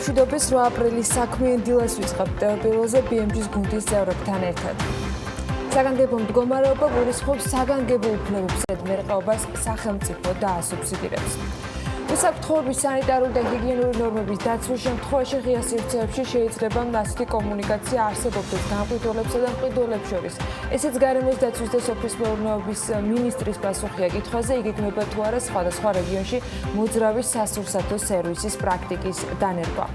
მშვიდობის 8 აპრილის საქმიანი დილას ვიწყებთ პირველზე BMG-ის გუნდის წევრებთან ერთად. საგანგებო მდგომარეობა გულისხმობს საგანგებო უფლებებს მერყეობას სახელმწიფო დაასუბსიდირებს. უსაფრთხოების სანიტარული და ჰიგიენური ნორმების დაცვის შემთხვევაში ღია სივრცეებში შეიძლება ასეთი კომუნიკაცია არსებობდეს გამყიდველებსა და მყიდველებს შორის. ესეც გარემოს დაცვის და სოფლის მეურნეობის მინისტრის პასუხია კითხვაზე, იგეგმება თუ არა სხვადასხვა რეგიონში მოძრავი სასურსათო სერვისის პრაქტიკის დანერგვა.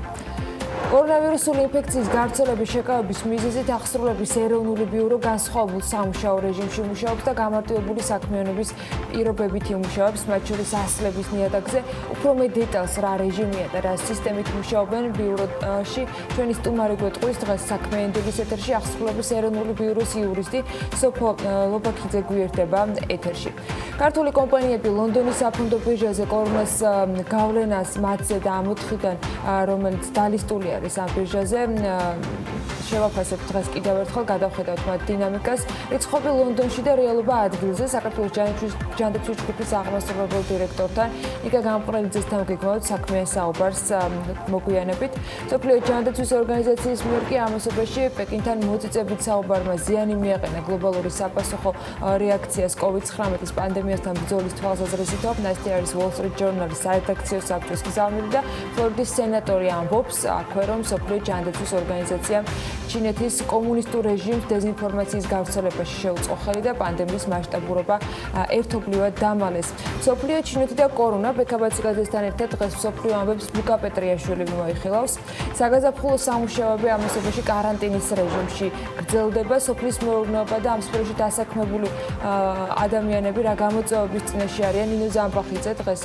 კორონავირუსული ინფექციის გავრცელების შეკავების მიზეზით აღსრულების ეროვნული ბიურო განსხვავებულ სამუშაო რეჟიმში მუშაობს და გამარტივებული საქმიანობის პირობებით იმუშავებს, მათ შორის ასლების ნიადაგზე. უფრო მეტ დეტალს რა რეჟიმია და რა სისტემით მუშაობენ ბიუროში ჩვენი სტუმარი გვეტყვის დღეს საქმიანი დილის ეთერში აღსრულების ეროვნული ბიუროს იურისტი სოფო ლობაქიძე გვერდება ეთერში. ქართული კომპანიები ლონდონის საფონდო ბირჟაზე კორონას გავლენას მათზე და ამ 4-დან რომელიც დალისტული არის ამ ბირჟაზე შევაფასებთ დღეს კიდევ ერთხელ გადავხედავთ მათ დინამიკას. რიცხვები ლონდონში და რეალობა ადგილზე საქართველოს ჯანდაცვის ჯგუფის აღმასრულებელ დირექტორთან ნიკა გამყრელიძესთან გეგმავთ საქმიან საუბარს მოგვიანებით. მსოფლიო ჯანდაცვის ორგანიზაციის მიერ კი ამასობაში პეკინთან მოწიწებით საუბარმა ზიანი მიაყენა გლობალური sapasokho რეაქციას COVID-19 პანდემიასთან ბრძოლის თვალსაზრისით. ნასტი არის Wall Street Journal-ის სარედაქციო საბჭოს გზავნილი და ფლორიდის სენატორი ამბობს, აქვე რომ მსოფლიო ჯანდაცვის ორგანიზაციამ ჩინეთის კომუნისტურ რეჟიმს დეზინფორმაციის გავრცელებაში შეუწყო ხელი და პანდემიის მასშტაბურობა ერთობლივად დამალეს. მსოფლიო ჩინეთი და კორონა ბექაბაციკაძესთან ერთად დღეს მსოფლიო ამბებს ლუკა პეტრიაშვილი მოიხილავს. საგაზაფხულო სამუშაოები ამასობაში კარანტინის რეჟიმში გრძელდება. სოფლის მეურნეობა და ამ სფეროში დასაქმებული ადამიანები რა გამოწვევების წინაშე არიან. ნინო ზამბახიძე დღეს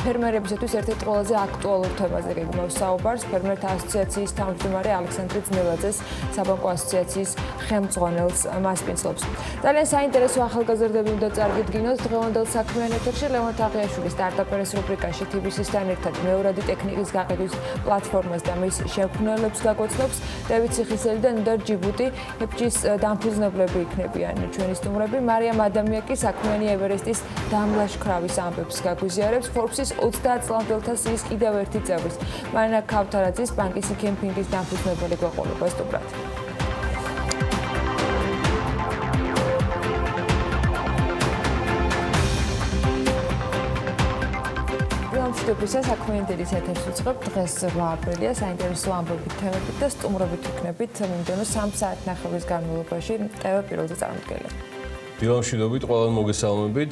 ფერმერებისათვის ერთ-ერთ ყველაზე აქტუალურ თემაზე გეგმავს საუბარს. ფერმერთა ასოციაციის თავმჯდომარე ალექსანდრე ძნელაძეს საბანკო ასოციაციის ხელმძღვანელს მასპინძლობს. ძალიან საინტერესო ახალგაზრდები უნდა წარგედგინოთ დღევანდელ საქმიან ეთერში. ლევან თაღიაშვილის სტარტაპერის რუბრიკაში TBC-სთან ერთად მეორადი ტექნიკის გაყიდვის პლატფორმას და მის შემქმნელებს გაგვეცნობს. დევით ციხისელი და ნუდარ ჯიბუტი FG-ის დამფუძნებლები იქნებიან ჩვენი სტუმრები. მარიამ ადამიანი საქმიანი ევერესტის დამლაშქრავის ამბებს გაგვიზიარებს. Forbes-ის 30 წლამდელთა სიის კიდევ ერთი წევრის მარინა ქავთარაძის ბანკის კემპინგის დამფუძნებელი გვეყოლება სტუმრად. მშვიდობისა საქმიანი დილის ეთერს ვიწყებთ. დღეს 8 აპრილია საინტერესო ამბებით, თემებით და სტუმრობით ვიქნებით მომდევნო 3 საათნახევრის განმავლობაში ტევ პირველზე წარმოდგენილი. დილა მშვიდობით, ყველანი მოგესალმებით.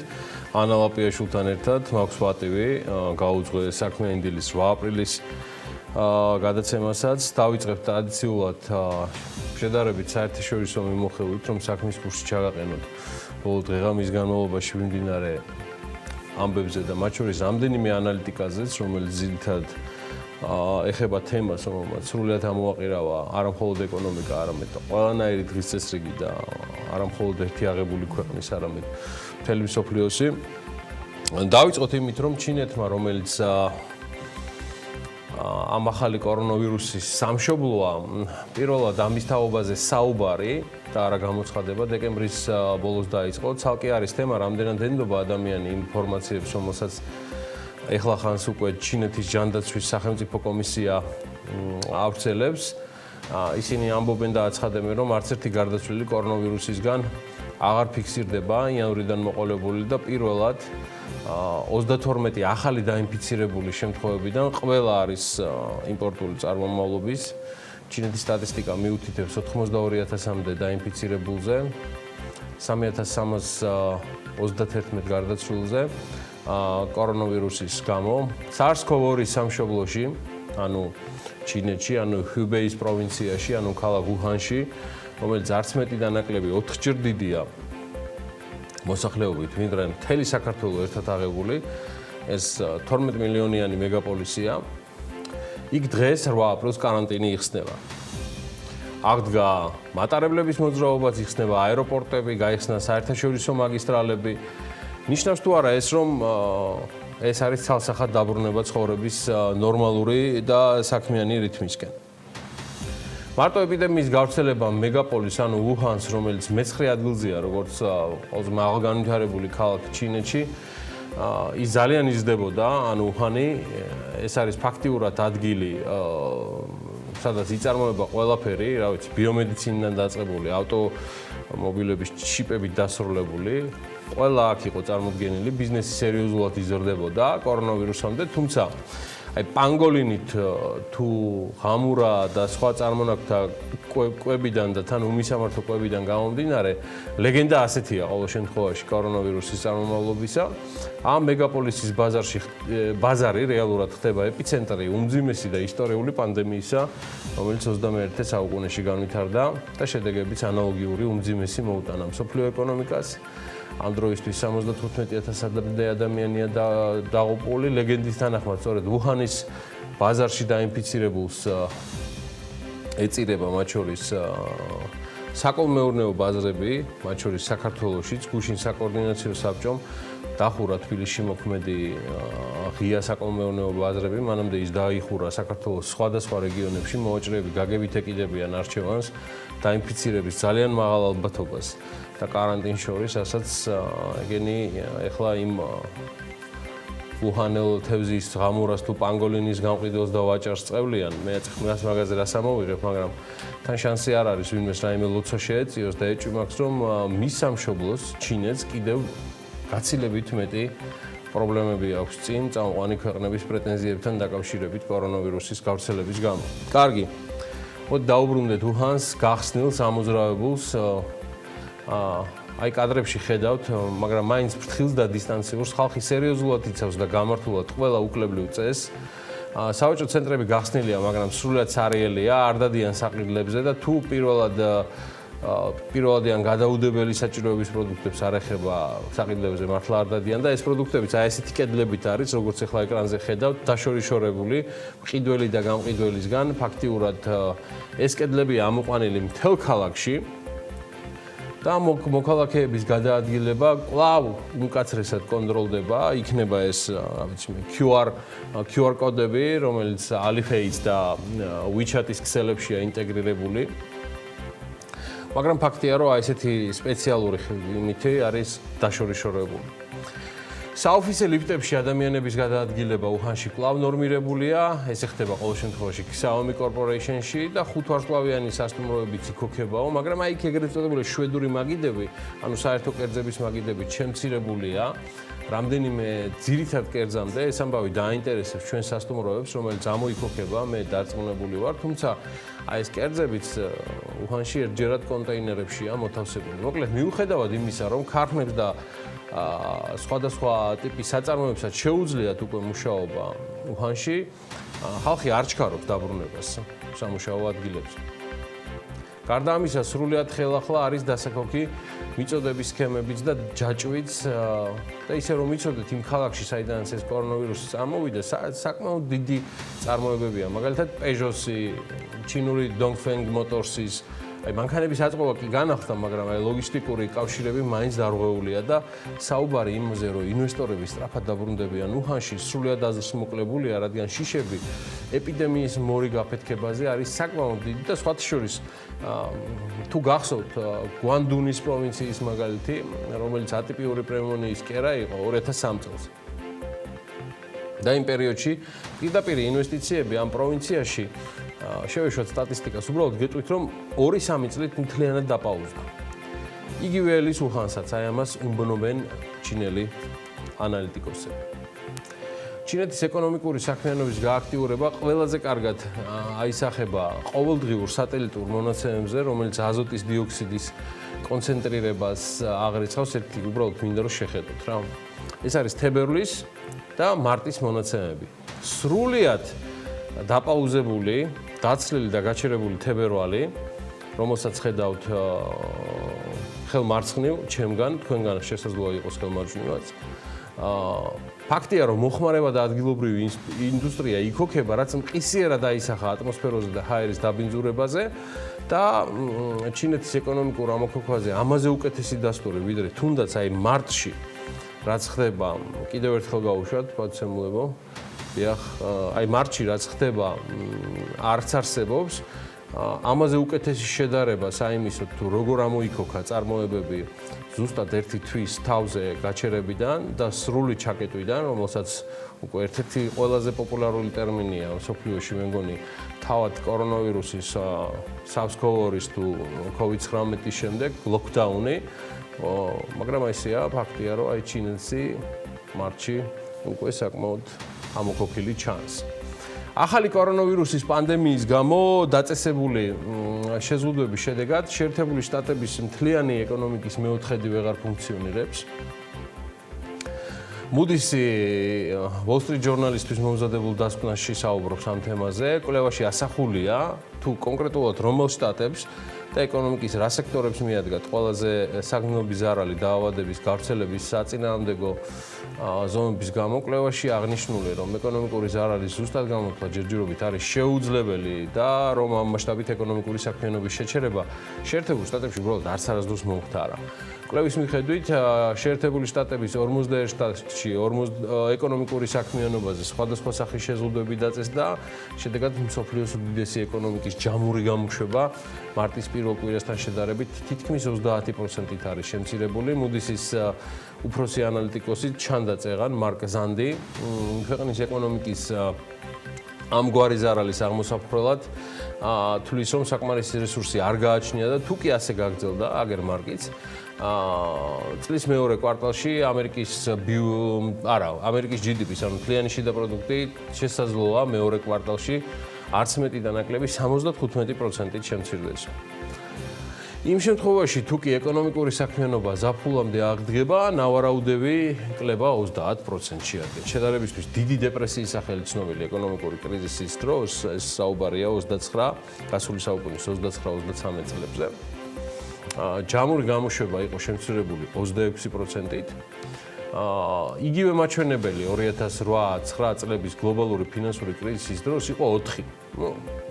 ანა ლაპიაშვილთან ერთად მაქვს პატივი გაუძღვე საქმიანი დილის 8 აპრილის გადაცემასაც. დავიწყებთ ტრადიციულად შედარებით საერთაშორისო მიმოხილვით, რომ საქმის კურსი ჩაგაყენოთ ბოლო დღე-ღამის განმავლობაში მიმდინარე ამბებზე და მათ შორის რამდენიმე ანალიტიკაზეც, რომელიც ძირითადად ეხება თემას, რომელმაც სრულად ამოაყირავა არა მხოლოდ ეკონომიკა, არამედ ყველანაირი დღის წესრიგი და არა მხოლოდ ერთი აღებული ქვეყნის, არამედ მთელი მსოფლიოსი. დავიწყოთ იმით, რომ ჩინეთმა, რომელიც ამ ახალი კორონავირუსის სამშობლოა, პირველად ამის თაობაზე საუბარი და არა გამოცხადება დეკემბრის ბოლოს დაიწყო. ცალკე არის თემა, რამდენად ენდობა ადამიანი ინფორმაციებს, რომელსაც ეხლა ხანს უკვე ჩინეთის ჯანდაცვის სახელმწიფო კომისია ავრცელებს. ისინი ამბობენ და აცხადებენ, რომ არც ერთი გარდაცვლილი კორონავირუსისგან აღარ ფიქსირდება იანვრიდან მოყოლებული და პირველად 32 ახალი დაინფიცირებული შემთხვევებიდან ყველა არის იმპორტული წარმომავლობის. ჩინეთის სტატისტიკა მიუთითებს 82,000-მდე დაინფიცირებულზე, 3,331 გარდაცვლილზე კორონავირუსის გამო. SARS-CoV-2 სამშობლოში, ანუ ჩინეთში, ანუ ჰუბეის პროვინციაში, ანუ ქალაქ უჰანში, რომელიც არც მეტი და ნაკლები 4 ჯერ დიდია მოსახლეობით, ვიდრე მთელი საქართველო ერთად აღებული, ეს 12 მილიონიანი მეგაპოლისია. იქ დღეს 8 აპრილს კარანტინი იხსნება. აღდგა მატარებლების მოძრაობაც, იხსნება აეროპორტები, გაიხსნა საერთაშორისო მაგისტრალები. ნიშნავს თუ არა ეს, რომ ეს არის ცალსახად დაბრუნება ცხოვრების ნორმალური და საქმიანი რითმისკენ. მარტო ეპიდემიის გავრცელება მეგაპოლის, ანუ უჰანს, რომელიც მე-9 ადგილზეა, როგორც ყველაზე მაღალგანვითარებული ქალაქი ჩინეთში, ის ძალიან იზრდებოდა, ანუ უჰანი ეს არის ფაქტიურად ადგილი სადაც იწარმოება ყველაფერი, რა ვიცი, ბიომედიცინიდან დაწყებული, ავტომობილების ჩიპებით დასრულებული, ყველა აქ იყო წარმოდგენილი, ბიზნესი სერიოზულად იზრდებოდა კორონავირუსამდე, თუმცა აი პანგოლინით თუ ღამურა და სხვა წარმონაქმნთა კვებიდან და თან უმისამართო კვებიდან გამომდინარე, ლეგენდა ასეთია ყოველ შემთხვევაში კორონავირუსის წარმომავლობისა. ამ მეგაპოლისის ბაზარი რეალურად ხდება ეპიცენტრი უმძიმესი და ისტორიული პანდემიისა, რომელიც 21 საუკუნეში განვითარდა და შედეგებიც ანალოგიური უმძიმესი მოუტანა მსოფლიო ეკონომიკას. ამ დროისთვის 75,000-მდე ადამიანია დაღუპული. ლეგენდის თანახმად, სწორედ უჰანის ბაზარში დაინფიცირებულს ეწირება მათ შორის საკოლმეურნეო ბაზრები, მათ შორის საქართველოშიც, გუშინ საკოორდინაციო საბჭომ დახურა თბილისში მოქმედი ღია საკოლმეურნეო ბაზრები, მანამდე ის დაიხურა საქართველოს სხვადასხვა რეგიონებში, მოვაჭრეები გაგებით ეკიდებიან არჩევანს დაინფიცირების ძალიან მაღალ ალბათობას და კარანტინს შორის, რასაც ეგენი ეხლა იმ უჰანელ თევზის ღამურას თუ პანგოლინის გამყიდველს და ვაჭარს წევლიან. მე წეხმას მაგაზე რას ამოვიღებ, მაგრამ თან შანსი არ არის ვინმეს რაიმე ლოცვა შეეწიოს და ეჭვი მაქვს, რომ მის სამშობლოს ჩინეთს კიდევ გაცილებით მეტი პრობლემები აქვს წინ წამყვანი ქვეყნების პრეტენზიებთან დაკავშირებით კორონავირუსის გავრცელების გამო. კარგი. მოდი დაუბრუნდეთ უჰანს, გახსნილს, ამოძრავებულს. აი კადრებში ხედავთ, მაგრამ მაინც ფრთხილს და დისტანციურს ხალხი სერიოზულად იცავს და გამართულად ყველა უკლებრივ წესს. სავაჭრო ცენტრები გახსნილია, მაგრამ სრულად სარიელია, არ დადიან საყიდლებზე და თუ პირველადიან გადაუდებელი საჭიროების პროდუქტებს არ ეხება საყიდლებზე მართლა არ დადიან და ეს პროდუქტებიც აი ესეთი კედლებით არის, როგორც ახლა ეკრანზე ხედავთ, დაშორიშორებული მყიდველი და გამყიდველისგან. ფაქტიურად ეს კედლები ამოყვანილი მთელ ქალაქში და მოქალაქეების გადაადგილება კვლავ უმკაცრესად კონტროლდება, იქნება ეს, რა ვიცი მე, QR კოდები, რომელიც Alipay-ს და WeChat-ის ქსელებშია ინტეგრირებული. მაგრამ ფაქტია, რომ ესეთი სპეციალური იმითი არის დაშორიშორებული. საოფისე ლიფტებში ადამიანების გადაადგილება უჰანში კვლავ ნორმირებულია, ეს ხდება ყოველ შემთხვევაში Xiaomi Corporation-ში და 5 ვარსკვლავიანი სასტუმროებიც იქოქებაო, მაგრამ აი იქ ეგრეთ წოდებული შვედური მაგიდები, ანუ საერთო კერძების მაგიდები შემცირებულია. რამდენიმე ძირითად კერძამდე ეს ამბავი დაინტერესებს ჩვენ სასტუმროებს, რომელიც ამოიქოქება, მე დარწმუნებული ვარ, თუმცა აი ეს კერძებიც უჰანში ერთჯერად კონტეინერებშია მოთავსებული. მოკლედ მიუხედავად იმისა, რომ ქარხნებს და სხვადასხვა ტიპის საწარმოებსაც შეუძლიათ უკვე მუშაობა უჰანში, ხალხი არ ჩქარობს დაბრუნებას სამუშაო ადგილებზე. გარდა ამისა, სრულად ხელახლა არის დასაქმი მიწოდების სქემებიც და ჯაჭვიც და ისე რომ მიწოდეთ იმ ქალაქში, საიდანაც ეს კორონავირუსი წამოვიდა, საკმაოდ დიდი წარმოებებია. მაგალითად, Peugeot-ი, ჩინური Dongfeng Motors-ის აი მანქანების აწყობა კი განახდა, მაგრამ აი ლოგისტიკური კავშირები მაინც დარღვეულია და საუბარი იმაზე, რომ ინვესტორები სწრაფად დაბრუნდებიან უჰანში, სრულად აზრმოკლებულია, რადგან შიშები ეპიდემიის მორიგ აფეთქებაზე არის საკმაოდ დიდი და სხვათა შორის თუ გახსოვთ გვანდუნის პროვინციის მაგალითი, რომელიც ატიპიური პნევმონიის კერა იყო 2003 წელს. და იმ პერიოდში პირდაპირ ინვესტიციები ამ პროვინციაში შევეშვათ სტატისტიკას, უბრალოდ გეტყვით, რომ 2-3 წლით მთლიანად დაპაუზდა. იგივე ელის უჰანსაც, აი ამას უმბნობენ ჩინელი ანალიტიკოსები. ჩინეთის ეკონომიკური საქმიანობის გააქტიურება ყველაზე კარგად აისახება ყოველდღიურ სატელიტურ მონაცემებზე, რომელიც აზოტის დიოქსიდის კონცენტრირებას აღრიცხავს, ერთი უბრალოდ მინდა რომ შეხედოთ რა. ეს არის თებერვლის და მარტის მონაცემები. სრულად დაპაუზებული, დაცლილი და გაჩერებული თებერვალი, რომელსაც ხედავთ ხელმარცხნივ, ჩემგან, თქვენგან შესაძლოა იყოს ხელმარჯვნივაც. ფაქტია, რომ მოხმარება და ადგილობრივი ინდუსტრია იქოქება, რაც მყისიერად აისახა ატმოსფეროზე და ჰაერის დაბინძურებაზე და ჩინეთის ეკონომიკურ ამოქოქვაზე ამაზე უკეთესი დასტური, ვიდრე თუნდაც აი მარტში, რაც ხდება, კიდევ ერთხელ გავუშვათ, პატივცემულებო. აი მარტში რაც ხდება, არც არსებობს. ამაზე უკეთესი შედარება საიმისოდ თუ როგორ ამოიქოქა წარმოებები ზუსტად ერთი თვის თავზე გაჩერებიდან და სრული ჩაკეტვიდან, რომელსაც უკვე ერთ-ერთი ყველაზე პოპულარული ტერმინია მსოფლიოში, მე მგონი, თავად კორონავირუსის SARS-CoV-2 თუ COVID-19-ის შემდეგ ლოკდაუნი, მაგრამ ესეა ფაქტია, რომ აი ჩინეთში მარტში უკვე საკმაოდ ამოქოქილი ჩანს. ახალი კორონავირუსის პანდემიის გამო დაწესებული შეზღუდვების შედეგად შეერთებული შტატების მთლიანი ეკონომიკის მეოთხედი ვეღარ ფუნქციონირებს. Moody's-ი Wall Street Journal-ისთვის მომზადებულ დასკვნაში საუბრობს ამ თემაზე. კვლევაში ასახულია, თუ კონკრეტულად რომელ შტატებს და ეკონომიკის რა სექტორებს მიადგათ ყველაზე საგრძნობი ზარალი დაავადების გავრცელების საწინააღმდეგო ზომების გამო. კვლევაში აღნიშნული, რომ ეკონომიკური ზარალის ზუსტად გამოთვლა ჯერჯერობით არის შეუძლებელი და რომ ამ მასშტაბით ეკონომიკური საქმიანობის შეჩერება შეერთებულ შტატებში უბრალოდ არც არასდროს მომხდარა. კვლევის მიხედვით შეერთებული შტატების 51 შტატში ეკონომიკური საქმიანობაზე სხვადასხვა სახის შეზღუდვები დაწესდა. შედეგად მსოფლიოს უდიდესი ეკონომიკის ჯამური გამოშვება მარტის პირველ კვირასთან შედარებით თითქმის 30%-ით არის შემცირებული. Moody's-ის უფროსი ანალიტიკოსი ჩანდა წეღან მარკ ზანდი ქვეყნის ეკონომიკის ამგვარი ზარალის აღმოსაფხრელად თulis რომ საკმარისი რესურსი არ გააჩნია და თუ კი ასე გაგრძელდა აგერ მარკიც წლის მეორე კვარტალში ამერიკის GDP-ს ანუ მთლიანი შიდა პროდუქტი შესაძლოა მეორე კვარტალში არც მეტი და ნაკლები 75%-ით შემცირდეს. იმ შემთხვევაში თუ კი ეკონომიკური საქმიანობა ზაფხულამდე აღდგება, ნავარაუდები კლება 30%-ში არის. შედარებისთვის დიდი დეპრესიის სახელით ცნობილი ეკონომიკური კრიზისის დროს ეს საუბარია 29 გასული საუკუნის 29-33 წლებზე. ჯამური გამოშვება იყო შემცირებული 26%-ით. იგივე მაჩვენებელი 2008-9 წლების გლობალური ფინანსური კრიზისის დროს იყო 4.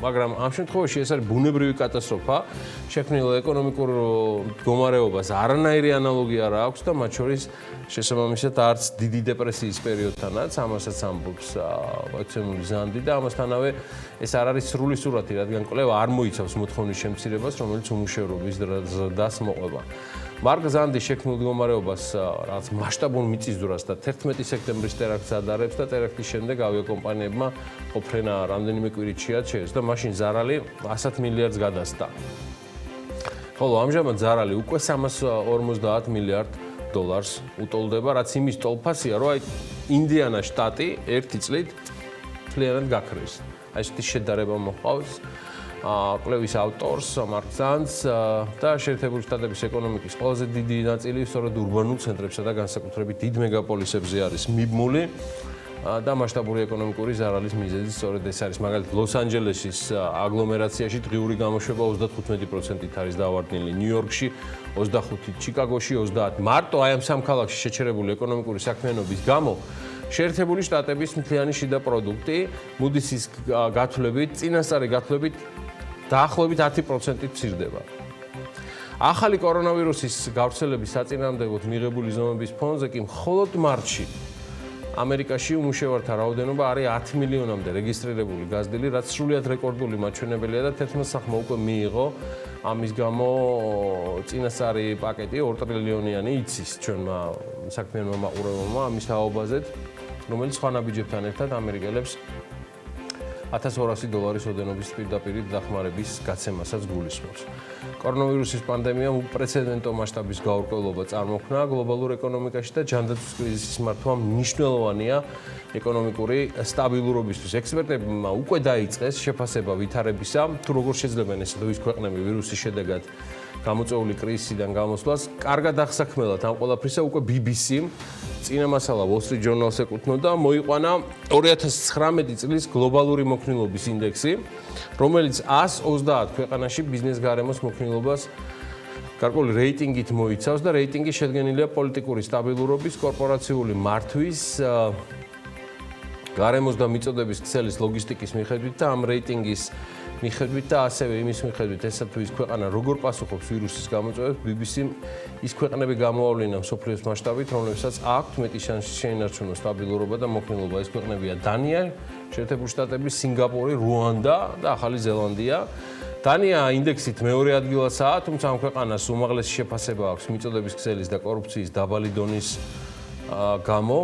მაგრამ ამ შემთხვევაში ეს არის ბუნებრივი კატასტროფა. შექმნილ ეკონომიკურ მდგომარეობას არანაირი ანალოგია არ აქვს და მათ შორის შესაბამისად არც დიდი დეპრესიის პერიოდთანაც, ამასაც ამბობს ექცემული ზანდი და ამასთანავე ეს არ არის სრული სურათი, რადგან კვლევა არ მოიცავს მოთხოვნის შემცირებას, რომელიც უმუშევრობის ზრდას მოყვება. მარკ ზანდი შექმნილ მდგომარეობას რაღაც მასშტაბურ მიწისძვრას და 11 სექტემბრის ტერაქტს ადარებს და ტერაქტის შემდეგ ავიაკომპანიებმა ოფრენა რამდენიმე კვირით შეაჩერეს და მაშინ ზარალი 100 მილიარდს გადასცა. ხოლო ამჟამად ზარალი უკვე 350 მილიარდ დოლარს უტოლდება, რაც იმის ტოლფასია, რომ აი ინდიანა შტატი ერთი წლით მთლიანად გაქრეს. აი ესეთი შედარება მოყავს კვლევის ავტორს მარკ ზანდს და შეერთებული შტატების ეკონომიკის ყველაზე დიდი ნაწილი სწორედ ურბანულ ცენტრებსა და განსაკუთრებით დიდ მეგაპოლისებზე არის მიბმული და მასშტაბური ეკონომიკური ზარალის მიზეზი სწორედ ეს არის. მაგალითად, ლოს-ანჯელესის აგლომერაციაში დღიური გამოშვება 35%-ით არის დავარდნილი, ნიუ-იორკში 25%, ჩიკაგოში 30%. მარტო აი ამ სამ ქალაქში შეჩერებული ეკონომიკური საქმიანობის გამო შეერთებული შტატების მთლიანი შიდა პროდუქტი Moody's-ის გათვლებით, წინასწარი გათვლებით დაახლოებით 10%-ით მცირდება. ახალი კორონავირუსის გავრცელების საწინააღმდეგოდ მიღებული ზომების ფონზე კი მხოლოდ მარტში ამერიკაში უმუშევართა რაოდენობა არის 10 მილიონამდე რეგისტრირებული გაზრდილი, რაც სრულიად რეკორდული მაჩვენებელია და 11 სახმა უკვე მიიღო ამის გამო წინასწარი პაკეტი 2 ტრილიონიანი იცის ჩვენმა საქმიანმა მაყურებელმა ამის თაობაზეთ, რომელიც სხვა ნაბიჯებთან ერთად ამერიკელებს $1200 ოდენობის პირდაპირ დახმარების გაცემასაც გულისხმობს. კორონავირუსის პანდემიამ უპრეცედენტო მასშტაბის გაურკვევლობა წარმოქმნა გლობალურ ეკონომიკაში და ჯანდაცვის კრიზისის მართვა მნიშვნელოვანია ეკონომიკური სტაბილურობისთვის. ექსპერტებმა უკვე დაიწყეს შეფასება ვითარებისა, თუ როგორ შეიძლება ესა თუ ის ქვეყნები ვირუსის შედეგად გამოწვეული კრიზისიდან გამოსვლას. კარგად აღსაქმელად ამ ყველაფრისა უკვე BBC წინა მასალა Wall Street Journal-ს ეკუთვნოდა, მოიყვანა 2019 წლის გლობალური მოქნილობის ინდექსი, რომელიც 130 ქვეყანაში ბიზნეს გარემოს მოქნილობას გარკვეული რეიტინგით მოიცავს და რეიტინგი შედგენილია პოლიტიკური სტაბილურობის, კორპორაციული მართვის, გარემოს და მიწოდების ქსელის ლოგისტიკის მიხედვით და ამ რეიტინგის მიხედვით და ასევე იმის მიხედვით ესა თუ ის ქვეყანა როგორ პასუხობს ვირუსის გამოწვევებს, BBC-მ ის ქვეყნები გამოავლინა მსოფლიოს მასშტაბით, რომლებსაც აქვთ მეტი შანსი შეინარჩუნოს სტაბილურობა და მოქნილობა. ეს ქვეყნებია დანია, შეერთებული შტატები, სინგაპური, რუანდა და ახალი ზელანდია. დანია ინდექსით მეორე ადგილასაა, თუმცა ამ ქვეყანას უმაღლესი შეფასება აქვს მიწოდების ქსელის და კორუფციის დაბალი დონის გამო.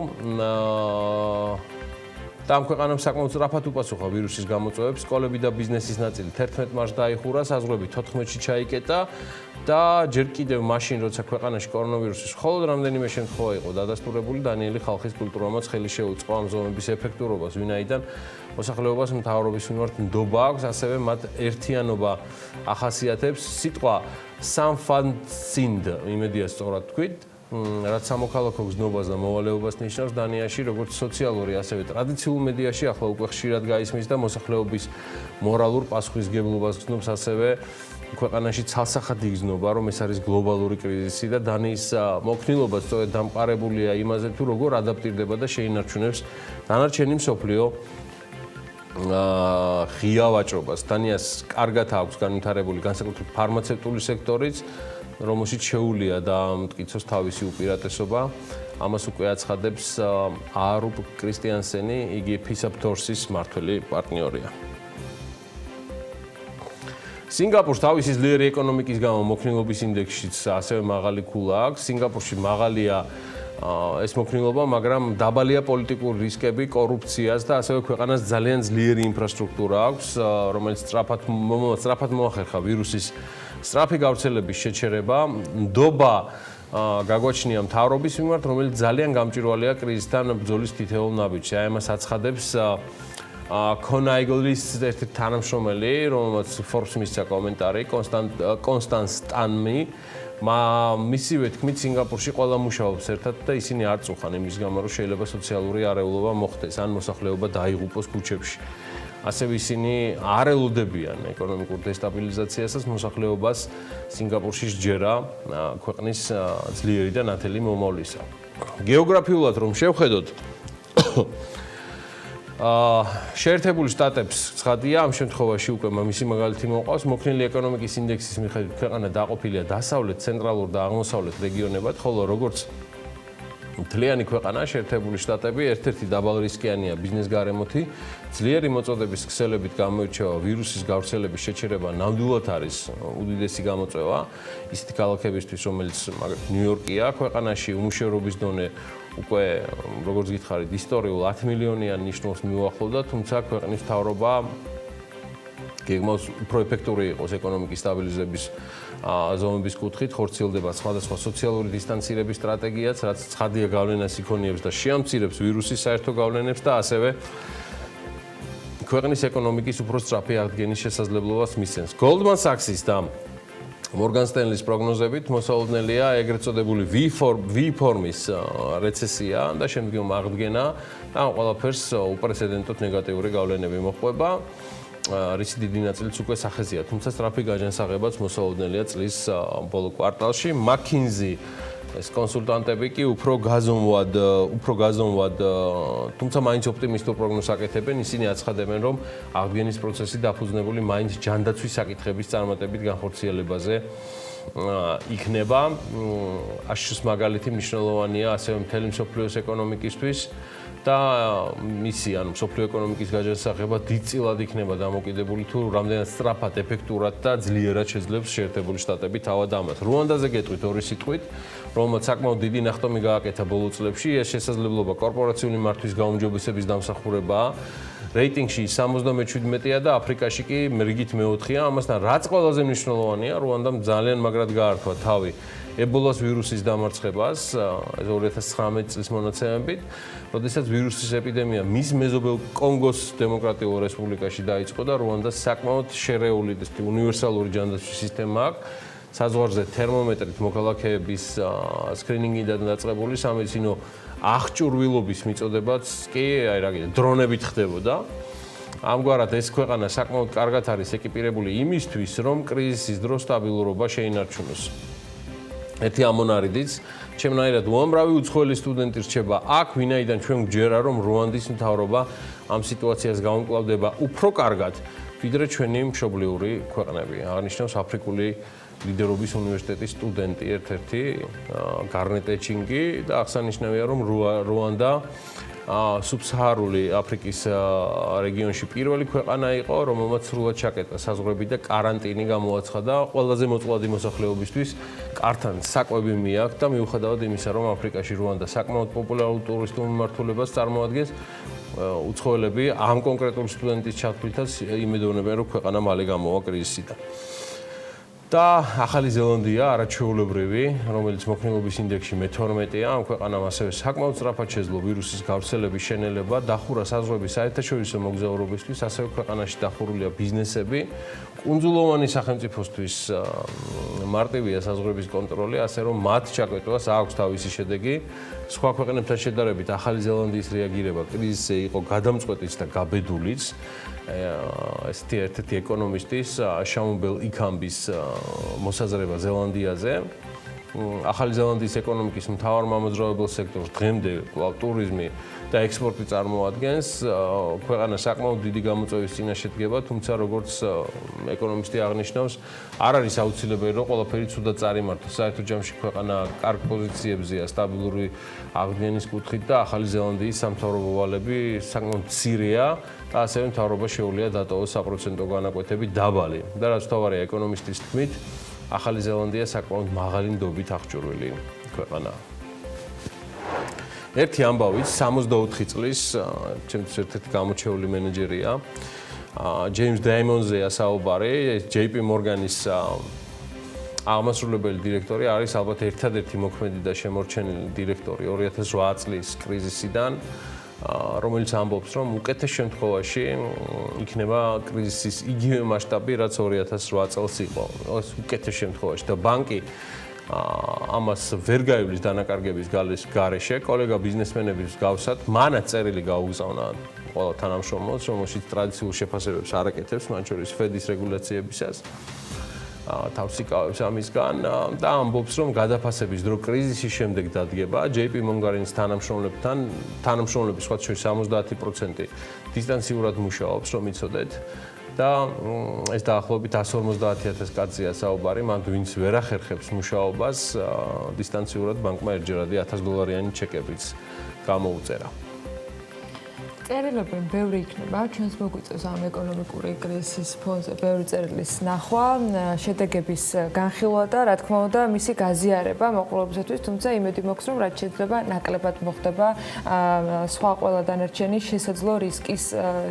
და ამ ქვეყანამ საკმაოდ სწრაფად უპასუხა ვირუსის გამოწვევებს. სკოლები და ბიზნესის ნაწილი 11 მარტს დაიხურა, საზღვრები 14-ში ჩაიკეტა და ჯერ კიდევ მაშინ, როცა ქვეყანაში კორონავირუსის მხოლოდ რამდენიმე შემთხვევა იყო დადასტურებული, დანიელი ხალხის კულტურამაც ხელი შეუწყო ამ ზომების ეფექტურობას, ვინაიდან მოსახლეობას მთავრობის მიმართ ნდობა აქვს, ასევე მათ ერთიანობა ახასიათებს. სიტყვა სამფანციnd, იმედია სწორად თქვით, რაც სამოქალაქო გზნობას და მოვალეობას ნიშნავს დანიაში, როგორც სოციალური, ასევე ტრადიციულ მედიაში ახლა უკვე ხშირად გაისმის და მოსახლეობის მორალურ პასუხისმგებლობას გზნობს, ასევე ქვეყანაში ცალსახად იგრძნობა, რომ ეს არის გლობალური კრიზისი და დანიის მოქნილობა სწორედ დამყარებულია იმაზე, თუ როგორ ადაპტირდება და შეინარჩუნებს დანარჩენი მსოფლიო ღია ვაჭრობას. დანიას კარგად აქვს განვითარებული განსაკუთრებით ფარმაცევტული სექტორიც, რომელშიც შეუძლია დაამტკიცოს თავისი უპირატესობა. ამას უკვე აცხადებს არუპ კრისტიანსენი, იგი ფისაფთორსის მმართველი პარტნიორია. სინგაპურს თავისი ძლიერი ეკონომიკის გამო მოქნილობის ინდექსშიც ასევე მაღალი ქულა აქვს. სინგაპურში მაღალია ეს მოქნილობა, მაგრამ დაბალია პოლიტიკური რისკები, კორუფციას და ასევე ქვეყანას ძალიან ძლიერი ინფრასტრუქტურა აქვს, რომელიც სწრაფად მოახერხა ვირუსის სწრაფი გავრცელების შეჩერება. ნდობა გაგვაჩნია მთავრობის მიმართ, რომელიც ძალიან გამჭვირვალეა კრიზისთან ბრძოლის თითოეულ ნაბიჯში. აი ამას აცხადებს კონაიგლის ერთ-ერთი თანამშრომელი, რომელმაც Forbes მისცა კომენტარი, კონსტანს სტანმი. მისივე თქმით, სინგაპურში ყველა მუშაობს ერთად და ისინი არ წუხან იმის გამო, რომ შეიძლება სოციალური არეულობა მოხდეს, ან მოსახლეობა დაიღუპოს ქუჩებში. ასევე ისინი არ ელოდებიან ეკონომიკურ დესტაბილიზაციასაც, მოსახლეობას სინგაპურში სჯერა ქვეყნის ძლიერი და ნათელი მომავლისა. გეოგრაფიულად რომ შევხედოთ, შეერთებული შტატებს ცხადია, ამ შემთხვევაში უკვე მისი მაგალითი მოყავს. მოქნილი ეკონომიკის ინდექსის მიხედვით ქვეყანა დაყოფილია დასავლეთ, ცენტრალურ და აღმოსავლეთ რეგიონებად, ხოლო როგორც მთლიანი ქვეყანა, შეერთებული შტატები ერთ-ერთი დაბალრისკიანია ბიზნეს გარემოთი. ძლიერი მოწოდების ქსელებით გამოირჩევა ვირუსის გავრცელების შეჩერება, ნამდვილად არის უდიდესი გამოწვევა ისეთი ქალაქებისთვის, რომელიც მაგალითად ნიუ-იორკია, ქვეყანაში უმუშევრობის დონე უკვე როგორც გითხარით, ისტორიულ 10 მილიონიან ნიშნულს მიუახლოვდა, თუმცა ქვეყნის მთავრობა გეგმავს უფრო ეფექტური იყოს ეკონომიკის სტაბილიზების ზომების კუთხით, ხორციელდება სხვადასხვა სოციალური დისტანცირების სტრატეგიაც, რაც ცხადია გავლენას იქონიებს და შეამცირებს ვირუსის საერთო გავლენებს და ასევე ქვეყნის ეკონომიკის უფრო სწრაფი აღდგენის შესაძლებლობას მისცემს. Goldman Sachs-ის და Morgan Stanley-ის პროგნოზებით მოსავალნელია ეგრეთ წოდებული V-ფორმის რეცესია და შემდგომ აღდგენა და ამ ყველაფერს უპრეცედენტოდ ნეგატიური გავლენები მოჰყვება. რისი დიდი ნაწილიც უკვე სახეზეა, თუმცა სწრაფი გაჯანსაღებაც მოსავალნელია წლის ბოლო კვარტალში. McKinsey ეს კონსულტანტები კი უფრო გაზომვად, თუმცა მაინც ოპტიმისტურ პროგნოზს აკეთებენ. ისინი აცხადებენ, რომ აღდგენის პროცესი დაფუძნებული მაინც ჯანდაცვის საკითხების წარმატებით განხორციელებაზე იქნება. აშშ-ის მაგალითი მნიშვნელოვანია ასევე მთელი მსოფლიოს ეკონომიკისთვის და მისი, ანუ მსოფლიო ეკონომიკის გაჯანსაღება დიდწილად იქნება დამოკიდებული თუ რამდენად სწრაფად, ეფექტურად და ძლიერად შეძლებს შეერთებული შტატები თავად ამას. რუანდაზე გეტყვით ორი სიტყვით, რომელმაც საკმაოდ დიდი ნახტომი გააკეთა ბოლო წლებში, ეს შესაძლებლობა კორპორაციული მართვის გაუმჯობესების დამსახურებაა. რეიტინგში 77-ია და აფრიკაში კი რიგით მეოთხეა. ამასთან რაც ყველაზე მნიშვნელოვანია, რუანდამ ძალიან მაგრად გაართვა თავი ებოლას ვირუსის დამარცხებას 2019 წლის მონაცემებით, როდესაც ვირუსის ეპიდემია მის მეზობელ კონგოს დემოკრატიულ რესპუბლიკაში დაიწყო და რუანდას საკმაოდ შერეული და უნივერსალური ჯანდაცვის სისტემა აქვს. საზღვარზე თერმომეტრით მოქალაქეების სკრინინგიდან დაწყებული სამედიცინო აღჭურვილობის მიწოდებაც კი დრონებით ხდებოდა. ამგვარად ეს ქვეყანა საკმაოდ კარგად არის ეკიპირებული იმისთვის, რომ კრიზისის დროს სტაბილურობა შეინარჩუნოს. ერთი ამონარიდიც, ჩემნაირად უამრავი უცხოელი სტუდენტი რჩება აქ, ვინაიდან ჩვენ გვჯერა, რომ რუანდის მთავრობა ამ სიტუაციას გაუმკლავდება უფრო კარგად, ვიდრე ჩვენი მშობლიური ქვეყნები. აღნიშნავს აფრიკული ლიდერობის უნივერსიტეტის სტუდენტი ერთ-ერთი გარნეტ ეჩინგი და აღსანიშნავია, რომ რუანდა სუბსაჰარული აფრიკის რეგიონში პირველი ქვეყანა იყო, რომელმაც სრულად ჩაკეტა საზღვრები და კარანტინი გამოაცხადა ყველაზე მოწყვლადი მოსახლეობისთვის. კართან საკვები მიაქვს და მიუხედავად იმისა, რომ აფრიკაში რუანდა საკმაოდ პოპულარულ ტურისტულ მიმართულებას წარმოადგენს, უცხოელები ამ კონკრეტული სტუდენტის ჩათვლითაც იმედოვნებენ, რომ ქვეყანა მალე გამოვა კრიზისიდან. და ახალი ზელანდია არაჩვეულებრივი, რომელიც მოქნილობის ინდექსში მე-12-ია, ამ ქვეყანამ ასევე საკმაოდ სწრაფად შეძლო ვირუსის გავრცელების შენელება, დახურა საზღვრების საერთაშორისო მოგზაურობისთვის, ასევე ქვეყანაში დახურულია ბიზნესები. კუნძულოვანი სახელმწიფოსთვის მარტივია საზღვრების კონტროლი, ასე რომ მათ ჩაკვეტვას აქვს თავისი შედეგი. სხვა ქვეყნებთან შედარებით ახალი ზელანდიის რეაგირება კრიზისზე იყო გადამწყვეტიც და გაბედულიც. ესეთი ერთ-ერთი ეკონომისტის შაუმბელ იქამბის მოსაზრება ზელანდიაზე. ახალი ზელანდიის ეკონომიკის მთავარ მამოძრავებელ სექტორს დღემდე კვლავ ტურიზმი და ექსპორტი წარმოადგენს. ქვეყანა საკმაოდ დიდი გამოწვევის წინაშე დგება, თუმცა როგორც ეკონომისტი აღნიშნავს, არ არის აუცილებელი, რომ ყველაფერი ცუდად წარიმართოს. საერთო ჯამში ქვეყანა კარგ პოზიციებზეა სტაბილური აღდგენის კუთხით და ახალი ზელანდიის სამთავრობო ვალები საკმაოდ მცირეა და ასევე მთავრობა შეუძლია დატოვოს საპროცენტო განაკვეთები დაბალი. და რაც თავარია ეკონომისტის თქმით, ახალი ზელანდია საკმაოდ მაღალი ნდობით აღჭურვილი ქვეყანაა. ერთი ამბავით 64 წლის ჩემთვის ერთ-ერთი გამოჩეული მენეჯერია ჯეიმს დაიმონზეა საუბარი, JP Morgan-ის აღმასრულებელი დირექტორი არის ალბათ ერთადერთი მოქმედი და შემორჩენილი დირექტორი 2008 წლის კრიზისიდან, რომელიც ამბობს, რომ უკეთეს შემთხვევაში იქნება კრიზისის იგივე მასშტაბი, რაც 2008 წელს იყო. უკეთეს შემთხვევაში და ბანკი ამას ვერ გაივლის დანაკარგების გარეშე, კოლეგა ბიზნესმენების გავსად, მანაც წერილი გაუგზავნა ყველა თანამშრომლოს, რომელშიც ტრადიციულ შეფასებებს არ აკეთებს, მათ შორის ფედის რეგულაციებისას. თავს იკავებს ამისგან და ამბობს, რომ გადაფასების დრო კრიზისის შემდეგ დადგება. JP Morgan-ის თანამშრომლების სხვა შორის 70% დისტანციურად მუშაობს, რომ იცოდეთ. და ეს დაახლოებით 150,000 კაცია საუბარი, მანდ ვინც ვერ ახერხებს მუშაობას, დისტანციურად ბანკმა ერთჯერადი $1000 ჩეკებიც გამოუწერა. წერილები ბევრი იქნება, ჩვენს მოგვიწევს ამ ეკონომიკური კრიზისის ფონზე ბევრი წერილის ნახვა, შედეგების განხილვა და რა თქმა უნდა მისი გაზიარება მოყოლობისათვის, თუმცა იმედი მაქვს, რომ რაც შეიძლება ნაკლებად მოხდება სხვა ყველა დანარჩენი შესაძლო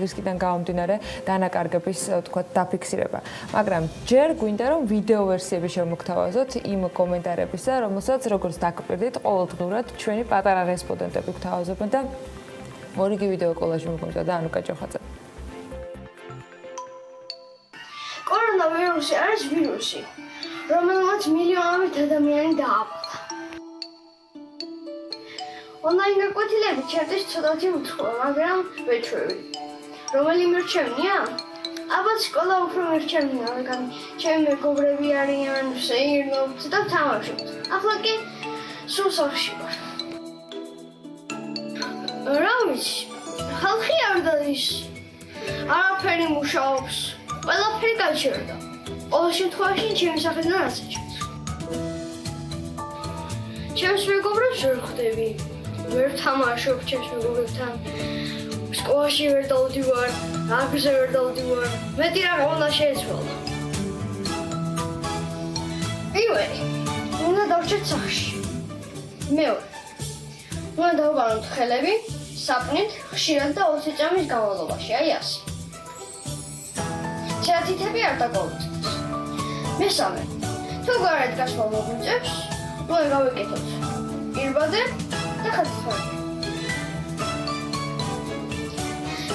რისკიდან გამომდინარე დანაკარგების თქვა დაფიქსირება. მაგრამ ჯერ გვინდა რომ ვიდეო ვერსიები შევმოგთავაზოთ იმ კომენტარებისა, რომელსაც როგორც დაგკვირდით, ყოველდღურად ჩვენი პატარა რესპონდენტები გვთავაზობენ და მორიგი ვიდეო კოლაჟი მოგვიწევს და ანუკა ჯოხაძე. კორონავირუსი არის ვირუსი, რომელმაც მილიონობით ადამიანი დააბადა. ონლაინ გაკვეთილებით ჩერტის ცოტათი უცხოა, მაგრამ ვეჩვევი. რომელი მირჩევნია? ალბათ სკოლა უფრო მირჩევნია, მაგრამ ჩემი მეგობრები არიან, ვსეირნობთ და ვთამაშობთ. ახლა კი სულ სახლში ვარ. რა ვიცი, ხალხი არ დადის, არაფერი მუშაობს, ყველაფერი გაჩერდა. ყოველ შემთხვევაში ჩემი სახელიდან არ საჭიროა. ჩემს მეგობრებს ვერ ხვდები, ვერ თამაშობ ჩემს მეგობრებთან, სკოლაში ვერ დავდივარ, აკრძე ვერ დავდივარ, მეტი რა უნდა შეეცვალა. პირველი, უნდა დავჭერთ სახლში. მეორე, უნდა დავგანოთ ხელები, საპნით, ხშირად და 20 წამის განმავლობაში, აი ასე. ცერატითები არ დაგავუწყდეთ. მესამე, თუ გარეთ გასვლა მოგვიწევს, უნდა გავიკეთოთ პირბადე და ხალხი.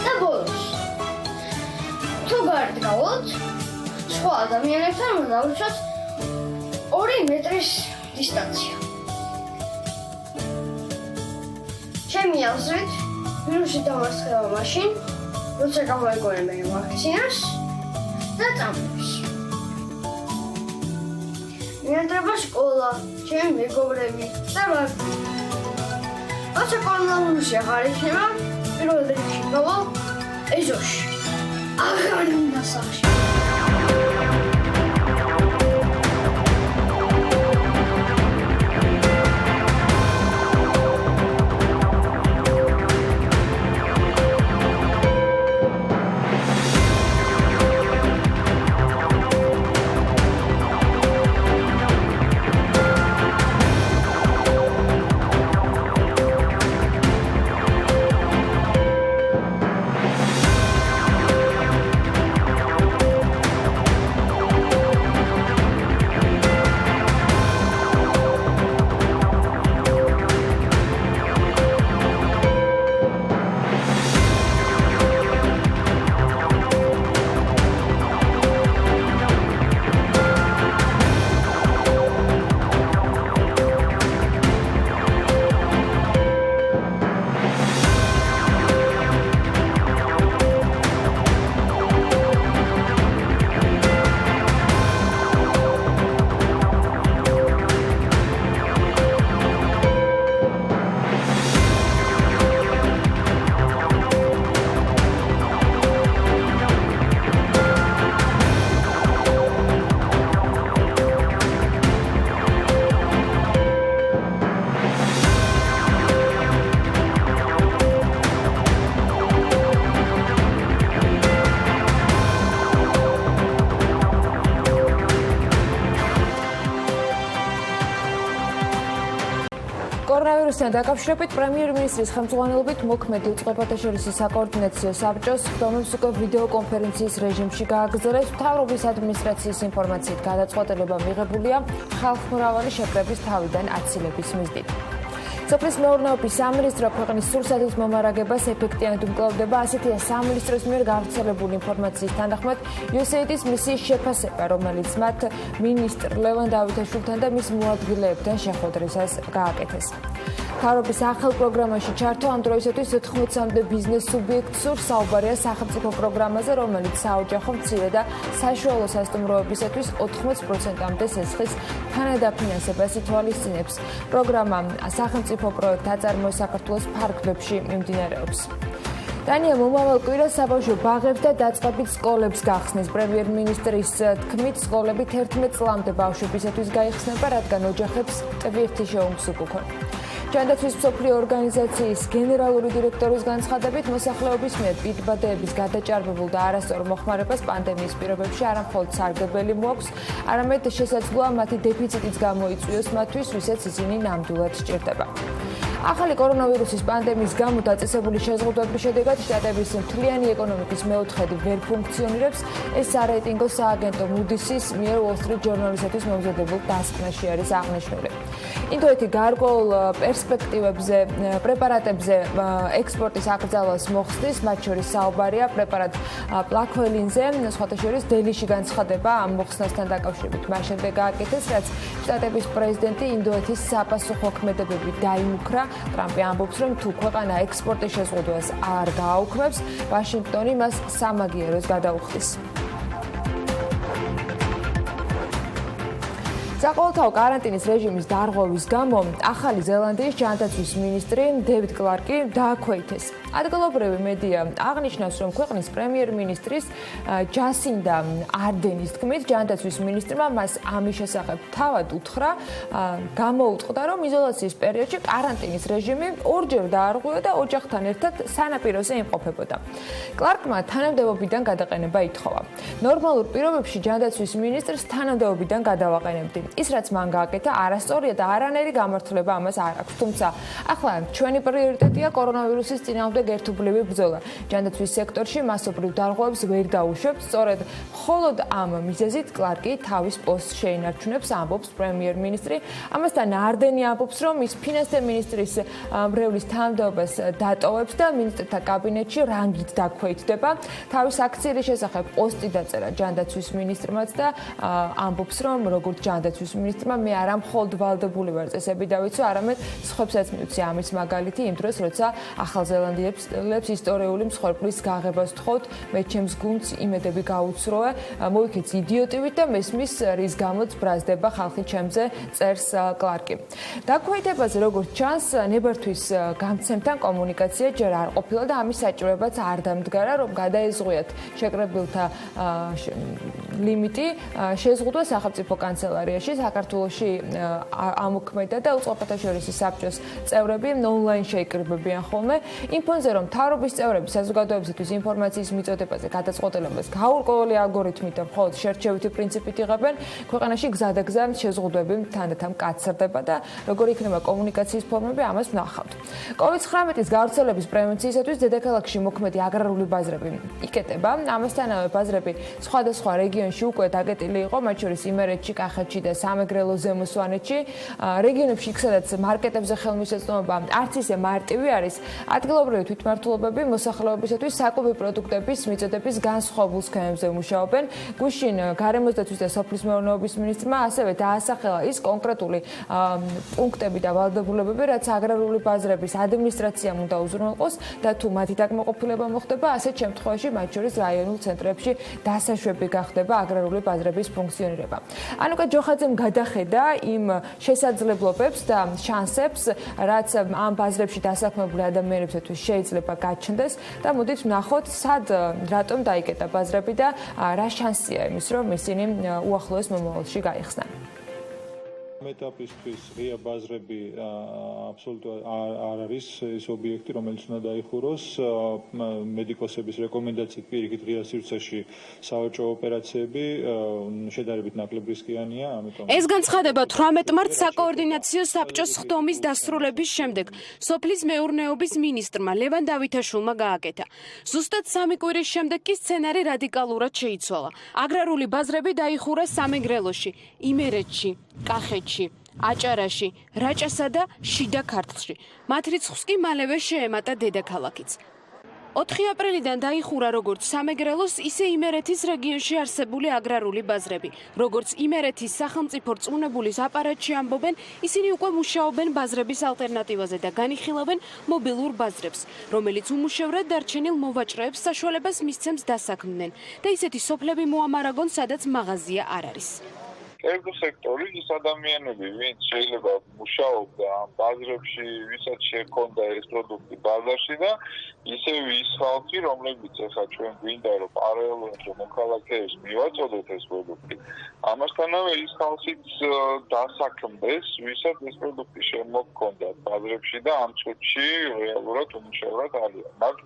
და ბოლოს, თუ გარეთ გავალთ, სხვა ადამიანებთან უნდა დავუშვათ 2 მეტრის დისტანცია. ჩემი აზრით, ვირუსი დამარცხება მაშინ, როცა გამოიგონებენ ვაქცინას და წამებს. მიენტრება სკოლა, ჩემი მეგობრები და ვარდი. როცა კორონავირუსი აღარ იქნება, პირველ რიგში გავალ ეზოში. აღარ უნდა სახლში. კორონავირუსთან დაკავშირებით პრემიერ-მინისტრის ხელმძღვანელობით მოქმედი უწყებათა შორისი საკოორდინაციო საბჭოს ხდომებს უკვე ვიდეო კონფერენციის რეჟიმში გააგრძელეს. მთავრობის ადმინისტრაციის ინფორმაციით გადაწყვეტილება მიღებულია ხალხმრავალი შეკრების თავიდან აცილების მიზნით. სოფლის მეურნეობის სამინისტრო ქვეყნის სურსათის მომარაგებას ეფექტიანად უმკლავდება. ასეთია სამინისტროს მიერ გავრცელებული ინფორმაციის თანახმად USAID-ის მისიის შეფასება, რომელიც მათ მინისტრ ლევან დავითაშვილთან და მის მოადგილეებთან შეხვედრისას გააკეთეს. მთავრობის ახალ პროგრამაში ჩართო ამ დროისათვის 80-მდე ბიზნეს სუბიექტს სურს. საუბარია სახელმწიფო პროგრამაზე, რომელიც საოჯახო, მცირე და საშუალო სასტუმროებისათვის 80%-მდე სესხის თანადაფინანსებას ითვალისწინებს. პროგრამა სახელმწიფო პროექტ აწარმოებს საქართველოს ფარგლებში მიმდინარეობს. დანია მომავალ კვირას საბავშვო ბაღებს და დაწყებით სკოლებს გახსნის. პრემიერ-მინისტრის თქმით, სკოლები 11 წლამდე ბავშვებისათვის გაიხსნება, რადგან ოჯახებს ტვირთი შეუმს უკუქონ. ჯანდაცვის მსოფლიო ორგანიზაციის გენერალური დირექტორის განცხადებით, მოსახლეობის მიერ პირბადეების გადაჭარბებულ და არასწორ მოხმარებას პანდემიის პირობებში არა მხოლოდ სარგებელი მოაქვს, არამედ შესაძლოა მათი დეფიციტიც გამოიწვიოს მათთვის, ვისაც ისინი ნამდვილად სჭირდება. ახალი კორონავირუსის პანდემიის გამო დაწესებული შეზღუდვების შედეგად შტატების მთლიანი ეკონომიკის მეოთხედი ვერ ფუნქციონირებს. ეს სარეიტინგო სააგენტო Moody's-ის მიერ Wall Street Journal-ისათვის მომზადებულ დასკვნაში არის აღნიშნული. ინდოეთი გარკვეულ პერსპექტივებზე, პრეპარატებზე ექსპორტის აკრძალვას მოხსნის, მათ შორის საუბარია პრეპარატ პლაკველინზე, სხვათა შორის დელიში განცხადება ამ მოხსნასთან დაკავშირებით მას შემდეგ გააკეთეს, რაც შტატების პრეზიდენტი ინდოეთის საპასუხო ქმედებები დაიმუქრა. ტრამპი ამბობს, რომ თუ ქვეყანა ექსპორტის შეზღუდვას არ გააუქმებს, ვაშინგტონი მას სამაგიეროს გადაუხდის. საყოველთაო კარანტინის რეჟიმის დარღვევის გამო ახალი ზელანდიის ჯანდაცვის მინისტრი დევიდ კლარკი დააქვეითეს. ადგილობრივი მედია აღნიშნავს, რომ ქვეყნის პრემიერ-მინისტრის ჯასინდა არდენის თქმით, ჯანდაცვის მინისტრმა მას ამის შესახებ თავად უთხრა, გამოუწყდა, რომ იზოლაციის პერიოდში კარანტინის რეჟიმი ორჯერ დაარღვია და ოჯახთან ერთად სანაპიროზე იმყოფებოდა. კლარკმა თანამდებობიდან გადაყენება ითხოვა. ნორმალურ პირობებში ჯანდაცვის მინისტრს თანამდებობიდან გადავაყენებდი. ის, რაც მან გააკეთა, არასწორია და არანაირი გამართლება ამას არ აქვს. თუმცა, ახლა ჩვენი პრიორიტეტია კორონავირუსის წინააღმდეგ ერთობლივი ბრძოლა. ჯანდაცვის სექტორში მასობრივ დარღვევებს ვერ დაუშვებთ. სწორედ მხოლოდ ამ მიზეზით კლარკი თავის პოსტს შეინარჩუნებს, ამბობს პრემიერ-მინისტრი. ამასთან არდენი ამბობს, რომ ის ფინანსთა მინისტრის მრევლის თანამდებობას დატოვებს და მინისტრთა კაბინეტში რანგით დაქვეითდება. თავის აქციების შესახებ პოსტი დაწერა ჯანდაცვის მინისტრმაც და ამბობს, რომ როგორც ჯანდაცვის მინისტრმა მე არა მხოლოდ ვალდებული ვარ წესები დავიცვა, არამედ სხვებსაც მივცი ამის მაგალითი იმ დროს, როცა ახალ ზელანდიელებს ისტორიული მსხვერპლის გაღებას ვთხოვთ, მე ჩემს გუნდს იმედები გაუცროე, მოიქეც იდიოტივით და მესმის რის გამოც ბრაზდება ხალხი ჩემზე, წერს კლარკი. დაქვეითებაზე როგორც ჩანს, ნებართვის გამცემთან კომუნიკაცია ჯერ არ ყოფილა და ამის საჭიროებაც არ დამდგარა, რომ გადაეზღვიათ შეკრებილთა ლიმიტი. შეზღუდვა სახელმწიფო კანცელარიაში საქართველოში ამოქმედა და უწყებათა შორისი საბჭოს წევრები ონლაინ შეიკრიბებიან ხოლმე. იმ ფონზე, რომ მთავრობის წევრები საზოგადოებისთვის ინფორმაციის მიწოდებაზე გადაწყვეტილებას გაურკვეველი ალგორითმით და მხოლოდ შერჩევითი პრინციპით იღებენ, ქვეყანაში გზადაგზა შეზღუდვები თანდათან მკაცრდება და როგორ იქნება კომუნიკაციის ფორმები, ამას ვნახავთ. COVID-19-ის გავრცელების პრევენციისათვის დედაქალაქში მოქმედი აგრარული ბაზრები იკეტება. ამასთანავე ბაზრები სხვადასხვა რეგიონში უკვე დაკეტილი იყო, მათ შორის იმერეთში, კახეთში და სამეგრელო ზემო სვანეთში. რეგიონებში, სადაც მარკეტებზე ხელმისაწვდომობა არც ისე მარტივი არის, ადგილობრივი თვითმმართველობები მოსახლეობისათვის საკვები პროდუქტების მიწოდების განსხვავებულ სქემებზე მუშაობენ. გუშინ გარემოსდაცვის და სოფლის მეურნეობის მინისტრმა ასევე დაასახელა ის კონკრეტული პუნქტები და ვალდებულებები, რაც აგრარული ბაზრების ადმინისტრაციამ უნდა უზრუნველყოს და თუ მათი დაკმაყოფილება მოხდება, ასეთ შემთხვევაში მათ შორის რაიონულ ცენტრებში დასაშვები გახდება აგრარული ბაზრების ფუნქციონირება. ანუკა ჯოხაძემ გადახედა იმ შესაძლებლობებს და შანსებს, რაც ამ ბაზრებში დასაქმებული ადამიანებისთვის შეიძლება გაჩნდეს და მოდით ვნახოთ, სად რატომ დაიკეტა ბაზრები და რა შანსია იმის, რომ ისინი უახლოეს მომავალში გაიხსნან. მეტაპისთვის ღია ბაზრები აბსოლუტურად არ არის ის ობიექტი, რომელიც უნდა დაიხუროს. მედიკოსების რეკომენდაციით პირიქით ღია სივრცეში სავაჭრო ოპერაციები შედარებით ნაკლებ რისკიანია, ამიტომ ეს განცხადება 18 მარტს საკოორდინაციო საბჭოს ხდომის დასრულების შემდეგ სოფლის მეურნეობის მინისტრმა ლევან დავითაშვილმა გააკეთა. ზუსტად 3 კვირის შემდეგ კი სცენარი რადიკალურად შეიცვალა. აგრარული ბაზრები დაიხურა სამეგრელოში, იმერეთში, კახეთში, აჭარაში, რაჭასა და შიდა ქართლში. მათ რიცხვს კი მალევე შეემატა დედაქალაქიც. 4 აპრილიდან დაიხურა როგორც სამეგრელოს, ისე იმერეთის რეგიონში არსებული აგრარული ბაზრები. როგორც იმერეთის სახელმწიფო რწმუნებულის აპარატში ამბობენ, ისინი უკვე მუშაობენ ბაზრების ალტერნატივაზე და განიხილავენ მობილურ ბაზრებს, რომელიც უმუშევრად დარჩენილ მოვაჭრეებს საშუალებას მისცემს დასაქმდნენ და ისეთი სოფლები მოამარაგონ, სადაც მაღაზია არ არის. Ergo sektori ის ადამიანები, ვინც შეიძლება მუშაობდა ბაზრებში, ვისაც შექონდა ეს პროდუქტი ბაზარში და ისევ ის ხალხი, რომლებიც ახლა ჩვენ გვინდა რომ პარალელურად მოქალაქეებს მივაწოდოთ ეს პროდუქტი. ამასთანავე ის ხალხიც დასაქმდეს, ვისაც ეს პროდუქტი შემოგქონდათ ბაზრებში და ამ წუთში რეალურად უმუშევრად არიან. მათ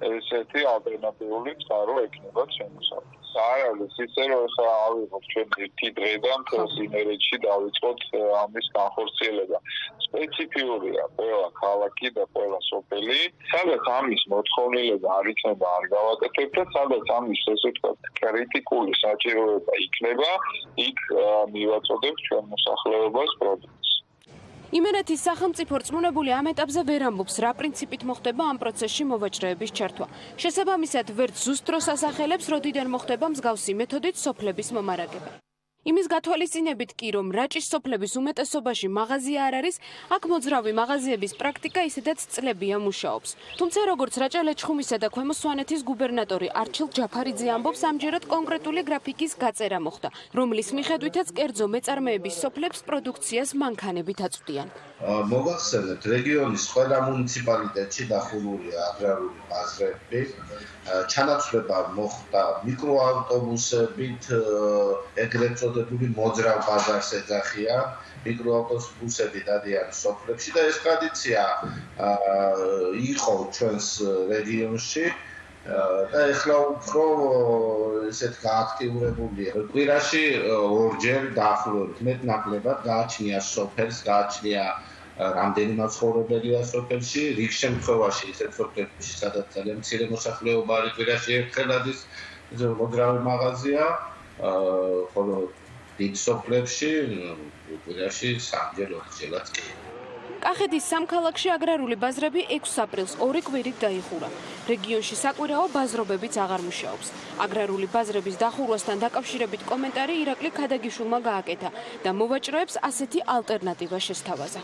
ესეთი ალტერნატიული წყარო ექნებათ შემოსავლას. არ არის ისე რომ ახლა ავიღოთ ჩვენ ერთი დღე და მთელს იმერეთში დავიწყოთ ამის განხორციელება. სპეციფიურია ყველა ქალაქი და ყველა სოფელი, სადაც ამის მოთხოვნილება არ იქნება, არ გავაკეთებთ და სადაც ამის ესე ვთქვათ კრიტიკული საჭიროება იქნება, იქ მივაწოდებთ ჩვენ მოსახლეობას პროდუქტს. იმერეთის სახელმწიფო რწმუნებული ამ ეტაპზე ვერ ამბობს, რა პრინციპით მოხდება ამ პროცესში მოვაჭრეების ჩართვა. შესაბამისად, ვერც ზუსტ დროს ასახელებს, როდიდან მოხდება მსგავსი მეთოდით სოფლების მომარაგება. იმის გათვალისწინებით კი, რომ რაჭის სოფლების უმეტესობაში მაღაზია არ არის, აქ მოძრავი მაღაზიების პრაქტიკა ისედაც წლებია მუშაობს. თუმცა როგორც რაჭა-ლეჩხუმისა და ქვემო სვანეთის გუბერნატორი არჩილ ჯაფარიძე ამბობს, ამჯერად კონკრეტული გრაფიკის გაწერა მოხდა, რომლის მიხედვითაც კერძო მეწარმეების სოფლებს პროდუქციას მანქანებით აწვდიან. მოგახსენებთ, რეგიონის ყველა მუნიციპალიტეტში დახურულია აგრარული ბაზრები. ჩანაცვლება მოხდა მიკროავტობუსებით, ეგრეთ წოდებული მოძრავ ბაზარს ეძახიან, მიკროავტობუსები დადიან სოფლებში და ეს ტრადიცია იყო ჩვენს რეგიონში და ეხლა უფრო ესეთ გააქტიურებულია. კვირაში ორჯერ დაახლოებით მეტ-ნაკლებად გააჩნია სოფელს, გააჩნია რამდენი მაცხოვრებელია სოფელში, რიგ შემთხვევაში ისეთ სოფლებში, სადაც ძალიან მცირე მოსახლეობა არის, კვირაში ერთხელ არის მოძრავი მაღაზია, ხოლო დიდ სოფლებში კვირაში 3-4-ჯერაც კი. კახეთის სამქალაქში აგრარული ბაზრები 6 აპრილს 2 კვირით დაიხურა. რეგიონში საკვირაო ბაზრობებიც აღარ მუშაობს. აგრარული ბაზრების დახურვასთან დაკავშირებით კომენტარი ირაკლი ქადაგიშვილმა გააკეთა და მოვაჭრეებს ასეთი ალტერნატივა შესთავაზა.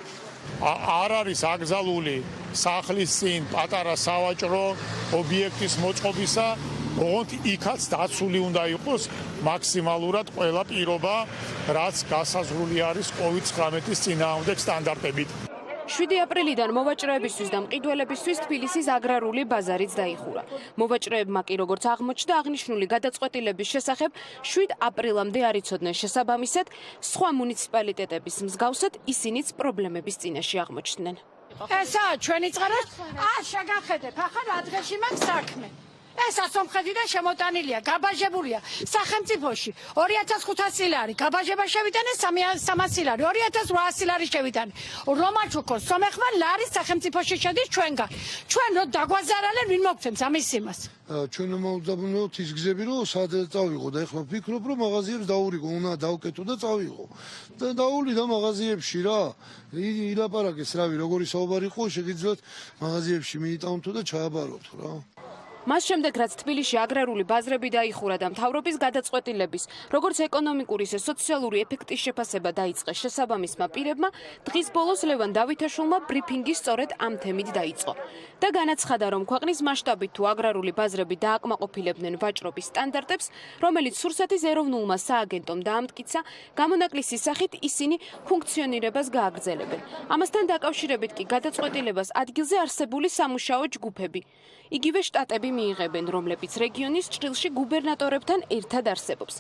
არ არის აკრძალული სახლის წინ პატარა სავაჭრო ობიექტის მოწყობისა, ოღონდ იქაც დაცული უნდა იყოს მაქსიმალურად ყველა პირობა, რაც გასაზრული არის COVID-19-ის წინააღმდეგ სტანდარტებით. 7 აპრილიდან მოვაჭრეებისთვის და მყიდველებისთვის თბილისის აგრარული ბაზარიც დაიხურა. მოვაჭრეებმა კი როგორც აღმოჩნდა, აღნიშნული გადაწყვეტილების შესახებ 7 აპრილამდე არ იცოდნენ. შესაბამისად, სხვა მუნიციპალიტეტების მსგავსად ისინიც პრობლემების წინაშე აღმოჩნდნენ. ესაა ჩვენი წყარო, შეგახედეთ, ახლა რა დღეში მაქვს საქმე. ესა სომხეთიდან შემოტანილია, გაბაჟებულია სახელმწიფოში 2500 ლარი, გაბაჟება შევიტანე 300 ლარი, 2800 ლარი შევიტანე. რომაჩუკო სომეხმა ლარი სახელმწიფოში შედის ჩვენგან. ჩვენ რო დაგვაზარალენ, ვინ მოგცემს ამის იმას? ჩვენ მოვძაბნოთ ის გზები, რომ სადაც წავიღო და ეხლა ვფიქრობ, რომ მაღაზიებს დაურიგო, უნდა დავკეტო და წავიღო. და დაუვლიდა მაღაზიებში რა. ილაპარაკეს რავი, როგორი საუბარი იყო, შეგიძლიათ მაღაზიებში მიიტანოთ და ჩააბაროთ რა. მას შემდეგ, რაც თბილისში აგრარული ბაზრები დაიხურა და მთავრობის გადაწყვეტილების, როგორც ეკონომიკური, ისე სოციალური ეფექტის შეფასება დაიწყეს შესაბამისმა პირებმა, დღის ბოლოს ლევან დავითაშვილმა ბრიფინგი სწორედ ამ თემით დაიწყო. და განაცხადა, რომ ქვეყნის მასშტაბით თუ აგრარული ბაზრები დააკმაყოფილებდნენ ვაჭრობის სტანდარტებს, რომელიც სურსათის ეროვნულმა სააგენტომ დაამტკიცა, გამონაკლისის სახით ისინი ფუნქციონირებას გააგრძელებენ. ამასთან დაკავშირებით კი გადაწყვეტილებას ადგილზე არსებული სამუშაო ჯგუფები, იგივე შტატები მიიღებენ, რომლებიც რეგიონის ჭრილში გუბერნატორებთან ერთად არსებობს.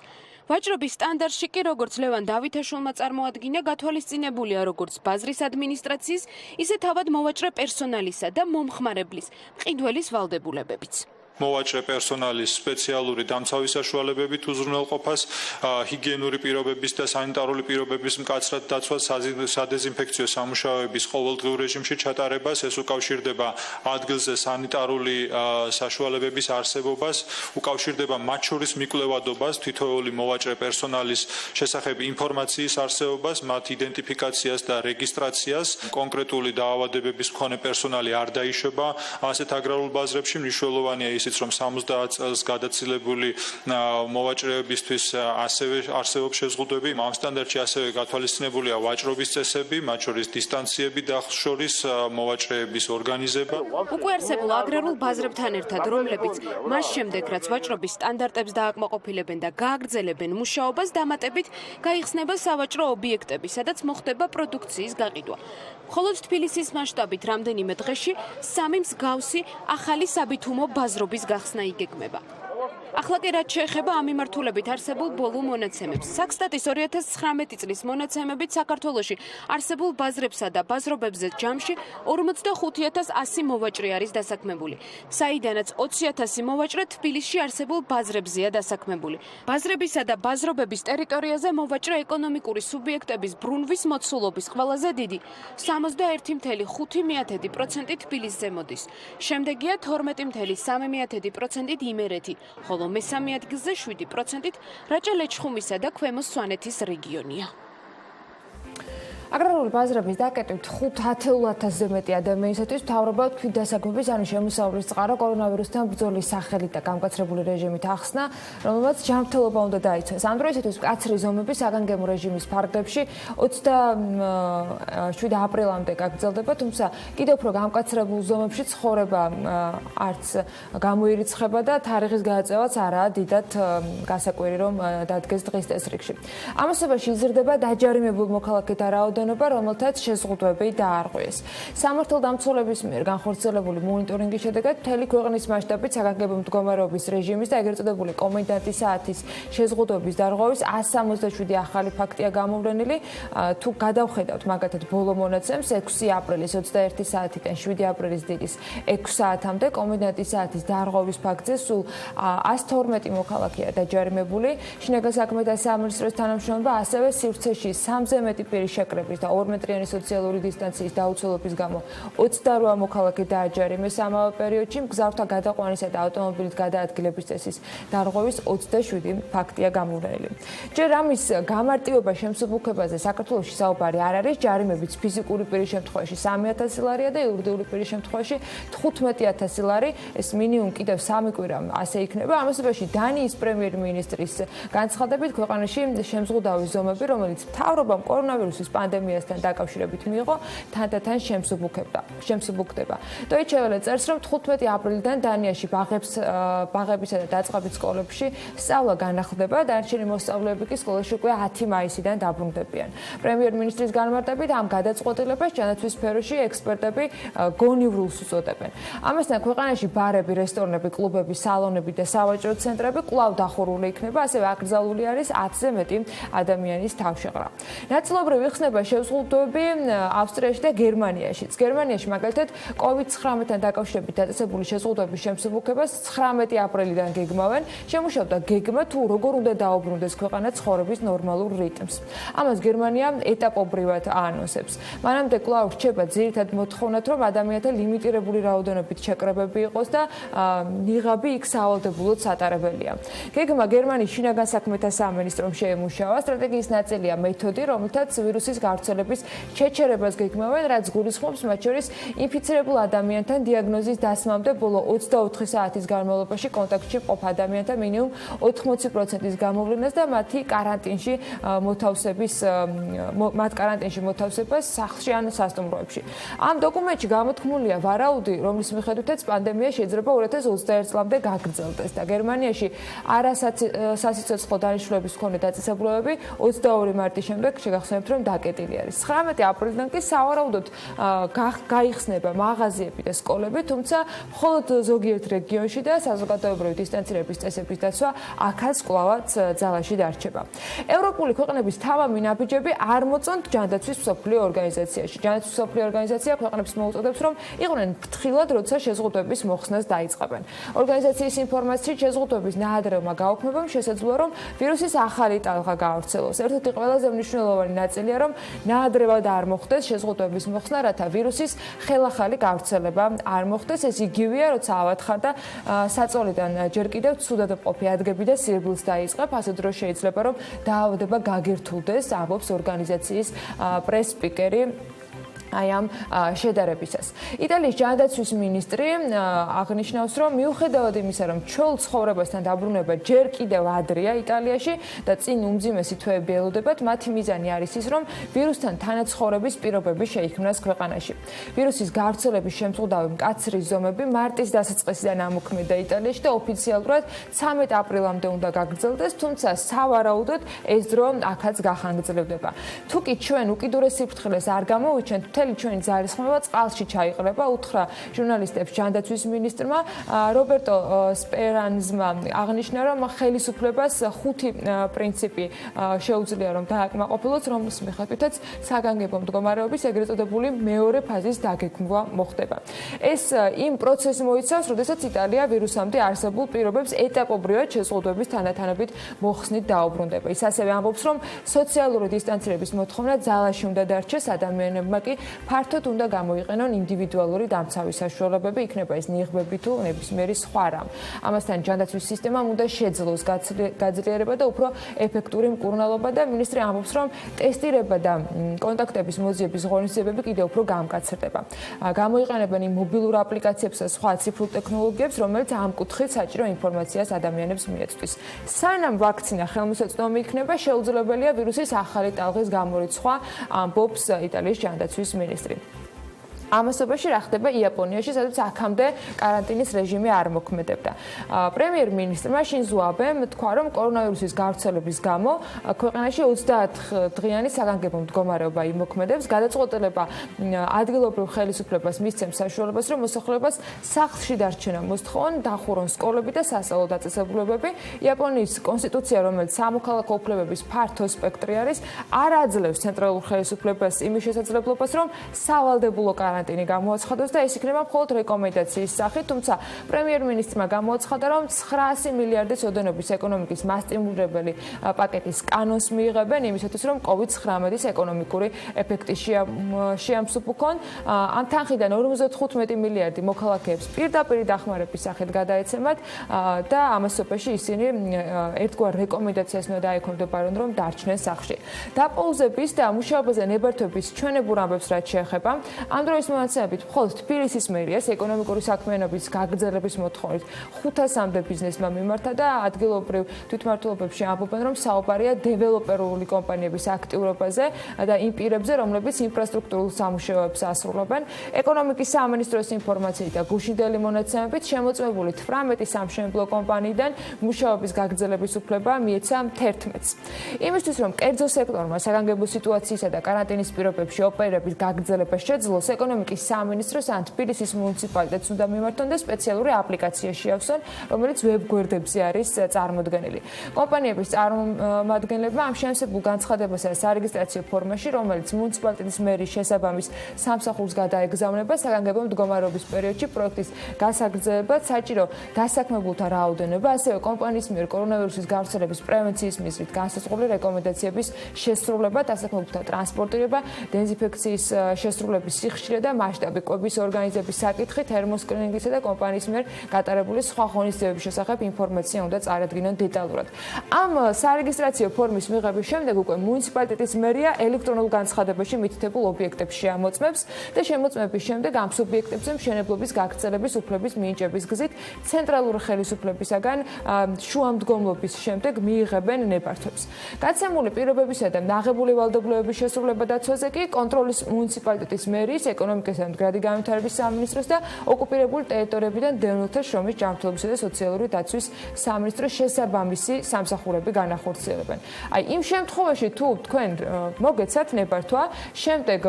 ვაჭრობის სტანდარტში კი როგორც ლევან დავითაშვილმა წარმოადგინა, გათვალისწინებულია როგორც ბაზრის ადმინისტრაციის, ისე თავად მოვაჭრე პერსონალისა და მომხმარებლის, მყიდველის ვალდებულებებიც. მოვაჭრე პერსონალის სპეციალური დამცავი საშუალებებით უზრუნველყოფას, ჰიგიენური პირობების და სანიტარული პირობების მკაცრად დაცვას, სადეზინფექციო სამუშაოების ყოველდღიურ რეჟიმში ჩატარებას, ეს უკავშირდება ადგილზე სანიტარული საშუალებების არსებობას, უკავშირდება მათ შორის მიკვლევადობას, თითოეული მოვაჭრე პერსონალის შესახებ ინფორმაციის არსებობას, მათ იდენტიფიკაციას და რეგისტრაციას, კონკრეტული დაავადებების მქონე პერსონალი არ დაიშვება ასეთ აგრარულ ბაზრებში, მნიშვნელოვანია ისიც რომ 70 წელს გადაცილებული მოვაჭრეებისთვის ასევე არსებობს შეზღუდვები. ამ სტანდარტში ასევე გათვალისწინებულია ვაჭრობის წესები, მათ შორის დისტანციები და შორის მოვაჭრეების ორგანიზება. უკვე არსებულ აგრარულ ბაზრებთან ერთად, რომლებიც მას შემდეგ, რაც ვაჭრობის სტანდარტებს დააკმაყოფილებენ და გააგრძელებენ მუშაობას, დამატებით გაიხსნება სავაჭრო ობიექტები, სადაც მოხდება პროდუქციის გაყიდვა. მხოლოდ თბილისის მასშტაბით რამდენიმე დღეში 3 მსგავსი ახალი საბითუმო ბაზრობის გახსნა იგეგმება. ახლა კი რაც შეეხება ამ მიმართულებით არსებულ ბოლო მონაცემებს. საქსტატის 2019 წლის მონაცემებით საქართველოში არსებულ ბაზრებსა და ბაზრობებზე ჯამში 45100 მოვაჭრე არის დასაქმებული. საიდანაც 20000 მოვაჭრე თბილისში არსებულ ბაზრებზეა დასაქმებული. ბაზრებისა და ბაზრობების ტერიტორიაზე მოვაჭრე ეკონომიკური სუბიექტების ბრუნვის მოცულობის ყველაზე დიდი 61,5% თბილისზე მოდის. შემდეგია 12,3% იმერეთი, ხოლო მესამე ადგილზე 7% რაჭა-ლეჩხუმისა და ქვემო სვანეთის რეგიონია. აგრარული ბაზრების დაკეტვით 5-10,000-ზე მეტი ადამიანისათვის მთავრობა თქვით დასაქმების ანუ შემოსავლის წყარო კორონავირუსთან ბრძოლის სახელით და გამკაცრებული რეჟიმით ახსნა, რომელმაც ჯანმრთელობა უნდა დაიცვას. ამ დროისათვის მკაცრი ზომები საგანგებო რეჟიმის ფარგლებში 27 აპრილამდე გაგრძელდება, თუმცა კიდევ უფრო გამკაცრებულ ზომებში ცხოვრება არც გამოირიცხება და თარიღის გადაწევაც არაა დიდად გასაკვირი, რომ დადგეს დღის წესრიგში. ამასობაში იზრდება დაჯარიმებულ მოქალაქეთა რაოდენობა, რომელთაც შეზღუდვები დაარღვიეს. სამართალდამცველების მიერ განხორციელებული მონიტორინგის შედეგად მთელი ქვეყნის მასშტაბით საგანგებო მდგომარეობის რეჟიმის და ეგრეთ წოდებული კომენდანტის საათის შეზღუდვების დარღვევის 167 ახალი ფაქტია გამოვლენილი. თუ გადავხედავთ მაგათად ბოლო მონაცემს 6 აპრილის 21 საათიდან 7 აპრილის დილის 6 საათამდე კომენდანტის საათის დარღვევის ფაქტზე სულ 112 მოქალაქეა დაჯარიმებული. შინაგან საქმეთა სამინისტროს თანამშრომლობა ასევე სივრცეში 3-ზე მეტი პირი შეკრების და 2 მეტრიანი სოციალური დისტანციის დაუცველობის გამო 28 მოქალაქე დააჯარიმეს ამავე პერიოდში. მგზავრთა გადაყვანისა და ავტომობილით გადაადგილების წესის დარღვევის 27 ფაქტია გამოვლენილი. ჯერ ამის გამარტივება შემსუბუქებაზე საქართველოში საუბარი არ არის. ჯარიმებიც ფიზიკური პირის შემთხვევაში 3000 ლარია და იურიდიული პირის შემთხვევაში 15000 ლარი. ეს მინიმუმ კიდევ 3 კვირა ასე იქნება. ამასობაში დანიის პრემიერ-მინისტრის განცხადებით ქვეყანაში შემზღუდავი ზომები, რომელიც მთავრობამ კორონავირუსის პანდემიასთან დაკავშირებით მიიღო, თანდათან შემსუბუქდება. Deutsche Welle წერს, რომ 15 აპრილიდან დანიაში ბაღებისა და დაწყებით სკოლებში სწავლა განახლდება, დანარჩენი მოსწავლეები კი სკოლაში უკვე 10 მაისიდან დაბრუნდებიან. პრემიერ-მინისტრის განმარტებით ამ გადაწყვეტილებას ჯანათვის სფეროში ექსპერტები გონივრულს უწოდებენ. ამასთან ქვეყანაში ბარები, რესტორნები, კლუბები, სალონები და სავაჭრო ცენტრები კვლავ დახურული იქნება, ასევე აკრძალული არის 10-ზე მეტი ადამიანის თავშეყრა. ნაწილობრივ იხსნება შეზღუდვები ავსტრიაში და გერმანიაშიც. გერმანიაში მაგალითად COVID-19-თან დაკავშირებით დაწესებული შეზღუდვების შემსუბუქებას 19 აპრილიდან გეგმავენ. შემუშავდა გეგმა თუ როგორ უნდა დაუბრუნდეს ქვეყანა ცხოვრების ნორმალურ რიტმს. ამას გერმანია ეტაპობრივად აანონსებს. მანამდე კვლავ რჩება ძირითად მოთხოვნად, რომ ადამიანთა ლიმიტირებული რაოდენობით შეკრებები იყოს და ნიღაბი იქ სავალდებულოდ სატარებელია. გეგმა გერმანიის შინაგან საქმეთა სამინისტრომ შეემუშავა. სტრატეგიის ნაწილია მეთოდი, რომელთაც ვირუსის გავრცელების შეჩერებას გეგმავენ, რაც გულისხმობს მათ შორის ინფიცირებულ ადამიანთან დიაგნოზის დასმამდე ბოლო 24 საათის განმავლობაში კონტაქტში მყოფ ადამიანთა მინიმუმ 80%-ის გამოვლენას და მათ კარანტინში მოთავსებას სახლში ან სასტუმროებში. ამ დოკუმენტში გამოთქმულია ვარაუდი, რომლის მიხედვითაც პანდემია შეიძლება 2021 წლამდე გაგრძელდეს და გერმანიაში არასაციცოცხლო დანიშნულების მქონე დაწესებულებები 22 მარტის შემდეგ შეგახსენებთ, რომ დაკეტილი ნაწილი არის. 19 აპრილიდან კი სავარაუდოდ გაიხსნება მაღაზიები და სკოლები, თუმცა მხოლოდ ზოგიერთ რეგიონში და საზოგადოებრივი დისტანცირების წესების დაცვა აქაც კვლავაც ძალაში დარჩება. ევროპული ქვეყნების თავამი ნაბიჯები არ მოწონთ ჯანდაცვის მსოფლიო ორგანიზაციაში. ჯანდაცვის მსოფლიო ორგანიზაცია ქვეყნებს მოუწოდებს, რომ იყვნენ ფრთხილად, როცა შეზღუდვების მოხსნას დაიწყებენ. ორგანიზაციის ინფორმაციით შეზღუდვების ნაადრევმა გაუქმებამ შესაძლოა, რომ ვირუსის ახალი ტალღა გაავრცელოს. ერთ-ერთი ყველაზე მნიშვნელოვანი ნაწილია, რომ ნაადრევად არ მოხდეს შეზღუდვების მოხსნა, რათა ვირუსის ხელახალი გავრცელება არ მოხდეს. ეს იგივეა, როცა ავათხარ და საწოლიდან ჯერ კიდევ ცუდად მყოფი ადგები და სირბილს დაიწყებ, ასე დროს შეიძლება, რომ დაავადება გაგერთულდეს, ამბობს ორგანიზაციის პრეს-სპიკერი აი ამ შედარებისას. იტალიის ჯანდაცვის მინისტრი აღნიშნავს, რომ მიუხედავად იმისა, რომ ჩვეულ ცხოვრებასთან დაბრუნება ჯერ კიდევ ადრეა იტალიაში და წინ უმძიმესი თვეები ელოდებათ, მათი მიზანი არის ის, რომ ვირუსთან თანაცხოვრების პირობები შეიქმნას ქვეყანაში. ვირუსის გავრცელების შემწყუდავი მკაცრი ზომები მარტის დასაწყისიდან ამოქმედა იტალიაში და ოფიციალურად 13 აპრილამდე უნდა გაგრძელდეს, თუმცა სავარაუდოდ ეს დრო აქაც გახანგრძლივდება. თუკი ჩვენ უკიდურეს სიფრთხილეს არ გამოვიჩენთ, მთელი ჩვენი ძალისხმევა წყალში ჩაიყრება, უთხრა ჟურნალისტებს ჯანდაცვის მინისტრმა რობერტო სპერანზმა აღნიშნა, რომ ხელისუფლებას 5 პრინციპი შეუძლია რომ დააკმაყოფილოს, რომლის მიხედვითაც საგანგებო მდგომარეობის ეგრეთ წოდებული მეორე ფაზის დაგეგმვა მოხდება. ეს იმ პროცესს მოიცავს, როდესაც იტალია ვირუსამდე არსებულ პირობებს ეტაპობრივად შეზღუდვების თანათანობით მოხსნით დაუბრუნდება. ის ასევე ამბობს, რომ სოციალური დისტანცირების მოთხოვნა ძალაში უნდა დარჩეს, ადამიანებმა კი ფართოდ უნდა გამოიყენონ ინდივიდუალური დამცავის საშუალებები, იქნება ეს ნიღბები თუ ნებისმიერი სხვა რამ. ამასთან ჯანდაცვის სისტემამ უნდა შეძლოს გაძლიერება და უფრო ეფექტური მკურნალობა და მინისტრი ამბობს, რომ ტესტირება და კონტაქტების მოძიების ღონისძიებები კიდევ უფრო გამკაცრდება. გამოიყენებენ იმ მობილურ აპლიკაციებს და სხვა ციფრულ ტექნოლოგიებს, რომელიც ამ კუთხით საჭირო ინფორმაციას ადამიანებს მიეწვდის. სანამ ვაქცინა ხელმისაწვდომი იქნება, შეუძლებელია ვირუსის ახალი ტალღის გამორიცხვა, ამბობს იტალიის ჯანდაცვის მინისტრი. ამასობაში რა ხდება იაპონიაში, სადაც აქამდე კარანტინის რეჟიმი არ მოქმედებდა. პრემიერ-მინისტრმა შინზო აბემ თქვა, რომ კორონავირუსის გავრცელების გამო ქვეყანაში 30 დღიანი საგანგებო მდგომარეობა იმოქმედებს. გადაწყვეტილება ადგილობრივ ხელისუფლებას მისცემს საშუალებას, რომ მოსახლეობას სახლში დარჩენა მოსთხოვონ, დახურონ სკოლები და სასწავლო დაწესებულებები. იაპონიის კონსტიტუცია, რომელიც სამოქალაქო უფლებების ფართო სპექტრი არის, არ აძლევს ცენტრალურ ხელისუფლებას იმის შესაძლებლობას, რომ სავალდებულო каранტინი გამოაცხადოს და ეს იქნება მხოლოდ რეკომენდაციის სახით, თუმცა პრემიერ-მინისტრმა გამოაცხადა, რომ 900 მილიარდის ოდენობის ეკონომიკის მასტიმულირებელი პაკეტის კანონს მიიღებენ იმისათვის, რომ COVID-19-ის ეკონომიკური ეფექტი შეამსუბუქონ. ამ თანხიდან 55 მილიარდი მოქალაქეებს პირდაპირ დახმარების სახით გადაეცემათ და ამასობაში ისინი ერთგვარ რეკომენდაციას უნდა დაექვემდებარონ, რომ დარჩნენ სახლში. დაპოუზების და მუშაობაზე ნებართვების ჩვენებურ ამბებს რაც შეეხება, ამ დროის მონაცემებით მხოლოდ თბილისის მერიას ეკონომიკური საქმიანობის გაგრძელების მოთხოვნით 500-მდე ბიზნესმა მიმართა და ადგილობრივ თვითმმართველობებში ამბობენ, რომ საუბარია დეველოპერული კომპანიების აქტიურობაზე და იმ პირებზე, რომლებიც ინფრასტრუქტურულ სამუშაოებს ასრულებენ. ეკონომიკის სამინისტროს ინფორმაციით და გუშინდელი მონაცემებით შემოწმებული 18 სამშენებლო კომპანიიდან მუშაობის გაგრძელების უფლება მიეცა 11-ს. იმისთვის, რომ კერძო სექტორმა საგანგებო სიტუაციისა და каранტინის პირობებში ოპერების გაგრძელება შეძლოს, ეკონომიკის სამინისტროს ან თბილისის მუნიციპალიტეტს უნდა მიმართონ და სპეციალური აპლიკაცია შეავსონ, რომელიც ვებგვერდებზე არის წარმოდგენილი. კომპანიების წარმომადგენლებმა ამ შემსებულ განცხადებასა და სარეგისტრაციო ფორმაში, რომელიც მუნიციპალიტეტის მერის შესაბამის სამსახურს გადაეგზავნება, საგანგებო მდგომარეობის პერიოდში პროექტის გასაგრძელებად საჭირო დასაქმებულთა რაოდენობა, ასევე კომპანიის მიერ კორონავირუსის გავრცელების პრევენციის მიზნით განსაზღვრული რეკომენდაციების შესრულება, დასაქმებულთა ტრანსპორტირება, დეზინფექციის შესრულების სიხშირე და მასშტაბი, კვების ორგანიზების საკითხი, თერმოსკრინინგისა და კომპანიის მიერ გატარებული სხვა ღონისძიებების შესახებ ინფორმაცია უნდა წარადგინონ დეტალურად. ამ სარეგისტრაციო ფორმის მიღების შემდეგ უკვე მუნიციპალიტეტის მერია ელექტრონულ განცხადებაში მითითებულ ობიექტებს შეამოწმებს და შემოწმების შემდეგ ამ სუბიექტებზე მშენებლობის გაგრძელების უფლების მინიჭების გზით ცენტრალური ხელისუფლებისაგან შუამდგომლობის შემდეგ მიიღებენ ნებართვებს. გაცემული პირობებისა და მაღებული ვალდებულებების შესრულება დაცვაზე კი კონტროლის მუნიციპალიტეტის მერის ეკონომიკის ეკონომიკისა და მდგრადი განვითარების სამინისტროს და ოკუპირებული ტერიტორიებიდან დევნილთა შრომის ჯანმრთელობისა და სოციალური დაცვის სამინისტროს შესაბამისი სამსახურები განახორციელებენ. აი იმ შემთხვევაში თუ თქვენ მოგეცათ ნებართვა, შემდეგ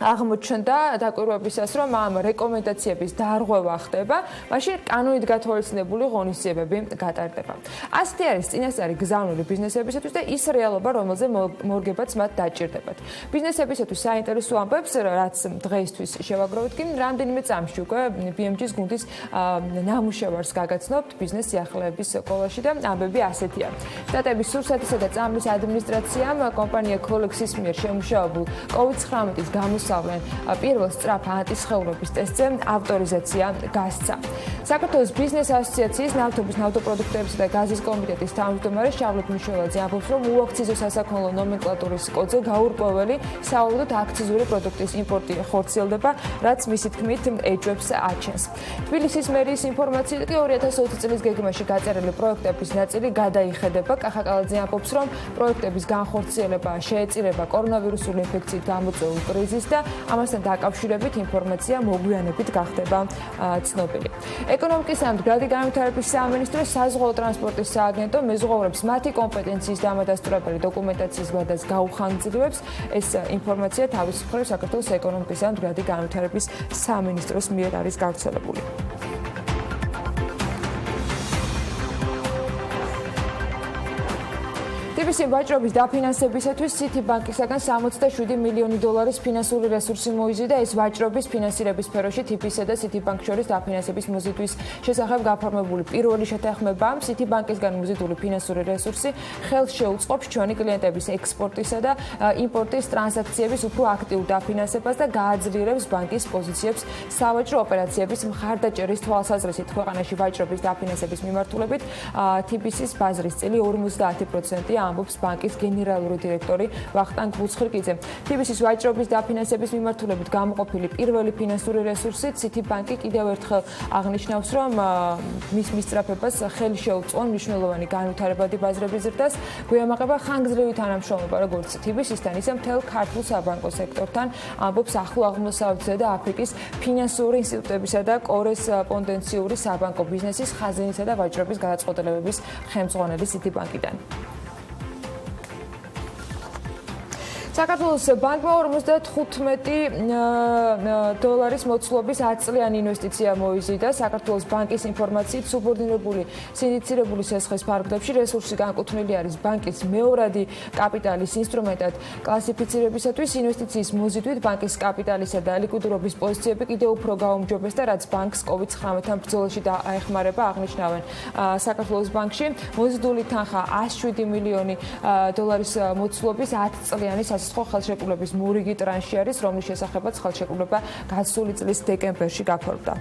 აღმოჩნდა დაკვირვებისას, რომ ამ რეკომენდაციების დარღვევა ხდება, მაშინ კანონით გათვალისწინებული ღონისძიებები გატარდება. ასეთი არის წინასწარი გზავნილი ბიზნესებისათვის და ის რეალობა, რომელზე მორგებაც მათ დაჭირდებათ. ბიზნესებისათვის საინტერესო ამბებს, რაც დღეისთვის შევაგროვეთ, კი რამდენიმე წამში უკვე BMG-ის გუნდის ნამუშევარს გაგაცნობთ ბიზნეს სიახლეების სკოლაში და ამბები ასეთია. სტატების სურსათისა და წამლის ადმინისტრაციამ კომპანია Collex-ის მიერ შემუშავებულ COVID-19-ის პირველ სწრაფ ანტისხეულების ტესტზე ავტორიზაცია გასცა. საქართველოს ბიზნეს ასოციაციის ნავთობის, ნავთობპროდუქტებისა და გაზის კომიტეტის თავმჯდომარე შავლეთ მიშველაძე ამბობს, რომ უაქციზო სასაქონლო ნომენკლატურის კოდზე გაურკვეველი საავადმყოფო აქციზური პროდუქტის იმპორტი ხორციელდება, რაც მისი თქმით ეჭვებს აჩენს. თბილისის მერიის ინფორმაციით კი 2020 წლის გეგმაში გაწერილი პროექტების ნაწილი გადაიხედება. კახაკალაძე ამბობს, რომ პროექტების განხორციელება შეეწირება კორონავირუსული ინფექციით გამოწვეულ კრიზისს და ამასთან დაკავშირებით ინფორმაცია მოგვიანებით გახდება ცნობილი. ეკონომიკის და მდგრადი განვითარების სამინისტროს საზღვაო ტრანსპორტის სააგენტო მეზღვაურებს მათი კომპეტენციის დამადასტურებელი დოკუმენტაციის გვადას გაუხანგრძლივებს. ეს ინფორმაცია თავის მხრივ საქართველოს ეკონომიკის და მდგრადი განვითარების სამინისტროს მიერ არის გავრცელებული. TBC ვაჭრობის დაფინანსებისათვის Citibank-ისგან $67 მილიონი ფინანსური რესურსი მოიზიდა. ეს ვაჭრობის ფინანსირების სფეროში TBC და Citibank შორის დაფინანსების მოზიდვის შესახებ გაფორმებული პირველი შეთანხმება. Citibank-ისგან მოზიდული ფინანსური რესურსი ხელს შეუწყობს ჩვენი კლიენტების ექსპორტისა და იმპორტის ტრანზაქციების უფრო აქტიურ დაფინანსებას და გააძლიერებს ბანკის პოზიციებს სავაჭრო ოპერაციების მხარდაჭერის თვალსაზრისით. ქვეყანაში ვაჭრობის დაფინანსების მიმართულებით TBC-ის ბაზრის წილი 50% ამბობს ბანკის გენერალური დირექტორი ვახტანგ ბუცხრიკიძე. TBC-ის ვაჭრობის დაფინანსების მიმართულებით გამოყოფილი პირველი ფინანსური რესურსი Citibank-ი კიდევ ერთხელ აღნიშნავს, რომ მის მისწრაფებას ხელი შეუწყონ მნიშვნელოვანი განვითარებადი ბაზრების ზრდას, გვიამაყება ხანგრძლივი თანამშრომლობა როგორც TBC-ისთან, ისე მთელ ქართულ საბანკო სექტორთან, ამბობს ახლო აღმოსავლეთისა და აფრიკის ფინანსური ინსტიტუტებისა და კორესპონდენციური საბანკო ბიზნესის ხაზინისა და ვაჭრობის გადაწყვეტილებების ხელმძღვანელი Citibank-იდან. საქართველოს ბანკმა $55 მოცულობის 10 წლიანი ინვესტიცია მოიზიდა. საქართველოს ბანკის ინფორმაციით სუბორდინირებული სინდიცირებული სესხის ფარგლებში რესურსი განკუთვნილი არის ბანკის მეორადი კაპიტალის ინსტრუმენტად კლასიფიცირებისათვის. ინვესტიციის მოზიდვით ბანკის კაპიტალისა და ლიკვიდურობის პოზიციები კიდევ უფრო გაუმჯობეს და რაც ბანკს COVID-19-თან ბრძოლაში დაეხმარება აღნიშნავენ. საქართველოს ბანკში მოზიდული თანხა $107 მილიონი მოცულობის 10 წლიანი ხელშეკრულების მორიგი ტრანში არის, რომლის შესახებაც ხელშეკრულება გასული წლის დეკემბერში გაფორმდა.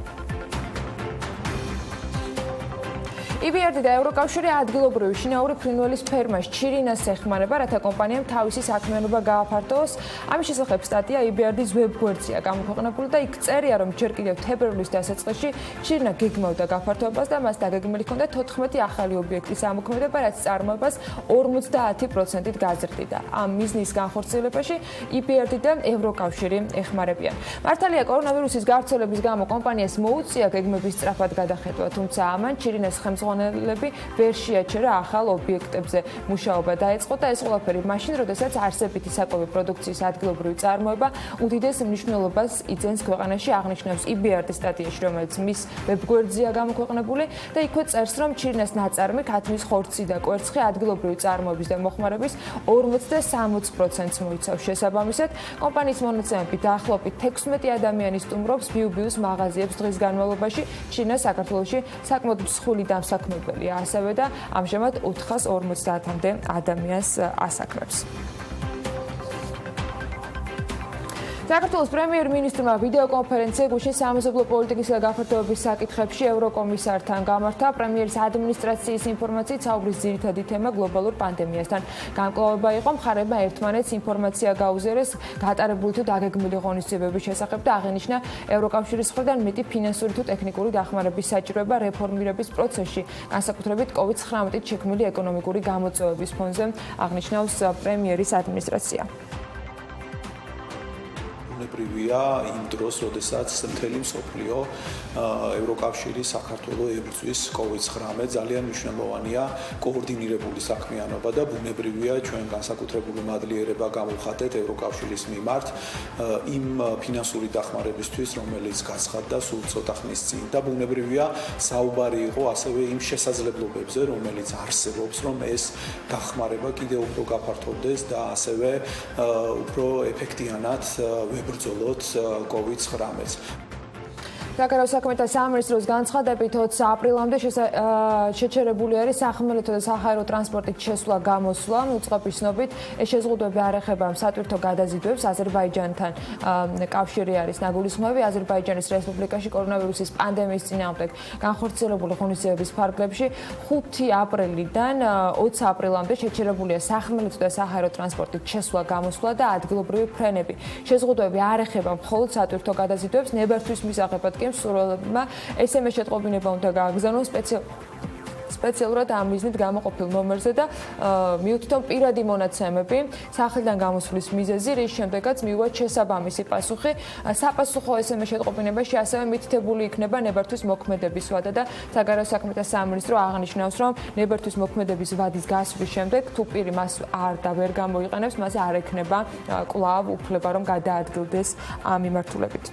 EBRD და ევროკავშირი ადგილობრივი შინაური ფრინველის ფერმას ჩირინას ეხმარება, რათა კომპანიამ თავისი საქმიანობა გააფართოვოს. ამის შესახებ სტატია EBRD-ის ვებგვერდზეა გამოქვეყნებული და იქ წერია, რომ ჯერ კიდევ თებერვლის დასაწყისში ჩირინა გეგმავდა გაფართოებას და მას დაგეგმილი ჰქონდა 14 ახალი ობიექტის ამოქმედება, რაც წარმოებას 50%-ით გაზრდიდა. ამ მიზნის განხორციელებაში EBRD და ევროკავშირი ეხმარებიან. მართალია კორონავირუსის გავრცელების გამო კომპანიას მოუწია გეგმების სწრაფად გადახედვა, თუმცა ამან ჩირინას ხელმძღვანელები ვერ შეაჩერა ახალ ობიექტებზე მუშაობა დაეწყო და ეს ყველაფერი მაშინ, როდესაც არსებითი საკვები პროდუქციის ადგილობრივი წარმოება უდიდეს მნიშვნელობას იძენს ქვეყანაში, აღნიშნავს EBRD სტატიაში, რომელიც მის ვებგვერდზეა გამოქვეყნებული და იქვე წერს, რომ ჩირინას ნაწარმი ქათმის ხორცი და კვერცხი ადგილობრივი წარმოების და მოხმარების 40 და 60%-ს მოიცავს. შესაბამისად, კომპანიის მონაცემებით დაახლოებით 16 ადამიანი სტუმრობს ბიუბიუს მაღაზიებს დღის განმავლობაში. ჩირინა საქართველოში საკმაოდ მსხვილი დამსაქმებელია, ასევე და ამჟამად 450-მდე ადამიანს ასაქმებს. საქართველოს პრემიერ-მინისტრმა ვიდეოკონფერენცია გუშინ სამეზობლო პოლიტიკის გაფართოების საკითხებში ევროკომისართან გამართა. პრემიერის ადმინისტრაციის ინფორმაციით საუბრის ძირითადი თემა გლობალურ პანდემიასთან გამკლავება იყო. მხარეებმა ერთმანეთს ინფორმაცია გაუზიარეს გატარებული თუ დაგეგმილი ღონისძიებების შესახებ და აღინიშნა ევროკავშირის მხრიდან მეტი ფინანსური თუ ტექნიკური დახმარების საჭიროება რეფორმირების პროცესში, განსაკუთრებით COVID-19-ით შექმნილი ეკონომიკური გამოწვევების ფონზე, აღნიშნავს პრემიერის ადმინისტრაცია. ბუნებრივია იმ დროს, როდესაც მთელი მსოფლიო ევროკავშირი საქართველოს ებრძვის COVID-19 ძალიან მნიშვნელოვანია კოორდინირებული საქმიანობა და ბუნებრივია ჩვენ განსაკუთრებული მადლიერება გამოვხატეთ ევროკავშირის მიმართ იმ ფინანსური დახმარებისთვის, რომელიც გაცხადდა სულ ცოტა ხნის წინ და ბუნებრივია საუბარი იყო ასევე იმ შესაძლებლობებზე, რომელიც არსებობს, რომ ეს დახმარება კიდევ უფრო გაფართოვდეს და ასევე უფრო ეფექტიანად ვებრძოლოთ COVID-19-ს. საგარეო საქმეთა სამინისტროს განცხადებით 20 აპრილამდე შეჩერებული არის სახმელეთო და საჰაერო ტრანსპორტით შესვლა გამოსვლა. უწყების ცნობით ეს შეზღუდვები არ ეხება სატვირთო გადაზიდვებს. აზერბაიჯანთან კავშირი არის ნაგულისხმობები. აზერბაიჯანის რესპუბლიკაში კორონავირუსის პანდემიის წინააღმდეგ განხორციელებული ღონისძიებების ფარგლებში 5 აპრილიდან 20 აპრილამდე შეჩერებულია სახმელეთო და საჰაერო ტრანსპორტით შესვლა გამოსვლა და ადგილობრივი ფრენები. შეზღუდვები არ ეხება მხოლოდ სატვირთო გადაზიდვებს. ნებართვის მისაღებად კი სრულებმა SMS შეტყობინება უნდა გააგზავნონ სპეციალურად ამ მიზნით გამოყოფილ ნომერზე და მიუთითონ პირადი მონაცემები სახლიდან გამოსვლის მიზეზი, რის შემდეგაც მიუვათ შესაბამისი პასუხი. საპასუხო SMS შეტყობინებაში ასევე მითითებული იქნება ნებართვის მოქმედების ვადა და საგარეო საქმეთა სამინისტრო აღნიშნავს, რომ ნებართვის მოქმედების ვადის გასვლის შემდეგ თუ პირი მას არ და ვერ გამოიყენებს, მას არ ექნება კვლავ უფლება, რომ გადაადგილდეს ამ მიმართულებით.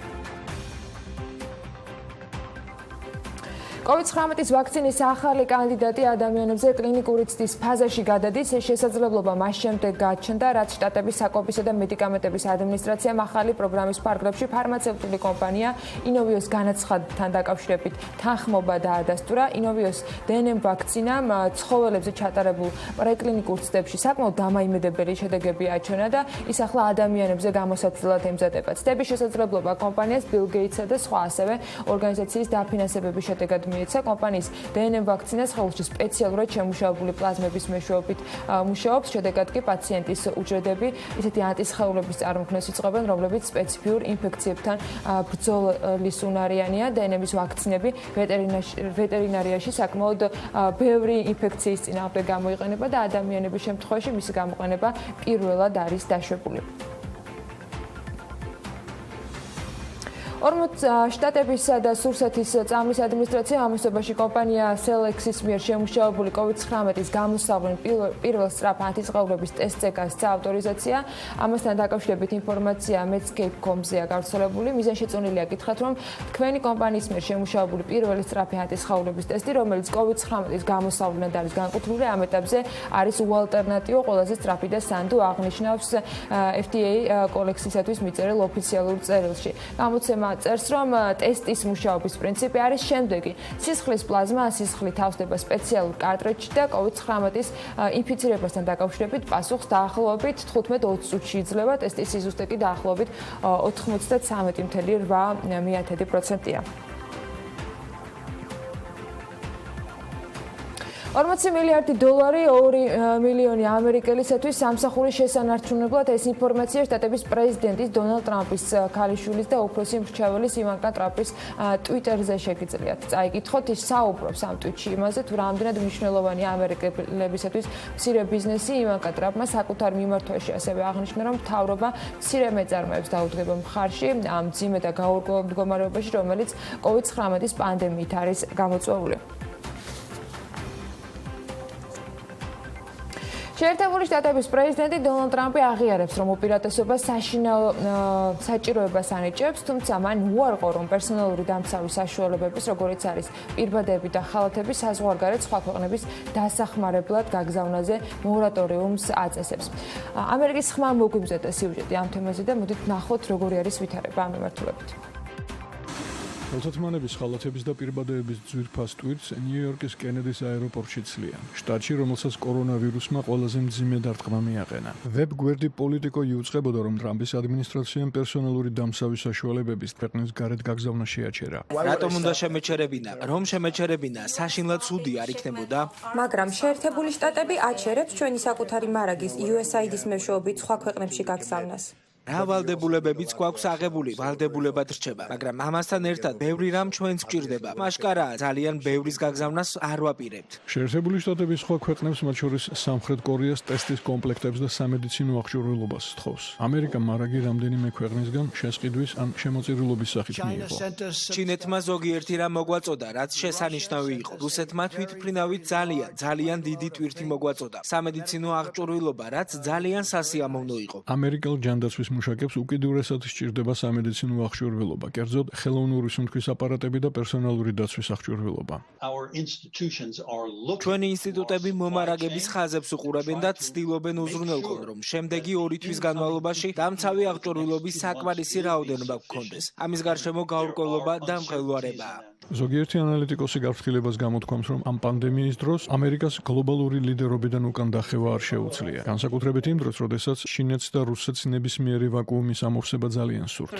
COVID-19 ვაქცინის ახალი კანდიდატი ადამიანებზე კლინიკური ცდის ფაზაში გადადის. ეს შესაძლებლობა მას შემდეგ გაჩნდა, რაც შტატების საკვებისა და მედიკამენტების ადმინისტრაციამ ახალი პროგრამის ფარგლებში ფარმაცევტული კომპანია ინოვიოს განაცხადთან დაკავშირებით თანხმობა დაადასტურა. ინოვიოს DNM ვაქცინამ ცხოველებზე ჩატარებულ პრეკლინიკურ ცდებში საკმაოდ დამაიმედებელი შედეგები აჩვენა და ის ახლა ადამიანებზე გამოსაცდელად ემზადება. ცდების შესაძლებლობა კომპანიას Bill Gates-ა და სხვა ასევე ორგანიზაციის დაფინანსებების შედეგად მიეცა. კომპანიის DNM ვაქცინა სხეულში სპეციალურად შემუშავებული პლაზმების მეშვეობით მუშაობს. შედეგად კი პაციენტის უჯრედები ისეთი ანტისხეულების წარმოქმნას იწყებენ, რომლებიც სპეციფიურ ინფექციებთან ბრძოლის უნარიანია. DNM-ის ვაქცინები ვეტერინარიაში საკმაოდ ბევრი ინფექციის წინააღმდეგ გამოიყენება და ადამიანების შემთხვევაში მისი გამოყენება პირველად არის დაშვებული. 40 შტატებისა და სურსათის წამლის ადმინისტრაცია ამასობაში კომპანია Celexis მიერ შემუშავებული COVID-19-ის გამოსავლენ პირველ სწრაფ ანტისხეულების ტესტზე გასცა ავტორიზაცია. ამასთან დაკავშირებით ინფორმაცია Medscape.com-ზეა გავრცელებული. მიზანშეწონილია გითხრათ, რომ თქვენი კომპანიის მიერ შემუშავებული პირველი სწრაფი ანტისხეულების ტესტი, რომელიც COVID-19-ის გამოსავლენად არის განკუთვნილი, ამ ეტაპზე არის უალტერნატივო, ყველაზე სწრაფი და სანდო აღნიშნავს FDA კოლექსისათვის მიწერილ ოფიციალურ წერილში. გამოცემა წერს, რომ ტესტის მუშაობის პრინციპი არის შემდეგი. სისხლის პლაზმა სისხლით თავსდება სპეციალურ კარტრიჯში და COVID-19-ის ინფიცირებასთან დაკავშირებით პასუხს დაახლოებით 15-20 წუთში იძლევა. ტესტის სიზუსტე კი დაახლოებით 93.8%-ია. 40 მილიარდი დოლარი 2 მილიონი ამერიკელისათვის სამსახურის შესანარჩუნებლად ეს ინფორმაცია შტატების პრეზიდენტის დონალდ ტრამპის ქალიშვილის და უფროსი მრჩეველის ივანკა ტრამპის ტვიტერზე შეგიძლიათ წაიკითხოთ. ის საუბრობს ამ ტვიტში იმაზე, თუ რამდენად მნიშვნელოვანი ამერიკელებისათვის მცირე ბიზნესი. ივანკა ტრამპმა საკუთარ მიმართვაში ასევე აღნიშნა, რომ მთავრობა მცირე მეწარმეებს დაუდგება მხარში ამ მძიმე და გაურკვეველ მდგომარეობაში, რომელიც COVID-19-ის პანდემიით არის გამოწვეული. შეერთებული შტატების პრეზიდენტი დონალდ ტრამპი აღიარებს, რომ უპირატესობა საშინაო საჭიროებას ანიჭებს, თუმცა მან უარყო, რომ პერსონალური დამცავი საშუალებების, როგორიც არის პირბადები და ხალათები, საზღვარგარეთ სხვა ქვეყნების დასახმარებლად გაგზავნაზე მორატორიუმს აწესებს. ამერიკის ხმა მოგვიმზადა სიუჟეტი ამ თემაზე და მოდით ნახოთ, როგორი არის ვითარება ამ მიმართულებით. ელთათმანების ხალათების და პირბადეების ძვირფას ტვირთს ნიუ-იორკის კენედის აეროპორტში ცლიან. შტატში, რომელსაც კორონავირუსმა ყველაზე მძიმე დარტყმა მიაყენა. ვებ გვერდი პოლიტიკო იუწყებოდა, რომ ტრამპის ადმინისტრაციამ პერსონალური დამცავი საშუალებების ქვეყნის გარეთ გაგზავნა შეაჩერა. რატომ უნდა შემეჩერებინა? რომ შემეჩერებინა, საშინლად ცუდი არ იქნებოდა? მაგრამ შეერთებული შტატები აჩერებს ჩვენი საკუთარი მარაგის USAID-ის მეშვეობით სხვა ქვეყნებში გაგზავნას. რა ვალდებულებებიც გვაქვს აღებული, ვალდებულებად რჩება, მაგრამ ამასთან ერთად ბევრი რამ ჩვენს გვჭირდება. მაშკარაა, ძალიან ბევრის გაგზავნას არ ვაპირებთ. შეერთებული შტატების სხვა ქვეყნებს, მათ შორის სამხრეთ კორეას ტესტის კომპლექტებს და სამედიცინო აღჭურვილობას სთხოვს. ამერიკა მარაგი რამდენიმე ქვეყნისგან შესყიდვის ან შემოწირულობის სახით მიიღო. ჩინეთმა ზოგიერთი რამ მოგვაწოდა, რაც შესანიშნავი იყო. რუსეთმა თვითმფრინავით ძალიან დიდი ტვირთი მოგვაწოდა. სამედიცინო აღჭურვილობა, რაც ძალიან სასიამოვნო იყო. ამერიკელ ჯანდაცვის მუშაკებს უკიდურესად სჭირდება სამედიცინო აღჭურვილობა, კერძოდ ხელოვნური სუნთქვის აპარატები და პერსონალური დაცვის აღჭურვილობა. ჩვენი ინსტიტუტები მომარაგების ხაზებს უყურებენ და ცდილობენ უზრუნველყონ, რომ შემდეგი 2 თვის განმავლობაში დამცავი აღჭურვილობის საკმარისი რაოდენობა გქონდეს. ამის გარშემო გაურკვევლობა და მღელვარებაა. ზოგიერთი ანალიტიკოსი გაფრთხილებას გამოთქვამს, რომ ამ პანდემიის დროს ამერიკას გლობალური ლიდერობიდან უკან დახევა არ შეუძლია. განსაკუთრებით იმ დროს, როდესაც ჩინეთს და რუსეთს ნებისმიერი ვაკუუმის ამორსება ძალიან სურთ.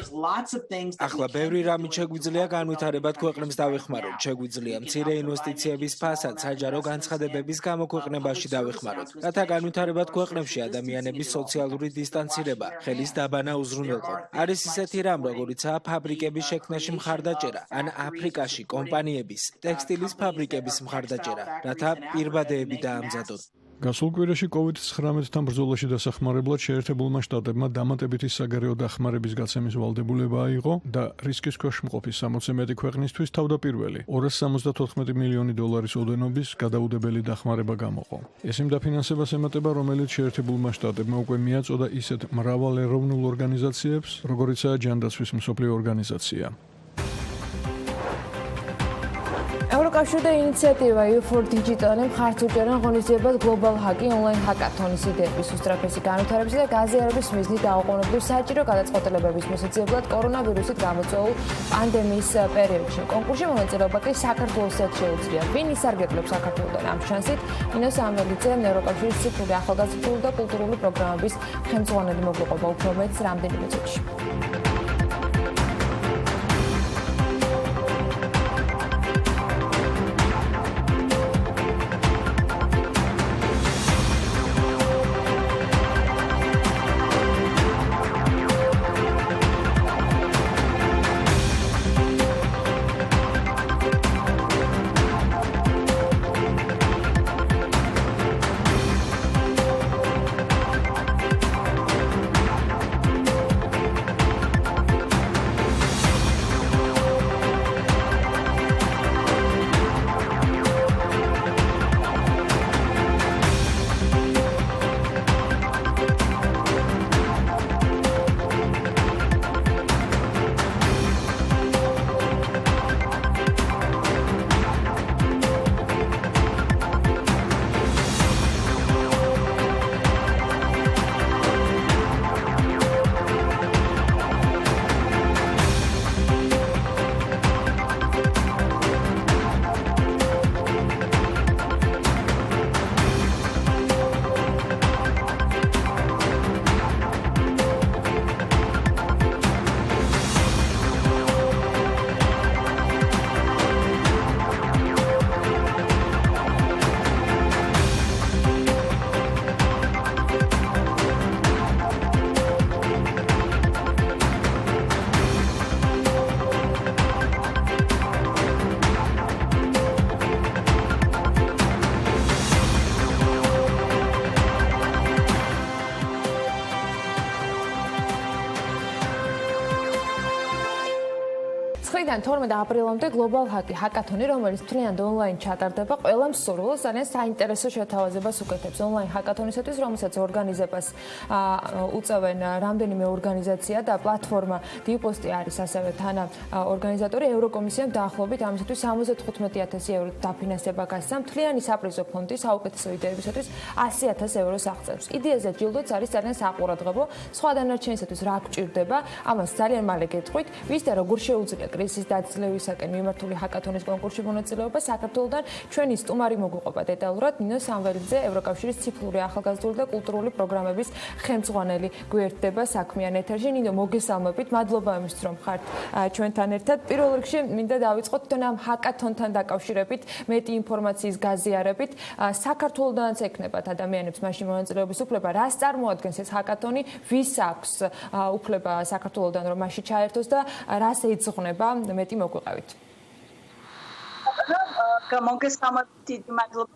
ახლა ბევრი რამით შეგვიძლია განვითარებად ქვეყნებს დავეხმაროთ. შეგვიძლია მცირე ინვესტიციების ფასად საჯარო განცხადებების გამოქვეყნებაში დავეხმაროთ. რათა განვითარებად ქვეყნებში ადამიანების სოციალური დისტანცირება, ხელის დაბანა უზრუნველყონ. არის ისეთი რამ, როგორიცაა ფაბრიკების შექმნაში მხარდაჭერა, ან აფრიკაში კომპანიების, ტექსტილის ფაბრიკების მხარდაჭერა, რათა პირბადეები დაამზადონ. გასულ კვირაში COVID-19-თან ბრძოლაში დასახმარებლად შეერთებულმა შტატებმა დამატებითი საგარეო დახმარების გაცემის ვალდებულება აიღო და რისკის ქვეშ მყოფი 60-ზე მეტი ქვეყნისთვის თავდაპირველი $274 მილიონი ოდენობის გადაუდებელი დახმარება გამოყო. ეს იმ დაფინანსებას ემატება, რომელიც შეერთებულმა შტატებმა უკვე მიაწოდა ისეთ მრავალ ეროვნულ ორგანიზაციებს, როგორიცაა ჯანდაცვის მსოფლიო ორგანიზაცია. ევროკავშირი და ინიციატივა EU4 Digital-ი მხარს უჭერენ ღონისძიებას Global Hack-ი ონლაინ ჰაკათონის იდეების უსწრაფესი განვითარებისა და გაზიარების მიზნით დაუყოვნებლივ საჭირო გადაწყვეტილებების მოსაძიებლად კორონავირუსით გამოწვეულ პანდემიის პერიოდში. კონკურსში მონაწილეობა კი საქართველოსაც შეუძლია. ვინ ისარგებლებს საქართველოდან ამ შანსით? ნინო სამველიძე ევროკავშირის ციფრული ახალგაზრდული და კულტურული პროგრამების ხელმძღვანელი მოგვიყვება უფრო მეტს რამდენიმე წუთში. Იდან 12 აპრილამდე Global Hack-ი ჰაკათონი, რომელიც მთლიანად ონლაინ ჩატარდება, ყველა მსურველს ძალიან საინტერესო შეთავაზებას უკეთებს ონლაინ ჰაკათონისათვის, რომელსაც ორგანიზებას უწევენ რამდენიმე ორგანიზაცია და პლატფორმა დიპოსტი არის ასევე თანა ორგანიზატორი. ევროკომისიამ დაახლოებით ამისათვის 75,000 ევროს დაფინანსება გასცა. მთლიანი საპრიზო ფონდი საუკეთესო იდეებისათვის 100,000 ევროს აღწევს. იდეაზე ჯილდოც არის ძალიან საყურადღებო. სხვა დანარჩენისათვის რა გვჭირდება? ამას ძალიან მალე გეტყვით. ვის და როგორ შეუძლია პრესის დაძლევისაკენ მიმართული ჰაკათონის კონკურსში მონაწილეობა საქართველოსთან ჩვენი სტუმარი მოგვიყვება დეტალურად ნინო სამველიძე ევროკავშირის ციფრული ახალგაზრდული და კულტურული პროგრამების ხელმძღვანელი გვერდდება საქმიან ეთერში ნინო მოგესალმებით მადლობა იმისთვის რომ ხართ ჩვენთან ერთად პირველ რიგში მინდა დავიწყოთ თვითონ ამ ჰაკათონთან დაკავშირებით მეტი ინფორმაციის გაზიარებით საქართველოსდანაც ექნებათ ადამიანებს მაშინ მონაწილეობის უფლება რას წარმოადგენს ეს ჰაკათონი ვის აქვს უფლება საქართველოსდან რომ მასში ჩაერთოს და რას ეძღვნება მეტი მოგვიყევით მოგესალმებით დიდი მადლობა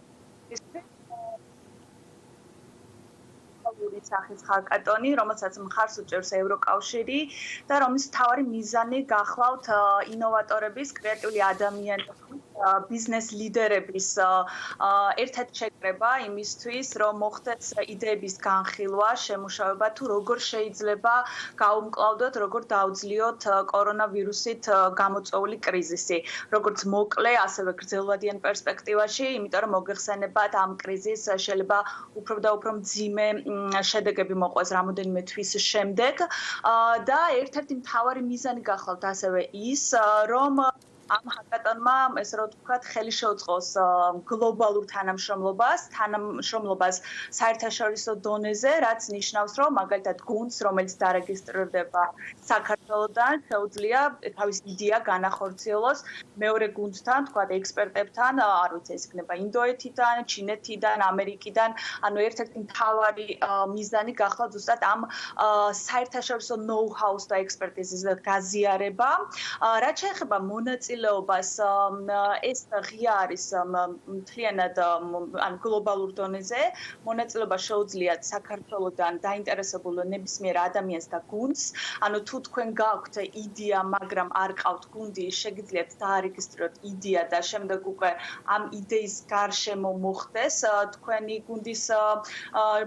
სახის ჰაკათონი, რომელსაც მხარს უჭერს ევროკავშირი და რომლის მთავარი მიზანი გახლავთ ინოვატორების, კრეატიული ადამიანების, ბიზნეს ლიდერების ერთად შეკრება იმისთვის, რომ მოხდეს იდეების განხილვა, შემუშავება თუ როგორ შეიძლება გაუმკლავდოთ, როგორ დაუძლიოთ კორონავირუსით გამოწვეული კრიზისი, როგორც მოკლე, ასევე გრძელვადიან პერსპექტივაში, იმიტომ რომ მოგეხსენებათ ამ კრიზისს შეიძლება უფრო და უფრო მძიმე შედეგები მოყვეს რამოდენიმე თვის შემდეგ და ერთ-ერთი მთავარი მიზანი გახლავთ ასევე ის რომ ამ ჰაკათონმა ესე რომ ვთქვათ ხელი შეუწყოს გლობალურ თანამშრომლობას საერთაშორისო დონეზე, რაც ნიშნავს, რომ მაგალითად გუნდს, რომელიც დარეგისტრირდება საქართველოსთან, შეუძლია თავის იდეა განახორციელოს მეორე გუნდთან, ვთქვათ ექსპერტებთან, არ ვიცი, ეს იქნება ინდოეთიდან, ჩინეთიდან, ამერიკიდან, ანუ ერთ-ერთი მთავარი მიზანი გახლავთ ზუსტად ამ საერთაშორისო ნოუ-ჰაუს და ექსპერტიზის გაზიარება, რაც შეეხება მონაწილეობას ეს ღია არის მთლიანად ან გლობალურ დონეზე მონაწილეობა შეუძლიათ საქართველოსთან დაინტერესებულ ნებისმიერ ადამიანს და გუნდს ანუ თუ თქვენ გაქვთ იდეა მაგრამ არ ყავთ გუნდი შეგიძლიათ დაარეგისტრიროთ იდეა და შემდეგ უკვე ამ იდეის გარშემო მოხდეს თქვენი გუნდის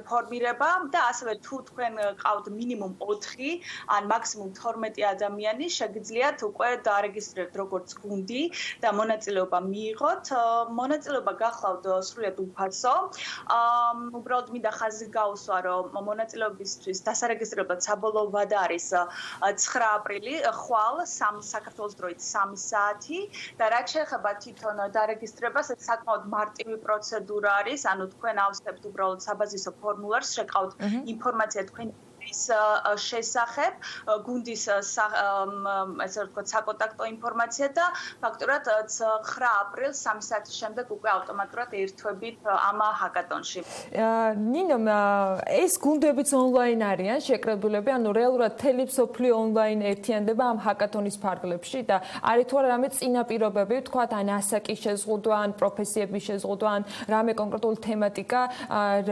ფორმირება და ასევე თუ თქვენ ყავთ მინიმუმ 4 ან მაქსიმუმ 12 ადამიანი შეგიძლიათ უკვე დაარეგისტრიროთ როგორც გუნდი და მონაწილეობა მიიღოთ. მონაწილეობა გახლავთ სრულად უფასო. უბრალოდ მინდა ხაზი გაუსვა, რომ მონაწილეობისთვის დასარეგისტრირებლად საბოლოო ვადა არის 9 აპრილი, ხვალ საქართველოს დროით 3 საათი და რაც შეეხება თვითონ დარეგისტრებას, ეს საკმაოდ მარტივი პროცედურა არის, ანუ თქვენ ავსებთ უბრალოდ საბაზისო ფორმულარს, შეგყავთ ინფორმაცია თქვენ შესახებ, გუნდის ესე ვთქვათ საკონტაქტო ინფორმაცია და ფაქტურად 9 აპრილს 3 საათის შემდეგ უკვე ავტომატურად ერთვებით ამ ჰაკათონში. ნინო, ეს გუნდებიც ონლაინ არიან შეკრებულები, ანუ რეალურად მთელი მსოფლიო ონლაინ ერთიანდება ამ ჰაკათონის ფარგლებში და არის თუ არა რამე წინაპირობები, ვთქვათ, ან ასაკის შეზღუდვა, ან პროფესიების შეზღუდვა, ან რამე კონკრეტული თემატიკა,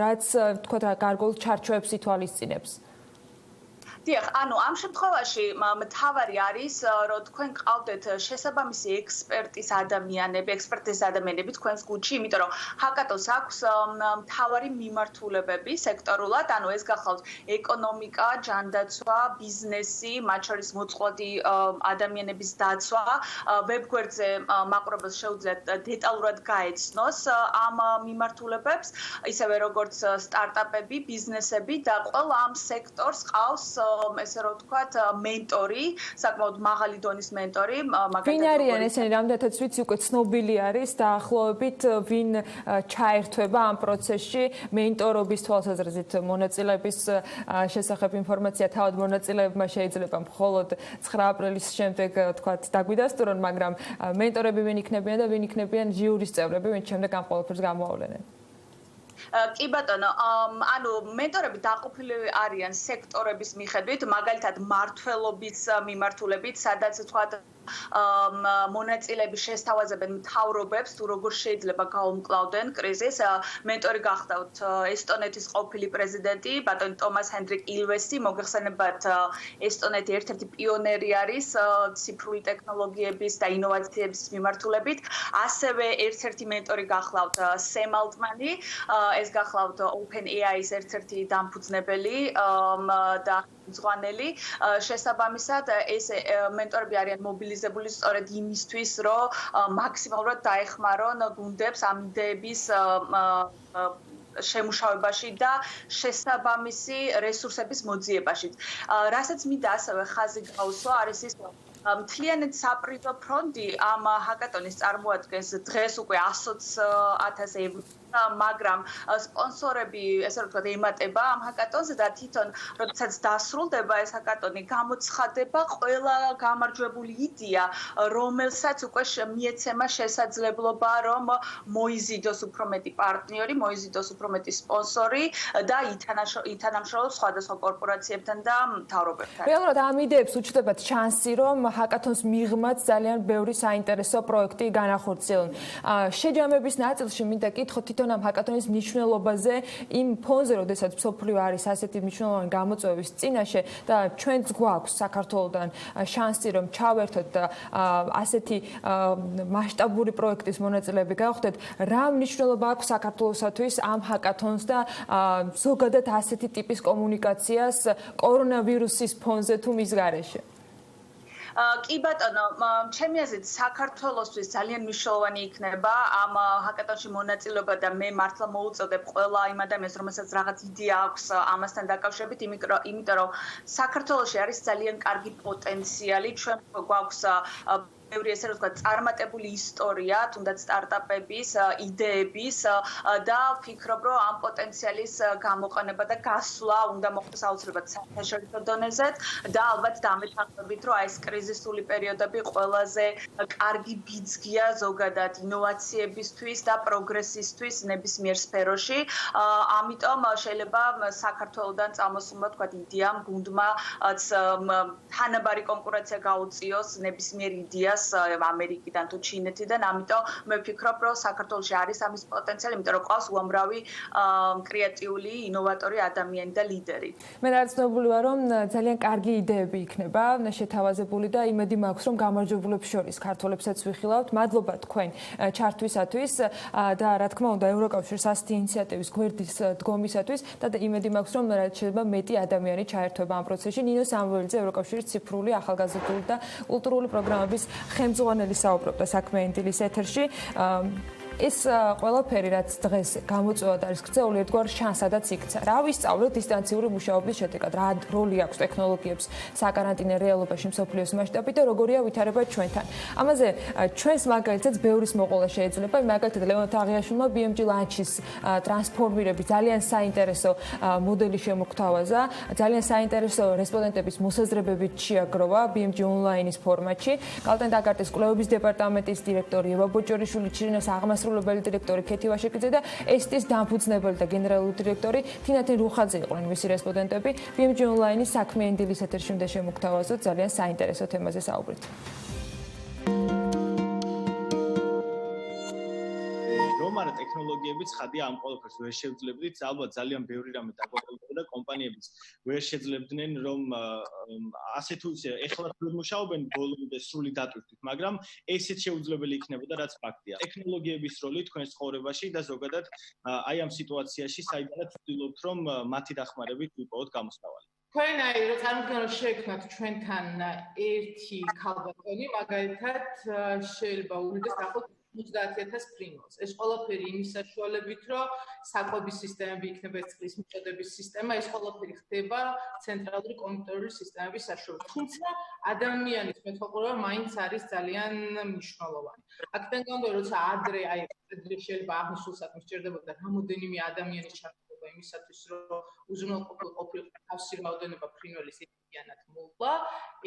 რაც ვთქვათ, გარკვეულ ჩარჩოებს ითვალისწინებს. დიახ, ანუ ამ შემთხვევაში მთავარი არის, რომ თქვენ ყავდეთ შესაბამისი ექსპერტის ადამიანები თქვენს გუნდში, იმიტომ რომ ჰაკათონს აქვს მთავარი მიმართულებები სექტორულად, ანუ ეს გახლავთ ეკონომიკა, ჯანდაცვა, ბიზნესი, მათ შორის მოწყვლადი ადამიანების დაცვა, ვებგვერდზე მაყურებელს შეუძლიათ დეტალურად გაეცნოს ამ მიმართულებებს, ისევე როგორც სტარტაპები, ბიზნესები და ყველა ამ სექტორს ყავს ესე რომ ვთქვათ მენტორი, საკმაოდ მაღალი დონის მენტორი, მაგალითად ვინ არიან ესენი, რამდენადაც ვიცი, უკვე ცნობილი არის დაახლოებით ვინ ჩაერთვება ამ პროცესში მენტორობის თვალსაზრისით მონაწილეების შესახებ ინფორმაცია თავად მონაწილეებმა შეიძლება მხოლოდ 9 აპრილის შემდეგ ვთქვათ დაგვიდასტურონ, მაგრამ მენტორები ვინ იქნებიან და ვინ იქნებიან ჟიურის წევრები, ვინც შემდეგ ამ ყველაფერს გამოავლენენ. კი ბატონო, ანუ მენტორები დაყოფილი არიან სექტორების მიხედვით, მაგალითად მმართველობის მიმართულებით, სადაც ვთქვათ მონაწილეები შესთავაზებენ მთავრობებს თუ როგორ შეიძლება გაუმკლავდნენ კრიზისს. მენტორი გახდათ ესტონეთის ყოფილი პრეზიდენტი ბატონი ტომას ჰენდრიკ ილვესი, მოგეხსენებათ ესტონეთი ერთ-ერთი პიონერი არის ციფრული ტექნოლოგიების და ინოვაციების მიმართულებით. ასევე ერთ-ერთი მენტორი გახლავთ სემ ალტმანი, ეს გახლავთ OpenAI-ის ერთ-ერთი დამფუძნებელი და მწვანელი. შესაბამისად, ეს მენტორები არიან მობილიზებული სწორედ იმისთვის, რომ მაქსიმალურად დაეხმარონ გუნდებს ამ იდეების შემუშავებაში და შესაბამისი რესურსების მოძიებაში. რასაც მინდა ასევე ხაზი გაუსვა, არის ის მთლიანად საპრიზო ფონდი ამ ჰაკატონის წარმოადგენს დღეს უკვე 120,000 ევროს, მაგრამ სპონსორები, ესე რომ ვთქვათ, ემატება ამ ჰაკატონზე და თვითონ როდესაც დასრულდება ეს ჰაკატონი, გამოცხადება ყველა გამარჯვებული იდეა, რომელსაც უკვე მიეცემა შესაძლებლობა, რომ მოიზიდოს უფრო მეტი პარტნიორი, მოიზიდოს უფრო მეტი სპონსორი და ითანამშრომლოს სხვადასხვა კორპორაციებთან და მთავრობებთან. რეალურად ამ იდეებს უჩნდებათ შანსი, რომ ჰაკათონს მიღმაც ძალიან ბევრი საინტერესო პროექტი განახორციელონ. შეჯამების ნაწილში მინდა კითხოთ თვითონ ამ ჰაკათონის მნიშვნელობაზე იმ ფონზე, როდესაც მსოფლიო არის ასეთი მნიშვნელოვანი გამოწვევის წინაშე და ჩვენც გვაქვს საქართველოსთან შანსი, რომ ჩავერთოთ და ასეთი მასშტაბური პროექტის მონაწილეები გავხდეთ, რა მნიშვნელობა აქვს საქართველოსათვის ამ ჰაკათონს და ზოგადად ასეთი ტიპის კომუნიკაციას კორონავირუსის ფონზე თუ მის გარეშე? კი ბატონო, ჩემი აზრით საქართველოსთვის ძალიან მნიშვნელოვანი იქნება ამ ჰაკატონში მონაწილეობა და მე მართლა მოუწოდებ ყველა იმ ადამიანს, რომელსაც რაღაც იდეა აქვს ამასთან დაკავშირებით, იმიტომ რომ საქართველოში არის ძალიან კარგი პოტენციალი, ჩვენ გვაქვს ბევრი ესე რომ ვთქვათ, წარმატებული ისტორია, თუნდაც სტარტაპების, იდეების და ვფიქრობ, რომ ამ პოტენციალის გამოყენება და გასვლა უნდა მოხდეს აუცილებლად საერთაშორისო დონეზეც და ალბათ დამეთანხმებით, რომ ეს კრიზისული პერიოდები ყველაზე კარგი ბიძგია ზოგადად ინოვაციებისთვის და პროგრესისთვის ნებისმიერ სფეროში. ამიტომ შეიძლება საქართველოსთან წამოსულმა ვთქვათ იდეამ, გუნდმა თანაბარი კონკურენცია გაუწიოს ნებისმიერ იდეას ამერიკიდან თუ ჩინეთიდან, ამიტომ მე ვფიქრობ, რომ საქართველოში არის ამის პოტენციალი, იმიტომ რომ ყავს უამრავი კრეატიული, ინოვატორი ადამიანი და ლიდერი. მე რაც ცნობილი ვარ, რომ ძალიან კარგი იდეები იქნება შეთავაზებული და იმედი მაქვს, რომ გამარჯვებულებს შორის ქართველებსაც ვიხილავთ. მადლობა თქვენ ჩართვისათვის და რა თქმა უნდა, ევროკავშირის ასეთი ინიციატივის გვერდის დგომისათვის და იმედი მაქვს, რომ რაც შეიძლება მეტი ადამიანი ჩაერთვება ამ პროცესში. ნინო სამველიძე, ევროკავშირის ციფრული, ახალგაზრდული და კულტურული პროგრამების ხელმძღვანელი საუბრობდა საქმიანი დილის ეთერში. ეს ყველაფერი, რაც დღეს გამოწვევად არის გრძეული, ერთგვარ შანსადაც იქცა. რა ვისწავლეთ დისტანციური მუშაობის შედეგად, რა როლი აქვს ტექნოლოგიებს საკარანტინო რეალობაში მსოფლიოს მასშტაბით და როგორია ვითარება ჩვენთან. ამაზე ჩვენს მაგალითად ბევრის მოყოლა შეიძლება. მაგალითად ლევან თაღიაშვილმა BMG ლანჩის ტრანსფორმირების ძალიან საინტერესო მოდელი შემოგთავაზა. ძალიან საინტერესო რესპონდენტების მოსაზრებებით შეაგროვა BMG ონლაინის ფორმატში. კალტენ დაკარტის კვლევების დეპარტამენტის დირექტორი ევა ბოჭორიშვილი, ჩირინოს აღმასრულებელი დირექტორი ქეთი ვაშეკიძე და ესტის დამფუძნებელი და გენერალური დირექტორი თინათინ რუხაძე იყვნენ მისი რესპონდენტები. BMG ონლაინის საქმიანი დილის ეთერში უნდა შემოგთავაზოთ ძალიან საინტერესო თემაზე საუბრით. რომ არა ტექნოლოგიებიც ხადია ამ ყველაფერს ვერ შევძლებდით, ალბათ ძალიან ბევრი რამე დაგვაყოლებოდა და კომპანიებიც ვერ შეძლებდნენ, რომ ასე თუ ისე ეხლა ვერ მუშაობენ ბოლომდე სრული დატვირთვით, მაგრამ ესეც შეუძლებელი იქნებოდა, რაც ფაქტია. ტექნოლოგიების როლი თქვენს ცხოვრებაში და ზოგადად აი ამ სიტუაციაში, საიდანაც ვცდილობთ, რომ მათი დახმარებით ვიპოვოთ გამოსავალი. თქვენ აი რო წარმოგიდგენთ შეექმნათ ჩვენთან ერთი ქალბატონი, მაგალითად შეიძლება უდდეს ახლა 30,000 პრიმოს. ეს ყველაფერი იმის საშუალებით, რომ საკვების სისტემები იქნება, ეს წყლის მიწოდების სისტემა, ეს ყველაფერი ხდება ცენტრალური კომპიუტერული სისტემების საშუალებით. თუმცა ადამიანის მეთვალყურება მაინც არის ძალიან მნიშვნელოვანი. აქედან გამომდინარე, როცა ადრე შეიძლება აღნიშნულსად მსჭირდებოდა რამოდენიმე ადამიანის ჩართულობა იმისათვის, რომ უზრუნველყოფილ ყოფილიყო თავისი რაოდენობა ფრინველის ერთიანად მოუვლა,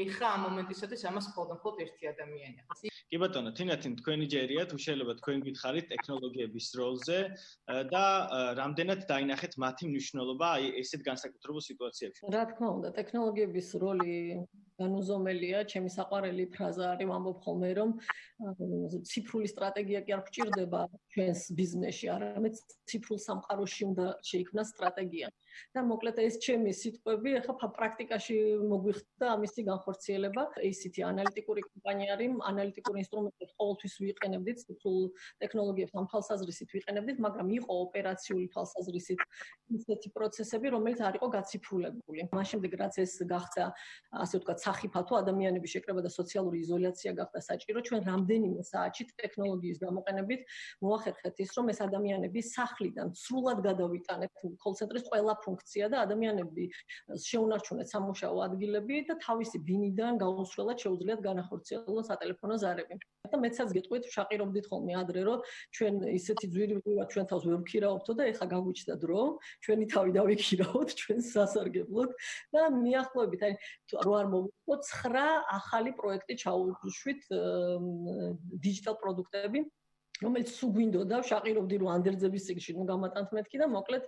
ეხლა ამ მომენტისათვის ამას მხოლოდ ერთი ადამიანია. კი ბატონო, თინათინ თქვენი ჯერიათ, უშენება თქვენ გითხარით ტექნოლოგიების როლზე და რამდენად დაინახეთ მათი მნიშვნელობა აი ესეთ განსაკუთრებულ სიტუაციებში. რა თქმა უნდა, ტექნოლოგიების როლი განუზომელია, ჩემი საყვარელი ფრაზა არის, ვამბობ ხოლმე, რომ ციფრული სტრატეგია კი არ გვჭირდება ჩვენს ბიზნესში, არამედ ციფრულ სამყაროში უნდა შეიქმნას სტრატეგია. და მოკლედ ეს ჩემი სიტყვები ახლა პრაქტიკაში მოგვიხდა ამისი განხორციელება. ACT ანალიტიკური კომპანია არის, ანალიტიკური ინსტრუმენტებს ყოველთვის ვიყენებდით, ციფრულ ტექნოლოგიებს ამ თვალსაზრისით ვიყენებდით, მაგრამ იყო ოპერაციული თვალსაზრისით ისეთი პროცესები, რომელიც არ იყო გაციფრულებული. მას შემდეგ რაც ეს გახდა, ასე ვთქვათ, სახიფათო ადამიანების შეკრება და სოციალური იზოლაცია გახდა საჭირო, ჩვენ რამდენიმე საათში ტექნოლოგიის გამოყენებით მოახერხეთ ის, რომ ეს ადამიანები სახლიდან სრულად გადავიტანეთ კოლ-ცენტრის ყველა ფუნქცია და ადამიანები შეუნარჩუნეთ სამუშაო ადგილები და თავისი დინიდან გაუსვლელად შეუძლიათ განახორციელოს სატელეფონო ზარები. და მეცაც გეტყვით, ვშაყირობდით ხოლმე ადრე, რომ ჩვენ ისეთი ძვირი ვიყავით, ჩვენ თავს ვერ ვქირავობთო და ეხლა გაგვიჩნდა დრო, ჩვენი თავი დავიქირავოთ, ჩვენ სასარგებლოდ და მიახლოებით, აი რო არ მოვუწყოთ 9 ახალი პროექტი ჩაუშვით დიჯიტალ პროდუქტები რომელიც სულ გვინდოდა ვშაყირობდი რომ ანდერძების სიგში ნუ გამატანთ მეთქი და მოკლედ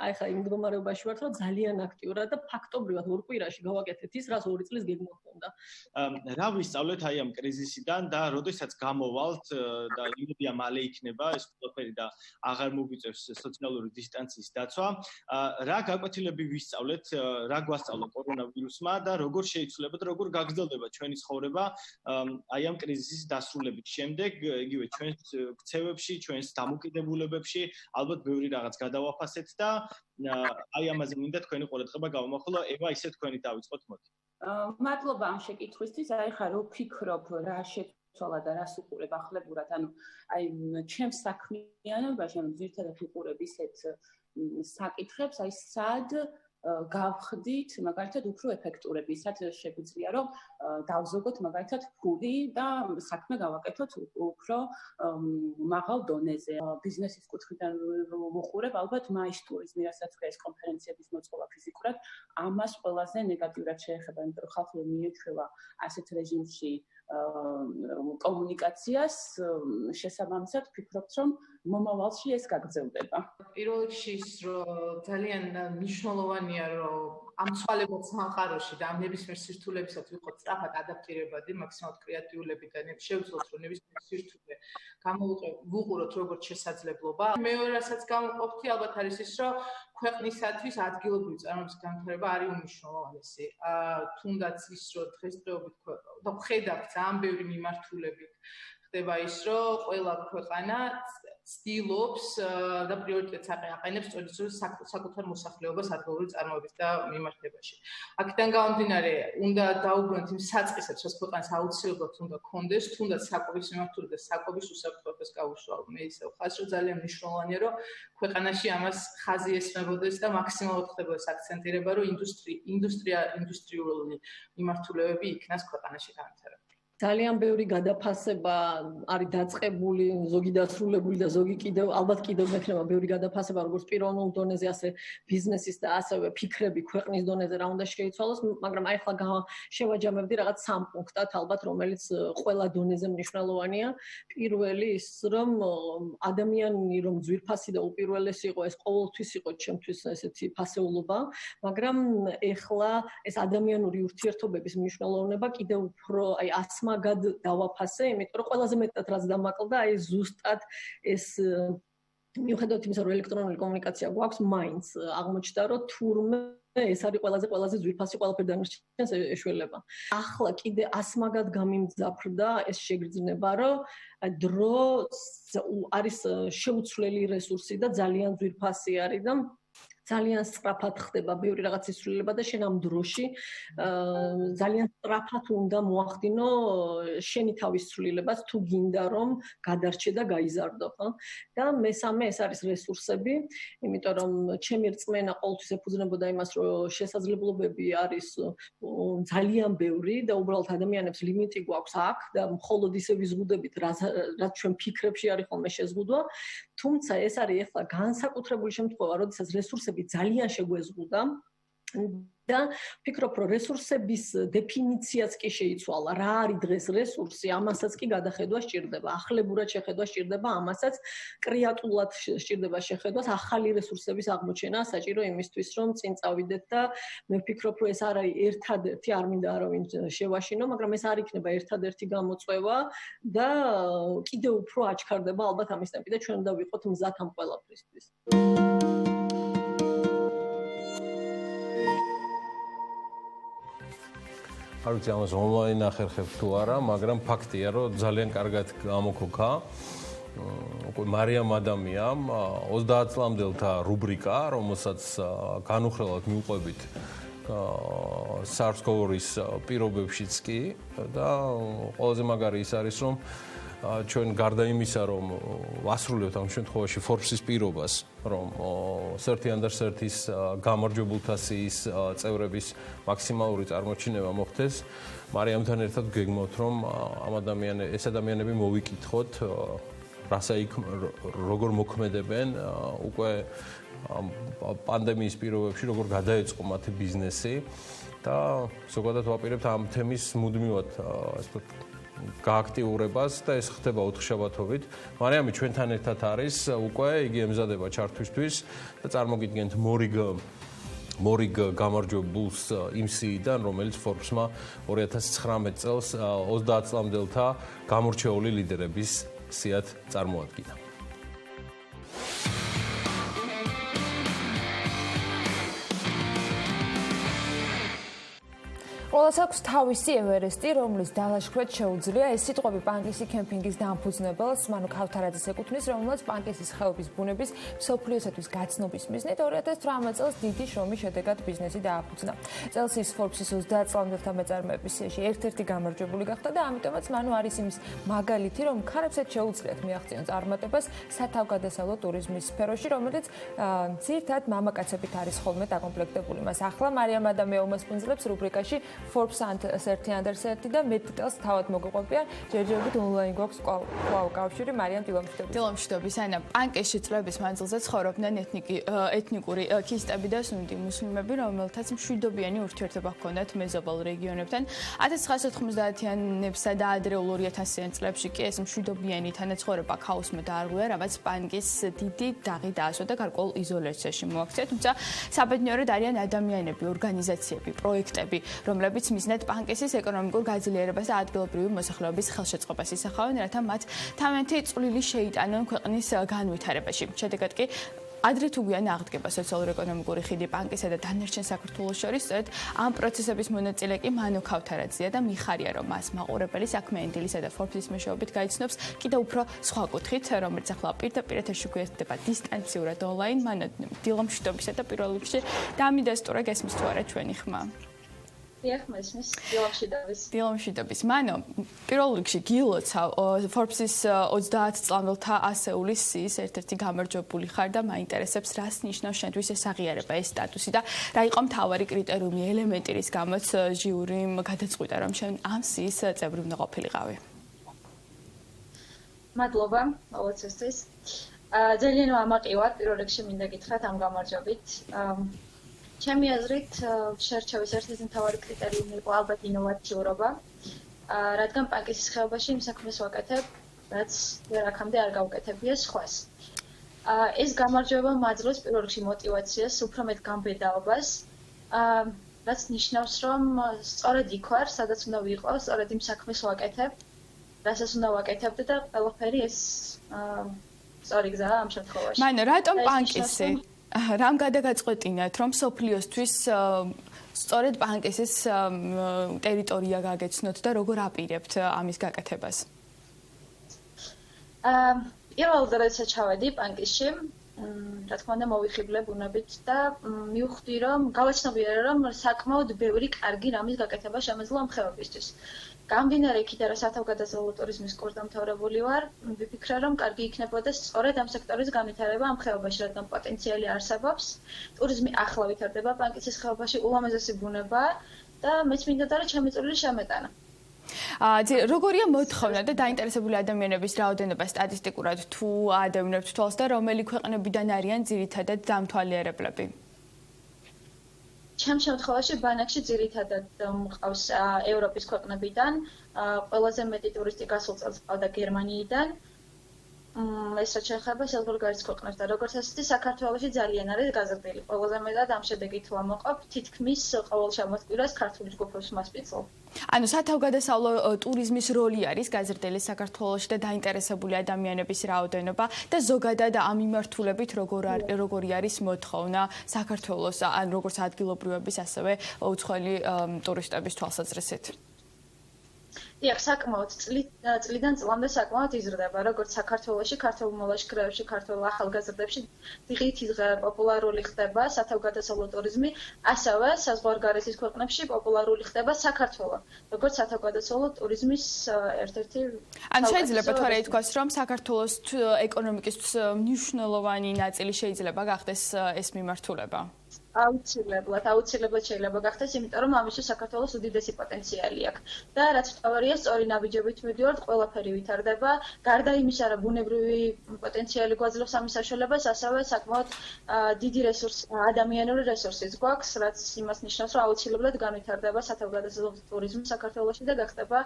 აი ხა იმ მდგომარეობაში ვართ რომ ძალიან აქტიურად და ფაქტობრივად ორ კვირაში გავაკეთეთ ის რაც 2 წლის გეგმავდა. რა ვისწავლეთ აი ამ კრიზისიდან და როდესაც გამოვალთ და იმედია მალე იქნება ეს ყველაფერი და აღარ მოგვიწევს სოციალური დისტანციის დაცვა. რა გაკვეთილები ვისწავლეთ, რა გვასწავლა კორონავირუსმა და როგორ შეიცვლება და როგორ გაგრძელდება ჩვენი ცხოვრება აი ამ კრიზისის დასრულების შემდეგ, იგივე ჩვენს ქცევებში, ჩვენს დამოკიდებულებებში, ალბათ ბევრი რაღაც გადავაფასეთ და აი ამაზე მინდა თქვენი ყურადღება გავამახვილო. ევა, ისე თქვენი დავიწყოთ მოდი. მადლობა ამ შეკითხვისთვის. აი ხა რო ფიქრობ რა შეცვალა და რას უყურებ ახლებურად, ანუ აი ჩემს საქმიანობაში, ანუ ძირითადად უყურებ ისეთ საკითხებს, აი სად გავხდით მაგალითად უფრო ეფექტურები, ისეთ შეგვიძლია რომ დავზოგოთ მაგალითად ფული და საქმე გავაკეთოთ უფრო მაღალ დონეზე. ბიზნესის კუთხიდან ვუყურებ, ალბათ მაის ტურიზმი, რასაც ქვია ეს კონფერენციების მოწყობა ფიზიკურად, ამას ყველაზე ნეგატიურად შეეხება, იმიტომ რომ ხალხი მიეჩვევა ასეთ რეჟიმში კომუნიკაციას, შესაბამისად ვფიქრობთ, რომ მომავალში ეს გაგრძელდება. პირველ რიგში ძალიან მნიშვნელოვანია, რომ ამ ცვალებად სამყაროში და ამ ნებისმიერ სირთულებისაც ვიყოთ სწრაფად ადაპტირებადი, მაქსიმალურად კრეატიულები და შევძლოთ, რომ ნებისმიერ სირთულე ვუყუროთ როგორც შესაძლებლობა. მეორე რასაც გამოვყოფთი, ალბათ არის ის, რომ ქვეყნისათვის ადგილობრივი წარმოების განვითარება არის უმნიშვნელოვანესი. თუნდაც ის, რომ დღესდღეობით და ვხედავთ ძალიან ბევრი მიმართულებით ხდება ის, რომ ყველა ქვეყანა ცდილობს და პრიორიტეტს აყენებს საკუთარ მოსახლეობას ადგილობრივი წარმოების და მიმართებაში. აქედან გამომდინარე, უნდა დაუბრუნდეთ იმ საწყისებს, რაც ქვეყანას აუცილებლად უნდა კონდეს, თუნდაც საკვების მიმართულებით და საკვების უსაფრთხოებას გავუშვა. მე ისე ვხაზ, რომ ძალიან მნიშვნელოვანია, რომ ქვეყანაში ამას ხაზი ესმებოდეს და მაქსიმალურად ხდებოდეს აქცენტირება, რომ ინდუსტრიული მიმართულებები იქნას ქვეყანაში განვითარებული. ძალიან ბევრი გადაფასება არის დაწყებული, ზოგი დასრულებული და ზოგი კიდევ ალბათ კიდევ მექნება ბევრი გადაფასება როგორც პიროვნულ დონეზე, ასე ბიზნესის და ასევე ფიქრები ქვეყნის დონეზე რა უნდა შეიცვალოს, მაგრამ აი ახლა შევაჯამებდი რაღაც 3 პუნქტად ალბათ, რომელიც ყველა დონეზე მნიშვნელოვანია. პირველი ის, რომ ადამიანი რომ ძვირფასი და უპირველესი იყო, ეს ყოველთვის იყო ჩემთვის ესეთი ფასეულობა, მაგრამ ეხლა ეს ადამიანური ურთიერთობების მნიშვნელოვნება კიდევ უფრო აი მაგად დავაფასე, იმიტომ რომ ყველაზე მეტად რაც დამაკლდა, აი ზუსტად ეს მიუხედავად იმისა, რომ ელექტრონული კომუნიკაცია გვაქვს, მაინც აღმოჩნდა, რომ თურმე ეს არის ყველაზე ძვირფასი ყველაფერ დანარჩენს ეშველება. ახლა კიდე ასმაგად გამიმძაფრდა ეს შეგრძნება, რომ დრო არის შეუცვლელი რესურსი და ძალიან ძვირფასი არის და ძალიან სწრაფად ხდება ბევრი რაღაც ისვლელება და შენ ამ დროში ძალიან სწრაფად უნდა მოახდინო შენი თავის ცვლილებას თუ გინდა რომ გადარჩე და გაიზარდო, ხო? და მესამე ეს არის რესურსები, იმიტომ რომ ჩემი რწმენა ყოველთვის ეფუძნებოდა იმას, რომ შესაძლებლობები არის ძალიან ბევრი და უბრალოდ ადამიანებს ლიმიტი გვაქვს აქ და მხოლოდ ისე ვიზღუდებით, რაც ჩვენ ფიქრებში არის ხოლმე შეზღუდვა, თუმცა ეს არის ახლა განსაკუთრებული შემთხვევა, როდესაც რესურსები ძალიან შეგვეზღუდა და ფიქრობ, რომ რესურსების დეფინიციაც კი შეიცვალა. რა არის დღეს რესურსი, ამასაც კი გადახედვა სჭირდება. ახლებურად შეხედვა სჭირდება, ამასაც კრეატულად სჭირდება შეხედვას, ახალი რესურსების აღმოჩენა საჭირო იმისთვის, რომ წინ წავიდეთ და მე ვფიქრობ, რომ ეს არ არის ერთადერთი, არ მინდა არავინ შევაშინო, მაგრამ ეს არ იქნება ერთადერთი გამოწვევა და კიდევ უფრო აჩქარდება ალბათ ამის ტემპი და ჩვენ უნდა ვიყოთ მზად ამ ყველაფრისთვის. არ ვიცი ამას ონლაინ ახერხებ თუ არა, მაგრამ ფაქტია, რომ ძალიან კარგად გამოქოქა. მარიამ ადამიანს 30 წლამდელთა რუბრიკა, რომელსაც განუხრელად მიუყვებით SARS-CoV-2-ის პირობებშიც კი და ყველაზე მაგარი ის არის, რომ ჩვენ გარდა იმისა, რომ ვასრულებთ ამ შემთხვევაში Forbes-ის პირობას, რომ 30-ის გამარჯვებულთა სიის წევრების მაქსიმალური წარმოჩინება მოხდეს, მარიამთან ერთად გეგმავთ, რომ ეს ადამიანები მოვიკითხოთ, როგორ მოქმედებენ, უკვე პანდემიის პირობებში, როგორ გადაეწყო მათი ბიზნესი და ზოგადად ვაპირებთ ამ თემის მუდმივად გააქტიურებას და ეს ხდება ოთხშაბათობით. მარიამი ჩვენთან ერთად არის უკვე, იგი ემზადება ჩართვისთვის და წარმოგიდგენთ მორიგ გამარჯვებულს იმ სიიდან, რომელიც Forbes-მა 2019 წელს 30 წლამდელთა გამორჩეული ლიდერების სიად წარმოადგინა. ყველას აქვს თავისი ევერესტი, რომლის დალაშქვით შეუძლია. ეს სიტყვები პანკისი კემპინგის დამფუძნებელს მანუ ქავთარაძეს ეკუთვნის, რომელსაც პანკისის ხეობის ბუნების მსოფლიოსათვის გაცნობის მიზნით 2018 წელს დიდი შრომის შედეგად ბიზნესი დააფუძნა. წელს ის Forbes-ის 30 წლამდელთა მეწარმეების სიაში ერთ-ერთი გამარჯვებული გახდა და ამიტომაც მანუ არის იმის მაგალითი, რომ ქარებსაც შეუძლიათ მიაღწიონ წარმატებას სათავგადასავლო ტურიზმის სფეროში, რომელიც ძირითადად მამაკაცებით არის ხოლმე დაკომპლექტებული. მას ახლა მარიამ ადამიანს პუნძლებს რუბრიკაში Forbes 30 და მე დეტალს თავად მოგიყვებიან. ჯერჯერობით ონლაინ გვაქვს კვლავ კავშირი მარიამ დილამშვიდობის. დილამშვიდობის. ანა, პანკისში წლების მანძილზე ცხოვრობდნენ ეთნიკური ქისტები და სუნიტი მუსლიმები, რომელთაც მშვიდობიანი ურთიერთობა ჰქონდათ მეზობელ რეგიონებთან. 1990-იანებსა და ადრეულ 2000-იან წლებში კი ეს მშვიდობიანი თანაცხოვრება ქაოსმა დაარღვია, რამაც პანკის დიდი დაღი დაასვა და გარკვეულ იზოლაციაში მოაქცია. თუმცა საბედნიეროდ არიან ადამიანები, ორგანიზაციები, პროექტები, რომლებიც მიზნად პანკისის ეკონომიკურ გაძლიერებას და ადგილობრივი მოსახლეობის ხელშეწყობას ისახავენ, რათა მათ თავიანთი წვლილი შეიტანონ ქვეყნის განვითარებაში. შედეგად კი ადრე თუ გვიან აღდგება სოციალურ-ეკონომიკური ხიდი პანკისა და დანარჩენ საქართველოს შორის, სწორედ ამ პროცესების მონაწილე კი მანუ ქავთარაძეა და მიხარია, რომ მას მაყურებელი საქმიანი დილისა და Forbes-ის მეშვეობით გაიცნობს კიდევ უფრო სხვა კუთხით, რომელიც ახლა პირდაპირ ეთერში გვერდება დისტანციურად ონლაინ. მანო დილამშვიდობისა და პირველ რიგში დამიდასტურა გესმის თუ არა ჩვენი ხმა. მესმის დილამშვიდობის. დილამშვიდობის. მანო, პირველ რიგში გილოცავ Forbes-ის 30 წლამდელთა ასეულის სიის ერთ-ერთი გამარჯვებული ხარ და მაინტერესებს, რას ნიშნავს შენთვის ეს აღიარება, ეს სტატუსი და რა იყო მთავარი კრიტერიუმი, ელემენტი, რის გამოც ჟიურიმ გადაწყვიტა, რომ შენ ამ სიის წევრი უნდა ყოფილიყავი. მადლობა, მოგესწრეს. ძალიან ვამაყივარ პირველ რიგში მინდა გითხრათ ამ გამარჯვებით. ჩემი აზრით, შერჩევის ერთ-ერთი მთავარი კრიტერიუმი იყო ალბათ ინოვაციურობა, რადგან პანკისის ხეობაში იმ საქმეს ვაკეთებ, რაც ვერ აქამდე არ გავუკეთებია სხვას. ეს გამარჯვება მაძლევს პირველ რიგში мотивაციას, უფრო მეტ გამბედაობას, რაც ნიშნავს, რომ სწორედ იქ ვარ, სადაც უნდა ვიყო, სწორედ იმ საქმეს ვაკეთებ, რასაც უნდა ვაკეთებდე და ყველაფერი ეს სწორი გზაა ამ შემთხვევაში. მანო, რატომ პანკისი? რამ გადაგაწყვეტინათ, რომ სოფლიოსთვის სწორედ პანკისის ტერიტორია გაგეცნოთ და როგორ აპირებთ ამის გაკეთებას? პირველად როდესაც ჩავედი პანკისში, რა თქმა უნდა მოვიხიბლე ბუნებით და მივხვდი, რომ გავაჩნობიერე, რომ საკმაოდ ბევრი კარგი რამის გაკეთება შემეძლო ამ ხეობისთვის. გამდინარე იქიდან, რომ სათავგადასავლო ტურიზმის კურსდამთავრებული ვარ, ვიფიქრე, რომ კარგი იქნებოდა სწორედ ამ სექტორის განვითარება ამ ხეობაში, რადგან პოტენციალი არსებობს. ტურიზმი ახლა ვითარდება პანკისის ხეობაში, ულამაზესი ბუნებაა და მეც მინდოდა, რომ ჩემი წვლილი შემეტანა. როგორია მოთხოვნა და დაინტერესებული ადამიანების რაოდენობა სტატისტიკურად თუ ადევნებთ თვალს და რომელი ქვეყნებიდან არიან ძირითადად დამთვალიერებლები? ჩემ შემთხვევაში ბანაკში ძირითადად მყავს ევროპის ქვეყნებიდან, ყველაზე მეტი ტურისტი გასულ წელს ყავდა გერმანიიდან. ეს რაც შეეხება საზღვარგარეთ ქვეყნებს და როგორც ასეთი საქართველოში ძალიან არის გაზრდილი. ყველაზე მეტად ამ შედეგით ვამოყობ, თითქმის ყოველ შემოწმებას ქართული ჯგუფებს მასპინძლობ. ანუ სათავგადასავლო ტურიზმის როლი არის გაზრდილი საქართველოში და დაინტერესებული ადამიანების რაოდენობა და ზოგადად ამ მიმართულებით როგორი არის მოთხოვნა საქართველოს, ან როგორც ადგილობრივების, ასევე უცხოელი ტურისტების თვალსაზრისით. დიახ, საკმაოდ წლიდან წლამდე საკმაოდ იზრდება, როგორც საქართველოში, ქართულ მოლაშქრეებში, ქართულ ახალგაზრდებში დღით პოპულარული ხდება სათავგადასავლო ტურიზმი, ასევე საზღვარგარეთის ქვეყნებში პოპულარული ხდება საქართველო, როგორც სათავგადასავლო ტურიზმის ერთ-ერთი ან შეიძლება თორე ითქვას, რომ საქართველოს ეკონომიკის მნიშვნელოვანი ნაწილი შეიძლება გახდეს ეს მიმართულება. აუცილებლად შეიძლება გახდეს, იმიტომ რომ ამისთვის საქართველოს უდიდესი პოტენციალი აქვს. და რაც თავარია, სწორი ნაბიჯებით მივიდივართ, ყველაფერი ვითარდება. გარდა იმისა, რომ ბუნებრივი პოტენციალი გვაძლევს ამის საშუალებას, ასევე საკმაოდ დიდი ადამიანური რესურსიც გვაქვს, რაც იმას ნიშნავს, რომ აუცილებლად განვითარდება სათავგადასავლო ტურიზმი საქართველოში და გახდება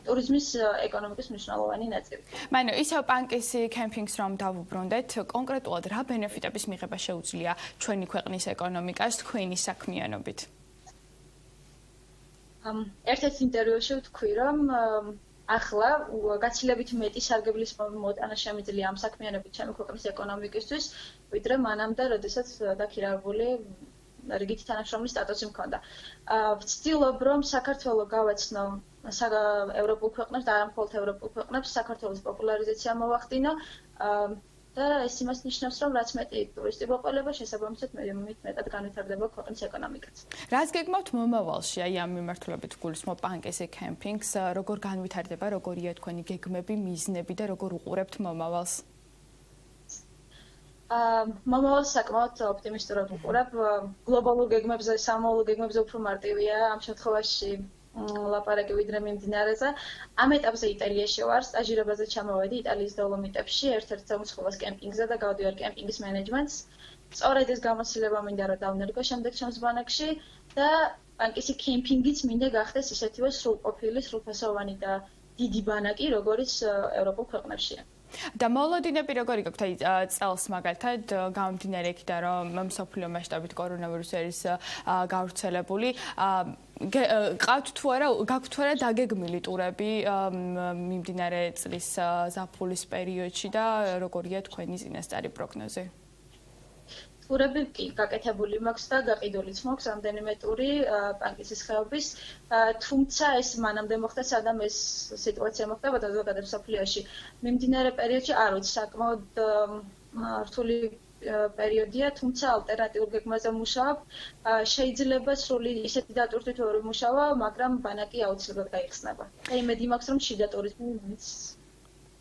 ტურიზმის ეკონომიკის მნიშვნელოვანი ნაწილი. მაინო, ისევ პანკისი კემპინგს რომ დავუბრუნდეთ, კონკრეტულად რა ბენეფიტების მიღება შეუძლია ჩვენი ქვეყნის ეკონომიკას თქვენი საქმიანობით? ერთ-ერთ ინტერვიუში ვთქვი, რომ ახლა გაცილებით მეტი სარგებლის მოტანა შემიძლია ამ საქმიანობით ჩემი ქვეყნის ეკონომიკისთვის, ვიდრე მანამდე, როდესაც დაქირავებული რიგითი თანამშრომლის სტატუსი მქონდა. ვცდილობ, რომ საქართველო გავაცნო ევროპულ ქვეყნებს და არა მხოლოდ ევროპულ ქვეყნებს საქართველოს პოპულარიზაცია მოვახდინო. და ეს იმას ნიშნავს, რომ რაც მეტი ტურისტი მოყოლება, შესაბამისად მეტად განვითარდება ქვეყნის ეკონომიკაც. რას გეგმავთ მომავალში, აი ამ მიმართულებით გულისხმობ პანკისი კემპინგს, როგორ განვითარდება, როგორია თქვენი გეგმები, მიზნები და როგორ უყურებთ მომავალს? მომავალს საკმაოდ ოპტიმისტურად ვუყურებ. გლობალურ გეგმებზე, სამოვალო გეგმებზე უფრო მარტივია ამ შემთხვევაში ლაპარაკი ვიდრე მიმდინარეზე. ამ ეტაპზე იტალიაში ვარ, სტაჟირებაზე ჩამოვედი იტალიის დოლომიტებში, ერთ-ერთ ზემოცხლოს კემპინგზე და გავდივარ კემპინგის მენეჯმენტს. სწორედ ეს გამოცდილება მინდა რომ დავნერგო შემდეგ ჩემს ბანაკში და პანკისი კემპინგიც მინდა გახდეს ისეთივე სრულყოფილი, სრულფასოვანი და დიდი ბანაკი, როგორც ევროპულ ქვეყნებშია. და მოლოდინები როგორი გაქვთ? აი წელს მაგალითად გამომდინარე იქიდან რომ მსოფლიო მასშტაბით კორონავირუსი არის გავრცელებული, გაქვთ თუ არა დაგეგმილი ტურები მიმდინარე წლის ზაფხულის პერიოდში და როგორია თქვენი წინასწარი პროგნოზი? ტურები კი გაკეთებული მაქვს და გაყიდულიც მაქვს რამდენიმე ტური პანკისის ხეობის, თუმცა ეს მანამდე მოხდა, სადამ ეს სიტუაცია მოხდებოდა ზოგადად მსოფლიოში. მიმდინარე პერიოდში არ ვიცი, საკმაოდ რთული პერიოდია, თუმცა ალტერნატიულ გეგმაზე ვმუშაობ. შეიძლება სრული ისეთი დატვირთვით ვერ ვმუშავა, მაგრამ ბანაკი აუცილებლად გაიხსნება. და იმედი მაქვს, რომ შიდა ტურიზმიც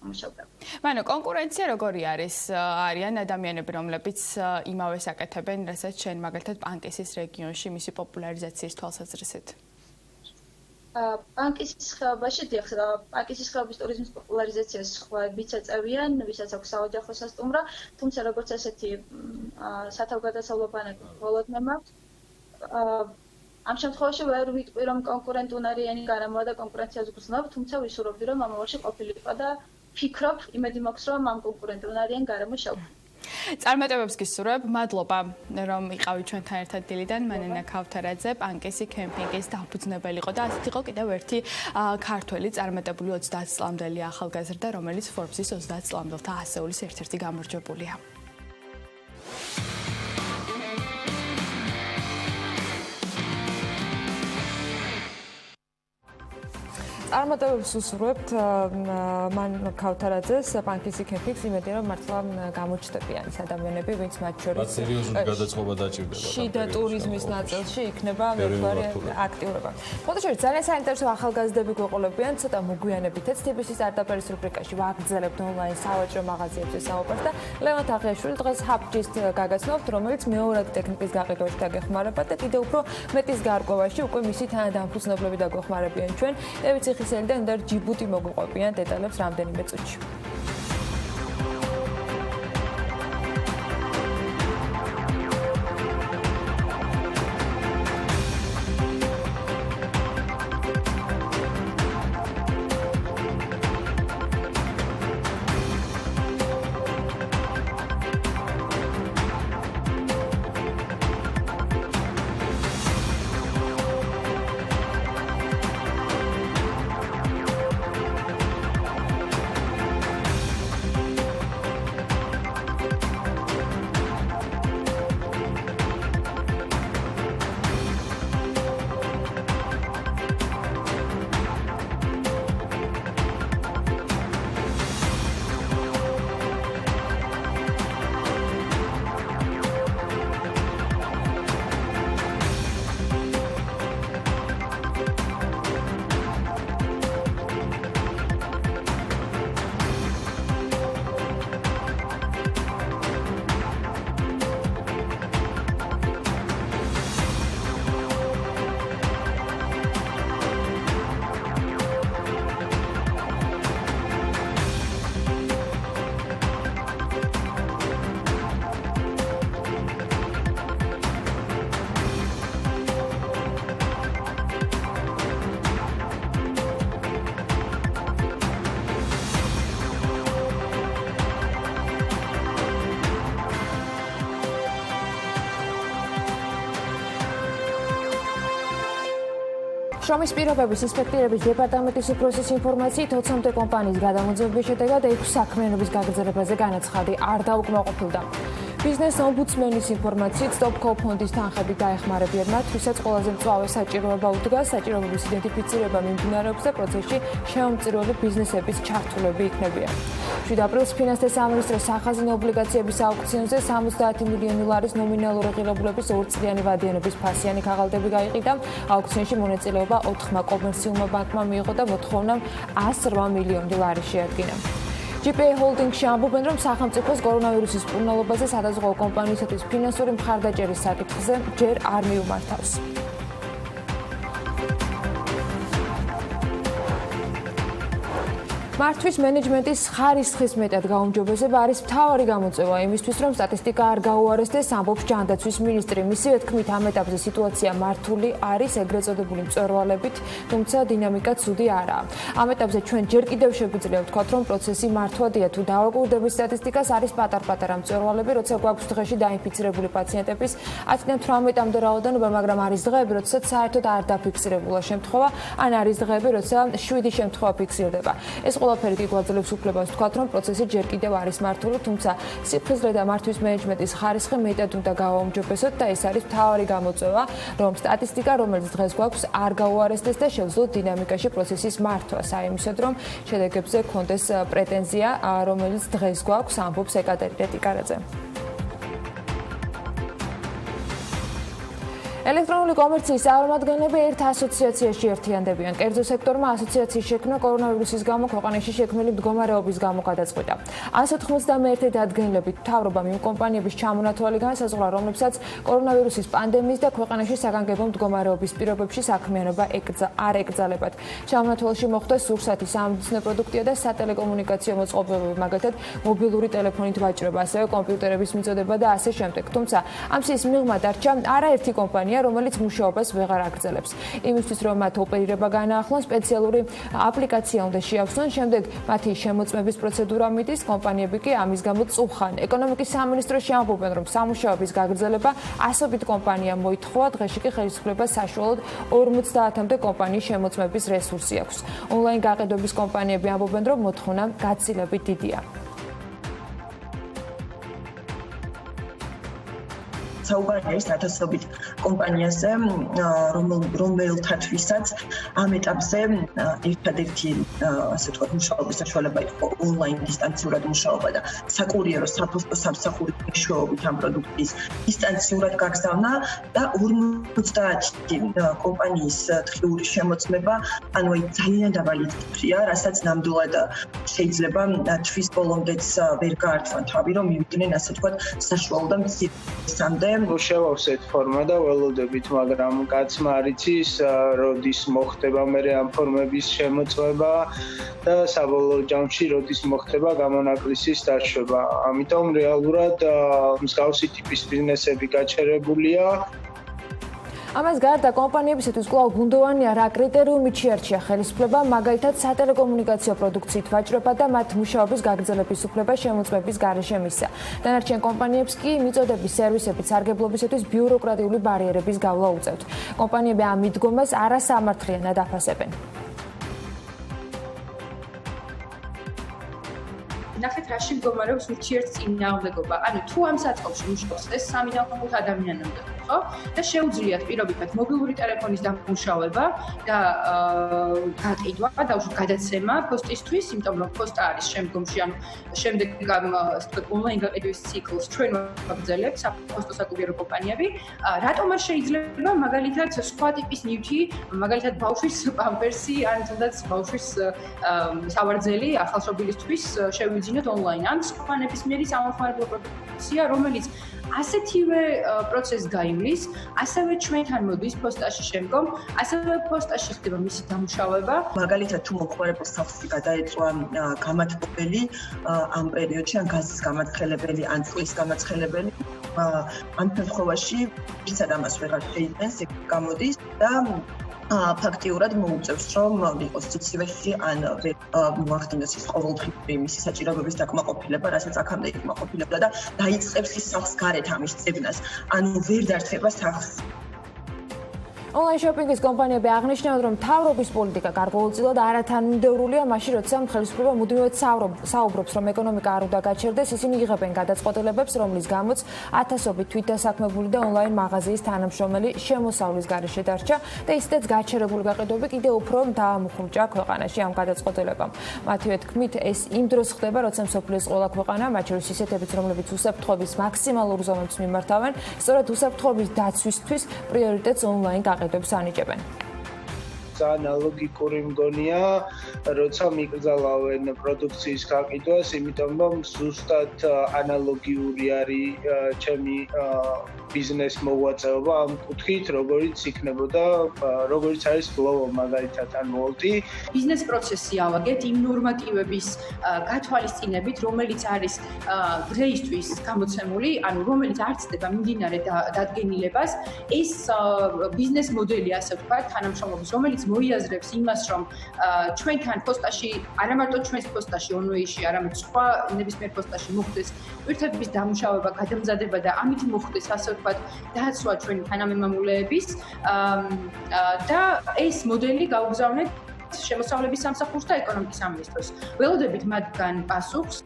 მაინო, კონკურენცია როგორი არის? არიან ადამიანები, რომლებიც იმავე საკეთებენ, რასაც შენ მაგალითად პანკისის რეგიონში მისი პოპულარიზაციის თვალსაზრისით? პანკისის ხეობაში, დიახ, პანკისის ხეობის ტურიზმის პოპულარიზაციას სხვაებიც ეწევიან, ვისაც აქვს საოჯახო სასტუმრო, თუმცა როგორც ესეთი სათავგადასავლო ბანაკი მხოლოდ მე მაქვს. ამ შემთხვევაში ვერ ვიტყვი, რომ კონკურენტუნარიანი გარემოა და კონკურენციას ვგრძნობ, თუმცა ვისურვებდი, რომ მომავალში ყოფილიყო და ფიქრობ, იმედი მაქვს, რომ ამ კონკურენტუნარიან გარემოს შევხვდები. წარმატებებს გისურვებ, მადლობა, რომ იყავით ჩვენთან ერთად დილიდან. მანენა ქავთარაძე, პანკისი კემპინგის დაფუძნებელი იყო და ასეთ იყო კიდევ ერთი ქართველი წარმატებული 30 წლამდელი ახალგაზრდა, რომელიც Forbes-ის 30 წლამდელთა ასეულის ერთ-ერთი გამარჯვებულია. წარმატებებს უსურვებთ მან ქავთარაძეს პანკისი კემპინგს, იმედი რომ მართლა გამოჩნდებიან ის ადამიანები, ვინც მათ შორის სერიოზული გადაწყობა დაჭირდება. შიდა ტურიზმის ნაწილში იქნება მერვარი აქტიურობა. ფოტოშორი ძალიან საინტერესო ახალგაზრდები გვეყოლებიან, ცოტა მოგვიანებითაც TBC-ის სტარტაპერის რუბრიკაში ვაგრძელებთ ონლაინ სავაჭრო მაღაზიებზე საუბარს და ლევან თაღიაშვილი დღეს ჰაბჯის გაგაცნობთ, რომელიც მეორად ტექნიკის გაყიდვაში დაგეხმარება და კიდევ უფრო მეტის გარკვევაში უკვე მისი თანადამფუძნებლები დაგვეხმარებიან ჩვენ. ხისელიდან და ჯიბუტი მოგვიყვებიან დეტალებს რამდენიმე წუთში. შრომის პირობების ინსპექტირების დეპარტამენტის უფროსის ინფორმაციით 20-მდე კომპანიის გადამოძებების შედეგად 6 საქმიანობის გაგრძელებაზე განაცხადი არ დაუკმაყოფილდა. ბიზნეს ომბუდსმენის ინფორმაციით სტოპ-კოლ ფონდის თანხებით დაეხმარებიან მათ, ვისაც ყველაზე მწვავე საჭიროება უდგას, საჭიროების იდენტიფიცირება მიმდინარეობს და პროცესში შემომწირველი ბიზნესების ჩართულები იქნებიან. 7 აპრილს ფინანსთა სამინისტროს სახაზინო ობლიგაციების აუქციონზე 70 მილიონი ლარის ნომინალური ღირებულების 2 წლიანი ვადიანობის ფასიანი ქაღალდები გაიყიდა. აუქციონში მონაწილეობა 4 კომერციულმა ბანკმა მიიღო და მოთხოვნამ 108 მილიონი ლარი შეადგინა. GPA Holding-ში ამბობენ, რომ სახელმწიფოს კორონავირუსის მკურნალობაზე სადაზღვევო კომპანიისათვის ფინანსური მხარდაჭერის საკითხზე ჯერ არ მიუმართავს. მართვის მენეჯმენტის ხარისხის მეტად გაუმჯობესება არის მთავარი გამოწვევა იმისთვის, რომ სტატისტიკა არ გაუარესდეს, ამბობს ჯანდაცვის მინისტრი. მისივე თქმით, ამ ეტაპზე სიტუაცია მართული არის ეგრეთ წოდებული მწვერვალებით, თუმცა დინამიკა ცუდი არაა. ამ ეტაპზე ჩვენ ჯერ კიდევ შეგვიძლია ვთქვათ, რომ პროცესი მართვადია. თუ დავაკვირდებით სტატისტიკას, არის პატარ-პატარა მწვერვალები, როცა გვაქვს დღეში დაინფიცირებული პაციენტების 10-დან 18-მდე რაოდენობა, მაგრამ არის დღეები, როდესაც საერთოდ არ დაფიქსირებულა შემთხვევა, ან არის დღეები, როცა 7 შემთხვევა ფიქსირდება. ეს ყველაფერი კი გვაძლევს უფლებას ვთქვათ, რომ პროცესი ჯერ კიდევ არის მართული, თუმცა სიფხიზლე და მართვის მენეჯმენტის ხარისხი მეტად უნდა გავაუმჯობესოთ და ეს არის მთავარი გამოწვევა, რომ სტატისტიკა, რომელიც დღეს გვაქვს, არ გაუარესდეს და შევძლოთ დინამიკაში პროცესის მართვა, საიმისოდ, რომ შედეგებზე გქონდეს პრეტენზია, რომელიც დღეს გვაქვს, ამბობს ეკატერინე ტიკარაძე. ელექტრონული კომერციის წარმომადგენლები ერთ ასოციაციაში ერთიანდებიან. კერძო სექტორმა ასოციაციის შექმნა კორონავირუსის გამო ქვეყანაში შექმნილი მდგომარეობის გამო გადაწყვიტა. 191 დადგენილებით მთავრობამ იმ კომპანიების ჩამონათვალი განსაზღვრა, რომლებსაც კორონავირუსის პანდემიის და ქვეყანაში საგანგებო მდგომარეობის პირობებში საქმიანობა არ ეკრძალებათ. ჩამონათვალში მოხდა სურსათი, სამედიცინო პროდუქტია და სატელეკომუნიკაციო მოწყობილობები, მაგალითად მობილური ტელეფონით ვაჭრობა, ასევე კომპიუტერების მიწოდება და ასე შემდეგ. თუმცა ამ სიის მიღმა დარჩა არაერთი კომპანია, რომელიც მუშაობას ვეღარ აგრძელებს. იმისთვის, რომ მათ ოპერირება განაახლონ, სპეციალური აპლიკაცია უნდა შეავსნონ, შემდეგ მათი შემოწმების პროცედურა მიდის, კომპანიები კი ამის გამო წუხან. ეკონომიკის სამინისტროში ამბობენ, რომ სამუშაოების გაგრძელება ასობით კომპანიამ მოითხოვა, დღეში კი ხელისუფლებას საშუალოდ 50-მდე კომპანიის შემოწმების რესურსი აქვს. ონლაინ გაყიდვების კომპანიები ამბობენ, რომ მოთხოვნა გაცილებით დიდია. საუბარი არის ათასობით კომპანიაზე, რომელთათვისაც ამ ეტაპზე ერთადერთი ასე ვთქვათ მუშაობის საშუალება იყო ონლაინ დისტანციურად მუშაობა და საკურიერო საფოსტო სამსახური მეშვეობით ამ პროდუქტის დისტანციურად გაგზავნა და 50 კომპანიის დღიური შემოწმება, ანუ ძალიან დაბალი ციფრია, რასაც ნამდვილად შეიძლება თვის ბოლომდეც ვერ გაართვან თავი, რომ მივიდნენ ასე ვთქვათ საშუალო და მცირე მუშაობს ეს ფორმა და ველოდებით, მაგრამ კაცმა არ იცის, როდის მოხდება მე ამ ფორმების შემოწმება და საბოლოო ჯამში როდის მოხდება გამონაკლისის დაშვება. ამიტომ რეალურად მსგავსი ტიპის ბიზნესები გაჩერებულია. ამას გარდა კომპანიებისათვის კვლავ გუნდოვანია რა კრიტერიუმით შეარჩია ხელისუფლება, მაგალითად სატელეკომუნიკაციო პროდუქციით ვაჭრობა და მათ მუშაობის გაგრძელების უფლება შემოწმების გარეშე მისცა. დანარჩენ კომპანიებს კი მიწოდების სერვისების სარგებლობისათვის ბიუროკრატიული ბარიერების გავლა უწევთ. კომპანიები ამ მიდგომას არასამართლიანად აფასებენ. ნახეთ, რაში მდგომარეობს ურთიერთწინააღმდეგობა. ანუ თუ ამ საწყობში მუშაობს ეს 3 ადამიანამდე, ხო? და შეუძლიათ პირობითად მობილური ტელეფონის დამუშავება და გაყიდვა და უშუალოდ გადაცემა პოსტისთვის, იმიტომ რომ პოსტა არის შემდგომში, ანუ შემდეგ ამ ონლაინ გაყიდვის ციკლს ჩვენ ვაგრძელებთ საფოსტო საკურიერო კომპანიები. რატომ არ შეიძლება მაგალითად სხვა ტიპის ნივთი, მაგალითად ბავშვის პამპერსი, ან თუნდაც ბავშვის სავარძელი ახალშობილისთვის შევიძინოთ ონლაინ ან სხვა ნებისმიერი სამომხმარებლო პროდუქცია, რომელიც ასეთივე პროცესს გაივლის, ასევე ჩვენთან მოდის პოსტაში შემდგომ, ასევე პოსტაში ხდება მისი დამუშავება. მაგალითად, თუ მომხმარებელს თავისი გადაეწვა გამათბობელი ამ პერიოდში, ან გაზის გამაცხელებელი, ან წყლის გამაცხელებელი, ამ შემთხვევაში ვისაც ამას ვეღარ შეიძენს, ეგ გამოდის და ფაქტიურად მოუწევს, რომ იყოს სიცივეში ან მოახდინოს ის ყოველდღიური მისი საჭიროებების დაკმაყოფილება, რასაც აქამდე იკმაყოფილებდა და დაიწყებს ის სახს გარეთ ამის წებნას. ანუ ვერ დარჩება სახს. Online shopping-ის კომპანიები აღნიშნავენ, რომ მთავრობის პოლიტიკა გარკვეულწილად არათანმიმდევრულია, მაშინ როცა ხელისუფლება მუდმივად საუბრობს, რომ ეკონომიკა არ უნდა გაჩერდეს, ისინი იღებენ გადაწყვეტილებებს, რომლის გამოც ათასობით თვითდასაქმებული და ონლაინ მაღაზიის თანამშრომელი შემოსავლის გარეშე დარჩა და ისედაც გაჩერებული გაყიდვები კიდევ უფრო დაამუხრუჭა ქვეყანაში ამ გადაწყვეტილებამ. მათივე თქმით, ეს იმ დროს ხდება, როცა მსოფლიოს ყველა ქვეყანა, მათ შორის ისეთებიც, რომლებიც უსაფრთხოების მაქსიმალურ ზონებს მიმართავენ, სწორედ უსაფრთხოების დაცვისთვის პრიორიტეტს ონლაინ გაყიდვებს ანიჭებენ. ძალიან ლოგიკური მგონია, როცა მიკრძალავენ პროდუქციის გაყიდვას, იმიტომ რომ ზუსტად ანალოგიური არის ჩემი ბიზნეს მოღვაწეობა ამ კუთხით, როგორც იქნებოდა, როგორც არის გლოვო მაგალითად ან ვოლტი. ბიზნეს პროცესი ავაგეთ იმ ნორმატივების გათვალისწინებით, რომელიც არის დღეისთვის გამოცემული, ანუ რომელიც არ ცდება მიმდინარე დადგენილებას, ეს ბიზნეს მოდელი, ასე ვთქვათ, თანამშრომლობის, რომელიც მოიაზრებს იმას, რომ ჩვენთან პოსტაში, არა მარტო ჩვენს პოსტაში, ონლაინში, არამედ სხვა ნებისმიერ პოსტაში მოხდეს ტვირთების დამუშავება, გადამზადება და ამით მოხდეს, ასე ვთქვათ, დაცვა ჩვენი თანამემამულეების და ეს მოდელი გაუგზავნეთ შემოსავლების სამსახურს და ეკონომიკის სამინისტროს. ველოდებით მათგან პასუხს.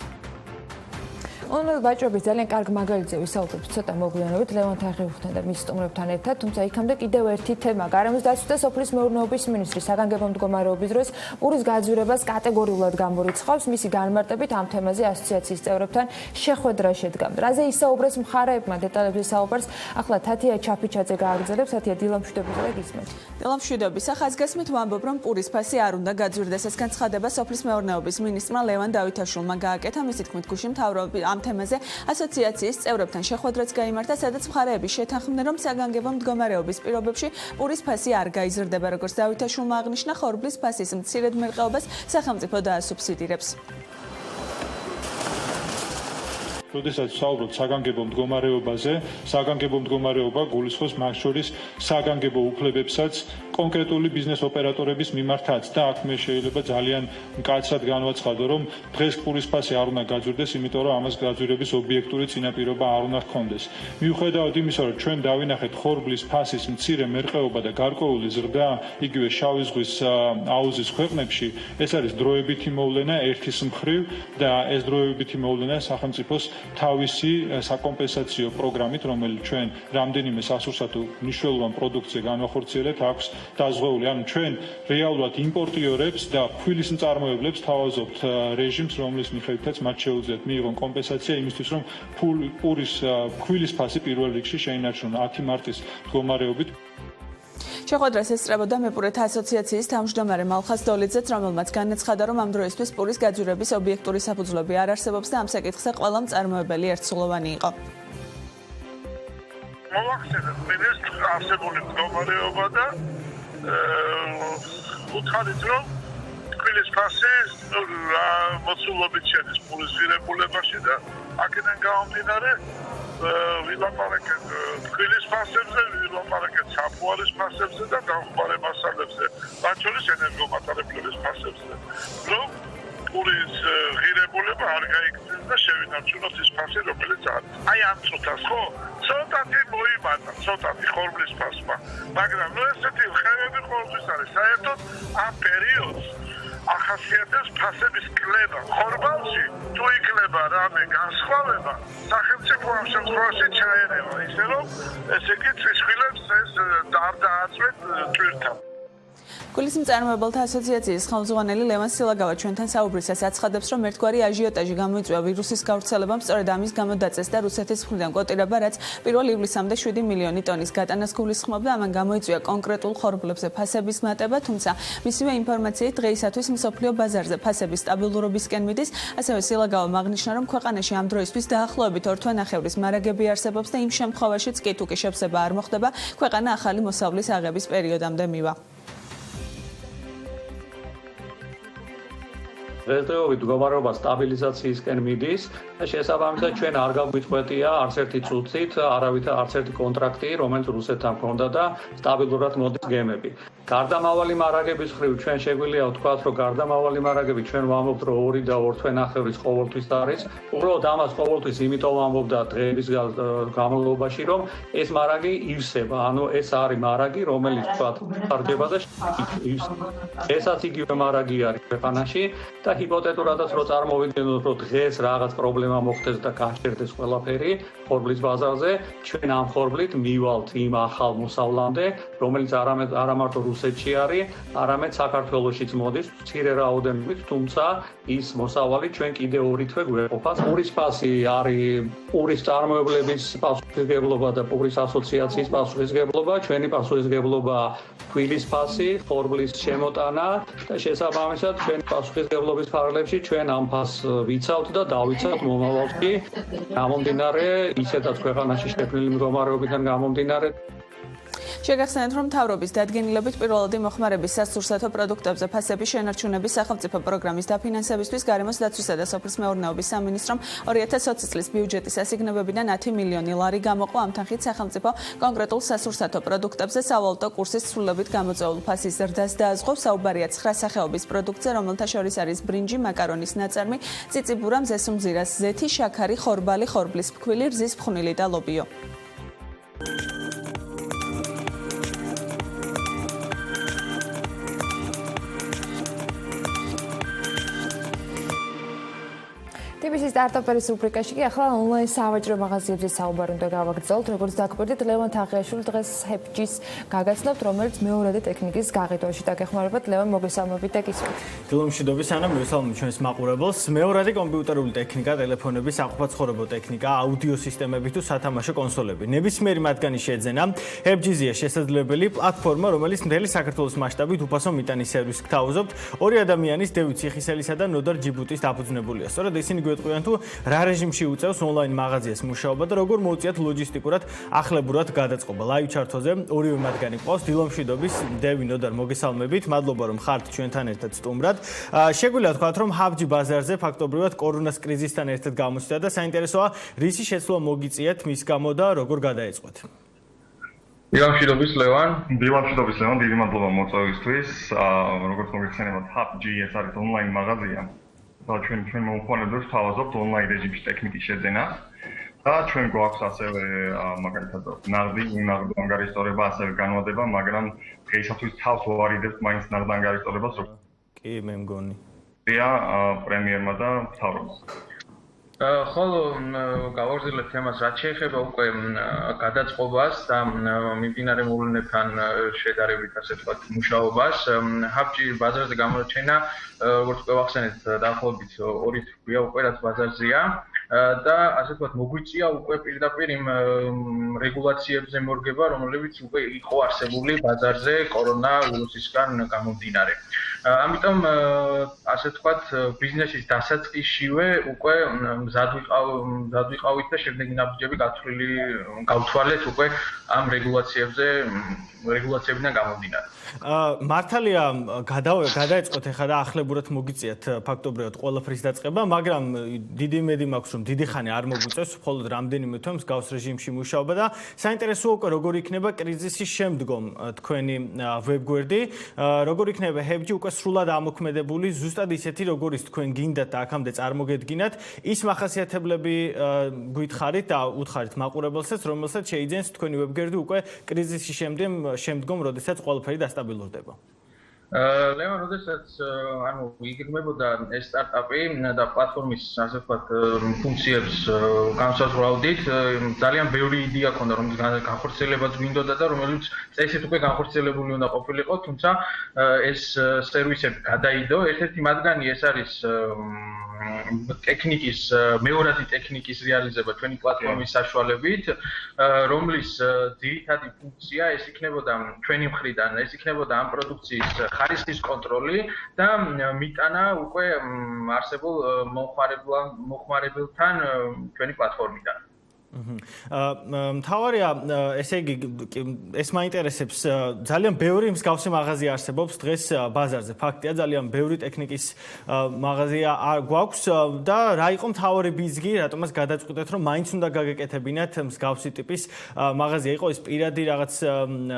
Online ვაჭრობის ძალიან კარგ მაგალითზე ვისაუბრებთ ცოტა მოგვიანებით ლევან თაღიუხთან და მის სტუმრებთან ერთად, თუმცა იქამდე კიდევ ერთი თემა. გარემოს დაცვის და სოფლის მეურნეობის მინისტრი საგანგებო მდგომარეობის დროს პურის გაძვირებას კატეგორიულად გამორიცხავს. მისი განმარტებით ამ თემაზე ასოციაციის წევრებთან შეხვედრა შედგა. რაზე ისაუბრეს მხარეებმა, დეტალებზე საუბარს ახლა თათია ჩაფიჩაძე გააგრძელებს. თათია, დილა მშვიდობისა და გისმენთ. დილა მშვიდობისა, ხაზგასმით ვამბობ, რომ პურის ფასი არ უნდა გაძვირდეს. ეს განცხადება სოფლის მეურნეობის მინისტრმა ლევან დავითაშვილმა გააკეთა. მისი თქმით, გუშინ მთავრობი ამ თემაზე ასოციაციის წევრებთან შეხვედრაც გაიმართა, სადაც მხარეები შეთანხმდნენ, რომ საგანგებო მდგომარეობის პირობებში პურის ფასი არ გაიზრდება, როგორც დავითაშვილმა აღნიშნა, ხორბლის ფასის მცირედ მერყეობას სახელმწიფო დაასუბსიდირებს. როდესაც საუბრობთ საგანგებო მდგომარეობაზე, საგანგებო მდგომარეობა გულისხმობს მათ შორის საგანგებო უფლებებსაც კონკრეტული ბიზნეს ოპერატორების მიმართაც და აქ მე შეიძლება ძალიან მკაცრად განვაცხადო, რომ დღეს პურის ფასი არ უნდა გაძვირდეს, იმიტომ რომ ამას გაძვირების ობიექტური წინაპირობა არ უნდა ჰქონდეს. მიუხედავად იმისა, რომ ჩვენ დავინახეთ ხორბლის ფასის მცირე მერყეობა და გარკვეული ზრდა, იგივე შავი ზღვის აუზის ქვეყნებში, ეს არის დროებითი მოვლენა ერთის მხრივ და ეს დროებითი მოვლენა სახელმწიფოს თავისი საკომპენსაციო პროგრამით, რომელიც ჩვენ რამდენიმე სასურსათო მნიშვნელოვან პროდუქციას განვახორციელებთ, აქვს დაზღვეული. ანუ ჩვენ რეალურად იმპორტიორებს და ფქვილის მწარმოებლებს თავაზობთ რეჟიმს, რომლის მიხედვითაც მათ შეუძლიათ მიიღონ კომპენსაცია იმისთვის, რომ პურის ფქვილის ფასი პირველ რიგში შეინარჩუნონ 10 მარტის მდგომარეობით. შეხვედრას ესწრებოდა მეპურეთა ასოციაციის თავმჯდომარე მალხაზ დოლიძეც, რომელმაც განაცხადა, რომ ამ დროისთვის პურის გაძვირების ობიექტური საფუძვლები არ არსებობს და ამ საკითხზე ყველა მწარმოებელი ერთსულოვანი იყო. მოვახსენეთ მინისტრს არსებული მდგომარეობა და უთხარით, რომ ფქვილის ფასი მოცულობით შედის პურის ღირებულებაში და აქედან გამომდინარე ვილაპარაკეთ ფქვილის ფასებზე, ვილაპარაკეთ საფუარის ფასებზე და დამხმარე მასალებზე, მათ შორის ენერგომატარებლების ფასებზე. რომ პურის ღირებულება არ გაიქცეს და შევინარჩუნოთ ის ფასი, რომელიც არის. აი ამ წუთას ხო? ცოტათი მოიმატა, ცოტათი ხორბლის ფასმა, მაგრამ ნუ ესეთი ხევები ყოველთვის არის. საერთოდ ამ პერიოდს ახასიათებს ფასების კლება. ხორბალში თუ იქნება რამე განსხვავება, სახელმწიფო ამ შემთხვევაში ჩაერევა, ისე რომ ესე იგი წისხვილებს ეს არ დააწვეთ ტვირთად. გულის მწარმოებელთა ასოციაციის ხელმძღვანელი ლევან სილაგავა ჩვენთან საუბრისას აცხადებს, რომ ერთგვარი აჟიოტაჟი გამოიწვია ვირუსის გავრცელებამ, სწორედ ამის გამო დაწესდა რუსეთის მხრიდან კოტირება, რაც 1 ივლისამდე 7 მილიონი ტონის გატანას გულისხმობდა. ამან გამოიწვია კონკრეტულ ხორბლებზე ფასების მატება, თუმცა მისივე ინფორმაციით დღეისათვის მსოფლიო ბაზარზე ფასების სტაბილურობისკენ მიდის. ასევე სილაგავამ აღნიშნა, რომ ქვეყანაში ამ დროისთვის დაახლოებით 2 თვე-ნახევრის მარაგები არსებობს და იმ შემთხვევაშიც კი თუ კი შევსება არ მოხდება, ქვეყანა ახალი მოსავლის აღების პერიოდამდე მივა. დღესდღეობით მდგომარეობა სტაბილიზაციისკენ მიდის და შესაბამისად ჩვენ არ გაგვიწყვეტია არც ერთი წუთით, არც ერთი კონტრაქტი, რომელიც რუსეთთან ჰქონდა და სტაბილურად მოდის გემები. გარდამავალი მარაგების ხრივ ჩვენ შეგვიძლია ვთქვათ, რომ გარდამავალი მარაგები ჩვენ ვამბობთ, რომ 2 და 2.5 ყოველთვის არის. უბრალოდ ამას ყოველთვის იმიტომ ვამბობ და დღეების განმავლობაში, რომ ეს მარაგი ივსება. ანუ ეს არის მარაგი, რომელიც ვთქვათ, ხარჯება და ივსება. ესაც იგივე მარაგი არის ქვეყანაში და ჰიპოთეტურადაც რო წარმოვიდგინოთ, რომ დღეს რაღაც პრობლემა მოხდეს და გაჩერდეს ყველაფერი ხორბლის ბაზარზე, ჩვენ ამ ხორბლით მივალთ იმ ახალ მოსავლამდე, რომელიც არა მარტო რუსეთში არის, არამედ საქართველოშიც მოდის მცირე რაოდენობით, თუმცა ის მოსავალი ჩვენ კიდე 2 თვე გვეყოფა. პურის ფასი არის პურის წარმოებლების პასუხისმგებლობა და პურის ასოციაციის პასუხისმგებლობა, ჩვენი პასუხისმგებლობა თბილის ფასი, ხორბლის შემოტანა და შესაბამისად ჩვენი პასუხისმგებლობის ფარგლებში ჩვენ ამ ფასს ვიცავთ და დავიცავთ მომავალში, გამომდინარე ისედაც ქვეყანაში შექმნილი მდგომარეობიდან გამომდინარე. შეგახსენებთ, რომ მთავრობის დადგენილებით პირველადი მოხმარების სასურსათო პროდუქტებზე ფასების შენარჩუნების სახელმწიფო პროგრამის დაფინანსებისთვის გარემოს დაცვისა და სოფლის მეურნეობის სამინისტრომ 2020 წლის ბიუჯეტის ასიგნებებიდან 10 მილიონი ლარი გამოყო. ამ თანხით სახელმწიფო კონკრეტულ სასურსათო პროდუქტებზე სავალუტო კურსის ცვლილებით გამოწვეულ ფასის ზრდას დააზღვევს. საუბარია 9 სახეობის პროდუქტზე, რომელთა შორის არის ბრინჯი, მაკარონის ნაწარმი, წიწიბურა, მზესუმზირას ზეთი, შაქარი, ხორბალი, ხორბლის ფქვილი, რძის ფხვნილი და ლობიო. TBC სტარტაპერის რუბრიკაში კი ახლა ონლაინ სავაჭრო მაღაზიებზე საუბარი უნდა გავაგრძელოთ. როგორც დაგვიკვირდით, ლევან თაღიაშვილი დღეს ჰეპჯის გაგაცნობთ, რომელიც მეორადი ტექნიკის გაყიდვაში დაგეხმარებათ. ლევან, მოგესალმებით და გისურვებთ. დილომშვიდობის ანა, მივესალმებით ჩვენს მაყურებელს. მეორადი კომპიუტერული ტექნიკა, ტელეფონები, საყოფაცხოვრებო ტექნიკა, აუდიო სისტემები თუ სათამაშო კონსოლები. ნებისმიერი მათგანის შეძენა ჰეპჯიზია შესაძლებელი პლატფორმა, რომელიც მთელი საქართველოს მასშტაბით უფასო მიტანის სერვისს გთავაზობთ. 2 ადამიანის დევით ციხისელისა და ნოდარ ჯიბუტის დაფუძნებულია. სწორედ ისინი გვეტყვიან თუ რა რეჟიმში უწევს ონლაინ მაღაზიას მუშაობა და როგორ მოუწიათ ლოჯისტიკურად ახლებურად გადაწყობა. ლაივ ჩართვაზე ორივე მათგანი ყავს. დილომშვიდობის დევი ნოდარ, მოგესალმებით. მადლობა რომ ხართ ჩვენთან ერთად სტუმრად. შეგვიძლია თქვათ რომ ჰაბჯი ბაზარზე ფაქტობრივად კორონას კრიზისთან ერთად გამოსცდა და საინტერესოა რისი შეცვლა მოგიწიათ მის გამო და როგორ გადაეწყვეთ. დილამშვიდობის ლევან, დიდი მადლობა მოწვევისთვის. როგორც მოგეხსენებათ, ჰაბჯი ეს არის ონლაინ მაღაზია. და ჩვენ მომხმარებლებს თავაზობთ ონლაინ რეჟიმში ტექნიკის შეძენას და ჩვენ გვაქვს ასევე მაგალითად ნაღდი ანგარიშტორება, ასევე განმადება, მაგრამ დღეისათვის თავს ვარიდებთ მაინც ნაღდი ანგარიშტორებას, რომ კი მე მგონი. პრემიერმა და მთავრობას. ხოლო გავაგრძელებ თემას, რაც შეეხება უკვე გადაწყობას და მიმდინარე მოვლენებთან შედარებით, ასე ვთქვათ, მუშაობას. ჰაბჯი ბაზარზე გამოჩენა, როგორც უკვე ვახსენეთ, დაახლოებით 2 თვეა უკვე რაც ბაზარზეა და ასე ვთქვათ, მოგვიწია უკვე პირდაპირ იმ რეგულაციებზე მორგება, რომლებიც უკვე იყო არსებული ბაზარზე კორონავირუსისგან გამომდინარე. ამიტომ ასე ვთქვათ, ბიზნესის დასაწყისშივე უკვე მზად ვიყავით და შემდეგი ნაბიჯები გავთვალეთ უკვე ამ რეგულაციებიდან გამომდინარე. მართალია გადაეწყოთ ახლა და ახლებურად მოგიწიათ ფაქტობრივად ყველაფრის დაწყება, მაგრამ დიდი იმედი მაქვს რომ დიდი ხანი არ მოგვიწევს, მხოლოდ რამდენიმე თვე მსგავს რეჟიმში მუშაობა და საინტერესოა უკვე როგორ იქნება კრიზისის შემდგომ თქვენი ვებგვერდი, როგორ იქნება ჰეპჯი უკვე სრულად ამოქმედებული, ზუსტად ისეთი როგორიც თქვენ გინდათ და აქამდე წარმოგედგინათ, ის მახასიათებლები გითხარით და უთხარით მაყურებელსაც, რომელსაც შეიძენს თქვენი ვებგვერდი უკვე კრიზისის შემდგომ, როდესაც ყველაფერი დასტაბილურდება. ლევან, როდესაც იგრძნობოდა ეს სტარტაპი და პლატფორმის ასე ვთქვათ ფუნქციებს განსაზღვრავდით, ძალიან ბევრი იდეა ქონდა, რომლის განხორციელებაც გვინდოდა და რომელიც წესით უკვე განხორციელებული უნდა ყოფილიყო, თუმცა ეს სერვისები გადაიდო. ერთ-ერთი მათგანი ეს არის ტექნიკის, მეორადი ტექნიკის რეალიზება ჩვენი პლატფორმის საშუალებით, რომლის ძირითადი ფუნქცია ეს იქნებოდა ჩვენი მხრიდან, ეს იქნებოდა ამ პროდუქციის ხარისხის კონტროლი და მიტანა უკვე არსებულ მომხმარებელთან ჩვენი პლატფორმიდან. მთავარია, ესე იგი, ეს მაინტერესებს, ძალიან ბევრი მსგავსი მაღაზია არსებობს დღეს ბაზარზე. ფაქტია, ძალიან ბევრი ტექნიკის მაღაზია გვაქვს და რა იყო მთავარი ბიზგი, რატომაც გადაწყვეტეთ, რომ მაინც უნდა გაგეკეთებინათ მსგავსი ტიპის მაღაზია. იყო ეს პირადი რაღაც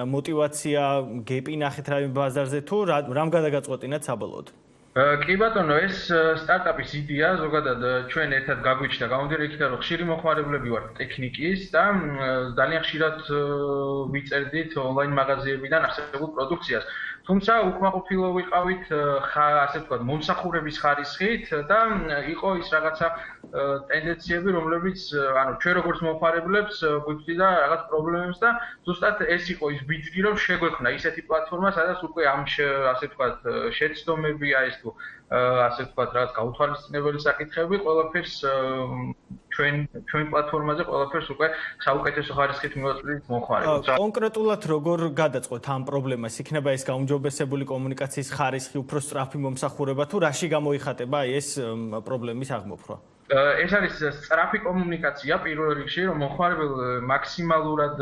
мотивация, გეპი ნახეთ რა ბაზარზე თუ რამ გადაგაწყვეტინათ საბოლოოდ? კი ბატონო, ეს სტარტაპის იდეა ზოგადად ჩვენ ერთად გაგვიჩნდა, გამომდინარე იქიდან, რომ ხშირი მოხმარებლები ვართ ტექნიკის და ძალიან ხშირად ვიწერდით ონლაინ მაღაზიებიდან არსებულ პროდუქციას. თუმცა უკმაყოფილო ვიყავით ასე ვთქვათ, მომსახურების ხარისხით და იყო ის რაღაცა ტენდენციები, რომლებიც ანუ ჩვენ როგორც მოხმარებლებს გვიგვდიდა რაღაც პრობლემებს და ზუსტად ეს იყო ის ბიძგი, რომ შეგვექმნა ისეთი პლატფორმა, სადაც უკვე ამ ასე ვთქვათ, შეცდომები ეს თუ ასე ვთქვათ, რაღაც გაუთვალისწინებელი საკითხები ყველაფერს ჩვენ პლატფორმაზე ყველაფერს უკვე საუკეთესო ხარისხით მივაწვდით მოხმარებელს. კონკრეტულად როგორ გადაწყვეტ ამ პრობლემას? იქნება ეს გაუმჯობესებული კომუნიკაციის ხარისხი, უფრო სწრაფი მომსახურება თუ რაში გამოიხატება ეს პრობლემის აღმოფხვრა? ეს არის სწრაფი კომუნიკაცია პირველ რიგში, რომ მოხმარებელ მაქსიმალურად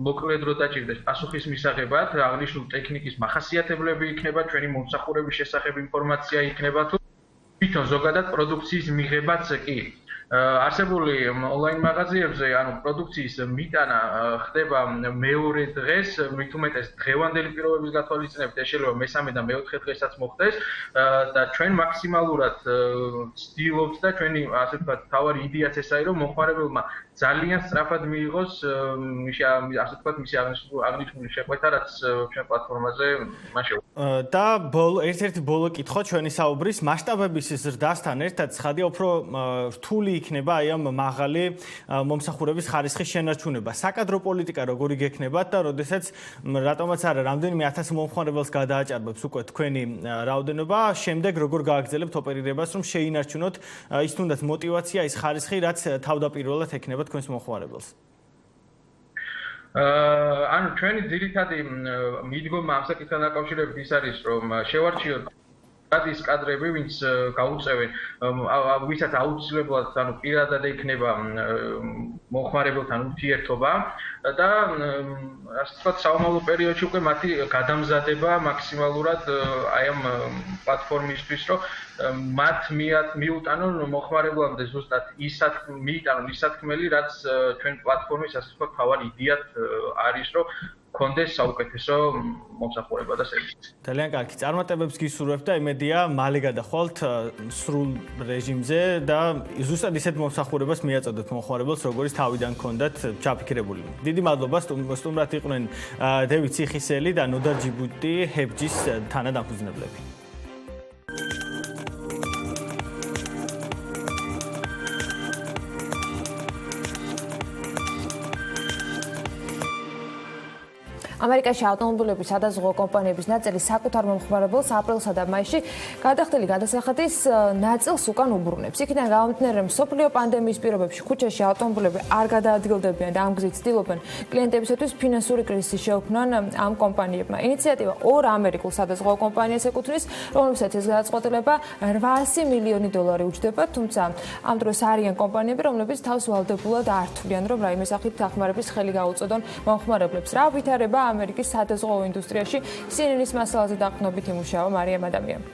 მოკლე დრო დაჭირდეს პასუხის მისაღებად, აღნიშნულ ტექნიკის მახასიათებლები იქნება, ჩვენი მომსახურების შესახებ ინფორმაცია იქნება თუ თვითონ ზოგადად პროდუქციის მიღებაც კი. არსებული ონლაინ მაღაზიებზე, ანუ პროდუქციის მიტანა ხდება მეორე დღეს, მით უმეტეს დღევანდელი პირობების გათვალისწინებით, ეს შეიძლება მესამე და მეოთხე დღესაც მოხდეს და ჩვენ მაქსიმალურად ვცდილობთ და ჩვენი ასე ვთქვათ, თავარი იდეაც ესაა, რომ მოხმარებელმა ძალიან სწრაფად მიიღოს ასე ვთქვათ, მისი აღნიშნული შეკვეთა, რაც ჩვენ პლატფორმაზე მან შეუძლია. და ერთ-ერთი ბოლო კითხვა ჩვენი საუბრის მასშტაბების ზრდასთან ერთად ცხადია უფრო რთული იქნება აი ამ მაღალი მომსახურების ხარისხის შენარჩუნება. საკადრო პოლიტიკა როგორი გექნებათ და როდესაც რატომაც არა რამდენიმე 1000 მომხმარებელს გადააჭარბებს უკვე თქვენი რაოდენობა, შემდეგ როგორ გააგრძელებთ ოპერირებას, რომ შეინარჩუნოთ ის თუნდაც мотивация, ის ხარისხი, რაც თავდაპირველად ექნება თქვენს მომხმარებელს? ანუ ჩვენი ძირითადი მიდგომა ამ საკითხთან დაკავშირებით ის არის, რომ შევარჩიოთ ის კადრები, ვინც გაუწევენ, ვისაც აუცილებლად ანუ პირადად ექნება მოხმარებელთან ურთიერთობა და ასე ვთქვათ, საომავლო პერიოდში უკვე მათი გადამზადება მაქსიმალურად აი ამ პლატფორმისთვის, რომ მათ მიუტანონ მოხმარებლამდე ზუსტად მიიტანონ ის სათქმელი, რაც ჩვენ პლატფორმის ასე ვთქვათ, თავარი იდეად არის, რომ კონდეს საუკეთესო მომსახურება და სერვისი. ძალიან კარგი. წარმატებებს გისურვებთ და იმედია მალე გადახვალთ სრულ რეჟიმზე და ზუსტად ისეთ მომსახურებას მიაწოდოთ მომხმარებელს, როგორც თავიდან ჰქონდათ ჩაფიქრებული. დიდი მადლობა სტუმრად იყვნენ დევიდ ციხისელი და ნოდარ ჯიბუტი ჰებჯის თანადამფუძნებლები. ამერიკაში ავტომობილების სადაზღვო კომპანიების ნაწილი საკუთარ მომხმარებელს აპრილსა და მაისში გადახდილი გადასახადის ნაწილს უკან უბრუნებს. იქიდან გამომდინარე, რომ მსოფლიო პანდემიის პირობებში ქუჩაში ავტომობილები არ გადაადგილდებიან და ამ გზით ცდილობენ კლიენტებისათვის ფინანსური კრიზისი შეუქმნან ამ კომპანიებმა. ინიციატივა ორ ამერიკულ სადაზღვო კომპანიას ეკუთვნის, რომლებსაც ეს გადაწყვეტილება $800 მილიონი უჯდება, თუმცა ამ დროს არიან კომპანიები, რომლებიც თავს ვალდებულად არ თვლიან, რომ რაიმე სახით დახმარების ხელი გაუწოდონ მომხმარებლებს. რა ვითარება ამერიკის სადაზღვო ინდუსტრიაში სინენის მასალაზე დაყრდნობით იმუშავა მარიამ ადამიანმა.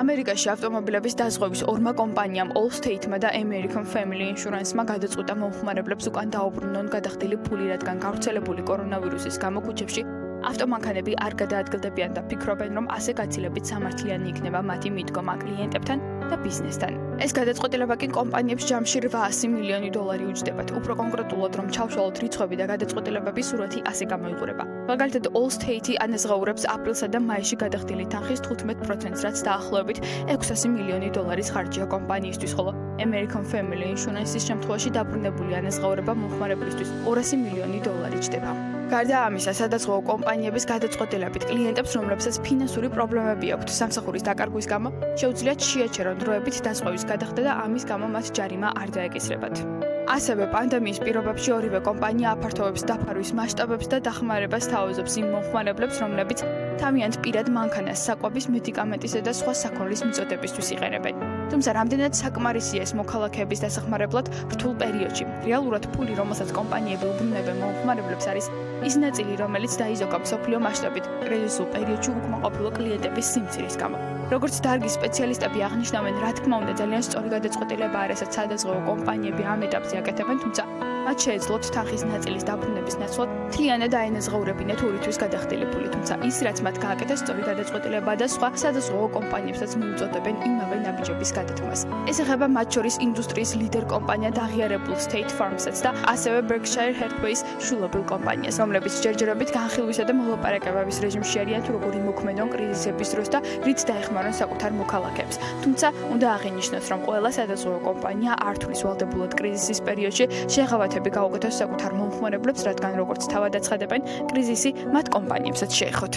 ამერიკაში ავტომობილების დაზღვევის ორმა კომპანიამ Allstate-მა და American Family Insurance-მა გადაწყვიტა მომხმარებლებს უკან დაუბრუნონ გადახდილი ფული, რადგან გავრცელებული კორონავირუსის გამო ქუჩებში ავტომანქანები არ გადაადგილდებიან და ფიქრობენ, რომ ასე გაცილებით სამართლიანი იქნება მათი მიდგომა კლიენტებთან და ბიზნესთან. ეს გადაწყვეტილება კი კომპანიებს ჯამში $800 მილიონი უჯდებათ. უფრო კონკრეტულად, რომ ჩავშალოთ რიცხვები და გადაწყვეტილებების სურათი ასე გამოიყურება. მაგალითად, Allstate ანაზღაურებს აპრილსა და მაისში გადახდილი თანხის 15%-ს, რაც დაახლოებით $600 მილიონი ხარჯია კომპანიისთვის, ხოლო American Family Insurance-ის შემთხვევაში დაბრუნებული ანაზღაურება მომხმარებლისთვის $200 მილიონი ჯდება. გარდა ამისა, სადაზღვო კომპანიების გადაწყვეტილებით კლიენტებს, რომლებსაც ფინანსური პრობლემები აქვთ სამსახურის დაკარგვის გამო, შეუძლიათ შეაჩერონ დროებით დაზღვევის გადახდა და ამის გამო მათ ჯარიმა არ დაეკისრებათ. ასევე პანდემიის პირობებში ორივე კომპანია აფართოვებს დაფარვის მასშტაბებს და დახმარებას თავაზობს იმ მომხმარებლებს, რომლებიც თავიანთ პირად მანქანას საკვების, მედიკამენტისა და სხვა საქონლის მიწოდებისთვის იყენებენ. თუმცა რამდენად საკმარისია ეს მოქალაქეების დასახმარებლად რთულ პერიოდში. რეალურად ფული, რომელსაც კომპანიები უბრუნებენ მომხმარებლებს, არის ის ნაწილი, რომელიც დაიზოგა მსოფლიო მასშტაბით კრიზისულ პერიოდში უკმაყოფილო კლიენტების სიმცირის გამო. როგორც დარგის სპეციალისტები აღნიშნავენ, რა თქმა უნდა, ძალიან სწორი გადაწყვეტილებაა, რასაც სადაზღვევო კომპანიები ამ ეტაპზე აკეთებენ, თუმცა მათ შეეძლოთ თანხის ნაწილის დაბრუნების ნაცვლად მთლიანად დაენაზღაურებინათ ურისთვის გადახდილი ფული, თუმცა ის, რაც მათ გააკეთეს, სწორი გადაწყვეტილებაა და სხვა სადაზღვევო კომპანიებსაც მიუწოდებენ იმავე ნაბიჯების გადათმას. ეს ეხება მათ შორის ინდუსტრიის ლიდერ კომპანია აღიარებულ State Farms-ს და ასევე Berkshire Hathaway-ის შვილობილ კომპანიას, რომლებიც ჯერჯერობით განხილვისა და მოლაპარაკებების რეჟიმში არიან, თუ როგორ იმოქმედონ კრიზისების დროს და რით დაეხმარონ საკუთარ მოქალაქეებს. თუმცა უნდა აღინიშნოს, რომ ყველა სადაზღვევო კომპანია არ თulis ვალდებულად კრიზისის პერიოდში შეღავათები გაუკეთოს საკუთარ მომხმარებლებს, რადგან როგორც თავად აცხადებენ, კრიზისი მათ კომპანიებსაც შეეხოთ.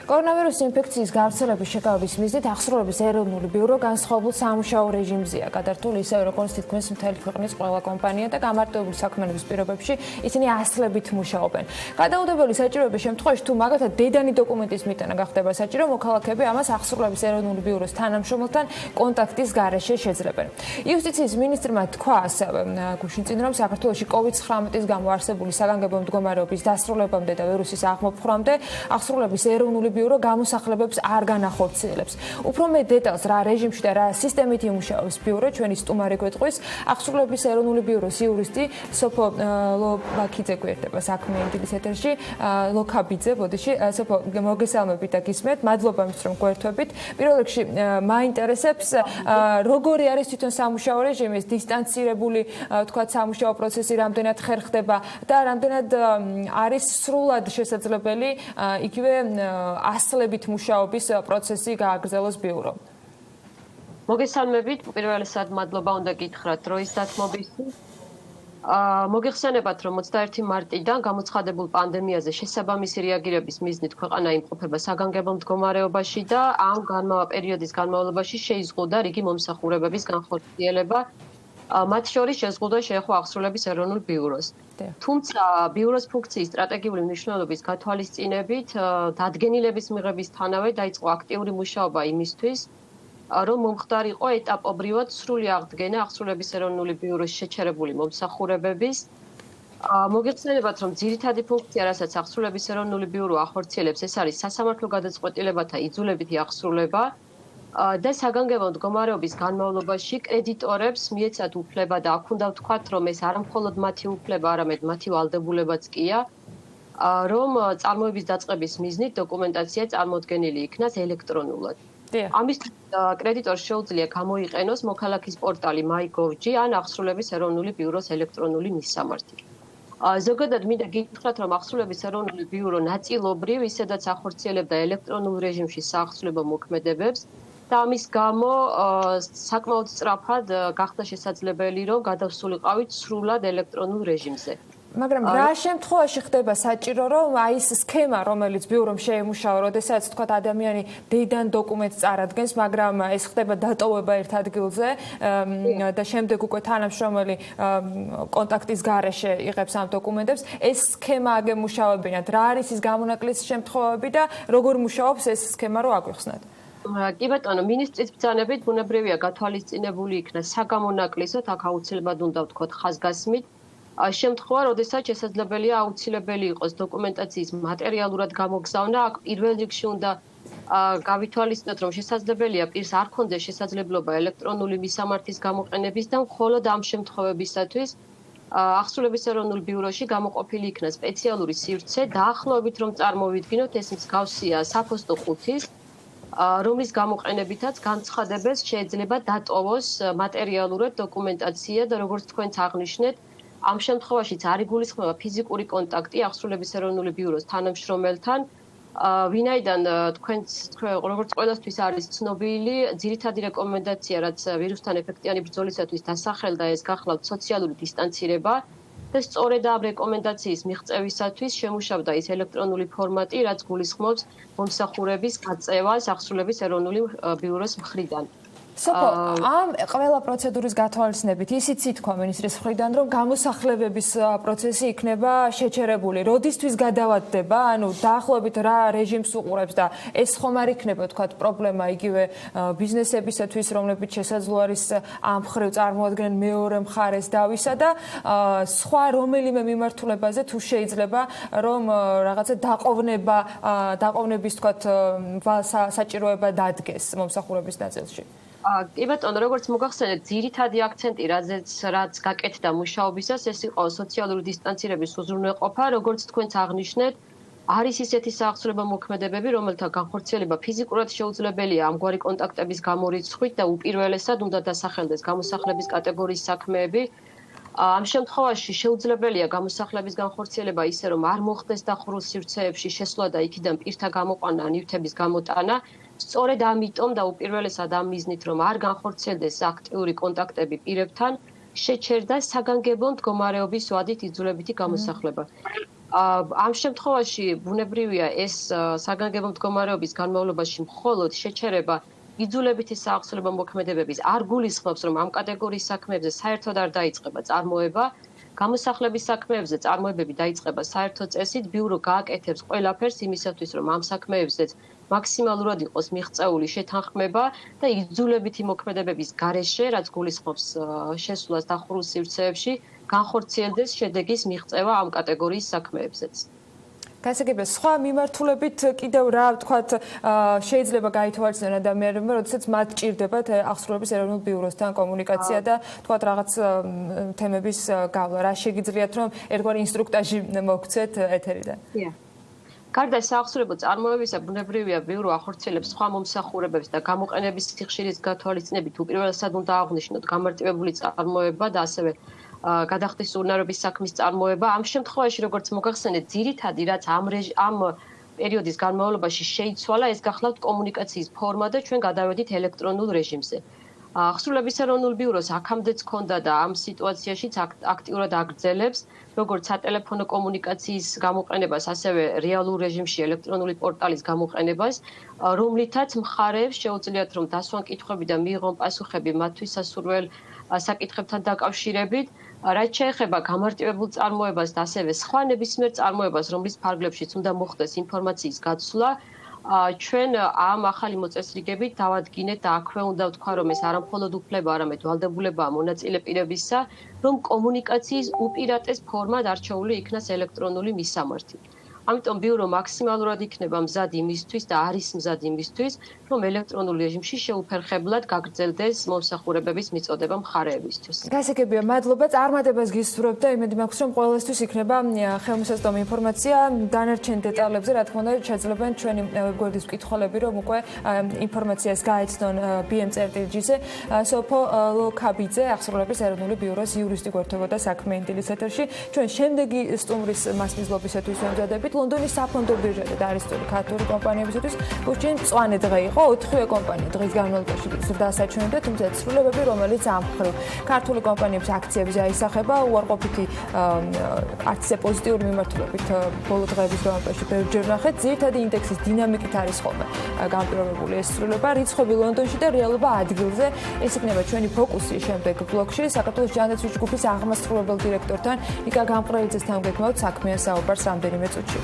კორონავირუსის ინფექციის გავრცელების შეკავების მიზნით აღსრულების ეროვნული ბიურო განსხვავებულ სამუშაო რეჟიმზეა გადართული, ისევე როგორც თითქმის მთელი ქვეყნის ყველა კომპანია და გამარტივებული საქმიანობის პირობებში ისინი ასლებით მუშაობენ. გადაუდებელი საჭიროების შემთხვევაში, თუ მაგალითად დედანი დოკუმენტის მიტანა გახდება საჭირო, მოქალაქეები ამას აღსრულების ეროვნული ბიუროს თანამშრომელთან კონტაქტის გარეშე შეძლებენ. იუსტიციის მინისტრმა თქვა ასევე გუშინ წინ, რომ საქართველოში COVID-19-ის გამო არსებული საგანგებო მდგომარეობის დასრულებამდე და ვირუსის აღმოფხვრამდე აღსრულების ეროვნული ბიურო გამოსახლებებს არ განახორციელებს. უფრო მეტ დეტალს რა რეჟიმში და რა სისტემით იმუშავებს ბიურო ჩვენი სტუმარი გვეტყვის აღსრულების ეროვნული ბიუროს იურისტი სოფო ლოქაბიძე გვერდება საქმიანი დილის ეთერში. ლოქაბიძე, ბოდიში, სოფო მოგესალმებით და გისმენთ. მადლობა იმისთვის რომ გვერთვებით. პირველ რიგში მაინტერესებს როგორი არის თვითონ სამუშაო რეჟიმი, ეს დისტანცირებული თქვა სამუშაო პროცესი რამდენად ხერხდება და რამდენად არის სრულად შესაძლებელი იგივე ასლებით მუშაობის პროცესი გააგრძელოს ბიურო. მოგესალმებით, პირველად მადლობა უნდა გითხრათ დროის დათმობისთვის. მოგეხსენებათ, რომ 21 მარტიდან გამოცხადებულ პანდემიაზე შესაბამისი რეაგირების მიზნით ქვეყანა იმყოფება საგანგებო მდგომარეობაში და ამ პერიოდის განმავლობაში შეიზღუდა რიგი მომსახურებების განხორციელება. მათ შორის შეზღუდვა შეეხო აღსრულების ეროვნულ ბიუროს. თუმცა ბიუროს ფუნქციის სტრატეგიული მნიშვნელობის გათვალისწინებით დადგენილების მიღებისთანავე დაიწყო აქტიური მუშაობა იმისთვის, რომ მომხდარიყო ეტაპობრივად სრული აღდგენა აღსრულების ეროვნული ბიუროს შეჩერებული მომსახურებების. მოგეხსენებათ, რომ ძირითადი ფუნქცია, რასაც აღსრულების ეროვნული ბიურო ახორციელებს, ეს არის სასამართლო გადაწყვეტილებათა იძულებითი აღსრულება. და საგანგებო მდგომარეობის განმავლობაში კრედიტორებს მიეცათ უფლება და აქ უნდა ვთქვათ, რომ ეს არა მხოლოდ მათი უფლება, არამედ მათი ვალდებულებაც კია, რომ წარმოების დაწყების მიზნით დოკუმენტაცია წარმოდგენილი იქნას ელექტრონულად. ამის კრედიტორს შეუძლია გამოიყენოს მოქალაქის პორტალი MyGov.gi ან აღსრულების ეროვნული ბიუროს ელექტრონული მისამართი. ზოგადად მინდა გითხრათ, რომ აღსრულების ეროვნული ბიურო ნაწილობრივ ისედაც ახორციელებდა ელექტრონულ რეჟიმში საახსრულებო მოქმედებებს. და ამის გამო საკმაოდ სწრაფად გახდა შესაძლებელი, რომ გადავსულიყავით სრულად ელექტრონულ რეჟიმზე. მაგრამ რა შემთხვევაში ხდება საჭირო, რომ აი ეს სქემა, რომელიც ბიურომ შეემუშავა, როდესაც თქვა ადამიანი დედან დოკუმენტს წარადგენს, მაგრამ ეს ხდება დატოვება ერთ ადგილზე და შემდეგ უკვე თანამშრომელი კონტაქტის გარეშე იღებს ამ დოკუმენტებს, ეს სქემა აგემუშავებინათ, რა არის ის გამონაკლის შემთხვევები და როგორ მუშაობს ეს სქემა, რომ აგვიხსნათ? კი ბატონო, მინისტრის ბრძანებით ბუნებრივია გათვალისწინებული იქნა საგამონაკლისოდ, აქ აუცილებლად უნდა ვთქვათ ხაზგასმით, შემთხვევა, როდესაც შესაძლებელია აუცილებელი იყოს დოკუმენტაციის მატერიალურად გამოგზავნა, აქ პირველ რიგში უნდა გავითვალისწინოთ, რომ შესაძლებელია პირს არ ქონდეს შესაძლებლობა ელექტრონული მისამართის გამოყენების და მხოლოდ ამ შემთხვევებისათვის აღსრულების ეროვნულ ბიუროში გამოყოფილი იქნა სპეციალური სივრცე, დაახლოებით რომ წარმოვიდგინოთ, ეს მსგავსია საფოსტო ყუთის, რომლის გამოყენებითაც განცხადებას შეიძლება დატოვოს მატერიალურად დოკუმენტაცია და როგორც თქვენც აღნიშნეთ, ამ შემთხვევაშიც არ იგულისხმება ფიზიკური კონტაქტი აღსრულების ეროვნული ბიუროს თანამშრომელთან, ვინაიდან თქვენც როგორც ყველასთვის არის ცნობილი, ძირითადი რეკომენდაცია, რაც ვირუსთან ეფექტიანი ბრძოლისათვის დასახელდა, ეს გახლავთ სოციალური დისტანცირება და სწორედ ამ რეკომენდაციის მიღწევისათვის შემუშავდა ის ელექტრონული ფორმატი, რაც გულისხმობს მომსახურების გაწევას აღსრულების ეროვნული ბიუროს მხრიდან. ამ ყველა პროცედურის გათვალისწინებით ისიც ითქვა მინისტრის მხრიდან, რომ გამოსახლებების პროცესი იქნება შეჩერებული. როდისთვის გადავადდება? ანუ დაახლოებით რა რეჟიმს უყურებს და ეს ხომ არ იქნება თქვათ პრობლემა იგივე ბიზნესებისათვის, რომლებიც შესაძლოა არის ამ მხრივ წარმოადგენენ მეორე მხარეს დავისა და სხვა რომელიმე მიმართულებაზე თუ შეიძლება რომ რაღაცა დაყოვნების თქვათ საჭიროება დადგეს მომსახურების ნაწილში. კი ბატონო, როგორც მოგახსენეთ, ძირითადი აქცენტი, რაც გაკეთდა მუშაობისას, ეს იყო სოციალური დისტანცირების უზრუნველყოფა, როგორც თქვენც აღნიშნეთ, არის ისეთი საახსრებო მოქმედებები, რომელთა განხორციელება ფიზიკურად შეუძლებელია ამგვარი კონტაქტების გამორიცხვით და უპირველესად უნდა დასახელდეს გამოსახლების კატეგორიის საქმეები. ამ შემთხვევაში შეუძლებელია გამოსახლების განხორციელება ისე, რომ არ მოხდეს დახურულ სივრცეებში შესვლა და იქიდან პირთა გამოყვანა, ნივთების გამოტანა. სწორედ ამიტომ და უპირველესად ამ მიზნით, რომ არ განხორციელდეს აქტიური კონტაქტები პირებთან, შეჩერდა საგანგებო მდგომარეობის ვადით იძულებითი გამოსახლება. ამ შემთხვევაში ბუნებრივია ეს საგანგებო მდგომარეობის განმავლობაში მხოლოდ შეჩერება იძულებითი საახსრებო მოქმედებების არ გულისხმობს, რომ ამ კატეგორიის საქმეებზე საერთოდ არ დაიწყება წარმოება. გამოსახლების საქმეებზე წარმოებები დაიწყება საერთო წესით, ბიურო გააკეთებს ყველაფერს იმისათვის, რომ ამ საქმეებზეც მაქსიმალურად იყოს მიღწეული შეთანხმება და იძულებითი მოქმედებების გარეშე, რაც გულისხმობს შესვლას დახურულ სივრცეებში, განხორციელდეს შედეგის მიღწევა ამ კატეგორიის საქმეებზეც. გასაგებია, სხვა მიმართულებით კიდევ რა ვთქვათ, შეიძლება გაითვალისწინონ ადამიანებმა, როდესაც მათ ჭირდებათ აღსრულების ეროვნულ ბიუროსთან კომუნიკაცია და ვთქვათ რაღაც თემების გავლა. რა შეგიძლიათ, რომ ერთგვარი ინსტრუქტაჟი მოგცეთ ეთერიდან? გარდა საახსრებო წარმოებისა, ბუნებრივია ბიურო ახორციელებს სხვა მომსახურებებს და გამოყენების სიხშირის გათვალისწინებით უპირველესად უნდა აღვნიშნოთ გამარტივებული წარმოება და ასევე გადახდის უნარობის საქმის წარმოება. ამ შემთხვევაში, როგორც მოგახსენეთ, ძირითადი რაც ამ პერიოდის განმავლობაში შეიცვალა, ეს გახლავთ კომუნიკაციის ფორმა და ჩვენ გადავედით ელექტრონულ რეჟიმზე. აღსრულების ეროვნულ ბიუროს აქამდეც ჰქონდა და ამ სიტუაციაშიც აქტიურად აგრძელებს როგორც სატელეფონო კომუნიკაციის გამოყენებას, ასევე რეალურ რეჟიმში ელექტრონული პორტალის გამოყენებას, რომლითაც მხარეებს შეუძლიათ რომ დასვან კითხვები და მიიღონ პასუხები მათთვის სასურველ საკითხებთან დაკავშირებით, რაც შეეხება გამარტივებულ წარმოებას და ასევე სხვა ნებისმიერ წარმოებას, რომლის ფარგლებშიც უნდა მოხდეს ინფორმაციის გაცვლა, ჩვენ ამ ახალი მოწესრიგებით დავადგინეთ და აქვე უნდა ვთქვა, რომ ეს არამხოლოდ უფლება, არამედ ვალდებულებაა მონაწილე პირებისა, რომ კომუნიკაციის უპირატეს ფორმად არჩეული იქნას ელექტრონული მისამართი. ამიტომ ბიურო მაქსიმალურად იქნება მზად იმისთვის და არის მზად იმისთვის, რომ ელექტრონულ რეჟიმში შეუფერხებლად გაგრძელდეს მომსახურებების მიწოდება მხარეებისთვის. გასაგებია, მადლობა, წარმატებას გისურვებ და იმედი მაქვს, რომ ყველასთვის იქნება ხელმისაწვდომი ინფორმაცია. დანარჩენ დეტალებზე, რა თქმა უნდა, შეძლებენ ჩვენი ვებგვერდის მკითხველები, რომ უკვე ინფორმაციას გაეცნონ BM-წერტილ-ზე. სოფო ლოკაბიძე, აღსრულების ეროვნული ბიუროს იურისტი გვერდებოდა საქმიანი დილის ეთერში. ჩვენ შემდეგი სტუმრის მასპინძლობისათვის ვემზადებით ლონდონის საფონდო ბირჟაზე და არისტული ქართული კომპანიებისთვის გუშინ მწვანე დღე იყო. 4-ვე კომპანია დღის განმავლობაში დასაჩვენებდა, თუმცა ცვლილებები, რომელიც ამ მხრივ ქართული კომპანიების აქციებზე აისახება, უარყოფითი არც ისე პოზიტიური მიმართულებით ბოლო დღეების განმავლობაში ბევრჯერ ვნახეთ. ძირითადი ინდექსის დინამიკით არის ხოლმე განპირობებული ეს ცვლილება. რიცხვები ლონდონში და რეალობა ადგილზე. ეს იქნება ჩვენი ფოკუსი შემდეგ ბლოგში. საქართველოს ჯანდაცვის ჯგუფის აღმასრულებელ დირექტორთან ნიკა გამყრელიძესთან გეკმაოთ საქმიან საუბარს რამდენიმე წუთში.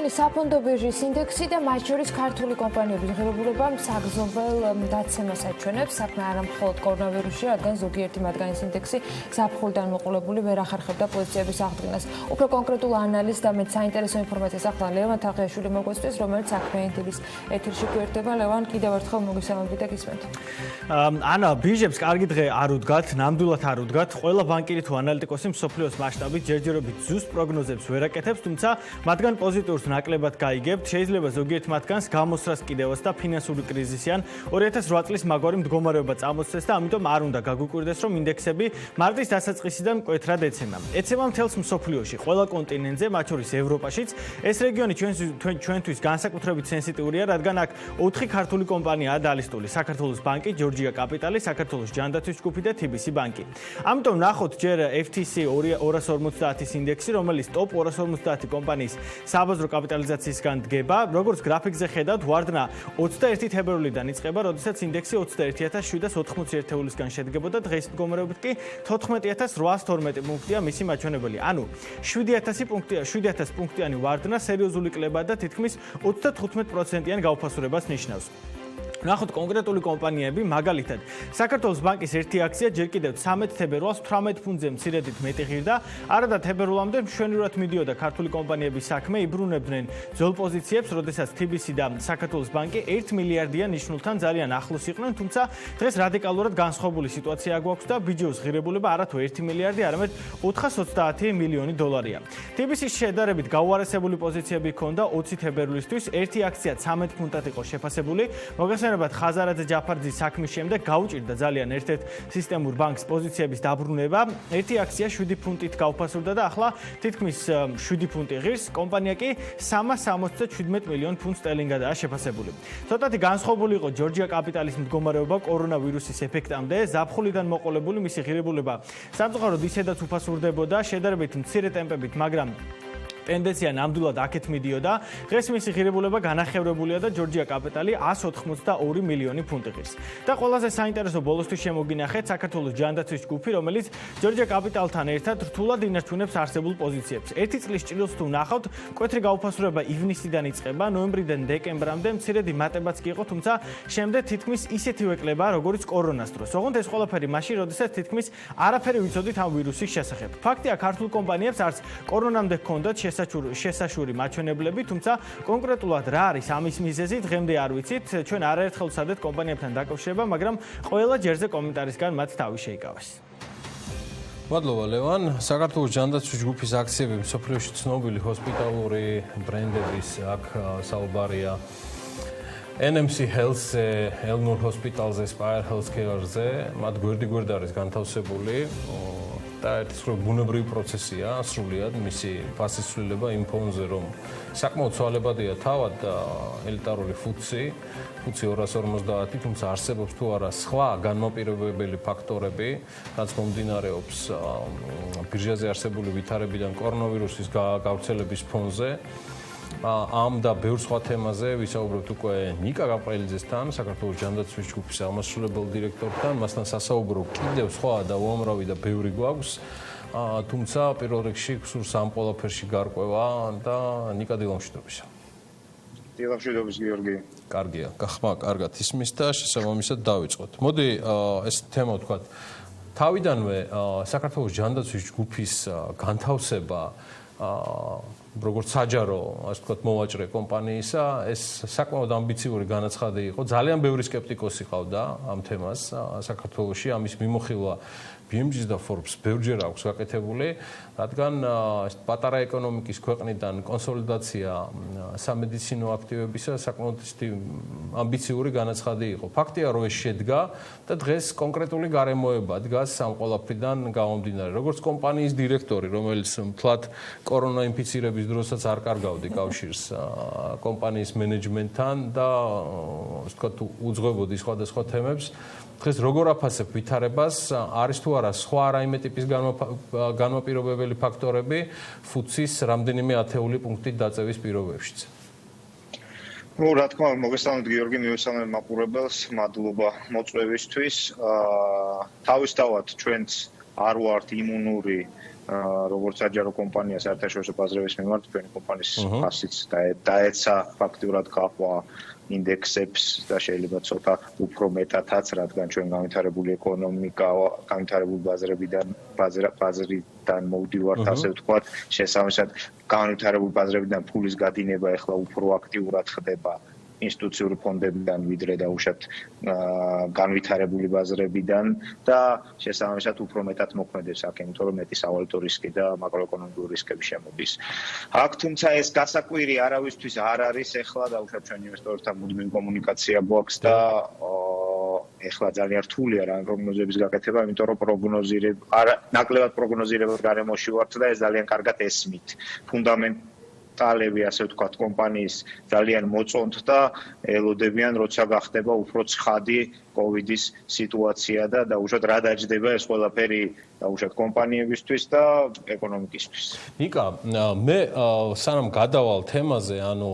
ჩვენი საფონდო ბირჟის ინდექსი და მათ შორის ქართული კომპანიების ღირებულებამ საგრძნობელ დაცემას აჩვენებს. საქმე არა მხოლოდ კორონავირუსში, რადგან ზოგიერთი მათგანის ინდექსი ზაფხულიდან მოყოლებული ვერ ახერხებდა პოზიციების აღდგენას. უფრო კონკრეტულ ანალიზს და მეტ საინტერესო ინფორმაციას ახლა ლევან თაღიაშვილი მოგვესწრის, რომელიც საქმიანი დილის ეთერში გვერდება. ლევან, კიდევ ერთხელ მოგესალმებით და გისმენთ. ანა, ბირჟებს კარგი დღე არ უდგათ, ნამდვილად არ უდგათ. ყველა ბანკირი თუ ანალიტიკოსი მსოფლიოს მასშტაბით ჯერჯერობით ზუსტ პროგნოზებს ვერ აკეთებს, თუმცა მათგან პოზიტიურს ნაკლებად გაიგებთ. შეიძლება ზოგიერთ მათგანს გამოსრას კიდევაც და ფინანსური კრიზისი ან 2008 წლის მაგვარი მდგომარეობა წამოსცეს და ამიტომ არ უნდა გაგვიკვირდეს, რომ ინდექსები მარტის დასაწყისიდან მკვეთრად ეცემა. ეცემა მთელს მსოფლიოში, ყველა კონტინენტზე, მათ შორის ევროპაშიც. ეს რეგიონი ჩვენთვის განსაკუთრებით სენსიტიურია, რადგან აქ 4 ქართული კომპანიაა დალისტული: საქართველოს ბანკი, ჯორჯია კაპიტალი, საქართველოს ჯანდაცვის ჯგუფი და TBC ბანკი. ამიტომ ნახოთ ჯერ FTSE 250-ის ინდექსი, რომელიც ტოპ 250 კომპანიის საბაზრო კაპიტალიზაციისგან დგება. როგორც გრაფიკზე ხედავთ, ვარდნა 21 თებერვლიდან იწყება, როდესაც ინდექსი 21780 ერთეულისგან შედგებოდა, დღეს მდგომარეობით კი 14812 პუნქტია მისი მაჩვენებელი. ანუ 7000 პუნქტიანი ვარდნა სერიოზული კლებაა და თითქმის 35%-იან გაუფასურებას ნიშნავს. ნახოთ კონკრეტული კომპანიები, მაგალითად, საქართველოს ბანკის ერთი აქცია ჯერ კიდევ 13 თებერვალს 18 ფუნტზე მცირედით მეტი ღირდა. არადა თებერვლამდე მშვენივრად მიდიოდა ქართული კომპანიების საქმე, იბრუნებდნენ ძველ პოზიციებს, როდესაც TBC და საქართველოს ბანკი 1 მილიარდიან ნიშნულთან ძალიან ახლოს იყვნენ, თუმცა დღეს რადიკალურად განსხვავებული სიტუაცია გვაქვს და ბიჯოს ღირებულება არათუ 1 მილიარდი, არამედ 430 მილიონი დოლარია. TBC-ს შედარებით გაუარესებული პოზიციები ჰქონდა 20 თებერვლისთვის, ერთი აქცია 13 ფუნტად იყო შეფასებული. მოგესალმებით ხაზარაძე ჯაფარძის საქმის შემდეგ გაუჭირდა ძალიან ერთ-ერთ სისტემურ ბანკს პოზიციების დაბრუნება. ერთი აქცია 7 ფუნტით გაუფასურდა და ახლა თითქმის 7 ფუნტი ღირს. კომპანია კი 367 მილიონ ფუნტ სტერლინგადაა შეფასებული. ცოტათი განსხვავებული იყო ჯორჯია კაპიტალის მდგომარეობა კორონავირუსის ეფექტამდე. ზაფხულიდან მოყოლებული მისი ღირებულება სამწუხაროდ ისედაც უფასურდებოდა, შედარებით მცირე ტემპებით, მაგრამ ტენდენცია ნამდვილად აქეთ მიდიოდა. დღეს მისი ღირებულება განახევრებულია და ჯორჯია კაპიტალი 182 მილიონი ფუნტი ღირს. და ყველაზე საინტერესო ბოლოსთვის შემოგინახეთ საქართველოს ჯანდაცვის ჯგუფი, რომელიც ჯორჯია კაპიტალთან ერთად რთულად ინარჩუნებს არსებულ პოზიციებს. ერთი წლის ჭრილს თუ ნახავთ, მკვეთრი გაუფასურება ივნისიდან იწყება, ნოემბრიდან დეკემბრამდე მცირედი მატებაც კი იყო, თუმცა შემდეგ თითქმის ისეთივე კლება, როგორც კორონას დროს. ოღონდ ეს ყველაფერი მაშინ, როდესაც თითქმის არაფერი ვიცოდით ამ ვირუსის შესახებ. ფაქტია, ქართულ კომპანიებს არც კორონამდე ჰქონდათ შესაშური მაჩვენებლები, თუმცა კონკრეტულად რა არის ამის მიზეზი, დღემდე არ ვიცით. ჩვენ არაერთხელ ვცადეთ კომპანიებთან დაკავშირება, მაგრამ ყველა ჯერზე კომენტარისგან მათ თავი შეიკავეს. მადლობა ლევან. საქართველოს ჯანდაცვის ჯგუფის აქციები მსოფლიოში ცნობილი ჰოსპიტალური ბრენდების აქ საუბარია NMC Health-ზე, ელნურ ჰოსპიტალზე, Spire Healthcare-ზე, მათ გვერდ-გვერდ არის განთავსებული და ეს ბუნებრივი პროცესია, სრულად მისი ფასის ცვლილება იმ ფონზე, რომ საკმაოდ ცვალებადია თავად ელიტარული ფუცი 250, თუმცა არსებობს თუ არა სხვა განმაპირობებელი ფაქტორები, რაც მომდინარეობს ბირჟაზე არსებული ვითარებიდან კორონავირუსის გავრცელების ფონზე. ამ და ბევრ სხვა თემაზე ვისაუბრებთ უკვე ნიკა გაბრიელიძესთან, საქართველოს ჯანდაცვის ჯგუფის აღმასრულებელ დირექტორთან, მასთან სასაუბრო კიდევ სხვა და უამრავი და ბევრი გვაქვს. თუმცა პირველ რიგში გსურს ამ ყველაფერში გარკვევა და ნიკა დილამშვიდობისა. დილამშვიდობის გიორგი. კარგია, გახმა კარგად ისმის და შესაბამისად დავიწყოთ. მოდი ეს თემა ვთქვათ. თავიდანვე საქართველოს ჯანდაცვის ჯგუფის განთავსება როგორც საჯარო, ასე ვთქვათ, მოვაჭრე კომპანიისა, ეს საკმაოდ ამბიციური განაცხადი იყო. ძალიან ბევრი სკეპტიკოსი ყავდა ამ თემას საქართველოში, ამის მიმოხილვა BMG-ს და Forbes ბევრჯერ აქვს გაკეთებული, რადგან პატარა ეკონომიკის ქვეყნიდან კონსოლიდაცია სამედიცინო აქტივებისა საკმაოდ ამბიციური განაცხადი იყო. ფაქტია, რომ ეს შედგა და დღეს კონკრეტული გარემოება დგას ამ ყველაფრიდან გამომდინარე. როგორც კომპანიის დირექტორი, რომელიც მთლად კორონა ინფიცირების დროსაც არ კარგავდი კავშირს კომპანიის მენეჯმენტთან და ასე ვთქვათ, უძღვებოდი სხვადასხვა თემებს. დღეს როგორ აფასებ ვითარებას, არის თუ არა სხვა რაიმე ტიპის განმაპირობებელი ფაქტორები ფუცის რამდენიმე ათეული პუნქტით დაწევის პირობებშიც? Ну, რა თქმა უნდა, მოგესალმებით გიორგი, მივესალმებ მაყურებელს, მადლობა მოწვევისთვის. თავისთავად ჩვენც არ ვართ იმუნური როგორც საჯარო კომპანია საერთაშორისო ბაზრების მიმართ თქვენი კომპანიის ფასიც დაეცა ფაქტურად გაყვა ინდექსებს და შეიძლება ცოტა უფრო მეტადაც, რადგან ჩვენ განვითარებული ეკონომიკა, განვითარებული ბაზრიდან მოვდივართ, ასე ვთქვათ, შესაბამისად განვითარებული ბაზრებიდან ფულის გადინება ახლა უფრო აქტიურად ხდება ინსტიტუციური ფონდებიდან ვიდრე დაუშვათ განვითარებული ბაზრებიდან და შესაბამისად უფრო მეტად მოქმედებს აქ, იმიტომ რომ მეტი სავალუტო რისკი და მაკროეკონომიკური რისკები შემოდის. აქ თუმცა ეს გასაკვირი არავისთვის არ არის ახლა დაუშვათ ჩვენ ინვესტორებთან მუდმივი კომუნიკაცია გვაქვს და ახლა ძალიან რთულია რა პროგნოზების გაკეთება, იმიტომ რომ ნაკლებად პროგნოზირებად გარემოში ვართ და ეს ძალიან კარგად ესმით. ფუნდამენტალები, ასე ვთქვათ, კომპანიის ძალიან მოწონთ და ელოდებიან, როცა გახდება უფრო ცხადი კოვიდის სიტუაცია და დაუშვათ რა დაჯდება ეს ყველაფერი დაუშვათ კომპანიებისთვის და ეკონომიკისთვის. ნიკა, მე სანამ გადავალ თემაზე, ანუ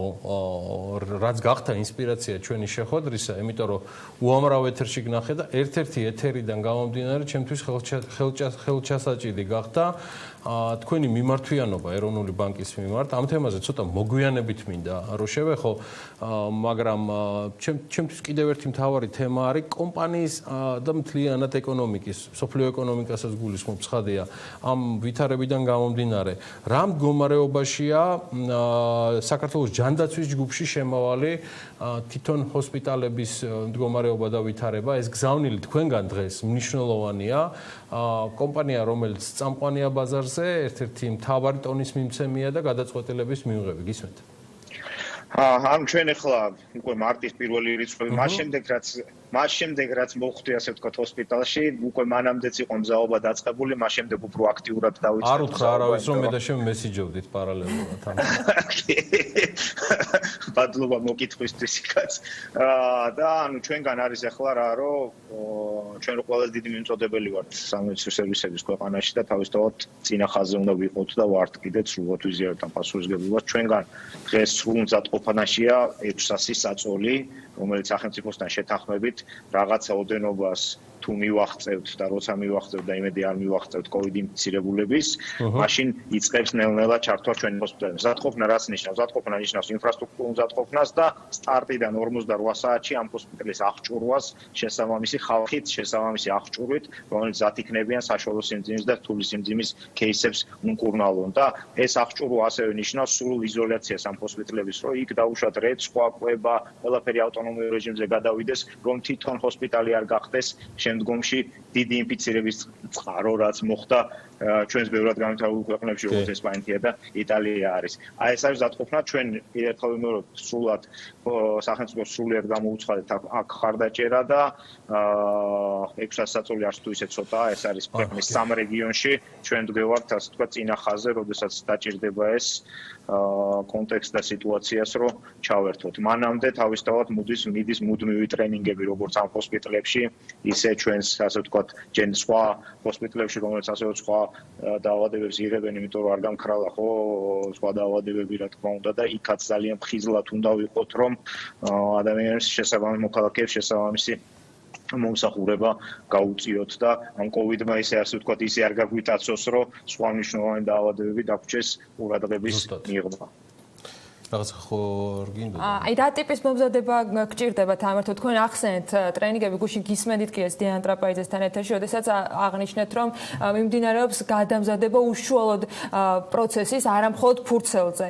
რაც გახდა ინსპირაცია ჩვენი შეხვედრისა, იმიტომ რომ უამრავ ეთერში გნახე და ერთ-ერთი ეთერიდან გამომდინარე, ჩემთვის ხელჩასაჭირი გახდა თქვენი მიმართვიანობა ეროვნული ბანკის მიმართ. ამ თემაზე ცოტა მოგვიანებით მინდა რომ შევეხო, მაგრამ ჩემთვის კიდევ ერთი მთავარი თემა არის კომპანიის და მთლიანად ეკონომიკის, სოფლიო ეკონომიკასაც გულისხმობს ხადია ამ ვითარებიდან გამომდინარე. რა მდგომარეობაშია საქართველოს ჯანდაცვის ჯგუფში შემავალი თვითონ ჰოსპიტალების მდგომარეობა და ვითარება? ეს გზავნილი თქვენგან დღეს მნიშვნელოვანია. კომპანია, რომელიც წამყვანია ბაზარზე, ერთ-ერთი მთავარი ტონის მიმცემია და გადაწყვეტილების მიღები. გისმენთ? ანუ ჩვენ ახლა უკვე მარტის პირველი რიცხვი, მას შემდეგ რაც მოხვდი, ასე ვთქვათ, ჰოსპიტალში, უკვე მანამდეც იყო მზაობა დაწყებული, მას შემდეგ უფრო აქტიურად დავიწყე. არ უთხრა არავის რომ მე და შენ მესიჯობდით პარალელურად ამ. ბადლობა მოკითხვისთვის იქაც. და ანუ ჩვენგან არის ახლა რა, რომ ჩვენ ყველაზე დიდი მიმწოდებელი ვართ სამედიცინო სერვისების ქვეყანაში და თავისთავად წინა ხაზზე უნდა ვიყოთ და ვართ კიდეც სრულად ვიზიარებთ ამ პასუხისმგებლობას. ჩვენგან დღეს სრულ მზადყოფანაშია 600 საწოლი, რომელიც სახელმწიფოსთან შეთანხმებით რაღაცა ოდენობას თუ მივახწევთ და როცა მივახწევთ და იმედი არ მივახწევთ კოვიდი ინფიცირებულების, მაშინ იწყებს ნელ-ნელა ჩართვა ჩვენი ჰოსპიტალებში. მზადყოფნა რას ნიშნავს? მზადყოფნა ნიშნავს ინფრასტრუქტურულ მზადყოფნას და სტარტიდან 48 საათში ამ ჰოსპიტალის აღჭურვას შესაბამისი ხალხით, შესაბამისი აღჭურვით, რომელიც ათიქნებიან საშუალო სიმძიმის და რთული სიმძიმის кейსებს უმკურნალონ და ეს აღჭურვა ასევე ნიშნავს სრულ იზოლაციას ამ ჰოსპიტალების, რომ იქ დაუშვათ რეცხვა, კვება, ყველაფერი ავტონომიურ რეჟიმზე გადავიდეს, რომ თვითონ ჰოსპიტალი არ გახდეს შემდგომში დიდი ინფიცირების წყარო, რაც მოხდა ჩვენს ბევრად განვითარებულ ქვეყნებში, როგორც ესპანეთი და იტალია არის. აი ეს არის მზადყოფნა, ჩვენ ერთხელ ვიმეორებთ სრულად სახელმწიფოს სრულიად გამოუცხადეთ აქ ხარდაჭერა და 600 საწოლი არც თუ ისე ცოტაა, ეს არის ქვეყნის 3 რეგიონში. ჩვენ ვდგევართ, ასე ვთქვათ, წინა ხაზზე, როდესაც დაჭირდება ეს კონტექსტ და სიტუაციას, რომ ჩავერთოთ. მანამდე თავისთავად მიდის მუდმივი ტრენინგები, როგორც ამ ჰოსპიტალებში, ისე ჩვენს, ასე ვთქვათ, ჯენ სხვა ჰოსპიტალებში, რომელიც ასევე სხვა დაავადებებს იღებენ, იმიტომ რომ არ გამქრალა ხო სხვა დაავადებები, რა თქმა უნდა, და იქაც ძალიან მხიზლად უნდა ვიყოთ, რომ ადამიანებს შესაბამისი მოქალაქეებს შესაბამისი მომსახურება გაუწიოთ და ამ კოვიდმა ისე, ასე ვთქვათ, ისე არ გაგვიტაცოს, რომ სხვა მნიშვნელოვანი დაავადებები დაგვრჩეს ყურადღების მიღება. რაღაც ხო გინდა. აი რა ტიპის მომზადება გჭირდება თამართო? თქვენ ახსენეთ ტრენინგები, გუშინ გისმენდით კი ეს დიან ტრაპაიძესთან ეთერში, როდესაც აღნიშნეთ, რომ მიმდინარეობს გადამზადება უშუალოდ პროცესის, არა მხოლოდ ფურცელზე.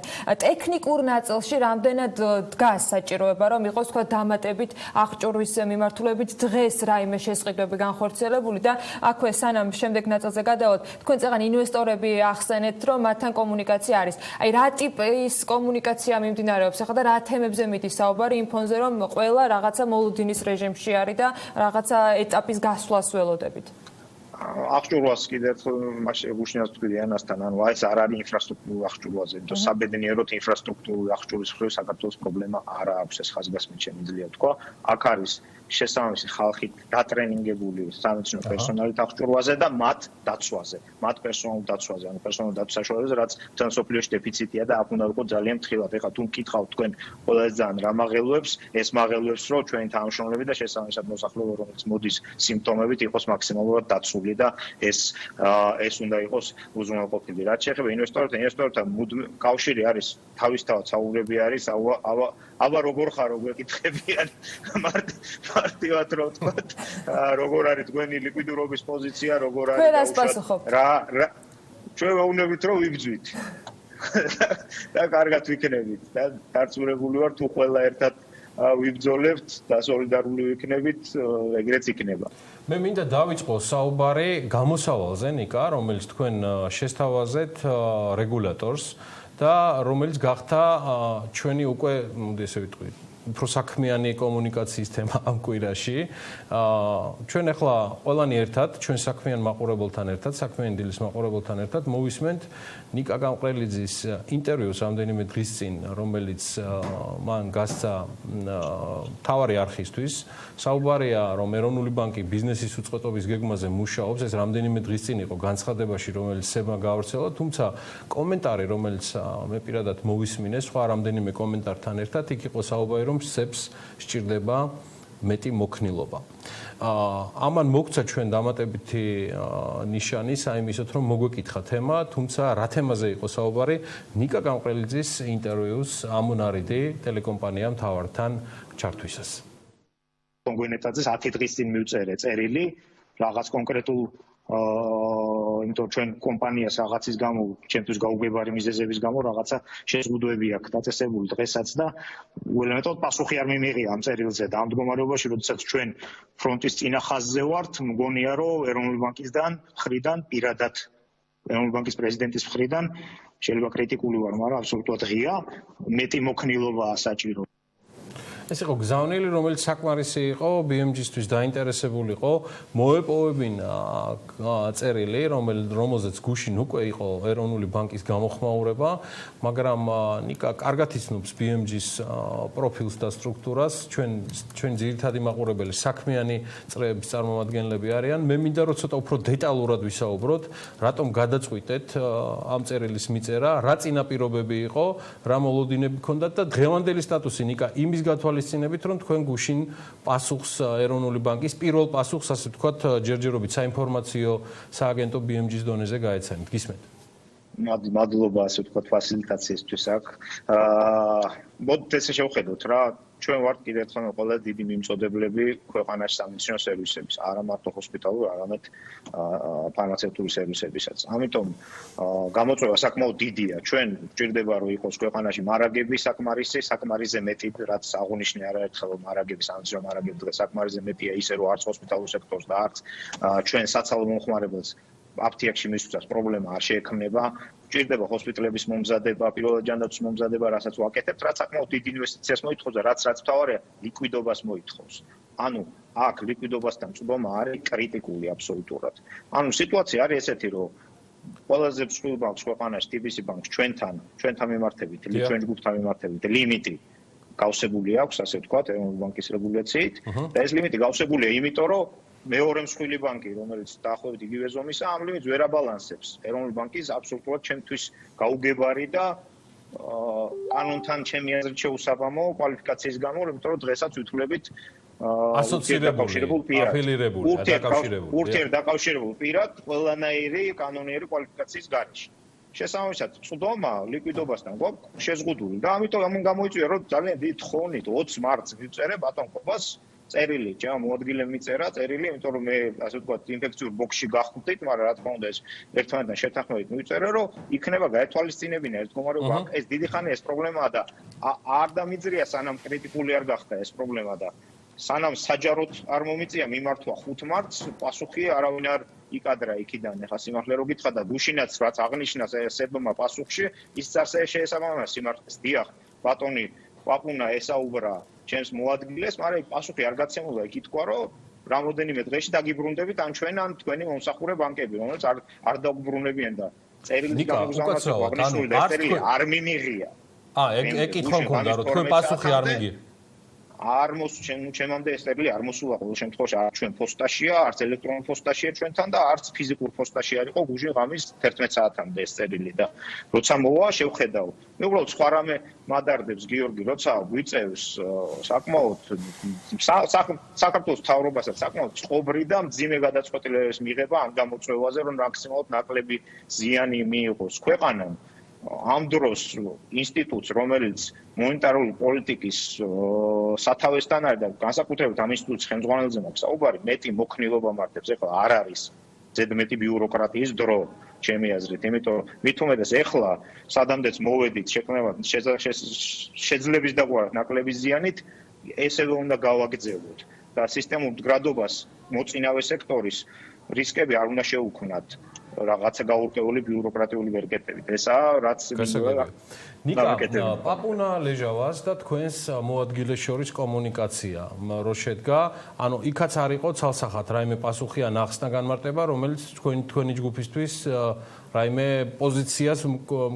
ტექნიკურ ნაწილში რამდენად დგას საჭიროება, რომ იყოს თქვა დამატებით აღჭურვის მიმართულებით დღეს რაიმე შესყიდვები განხორციელებული და აქვე სანამ შემდეგ ნაწილზე გადავალთ, თქვენ წეგან ინვესტორები ახსენეთ, რომ მათთან კომუნიკაცია არის. აი რა ტიპის კომუნიკაცია მიმდინარეობს ახლა და რა თემებზე მიდის საუბარი იმ ფონზე, რომ ყველა რაღაცა მოლოდინის რეჟიმში არის და რაღაცა ეტაპის გასვლას ველოდებით? აღჭურვას კიდევ გუშინაც თქვი ანასთან, ანუ ეს არ არის ინფრასტრუქტურული აღჭურვაზე, იმიტომ საბედნიეროდ ინფრასტრუქტურული აღჭურვის მხრივ საქართველოს პრობლემა არ აქვს, ეს ხაზგასმით შემიძლია თქვა. აქ არის შესაბამისი ხალხი დატრენინგებული სამეცნიერო პერსონალით აღჭურვაზე და მათ დაცვაზე, მათ პერსონალურ დაცვაზე, ანუ პერსონალურ დაცვის საშუალებაზე, რაც თან სოფლიოში დეფიციტია და აქ უნდა ვიყო ძალიან ფრთხილად. ეხლა თუ მკითხავთ თქვენ ყველაზე ძალიან რა მაღელვებს, ეს მაღელვებს, რომ ჩვენი თანამშრომლები და შესაბამისად მოსახლეობა, რომელიც მოდის სიმპტომებით, იყოს მაქსიმალურად დაცული და ეს უნდა იყოს უზრუნველყოფილი. რაც შეეხება ინვესტორებთან კავშირი არის თავისთავად საუბრები არის, აბა როგორ ხარ, როგორ ეკითხებიან მარტივად რო ვთქვათ, როგორ არის თქვენი ლიკვიდურობის პოზიცია, როგორ არის რა ჩვენ ვეუბნებით რომ ვიბძვით და კარგად ვიქნებით და დარწმუნებული ვარ თუ ყველა ერთად ვიბძოლებთ და სოლიდარული ვიქნებით, ეგრეც იქნება. მე მინდა დავიწყო საუბარი გამოსავალზე, ნიკა, რომელიც თქვენ შესთავაზეთ რეგულატორს და რომელიც გახდა ჩვენი უკვე, ესე ვიტყვი, უფრო საქმიანი კომუნიკაციის თემა ამ კვირაში. ჩვენ ახლა ყველანი ერთად, ჩვენ საქმიან მაყურებელთან ერთად, საქმიანი დილის მაყურებელთან ერთად მოვისმენთ ნიკა გამყრელიძის ინტერვიუს რამდენიმე დღის წინ, რომელიც მან გასცა მთავარი არხისთვის. საუბარია, რომ ეროვნული ბანკი ბიზნესის უწყοτობის გეგმაზე მუშაობს, ეს რამდენიმე დღის წინ იყო განცხადებაში, რომელიც სებმა გაავრცელა, თუმცა კომენტარი, რომელიც მე პირადად მოვისმინე, სხვა რამდენიმე კომენტართან ერთად, იქ იყო საუბარი, რომ სებს სჭირდება მეტი მოქნილობა. ამან მოგცა ჩვენ დამატებითი ნიშანი საიმისოთ, რომ მოგვეკითხა თემა, თუმცა რა თემაზე იყო საუბარი, ნიკა გამყრელიძის ინტერვიუს ამონარიდი ტელეკომპანია მთავართან ჩართვისას. კონკრეტულად 10 დღის წინ მივწერე წერილი რაღაც კონკრეტულ იმიტომ ჩვენ კომპანიას რაღაცის გამო, ჩემთვის გაუგებარი მიზეზების გამო რაღაცა შეზღუდვები აქვს დაწესებული დღესაც და უელემენტოდ პასუხი არ მიმიღია ამ წერილზე და ამ მდგომარეობაში, როდესაც ჩვენ ფრონტის წინა ხაზზე ვართ, მგონია რომ ეროვნული ბანკის მხრიდან პირადად ეროვნული ბანკის პრეზიდენტის მხრიდან შეიძლება კრიტიკული ვარ, მაგრამ აბსოლუტურად ღია, მეტი მოქნილობაა საჭირო. ეს იყო გზავნილი, რომელიც საკმარისი იყო, BMG-ისთვის დაინტერესებული იყო, მოეპოვებინა წერილი, რომელზეც გუშინ უკვე იყო ეროვნული ბანკის გამოხმაურება, მაგრამ ნიკა კარგად იცნობს BMG-ს პროფილს და სტრუქტურას, ჩვენ ძირითადი მაყურებელი საქმიანი წრეების წარმომადგენლები არიან. მე მინდა რომ ცოტა უფრო დეტალურად ვისაუბროთ, რატომ გადაწყვიტეთ ამ წერილის მიწერა, რა წინაპირობები იყო, რა მოლოდინები ჰქონდათ და დღევანდელი სტატუსი ნიკა იმის გათვალისწინებით, რომ თქვენ გუშინ პასუხს ეროვნული ბანკის პირველ პასუხს, ასე ვთქვათ, ჯერჯერობით საინფორმაციო სააგენტო BMG-ს დონეზე გაეცანით. გისმენთ? მადლობა, ასე ვთქვათ, ფასილიტაციისთვის აქ. მოდით ესე შევხედოთ რა, ჩვენ ვართ კიდევ ერთხელ ყველა დიდი მიმწოდებლები ქვეყანაში სამედიცინო სერვისების, არა მარტო ჰოსპიტალური, არამედ ფარმაცევტული სერვისებისაც. ამიტომ გამოწვევა საკმაოდ დიდია. ჩვენ გვჭირდება რომ იყოს ქვეყანაში მარაგები საკმარისზე მეტი, რაც აღუნიშნე არაერთხელ მარაგები, სამედიცინო მარაგები და საკმარისზე მეტია ისე რომ არც ჰოსპიტალურ სექტორს და არც ჩვენ საცალო მომხმარებელს აფთიაქში მისვლას პრობლემა არ შეექმნება. გვჭირდება ჰოსპიტალების მომზადება, პირველად ჯანდაცვის მომზადება, რასაც ვაკეთებთ, რაც საკმაოდ დიდ ინვესტიციას მოითხოვს და რაც მთავარია, ლიკვიდობას მოითხოვს. ანუ აქ ლიკვიდობასთან წვდომა არის კრიტიკული აბსოლუტურად. ანუ სიტუაცია არის ესეთი, რომ ყველაზე მსხვილ ბანკს ქვეყანაში TBC ბანკს ჩვენთან მიმართებით, ჩვენ ჯგუფთან მიმართებით ლიმიტი გავსებული აქვს, ასე ვთქვათ, ეროვნული ბანკის რეგულაციით და ეს ლიმიტი გავსებულია იმიტომ, რომ მეორე მსხვილი ბანკი, რომელიც დაახლოებით იგივე ზომისაა, ამ ლიმიტს ვერ აბალანსებს. ეროვნული ბანკის აბსოლუტურად ჩემთვის გაუგებარი და კანონთან ჩემი აზრით შეუსაბამო კვალიფიკაციის გამო, იმიტომ რომ დღესაც ვითვლებით ასოცირებულ აფილირებული, ურთიერთდაკავშირებულ პირად ყველანაირი კანონიერი კვალიფიკაციის გარეშე. შესაბამისად, წვდომა ლიკვიდობასთან გვაქვს შეზღუდული და ამიტომ გამოიწვია, რომ ძალიან დიდ თხოვნით 20 მარტს ვიწერე ბატონ ყობას წერილი, ჩემ მოადგილემ მიწერა წერილი, იმიტომ რომ მე ასე ვთქვათ, ინფექციურ ბოქსში გახდით, მაგრამ რა თქმა უნდა ეს ერთმანეთთან შეთანხმებით მივიწერე, რომ იქნება გაეთვალისწინებინა ეს მდგომარეობა, ეს დიდი ხანია ეს პრობლემაა და არ დამიძრია სანამ კრიტიკული არ გახდა ეს პრობლემა და სანამ საჯაროდ არ მომიწია მიმართვა 5 მარტს, პასუხი არავინ არ იკადრა იქიდან. ეხლა სიმართლე რო გითხრა და გუშინაც რაც აღნიშნა სებმა პასუხში, ის წარსე შეესაბამება სიმართლეს. დიახ, ბატონი პაპუნა ესაუბრა ჩემს მოადგილეს, მაგრამ პასუხი არ გაცემულა, იქ ითქვა, რომ რამოდენიმე დღეში დაგიბრუნდებით ან ჩვენ ან თქვენი მომსახურე ბანკები, რომელიც არ დაგვბრუნებიან და წერილი გამოგზავნას აღნიშნული და წერილი არ მიმიღია. ეკითხვა მქონდა, რომ თქვენ პასუხი არ მიგიღეთ. არ ჩემამდე ეს წერილი არ მოსულა ყოველ შემთხვევაში არ ჩვენ პოსტაშია, არც ელექტრონულ პოსტაშია ჩვენთან და არც ფიზიკურ პოსტაში არ იყო გუჟი ღამის 11 საათამდე ეს წერილი და როცა მოვა შევხედავ. მე უბრალოდ სხვა რამე მადარდებს გიორგი, როცა გვიწევს საკმაოდ საქართველოს მთავრობასაც საკმაოდ წყობრი და მძიმე გადაწყვეტილებების მიღება ამ გამოწვევაზე, რომ მაქსიმალურად ნაკლები ზიანი მიიღოს ქვეყანამ. ამ დროს ინსტიტუტს, რომელიც მონეტარული პოლიტიკის სათავესთან არის და განსაკუთრებით ამ ინსტიტუტის ხელმძღვანელზე მაქვს საუბარი, მეტი მოქნილობა მართებს. ეხლა არ არის ზედმეტი ბიუროკრატიის დრო, ჩემი აზრით, იმიტომ რომ მით უმეტეს ეხლა სადამდეც მოვედით შეძლების დაყვარად ნაკლები ზიანით, ესევე უნდა გავაგრძელოთ და სისტემურ მდგრადობას მოწინავე სექტორის რისკები არ უნდა შეუქმნათ. რაღაცა გაურკვეველი ბიუროკრატიული ვერკეტებით. ესაა რაც ნიკა, პაპუნა ლეჟავას და თქვენს მოადგილეს შორის კომუნიკაცია რო შედგა, ანუ იქაც არ იყო ცალსახად რაიმე პასუხი ან ახსნა განმარტება, რომელიც თქვენი ჯგუფისთვის რაიმე პოზიციას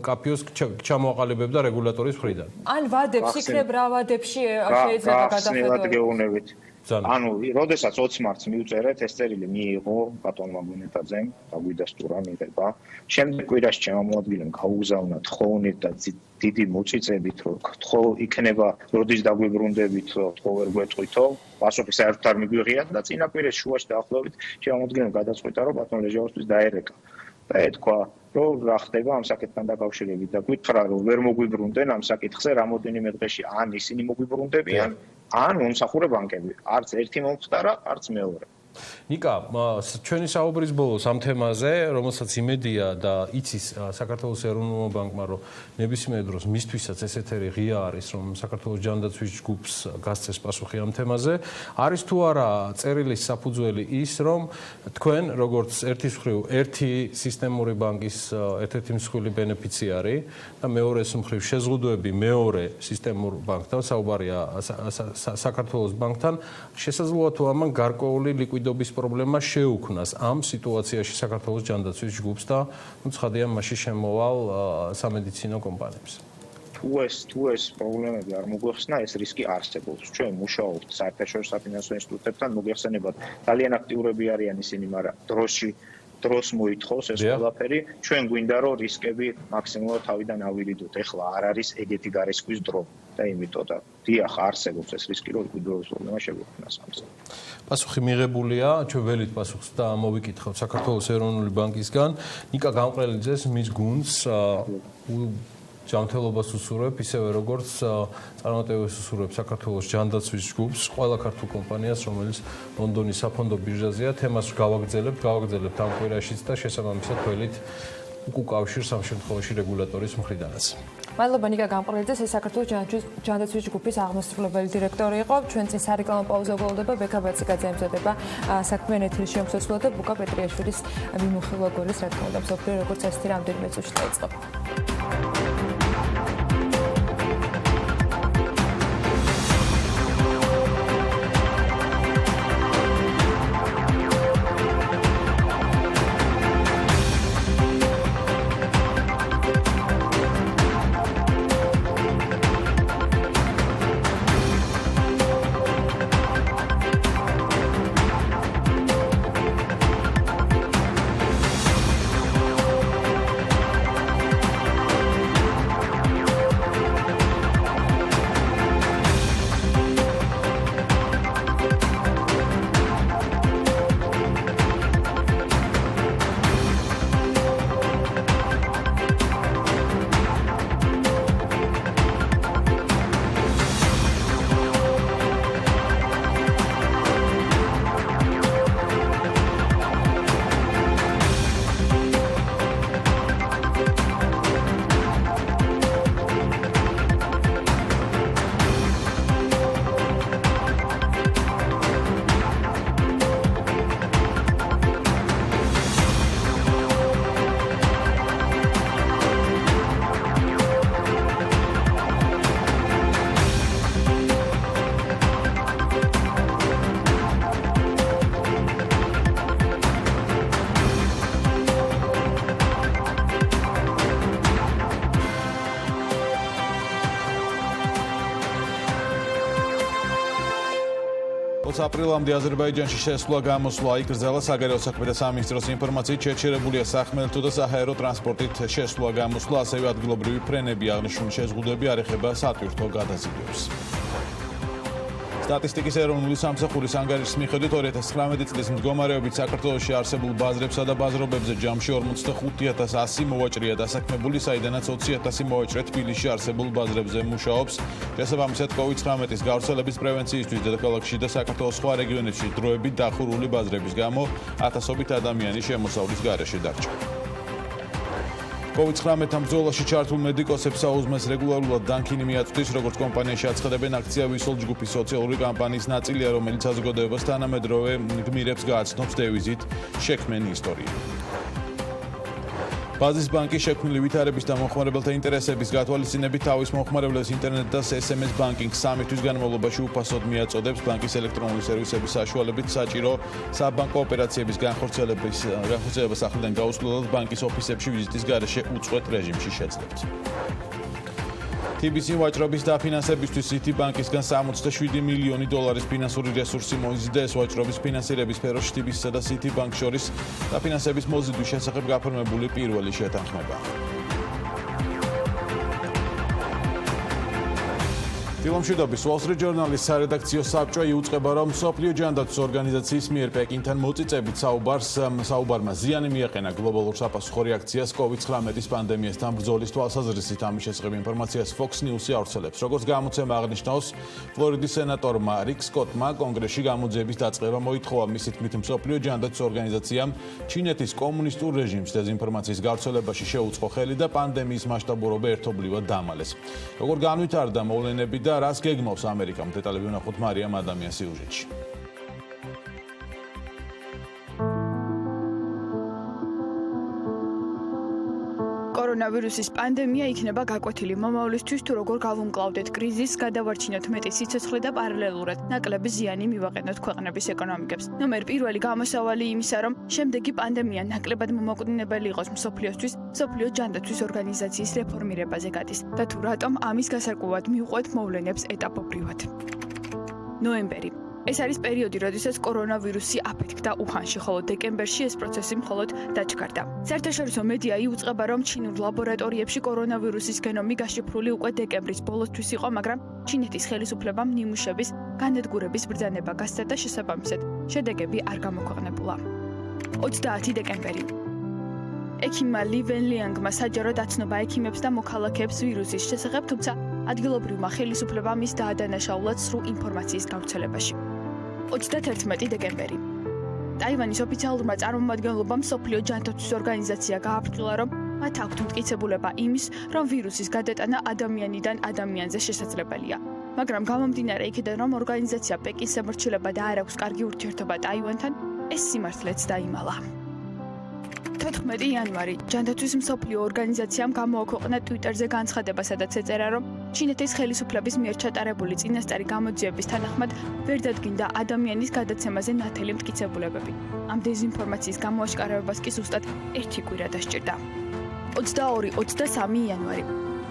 მკაფიოს ჩამოაყალიბებდა რეგულატორის მხრიდან. ან ვადებს იქნებ რა ვადებში შეიძლება გადახედოთ. ანუ, როდესაც 20 მარტს მივწერეთ, ეს წერილი მიიღო ბატონმა გვინეთაძემ, დაგვიდასტურა მიღება. შემდეგ კვირაში ჩემმა მოადგილემ გაუგზავნა თხოვნით და დიდი მოწიწებით, რომ თხო იქნება, როდის დაგვიბრუნდებით, თხო ვერ გვეტყვითო, პასუხი საერთოდ არ მიგვიღია და წინა კვირის შუაში დაახლოებით ჩემმა მოადგილემ გადაწყვიტა, რომ ბატონ ლეჟავასთვის დაერეკა. და ეთქვა, რომ რა ხდება ამ საკითხთან დაკავშირებით და გითხრა, რომ ვერ მოგვიბრუნდნენ ამ საკითხზე რამოდენიმე დღეში, ან ისინი მოგვიბრუნდებიან, ან მომსახურე ბანკები. არც ერთი მომხდარა, არც მეორე. ნიკა, ჩვენი საუბრის ბოლოს ამ თემაზე, რომელსაც იმედია და იცის საქართველოს ეროვნულ ბანკმა, რომ ნებისმიერ დროს მისთვისაც ეს ეთერი ღია არის, რომ საქართველოს ჯანდაცვის ჯგუფს გასცეს პასუხი ამ თემაზე, არის თუ არა წერილის საფუძველი ის, რომ თქვენ, როგორც ერთის მხრივ ერთი სისტემური ბანკის ერთ-ერთი მსხვილი ბენეფიციარი და მეორეს მხრივ შეზღუდვები მეორე სისტემურ ბანკთან, საუბარია საქართველოს ბანკთან, შესაძლოა თუ ამან გარკვეული ლიკვიდობის პრობლემა შეუქმნას ამ სიტუაციაში საქართველოს ჯანდაცვის ჯგუფს და ცხადია მასში შემოვალ სამედიცინო კომპანიებს. თუ ეს პრობლემები არ მოგვეხსნა, ეს რისკი არსებობს. ჩვენ მუშაობთ საერთაშორისო საფინანსო ინსტიტუტებთან, მოგეხსენებათ, ძალიან აქტიურები არიან ისინი, მაგრამ დროს მოითხოვს ეს ყველაფერი. ჩვენ გვინდა რომ რისკები მაქსიმალურად თავიდან ავირიდოთ. ეხლა არ არის ეგეთი გარესკვის დრო და იმიტომ და დიახ არსებობს ეს რისკი, რომ ლიკვიდობის პრობლემა შეგვექმნას ამას. პასუხი მიღებულია, ჩვენ ველით პასუხს და მოვიკითხავთ საქართველოს ეროვნული ბანკისგან. ნიკა გამყრელიძეს მის გუნდს ჯანმრთელობას უსურვებ, ისევე როგორც წარმატებას უსურვებ საქართველოს ჯანდაცვის ჯგუფს, ყველა ქართულ კომპანიას, რომელიც ლონდონის საფონდო ბირჟაზეა, თემას გავაგრძელებთ ამ კვირაშიც და შესაბამისად ველით უკავშირს ამ შემთხვევაში რეგულატორის მხრიდანაც. მადლობა ნიკა გამყრელიძეს, ეს საქართველოს ჯანდაცვის ჯგუფის აღმასრულებელი დირექტორი იყო. ჩვენ წინ სარეკლამო პაუზა გველოდება, ბექა ბაციკაძე ემზადება საქმიანი ეთერის შემოსვლად და ბუკა პეტრიაშვილის მიმოხილვა გოლის, რა თქმა უნდა, მსოფლიო როგორც ასეთი რამდენიმე წუთში დაიწყო. აპრილამდე აზერბაიჯანში შესვლა გამოსვლა იკრძალა. საგარეო საქმეთა სამინისტროს ინფორმაციით შეჩერებულია სახმელეთო და საჰაერო ტრანსპორტით შესვლა გამოსვლა, ასევე ადგილობრივი ფრენები აღნიშნული შეზღუდვები არ ეხება სატვირთო გადაზიდვებს. სტატისტიკის ეროვნული სამსახურის ანგარიშის მიხედვით 2019 წლის მდგომარეობით საქართველოში არსებულ ბაზრებსა და ბაზრობებზე ჯამში 45100 მოვაჭრეა დასაქმებული, საიდანაც 20000 მოვაჭრე თბილისში არსებულ ბაზრებზე მუშაობს. შესაბამისად, COVID-19-ის გავრცელების პრევენციისთვის დედაქალაქში და საქართველოს სხვა რეგიონებში დროებით დახურული ბაზრების გამო ათასობით ადამიანი შემოსავლის გარეშე დარჩა. COVID-19 ბრძოლაში ჩართულ მედიკოსებს საუზმეს რეგულარულად დანქინი მიაწვდის, როგორც კომპანიაში აცხადებენ, აქცია ვისოლ ჯგუფის სოციალური კამპანიის ნაწილია, რომელიც საზოგადოებას თანამედროვე გმირებს გააცნობს დევიზით შექმენი ისტორია. ბაზის ბანკი შექმნილი ვითარების და მომხმარებელთა ინტერესების გათვალისწინებით თავის მომხმარებლებს ინტერნეტ და SMS ბანკინგს 3 თვის განმავლობაში უფასოდ მიაწოდებს. ბანკის ელექტრონული სერვისების საშუალებით საჭირო საბანკო ოპერაციების განხორციელებას ახლიდან გაუსვლელად ბანკის ოფისებში ვიზიტის გარეშე უწყვეტ რეჟიმში შეძლებთ. TBC ვაჭრობის დაფინანსებისთვის Citibank-ისგან 67 მილიონი დოლარის ფინანსური რესურსი მოიზიდა. ეს ვაჭრობის ფინანსირების სფეროში TBC-სა და Citibank შორის დაფინანსების მოზიდვის შესახებ გაფორმებული პირველი შეთანხმება. დილომშვიდობის Wall Street Journal-ის სარედაქციო საბჭო იუწყება, რომ მსოფლიო ჯანდაცვის ორგანიზაციის მიერ პეკინთან მოწიწებით საუბარმა ზიანი მიაყენა გლობალურ საპასუხო რეაქციას COVID-19 პანდემიასთან ბრძოლის თვალსაზრისით. ამის შესახებ ინფორმაციას Fox News-ი ავრცელებს. როგორც გამოცემა აღნიშნავს, ფლორიდის სენატორმა რიკ სკოტმა კონგრესში გამოძიების დაწყება მოითხოვა. მისი თქმით, მსოფლიო ჯანდაცვის ორგანიზაციამ ჩინეთის კომუნისტურ რეჟიმს დეზინფორმაციის გავრცელებაში შეუწყო ხელი და პანდემიის მასშტაბურობა ერთობლივად დამალეს. როგორ განვითარდა მოვლენები და რას გეგმავს ამერიკამ, დეტალები ვნახოთ მარიამ ადამიანის სიუჟეტში. კორონავირუსის პანდემია იქნება გაკვეთილი მომავლისთვის, თუ როგორ გავუმკლავდეთ კრიზისს, გადავარჩინოთ მეტი სიცოცხლე და პარალელურად ნაკლები ზიანი მივაყენოთ ქვეყნების ეკონომიკებს. ნომერ პირველი გამოსავალი იმისა, რომ შემდეგი პანდემია ნაკლებად მომაკვდინებელი იყოს მსოფლიოსთვის, მსოფლიო ჯანდაცვის ორგანიზაციის რეფორმირებაზე გადის და თუ რატომ ამის გასარკვევად მიუყვეთ მოვლენებს ეტაპობრივად. ნოემბერი. ეს არის პერიოდი, როდესაც კორონავირუსი აფეთქდა უხანში, ხოლო დეკემბერში ეს პროცესი მხოლოდ დაჩქარდა. საერთაშორისო მედია იუწყება, რომ ჩინურ ლაბორატორიებში კორონავირუსის გენომი გაშიფრული უკვე დეკემბრის ბოლოსთვის იყო, მაგრამ ჩინეთის ხელისუფლებამ ნიმუშების განადგურების ბრძანება გასცა და შესაბამისად შედეგები არ გამოქვეყნებულა. 30 დეკემბერი. ექიმმა ლი ვენლიანგმა საჯაროდ აცნობა ექიმებს და მოქალაქეებს ვირუსის შესახებ, თუმცა ადგილობრივმა ხელისუფლებამ ის დაადანაშაულა სრულ ინფორმაციის გავრცელებაში. 31 დეკემბერი. ტაივანის ოფიციალურმა წარმომადგენლობამ მსოფლიო ჯანდაცვის ორგანიზაცია გააფრთხილა, რომ მათ აქვთ მტკიცებულება იმის, რომ ვირუსის გადატანა ადამიანიდან ადამიანზე შესაძლებელია. მაგრამ გამომდინარე იქიდან, რომ ორგანიზაცია პეკინს ემორჩილება და არ აქვს კარგი ურთიერთობა ტაივანთან, ეს სიმართლეც დაიმალა. 14 იანვარი. ჯანდაცვის მსოფლიო ორგანიზაციამ გამოაქვეყნა Twitter-ზე განცხადება, სადაც ეწერა, რომ ჩინეთის ხელისუფლების მიერ ჩატარებული წინასწარი გამოძიების თანახმად ვერ დადგინდა ადამიანის გადაცემაზე ნათელი მტკიცებულებები. ამ დეზინფორმაციის გამოაშკარავებას კი ზუსტად 1 კვირა დასჭირდა. 22-23 იანვარი.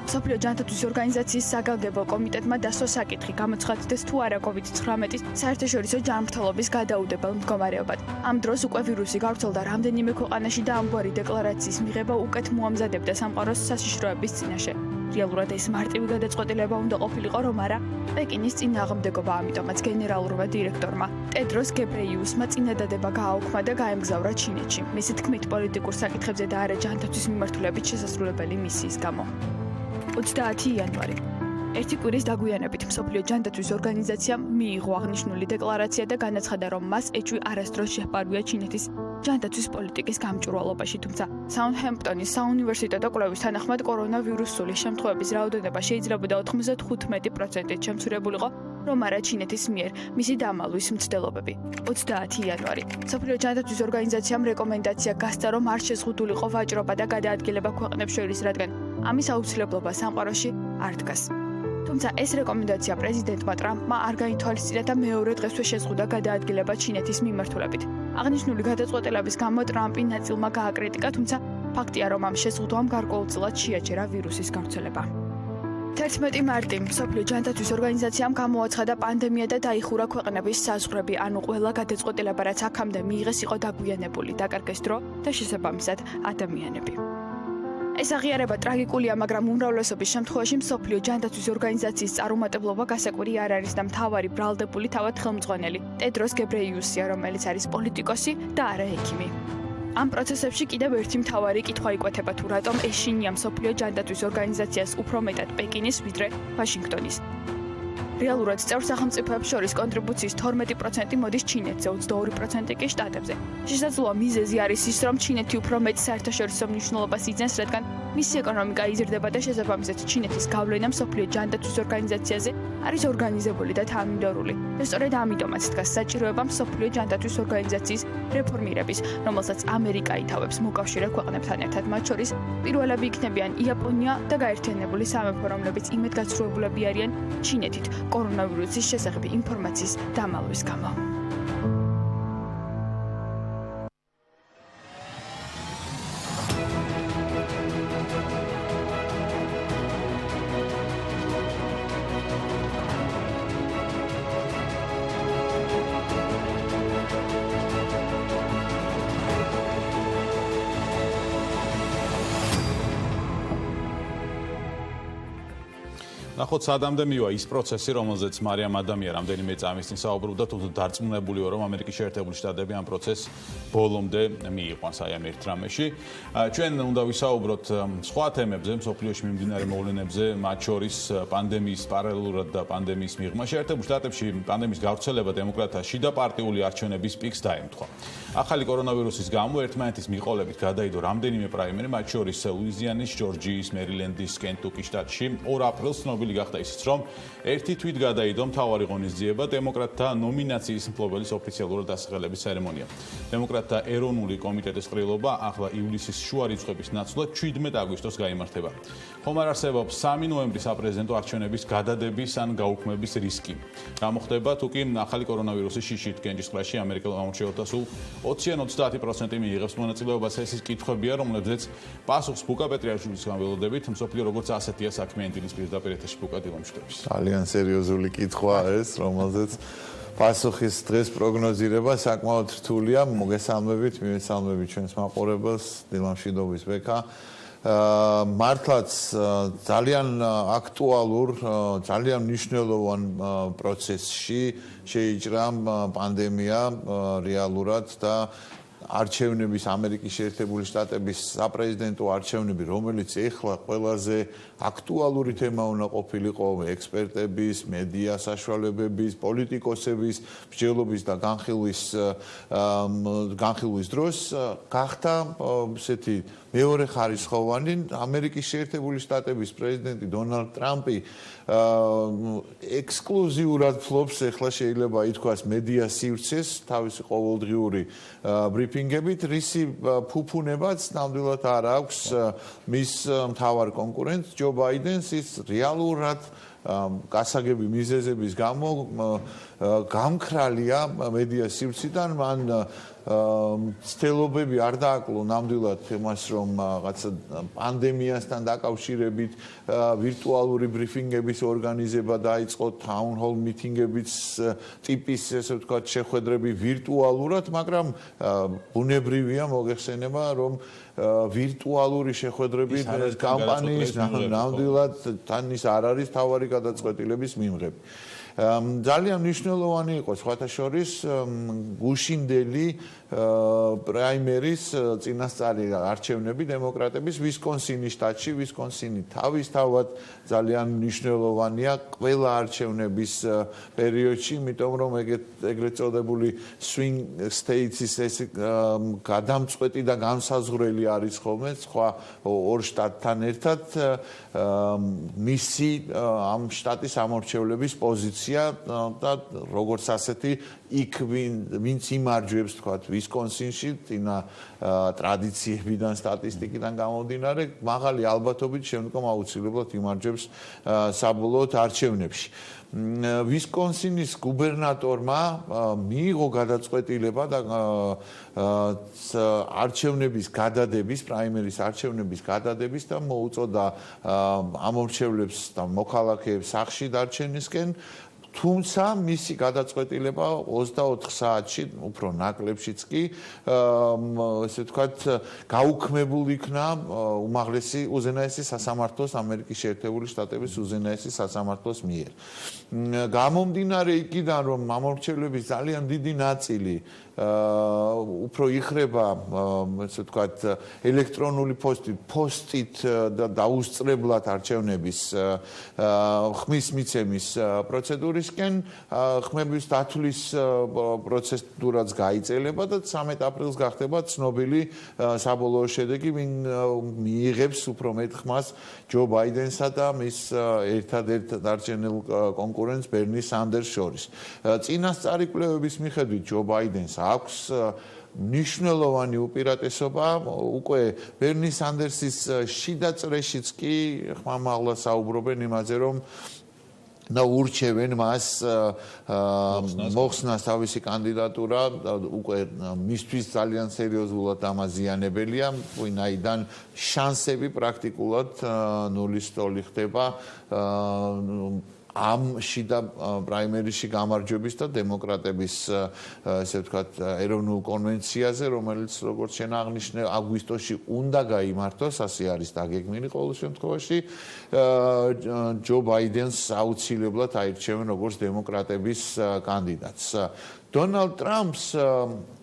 მსოფლიო ჯანდაცვის ორგანიზაციის საგანგებო კომიტეტმა დასვა საკითხი, გამოცხადდეს თუ არა COVID-19 საერთაშორისო ჯანმრთელობის გადაუდებელ მდგომარეობად. ამ დროს უკვე ვირუსი გავრცელდა რამდენიმე ქვეყანაში და ამგვარი დეკლარაციის მიღება უკეთ მოამზადებდა სამყაროს საშიშროების წინაშე. რეალურად ეს მარტივი გადაწყვეტილება უნდა ყოფილიყო, რომ არა პეკინის წინააღმდეგობა, ამიტომაც გენერალურმა დირექტორმა ტედროს გებრეიუსმა წინადადება გააუქმა და გაემგზავრა ჩინეთში. მისი თქმით, პოლიტიკურ საკითხებზე და არა ჯანდაცვის მიმართულებით შესასრულებელი მისიის გამო. 30 იანვარი. 1 კვირის დაგვიანებით მსოფლიო ჯანდაცვის ორგანიზაციამ მიიღო აღნიშნული დეკლარაცია და განაცხადა, რომ მას ეჭვი არასდროს შეჰპარვია ჩინეთის ჯანდაცვის პოლიტიკის გამჭვირვალობაში, თუმცა საუთჰემპტონის საუნივერსიტეტო კვლევის თანახმად კორონავირუსული შემთხვევების რაოდენობა შეიძლებოდა 95%-ით შემცირებულიყო, რომ არა ჩინეთის მიერ მისი დამალვის მცდელობები. 30 იანვარი. მსოფლიო ჯანდაცვის ორგანიზაციამ რეკომენდაცია გასცა, რომ არ შეზღუდულიყო ვაჭრობა და გადაადგილება ქვეყნებს შორის, რადგან ამის აუცილებლობა სამყაროში არ დგას. თუმცა ეს რეკომენდაცია პრეზიდენტმა ტრამპმა არ გაითვალისწინა და მეორე დღესვე შეზღუდა გადაადგილება ჩინეთის მიმართულებით. აღნიშნული გადაწყვეტილების გამო ტრამპი ნაწილმა გააკრიტიკა, თუმცა ფაქტია, რომ ამ შეზღუდვამ გარკვეულწილად შეაჩერა ვირუსის გავრცელება. 11 მარტი მსოფლიო ჯანდაცვის ორგანიზაციამ გამოაცხადა პანდემია და დაიხურა ქვეყნების საზღვრები, ანუ ყველა გადაწყვეტილება, რაც აქამდე მიიღეს, იყო დაგვიანებული, დაკარგეს დრო და შესაბამისად ადამიანები. ეს აღიარება ტრაგიკულია, მაგრამ უმრავლესობის შემთხვევაში მსოფლიო ჯანდაცვის ორგანიზაციის წარუმატებლობა გასაკვირი არ არის და მთავარი ბრალდებული თავად ხელმძღვანელი ტედროს გებრეიუსია, რომელიც არის პოლიტიკოსი და არა ექიმი. ამ პროცესებში კიდევ ერთი მთავარი კითხვა იკვეთება თუ რატომ ეშინია მსოფლიო ჯანდაცვის ორგანიზაციას უფრო მეტად პეკინის ვიდრე ვაშინგტონის. რეალურად წევრ სახელმწიფოებს შორის კონტრიბუციის 12% მოდის ჩინეთზე, 22% კი შტატებზე. შესაძლოა მიზეზი არის ის, რომ ჩინეთი უფრო მეტ საერთაშორისო მნიშვნელობას იძენს, რადგან მისი ეკონომიკა იზრდება და შესაბამისად ჩინეთის გავლენა მსოფლიო ჯანდაცვის ორგანიზაციაზე არის ორგანიზებული და თანმიმდევრული. და სწორედ ამიტომაც დგას საჭიროება მსოფლიო ჯანდაცვის ორგანიზაციის რეფორმირების, რომელსაც ამერიკა ითავებს მოკავშირე ქვეყნებთან ერთად, მათ შორის პირველები იქნებიან იაპონია და გაერთიანებული სამეფო, რომლებიც იმედგაცრუებულები არიან ჩინეთით კორონავირუსის შესახებ ინფორმაციის დამალვის გამო. ნახოთ სადამდე მივა ის პროცესი, რომელზეც მარიამ ადამია რამდენიმე წამის წინ საუბრობდა, თუმცა დარწმუნებული ვარ, რომ ამერიკის შეერთებული შტატები ამ პროცესს ბოლომდე მიიყვანს აი ამ ერთ რამეში. ჩვენ უნდა ვისაუბროთ სხვა თემებზე, მსოფლიოში მიმდინარე მოვლენებზე, მათ შორის პანდემიის პარალელურად და პანდემიის მიღმა. შეერთებულ შტატებში პანდემიის გავრცელება დემოკრატთა შიდა პარტიული არჩევნების პიკს დაემთხვა. ახალი კორონავირუსის გამო ერთმანეთის მიყოლებით გადაიდო რამდენიმე პრაიმერი, მათ შორის ლუიზიანის, ჯორჯიის, მერილენდის, კენტუკის შტატში 2 აპრილს ცნობილი გახდა ისიც, რომ ერთი თვით გადაიდო მთავარი ღონისძიება დემოკრატთა ნომინაციის მფლობელის ოფიციალურად დასახელების ცერემონია. დემოკრატთა ეროვნული კომიტეტის ყრილობა ახლა ივლისის შუა რიცხვების ნაცვლად 17 აგვისტოს გაიმართება. ხომ არ არსებობს 3 ნოემბრის საპრეზიდენტო არჩევნების გადადების ან გაუქმების რისკი. რა მოხდება თუ კი ახალი კორონავირუსის შიშით გენჯისყრაში ამერიკელ გამორჩეულთა სულ 20-ან 30% მიიღებს მონაწილეობას. ეს ის კითხვებია, რომლებზეც პასუხს ბუკა პეტრიაშვილისგან ველოდებით. მსოფლიო როგორც ასეთია საქმიანი დილის პირდაპირ ეთერში ბუკა დილომშვიდობის. ძალიან სერიოზული კითხვაა ეს, რომელზეც პასუხის დღეს პროგნოზირება საკმაოდ რთულია. მოგესალმებით, მივესალმებით ჩვენს მაყურებელს, დილომშვიდობის ბექა. მართლაც ძალიან აქტუალურ, ძალიან მნიშვნელოვან პროცესში შეიჭრა პანდემია რეალურად და არჩევნების ამერიკის შეერთებული შტატების საპრეზიდენტო არჩევნები, რომელიც ეხლა ყველაზე აქტუალური თემა უნდა ყოფილიყო ექსპერტების, მედია საშუალებების, პოლიტიკოსების მსჯელობის და განხილვის დროს გახდა ესეთი მეორე ხარისხოვანი. ამერიკის შეერთებული შტატების პრეზიდენტი დონალდ ტრამპი ექსკლუზიურად ფლობს, ეხლა შეიძლება ითქვას, მედია სივრცეს თავისი ყოველდღიური ბრიფინგებით, რისი ფუფუნებაც ნამდვილად არ აქვს მის მთავარ კონკურენტს ჯო ბაიდენს. ის რეალურად გასაგები მიზეზების გამო გამქრალია მედია სივრციდან. მან ცდილობები არ დააკლო ნამდვილად იმას, რომ რაღაცა პანდემიასთან დაკავშირებით ვირტუალური ბრიფინგების ორგანიზება დაიწყო, town hall მიტინგების ტიპის, ესე ვთქვათ, შეხვედრები ვირტუალურად, მაგრამ ბუნებრივია მოგეხსენება, რომ ვირტუალური შეხვედრები კამპანიის ნამდვილად თან ის არ არის თავარი გადაწყვეტილების მიმღები. ძალიან მნიშვნელოვანი იყო სხვათა შორის გუშინდელი პრაიმერის წინასწარი არჩევნები დემოკრატების ვისკონსინის შტატში. ვისკონსინი თავისთავად ძალიან მნიშვნელოვანია ყველა არჩევნების პერიოდში, იმიტომ რომ ეგრეთ წოდებული swing states-ის ეს გადამწყვეტი და განსაზღვრელი არის ხოლმე სხვა ორ შტატთან ერთად მისი ამ შტატის ამორჩევლების პოზიცია და როგორც ასეთი იქ ვინც იმარჯვებს, თქვათ, ვისკონსინში, წინა ტრადიციებიდან, სტატისტიკიდან გამომდინარე, მაღალი ალბათობით შემდგომ აუცილებლად იმარჯვებს საბოლოოდ არჩევნებში. ვისკონსინის გუბერნატორმა მიიღო გადაწყვეტილება და არჩევნების გადადების, პრაიმერის არჩევნების გადადების და მოუწოდა ამორჩევლებს და მოქალაქეებს სახლში დარჩენისკენ. თუმცა მისი გადაწყვეტილება 24 საათში, უფრო ნაკლებშიც კი, ესე ვთქვათ, გაუქმებულ იქნა უმაღლესი უზენაესი სასამართლოს, ამერიკის შეერთებული შტატების უზენაესი სასამართლოს მიერ. გამომდინარე იქიდან, რომ ამორჩევლების ძალიან დიდი ნაწილი უფრო იხრება, ესე ვთქვათ, ელექტრონული პოსტით და დაუსწრებლად არჩევნების ხმის მიცემის პროცედურისკენ ხმების დათვლის პროცედურაც გაიწელება და 13 აპრილს გახდება ცნობილი საბოლოო შედეგი, ვინ მიიღებს უფრო მეტ ხმას ჯო ბაიდენსა და მის ერთადერთ დარჩენილ კონკურენტს ბერნი სანდერს შორის. წინასწარი კვლევების მიხედვით ჯო ბაიდენს აქვს მნიშვნელოვანი უპირატესობა, უკვე ბერნი სანდერსის შიდა წრეშიც კი ხმამაღლა საუბრობენ იმაზე, რომ და ურჩევენ მას მოხსნას თავისი კანდიდატურა, უკვე მისთვის ძალიან სერიოზულად ამაზიანებელია, ვინაიდან შანსები პრაქტიკულად ნულის ტოლი ხდება ამ შიდა პრაიმერიში გამარჯვების და დემოკრატების ესე ვთქვათ ეროვნულ კონვენციაზე, რომელიც როგორც შენ აღნიშნე, აგვისტოში უნდა გაიმართოს, ასე არის დაგეგმილი ყოველ შემთხვევაში, ჯო ბაიდენს აუცილებლად აირჩევენ როგორც დემოკრატების კანდიდატს. დონალდ ტრამპს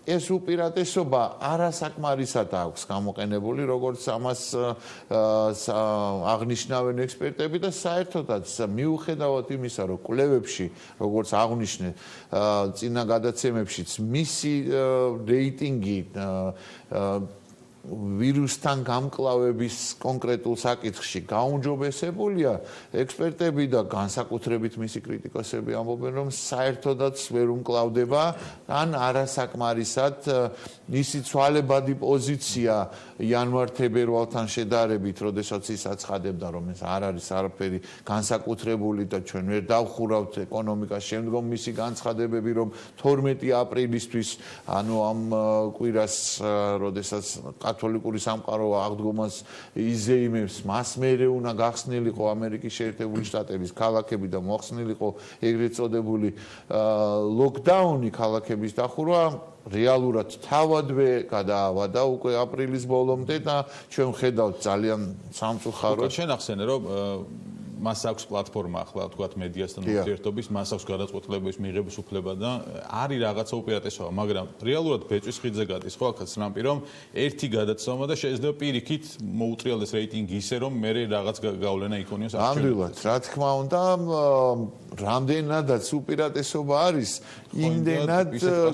ეს უპირატესობა არასაკმარისად აქვს გამოყენებული, როგორც ამას აღნიშნავენ ექსპერტები და საერთოდაც მიუხედავად იმისა, რომ კვლევებში, როგორც აღნიშნე, წინა გადაცემებშიც მისი რეიტინგი ვირუსთან გამკლავების კონკრეტულ საკითხში გაუმჯობესებულია, ექსპერტები და განსაკუთრებით მისი კრიტიკოსები ამბობენ, რომ საერთოდაც ვერ უმკლავდება ან არასაკმარისად ისი ცვალებადი პოზიცია იანვარ-თებერვალთან შედარებით, როდესაც ის აცხადებდა, რომ ეს არ არის არაფერი განსაკუთრებული და ჩვენ ვერ დავხურავთ ეკონომიკას, შემდგომ მისი განცხადებები, რომ 12 აპრილისთვის, ანუ ამ კვირას, როდესაც კათოლიკური სამყარო აღდგომას იზეიმებს, მას მერე უნდა გახსნილიყო ამერიკის შეერთებული შტატების ქალაქები და მოხსნილიყო ეგრეთ წოდებული ლოკდაუნი, ქალაქების დახურვა, რეალურად თავადვე გადაავადა უკვე აპრილის ბოლომდე და ჩვენ ვხედავთ ძალიან სამწუხაროდ. შენ ახსენე, რომ მას აქვს პლატფორმა ახლა თქვათ მედიასთან ურთიერთობის, მას აქვს გადაწყვეტილების მიღების უფლება და არის რაღაცა უპირატესობა, მაგრამ რეალურად ბეჭვის ხიდზე გადის ხო ახაც ნამპი, რომ ერთი გადაცემა და შეიძლება პირიქით მოუტრიალდეს რეიტინგი ისე, რომ მე რაღაც გავლენა იქონიოს არჩევნებში. ნამდვილად, რა თქმა უნდა, რამდენადაც უპირატესობა არის, იმდენად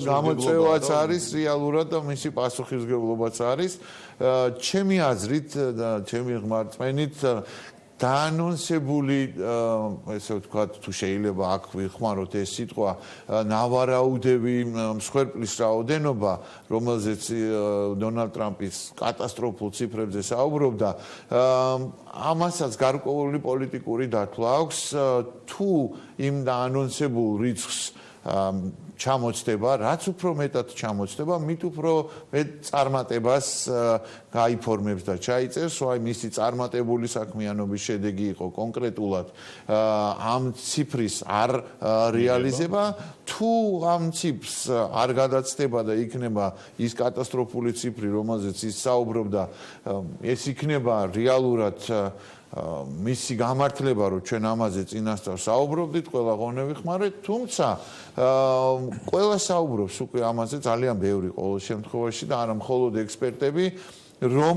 გამოწვევაც არის რეალურად და მისი პასუხისმგებლობაც არის. ჩემი აზრით და ჩემი ღმერთმენით დაანონსებული, ესე ვთქვათ, თუ შეიძლება აქ ვიხმაროთ ეს სიტყვა, ნავარაუდები მსხვერპლის რაოდენობა, რომელზეც დონალდ ტრამპის კატასტროფულ ციფრებზე საუბრობდა, ამასაც გარკვეული პოლიტიკური დათვლა აქვს, თუ იმ დაანონსებულ რიცხვს ჩამოწდება, რაც უფრო მეტად ჩამოწდება, მით უფრო მეტ წარმატებას გაიფორმებს და ჩაიწერს, აი მისი წარმატებული საქმიანობის შედეგი იყო კონკრეტულად ამ ციფრის არ რეალიზება, თუ ამ ციფრს არ გადაცდება და იქნება ის კატასტროფული ციფრი, რომელზეც ის საუბრობდა, ეს იქნება რეალურად მისი გამართლება, რომ ჩვენ ამაზე წინასწარ საუბრობდით, ყველა ღონე ვიხმარეთ, თუმცა ყველა საუბრობს უკვე ამაზე ძალიან ბევრი ყოველ შემთხვევაში და არა მხოლოდ ექსპერტები, რომ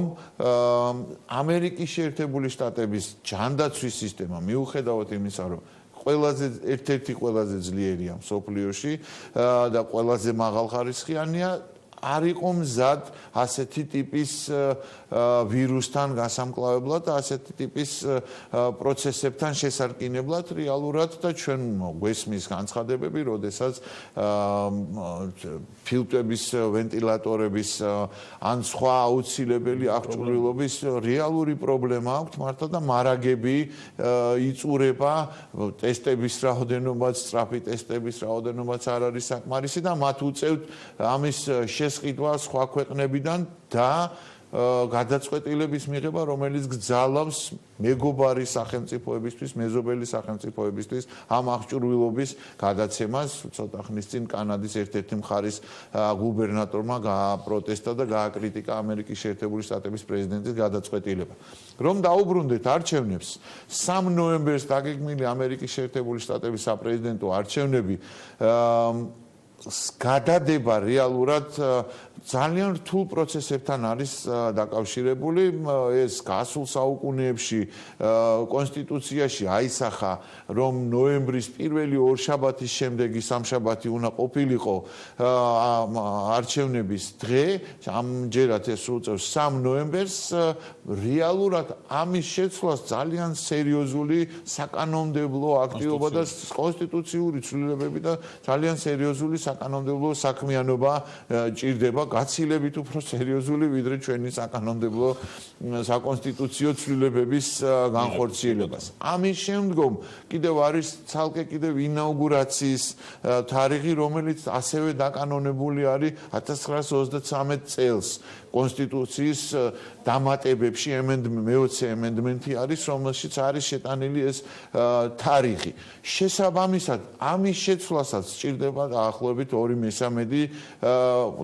ამერიკის შეერთებული შტატების ჯანდაცვის სისტემა, მიუხედავად იმისა, რომ ერთ-ერთი ყველაზე ძლიერია მსოფლიოში და ყველაზე მაღალხარისხიანია, არ იყო მზად ასეთი ტიპის ვირუსთან გასამკლავებლად და ასეთი ტიპის პროცესებთან შესარკინებლად რეალურად და ჩვენ გვესმის განცხადებები, როდესაც ფილტრების, ვენტილატორების ან სხვა აუცილებელი აღჭურვილობის რეალური პრობლემა აქვს მართლა და მარაგები იწურება, ტესტების რაოდენობაც, სწრაფი ტესტების რაოდენობაც არ არის საკმარისი და მათ უწევთ ამის შესყიდვა სხვა ქვეყნებიდან და გადაწყვეტილების მიღება, რომელიც გძალავს მეგობარი სახელმწიფოებისთვის, მეზობელი სახელმწიფოებისთვის ამ აღჭურვილობის გადაცემას. ცოტა ხნის წინ კანადის ერთ-ერთი მხარის გუბერნატორმა გააპროტესტა და გააკრიტიკა ამერიკის შეერთებული შტატების პრეზიდენტის გადაწყვეტილება. რომ დაუბრუნდეთ არჩევნებს, 3 ნოემბერს დაგეგმილი ამერიკის შეერთებული შტატების საპრეზიდენტო არჩევნები გადადება რეალურად ძალიან რთულ პროცესებთან არის დაკავშირებული. ეს გასულ საუკუნეებში კონსტიტუციაში აისახა, რომ ნოემბრის პირველი ორშაბათის შემდეგი სამშაბათი უნდა ყოფილიყო არჩევნების დღე. ამჯერად ეს უწევს 3 ნოემბერს. რეალურად ამის შეცვლას ძალიან სერიოზული საკანონმდებლო აქტივობა და კონსტიტუციური ცვლილებები და ძალიან სერიოზული საკანონმდებლო საქმიანობა ჭირდება. გაცილებით უფრო სერიოზული ვიდრე ჩვენი საკანონმდებლო საკონსტიტუციო ცვლილებების განხორციელებას. ამის შემდგომ კიდევ არის ცალკე კიდევ ინაუგურაციის თარიღი, რომელიც ასევე დაკანონებული არის 1933 წელს. კონსტიტუციის დამატებებში მე-20 ემენდმენტი არის, რომელშიც არის შეტანილი ეს თარიღი. შესაბამისად, ამის შეცვლასაც სჭირდება დაახლოებით 2/3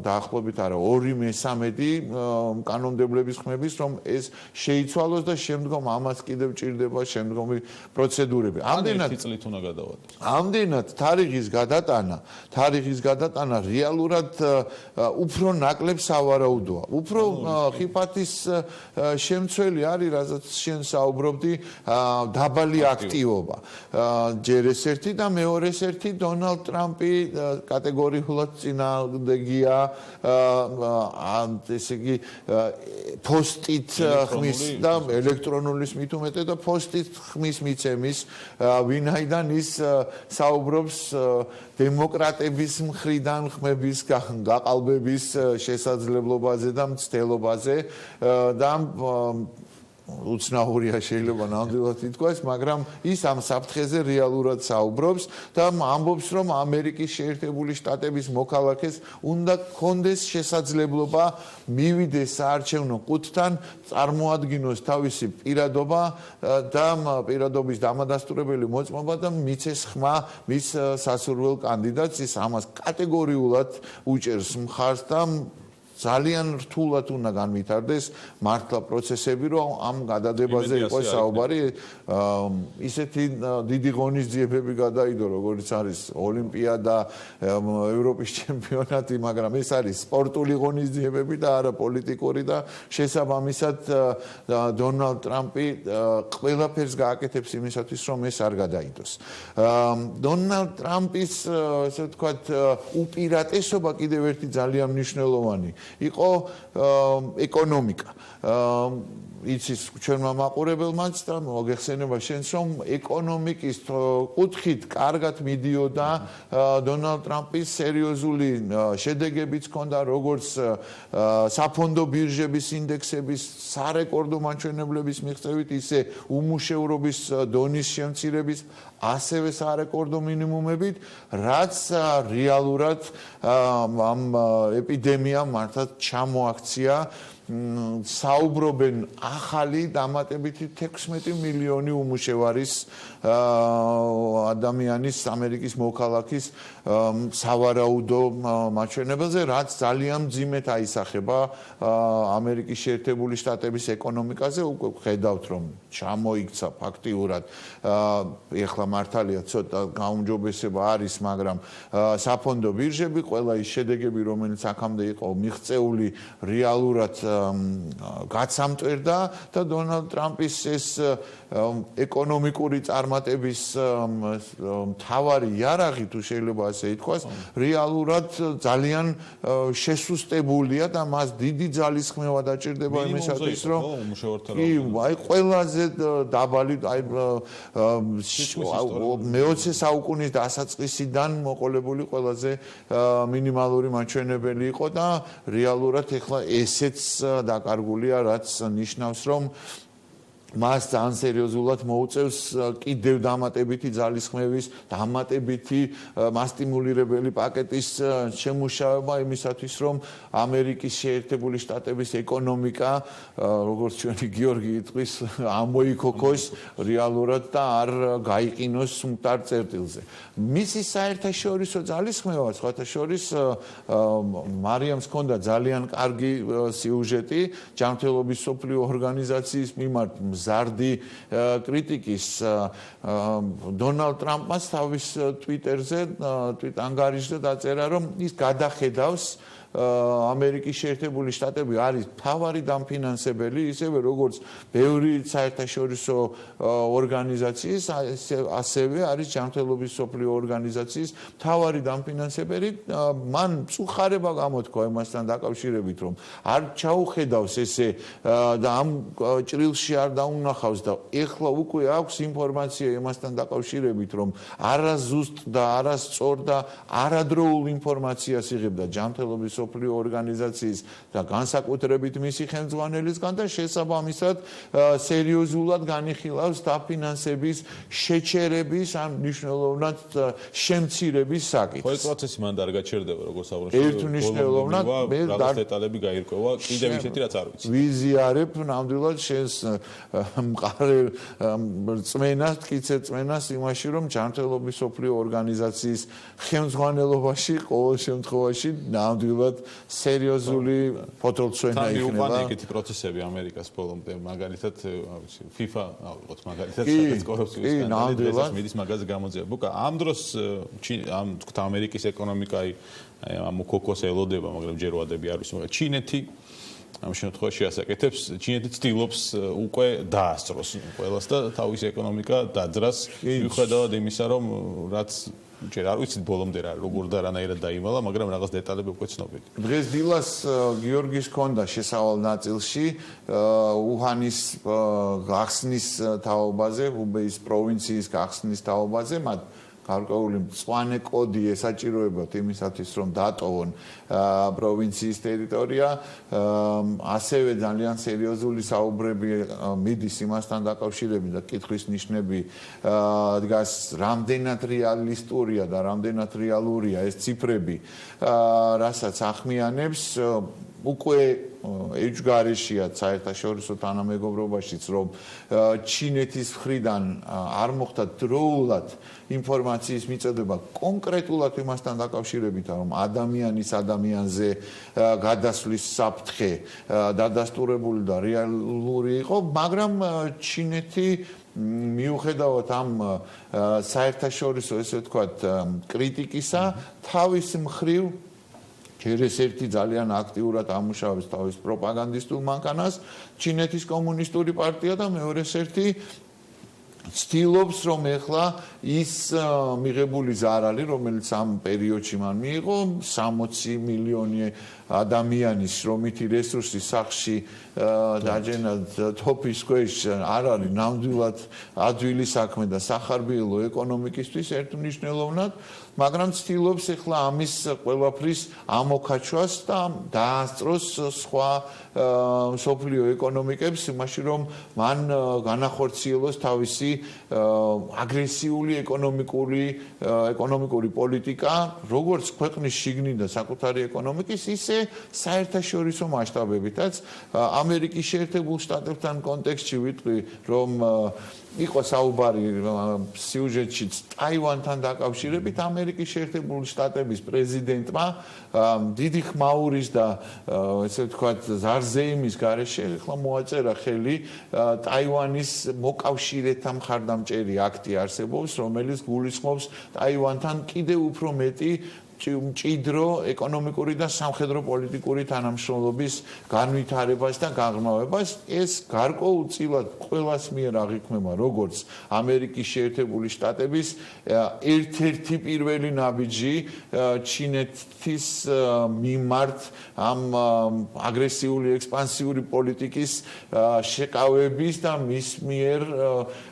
დაახლოებით არა 2/3 კანონმდებლების ხმების, რომ ეს შეიცვალოს და შემდგომ ამას კიდევ ჭირდება შემდგომი პროცედურები. ამდენად წლით უნდა გადავადოს. ამდენად თარიღის გადატანა რეალურად უფრო ნაკლებ სავარაუდოა. უფრო ხიფათის შემცველი არის, რასაც შენ საუბრობდი, დაბალი აქტივობა. ჯერ ეს ერთი და მეორე ეს ერთი დონალდ ტრამპი კატეგორიულად წინააღმდეგია, ესე იგი პოსტით ხმის და ელექტრონულის მით უმეტე და პოსტით ხმის მიცემის, ვინაიდან ის საუბრობს დემოკრატების მხრიდან ხმების გაყალბების შესაძლებლობაზე და მცდელობაზე და უცნაურია შეიძლება ნამდვილად ითქვას, მაგრამ ის ამ საფრთხეზე რეალურად საუბრობს და ამბობს, რომ ამერიკის შეერთებული შტატების მოქალაქეს უნდა ჰქონდეს შესაძლებლობა მივიდეს საარჩევნო ყუთთან, წარმოადგინოს თავისი პირადობა და პირადობის დამადასტურებელი მოწმობა და მიცეს ხმა მის სასურველ კანდიდატს. ის ამას კატეგორიულად უჭერს მხარს და ძალიან რთულად უნდა განვითარდეს მართლა პროცესები, რომ ამ გადადებაზე იყოს საუბარი. ისეთი დიდი ღონისძიებები გადაიდო, როგორც არის ოლიმპიადა, ევროპის ჩემპიონატი, მაგრამ ეს არის სპორტული ღონისძიებები და არა პოლიტიკური და შესაბამისად დონალდ ტრამპი ყველაფერს გააკეთებს იმისათვის, რომ ეს არ გადაიდოს. დონალდ ტრამპის, ესე ვთქვათ, უპირატესობა კიდევ ერთი ძალიან მნიშვნელოვანი იყო ეკონომიკა. იცის ჩვენმა მაყურებელმაც და მოგეხსენება შენს, რომ ეკონომიკის კუთხით კარგად მიდიოდა დონალდ ტრამპის სერიოზული შედეგებიც ჰქონდა, როგორც საფონდო ბირჟების ინდექსების სარეკორდო მაჩვენებლების მიღწევით, ისე უმუშევრობის დონის შემცირების, ასევე სარეკორდო მინიმუმებით, რაც რეალურად ამ ეპიდემიამ მართლაც ჩამოაქცია. საუბრობენ ახალი დამატებითი 16 მილიონი უმუშევარის ადამიანის, ამერიკის მოქალაქის სავარაუდო მაჩვენებელზე, რაც ძალიან მძიმედ აისახება ამერიკის შეერთებული შტატების ეკონომიკაზე. უკვე ხედავთ, რომ ჩამოიქცა ფაქტიურად. ეხლა მართალია ცოტა გაუმჯობესება არის, მაგრამ საფონდო ბირჟები, ყველა ის შედეგები, რომელიც აქამდე იყო მიღწეული, რეალურად გაცამტვერდა და დონალდ ტრამპის ეს ეკონომიკური წარმატების მთავარი იარაღი თუ შეიძლება ასე ითქვას, რეალურად ძალიან შესუსტებულია და მას დიდი ძალისხმევა დაჭირდება იმისათვის, რომ აი ყველაზე დაბალი აი მე-20 საუკუნის დასაწყისიდან მოყოლებული ყველაზე მინიმალური მაჩვენებელი იყო და რეალურად ეხლა ესეც დაკარგულია, რაც ნიშნავს, რომ მას ძალიან სერიოზულად მოუწევს კიდევ დამატებითი ძალისხმევის, დამატებითი მასტიმულირებელი პაკეტის შემუშავება იმისათვის, რომ ამერიკის შეერთებული შტატების ეკონომიკა, როგორც ჩვენი გიორგი იტყვის, ამოიქოქოს რეალურად და არ გაიყინოს მკვდარ წერტილზე. მისი საერთაშორისო ძალისხმევა, სხვათა შორის, მარიამს ჰქონდა ძალიან კარგი სიუჟეტი ჯანმრთელობის მსოფლიო ორგანიზაციის მიმართ ზარდი კრიტიკის დონალდ ტრამპმაც თავის ტვიტერზე, ანგარიშზე დაწერა, რომ ის გადახედავს ამერიკის შეერთებული შტატები არის მთავარი დამფინანსებელი, ისევე როგორც ბევრი საერთაშორისო ორგანიზაციის, ასევე არის ჯანმრთელობის მსოფლიო ორგანიზაციის მთავარი დამფინანსებელი. მან მწუხარება გამოთქვა იმასთან დაკავშირებით, რომ არ ჩაუხედავს ესე და ამ ჭრილში არ დაუნახავს და ეხლა უკვე აქვს ინფორმაცია იმასთან დაკავშირებით, რომ არაზუსტ და არასწორ და არადროულ ინფორმაციას იღებდა ჯანმრთელობის მსოფლიო ორგანიზაციის და განსაკუთრებით მისი ხელმძღვანელისგან და შესაბამისად სერიოზულად განიხილავს დაფინანსების შეჩერების ან მნიშვნელოვნად შემცირების საკითხს. ხო, ეს პროცესი მან არ გაჩერდება, როგორც საუბრობთ. ერთ მნიშვნელოვნად მე რაღაც დეტალები გაირკვევა, კიდევ ისეთი რაც არ ვიცი. ვიზიარებ ნამდვილად შენს მყარე წმენას, მტკიცე წმენას იმაში, რომ ჯანმრთელობის მსოფლიო ორგანიზაციის ხელმძღვანელობაში ყოველ შემთხვევაში ნამდვილად სერიოზული ფოთოლცვენა იქნება. თან ეგეთი პროცესები ამერიკას ბოლომდე, მაგალითად, FIFA, ავიღოთ მაგალითად, სადაც კორუფციის სკანდალი დღესაც მიდის მაგაზე გამოძიება. ბუკა, ამ დროს ამ თქვა ამერიკის ეკონომიკა ამ ქოქოს ელოდება, მაგრამ ჯერ ვადები არ ვიცი, მაგრამ ჩინეთი ამ შემთხვევაში ასაკეთებს, ჩინეთი ცდილობს უკვე დაასწროს ყველას და თავის ეკონომიკა დაძრას, მიუხედავად იმისა, რომ რაც ჯერ არ ვიცით ბოლომდე რა როგორ და რანაირად დაივალა, მაგრამ რაღაც დეტალები უკვე ცნობილი. დღეს დილას გიორგის ჰქონდა შესავალ ნაწილში უჰანის გახსნის თაობაზე, ჰუბეის პროვინციის გახსნის თაობაზე, მათ გარკვეული მწვანე კოდი ესაჭიროებათ იმისათვის, რომ დატოვონ პროვინციის ტერიტორია, ასევე ძალიან სერიოზული საუბრები მიდის იმასთან დაკავშირებით და კითხვის ნიშნები დგას, რამდენად რეალისტურია და რამდენად რეალურია ეს ციფრები, რასაც ახმიანებს უკვე ეჯგარეშია საერთაშორისო თანამეგობრობაშიც, რომ ჩინეთის მხრიდან არ მოხდა დროულად ინფორმაციის მიწოდება კონკრეტულად იმასთან დაკავშირებით, რომ ადამიანის ადამიანზე გადასვლის საფრთხე დადასტურებული და რეალური იყო, მაგრამ ჩინეთი მიუხედავად ამ საერთაშორისო ესე ვთქვათ კრიტიკისა, თავის მხრივ ჯერ ერთი ძალიან აქტიურად ამუშავებს თავის პროპაგანდისტულ მანქანას, ჩინეთის კომუნისტური პარტია და მეორე ერთი ცდილობს, რომ ეხლა ის მიღებული ზარალი, რომელიც ამ პერიოდში მან მიიღო, 60 მილიონი ადამიანის შრომითი რესურსი სახში დაჯენა თოფის ქვეშ არ არის ნამდვილად ადვილი საქმე და სახარბიელო ეკონომიკისთვის ერთმნიშვნელოვნად, მაგრამ ცდილობს ეხლა ამის ყველაფრის ამოქაჩვას და დაასწროს სხვა მსოფლიო ეკონომიკებს იმაში, რომ მან განახორციელოს თავისი აგრესიული ეკონომიკური პოლიტიკა, როგორც ქვეყნის შიგნით და საკუთარი ეკონომიკის, ისე საერთაშორისო მასშტაბებითაც. ამერიკის შეერთებულ შტატებთან კონტექსტში ვიტყვი, რომ იყო საუბარი სიუჟეტშიც ტაივანთან დაკავშირებით, ამერიკის შეერთებული შტატების პრეზიდენტმა დიდი ხმაურის და ესე ვთქვათ ზარზეიმის გარეშე ახლა მოაწერა ხელი ტაივანის მოკავშირეთა მხარდამჭერი აქტი არსებობს, რომელიც გულისხმობს ტაივანთან კიდევ უფრო მეტი მჭიდრო ეკონომიკური და სამხედრო პოლიტიკური თანამშრომლობის განვითარებას და გაღრმავებას. ეს გარკვეულწილად ყველას მიერ აღიქმება როგორც ამერიკის შეერთებული შტატების ერთ-ერთი პირველი ნაბიჯი ჩინეთის მიმართ ამ აგრესიული ექსპანსიური პოლიტიკის შეკავების და მის მიერ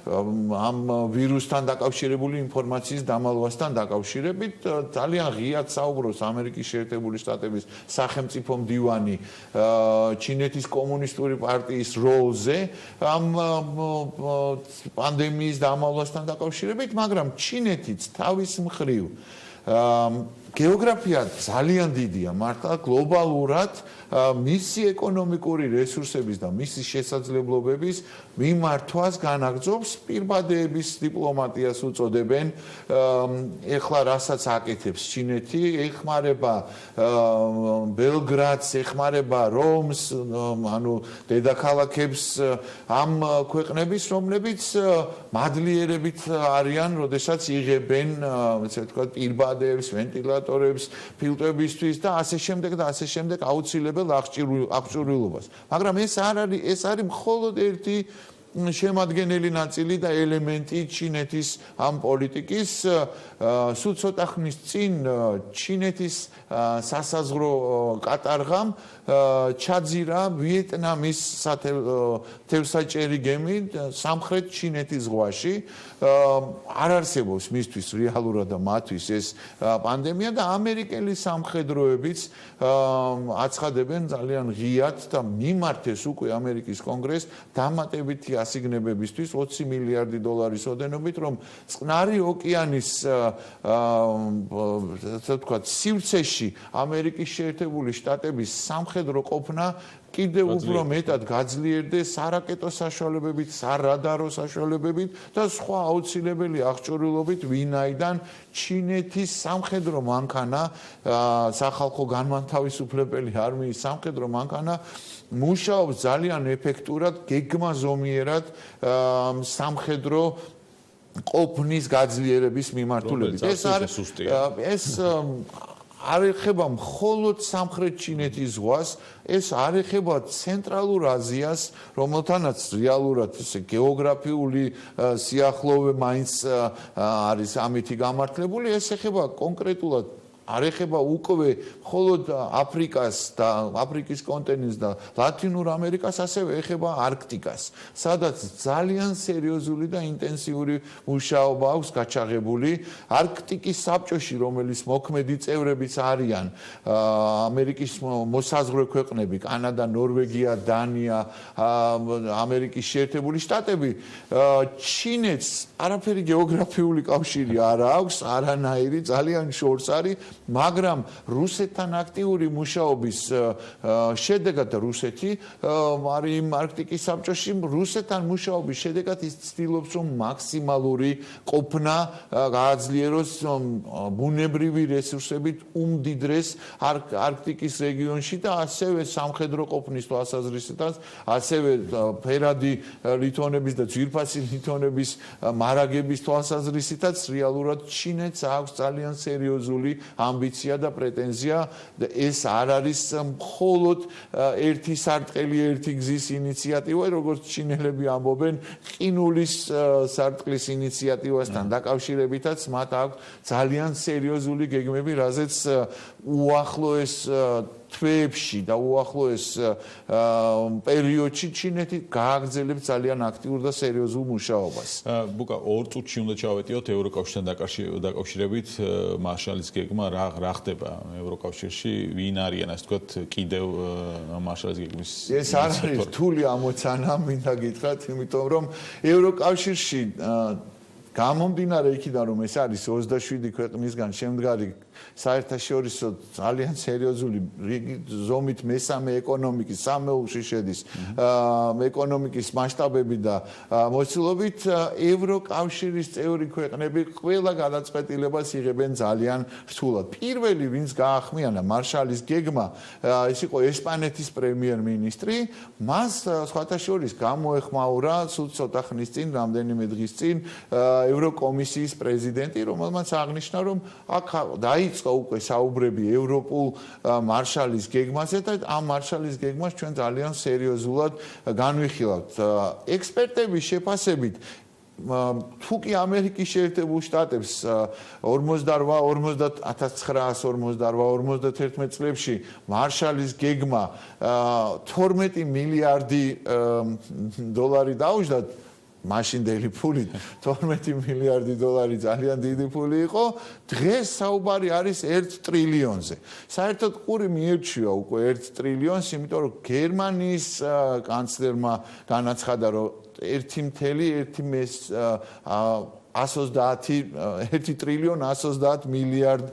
ამ ვირუსთან დაკავშირებული ინფორმაციის დამალვასთან დაკავშირებით ძალიან ღიად საუბრობს ამერიკის შეერთებული შტატების სახელმწიფო მდივანი ჩინეთის კომუნისტური პარტიის როლზე ამ პანდემიის დამალვასთან დაკავშირებით, მაგრამ ჩინეთიც თავის მხრივ გეოგრაფია ძალიან დიდია, მართლა გლობალურად მისი ეკონომიკური რესურსების და მისი შესაძლებლობების მიმართვას განაგრძობს პირბადეების დიპლომატიას უწოდებენ. ეხლა რასაც აკეთებს ჩინეთი, ეხმარება ბელგრადს, ეხმარება რომს, ანუ დედაქალაქებს ამ ქვეყნების, რომლებიც მადლიერებით არიან, როდესაც იღებენ, ესე ვთქვათ, პირბადეებს, ვენტილატორებს, ფილტრებისთვის და ასე შემდეგ და ასე შემდეგ აუცილებელ აღჭურვილობას. მაგრამ ეს არის მხოლოდ ერთი შემადგენელი ნაწილი და ელემენტი ჩინეთის ამ პოლიტიკის. სულ ცოტა ხნის წინ ჩინეთის სასაზღვრო კატარღამ ჩაძირა ვიეტნამის თევზსაჭერი გემი სამხრეთ ჩინეთის ზღვაში. არ არსებობს მისთვის რეალურად და მათთვის ეს პანდემია და ამერიკელი სამხედროებიც აცხადებენ ძალიან ღიად და მიმართეს უკვე ამერიკის კონგრესს დამატებითი ასიგნებებისთვის 20 მილიარდი დოლარის ოდენობით, რომ წყნარი ოკეანის ასე ვთქვათ სივრცეში ამერიკის შეერთებული შტატების სამხედრო ყოფნა კიდევ უფრო მეტად გაძლიერდეს სარაკეტო საშუალებებით, სარადარო საშუალებებით და სხვა აუცილებელი აღჭურვილობით, ვინაიდან ჩინეთის სამხედრო მანქანა, სახალხო განმათავისუფლებელი არმიის სამხედრო მანქანა მუშაობს ძალიან ეფექტურად, გეგმაზომიერად სამხედრო ყოფნის გაძლიერების მიმართულებით. ეს არ ეხება მხოლოდ სამხრეთ ჩინეთის ზღვას, ეს არ ეხება ცენტრალურ აზიას, რომელთანაც რეალურად ესე გეოგრაფიული სიახლოვე მაინც არის ამითი გამართლებული, ეს ეხება კონკრეტულად არ ეხება უკვე მხოლოდ აფრიკას და აფრიკის კონტინენტს და ლათინურ ამერიკას, ასევე ეხება არქტიკას, სადაც ძალიან სერიოზული და ინტენსიური მუშაობა აქვს გაჩაღებული. არქტიკის საბჭოში, რომელიც მოქმედი წევრებიც არიან ამერიკის მოსაზღვრე ქვეყნები, კანადა, ნორვეგია, დანია, ამერიკის შეერთებული შტატები, ჩინეთს არაფერი გეოგრაფიული კავშირი არ აქვს, არანაირი, ძალიან შორს არის. მაგრამ რუსეთთან აქტიური მუშაობის შედეგად რუსეთი არის იმ არქტიკის საბჭოში, რუსეთთან მუშაობის შედეგად ის ცდილობს, რომ მაქსიმალური ყოფნა გააძლიეროს ბუნებრივი რესურსებით უმდიდრეს არქტიკის რეგიონში და ასევე სამხედრო ყოფნის თვალსაზრისითაც, ასევე ფერადი ლითონების და ძვირფასი ლითონების მარაგების თვალსაზრისითაც რეალურად ჩინეთს აქვს ძალიან სერიოზული ამბიცია და პრეტენზია და ეს არ არის მხოლოდ ერთი სარტყელი, ერთი გზის ინიციატივა, როგორც ჩინელები ამბობენ, ყინულის სარტყლის ინიციატივასთან დაკავშირებითაც მათ აქვს ძალიან სერიოზული გეგმები, რაზეც უახლოეს თვეებში და უახლოეს პერიოდში ჩინეთი გააგრძელებს ძალიან აქტიურ და სერიოზულ მუშაობას. ბუკა, 2 წუთში უნდა ჩავეტიოთ ევროკავშირთან დაკავშირებით მარშალის გეგმა რა ხდება ევროკავშირში, ვინ არიან ასე ვთქვათ კიდევ მარშალის გეგმის ეს არ არის რთული ამოცანა, მინდა გითხრათ, იმიტომ რომ ევროკავშირში გამომდინარე იქიდან რომ ეს არის 27 ქვეყნისგან შემდგარი საერთაშორისო ძალიან სერიოზული ზომით მესამე ეკონომიკის სამეულში შედის ეკონომიკის მასშტაბები და მოცულობით ევროკავშირის წევრი ქვეყნები ყველა გადაწყვეტილებას იღებენ ძალიან რთულად. პირველი ვინც გაახმიანა მარშალის გეგმა ეს იყო ესპანეთის პრემიერ-მინისტრი, მას სხვათა შორის გამოეხმაურა სულ ცოტა ხნის წინ, რამდენიმე დღის წინ ევროკომისიის პრეზიდენტი, რომელმაც აღნიშნა, რომ აქ დაიწყო უკვე საუბრები ევროპულ მარშალის გეგმაზე და ამ მარშალის გეგმას ჩვენ ძალიან სერიოზულად განვიხილავთ. ექსპერტების შეფასებით თუ კი ამერიკის შეერთებულ შტატებს 1958 წლებში მარშალის გეგმა 12 მილიარდი დოლარი დაუჯდათ მაშინდელი ფულით 12 მილიარდი დოლარი ძალიან დიდი ფული იყო. დღეს საუბარი არის 1 ტრილიონზე. საერთოდ ყური მიერჩია უკვე 1 ტრილიონს, იმიტომ რომ გერმანიის კანცლერმა განაცხადა, რომ 1 ტრილიონ 130 მილიარდ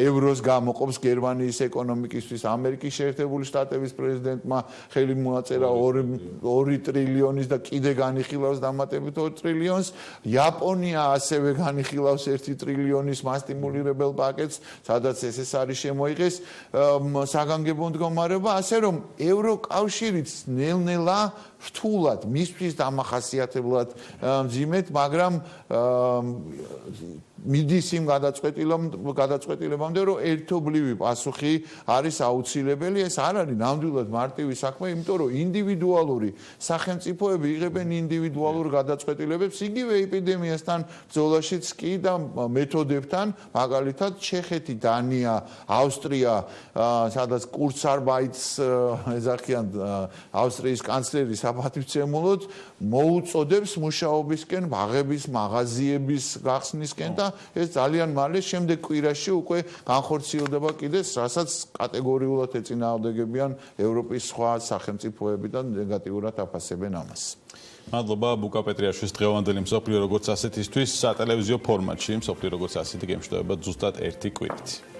ევროს გამოყოფს გერმანიის ეკონომიკისთვის. ამერიკის შეერთებული შტატების პრეზიდენტმა ხელი მოაწერა 2 ტრილიონის და კიდე განიხილავს დამატებით 2 ტრილიონს. იაპონია ასევე განიხილავს 1 ტრილიონის მასტიმულირებელ პაკეტს, სადაც ეს არის შემოიღეს საგანგებო მდგომარეობა, ასე რომ ევროკავშირიც ნელ-ნელა რთულად მისთვის დამახასიათებლად მძიმედ, მაგრამ მიდის იმ გადაწყვეტილებამდე, რომ ერთობლივი პასუხი არის აუცილებელი. ეს არ არის ნამდვილად მარტივი საქმე, იმიტომ რომ ინდივიდუალური სახელმწიფოები იღებენ ინდივიდუალურ გადაწყვეტილებებს იგივე ეპიდემიასთან ბრძოლაშიც კი და მეთოდებთან, მაგალითად ჩეხეთი, დანია, ავსტრია, სადაც კურცარბაიტს ეძახიან ავსტრიის კანცლერი საპატივცემულოდ, მოუწოდებს მუშაობისკენ, ბაღების, მაღაზიების გახსნისკენ და ეს ძალიან მალე შემდეგ კვირაში უკვე განხორციელდება კიდეც, რასაც კატეგორიულად ეწინააღმდეგებიან ევროპის სხვა სახელმწიფოები და ნეგატიურად აფასებენ ამას. მადლობა ბუკა პეტრიაშვილის დღევანდელი მსოფლიო როგორც ასეთისთვის სატელევიზიო ფორმატში მსოფლიო როგორც ასეთი გემშვიდობა ზუსტად 1 კვირით.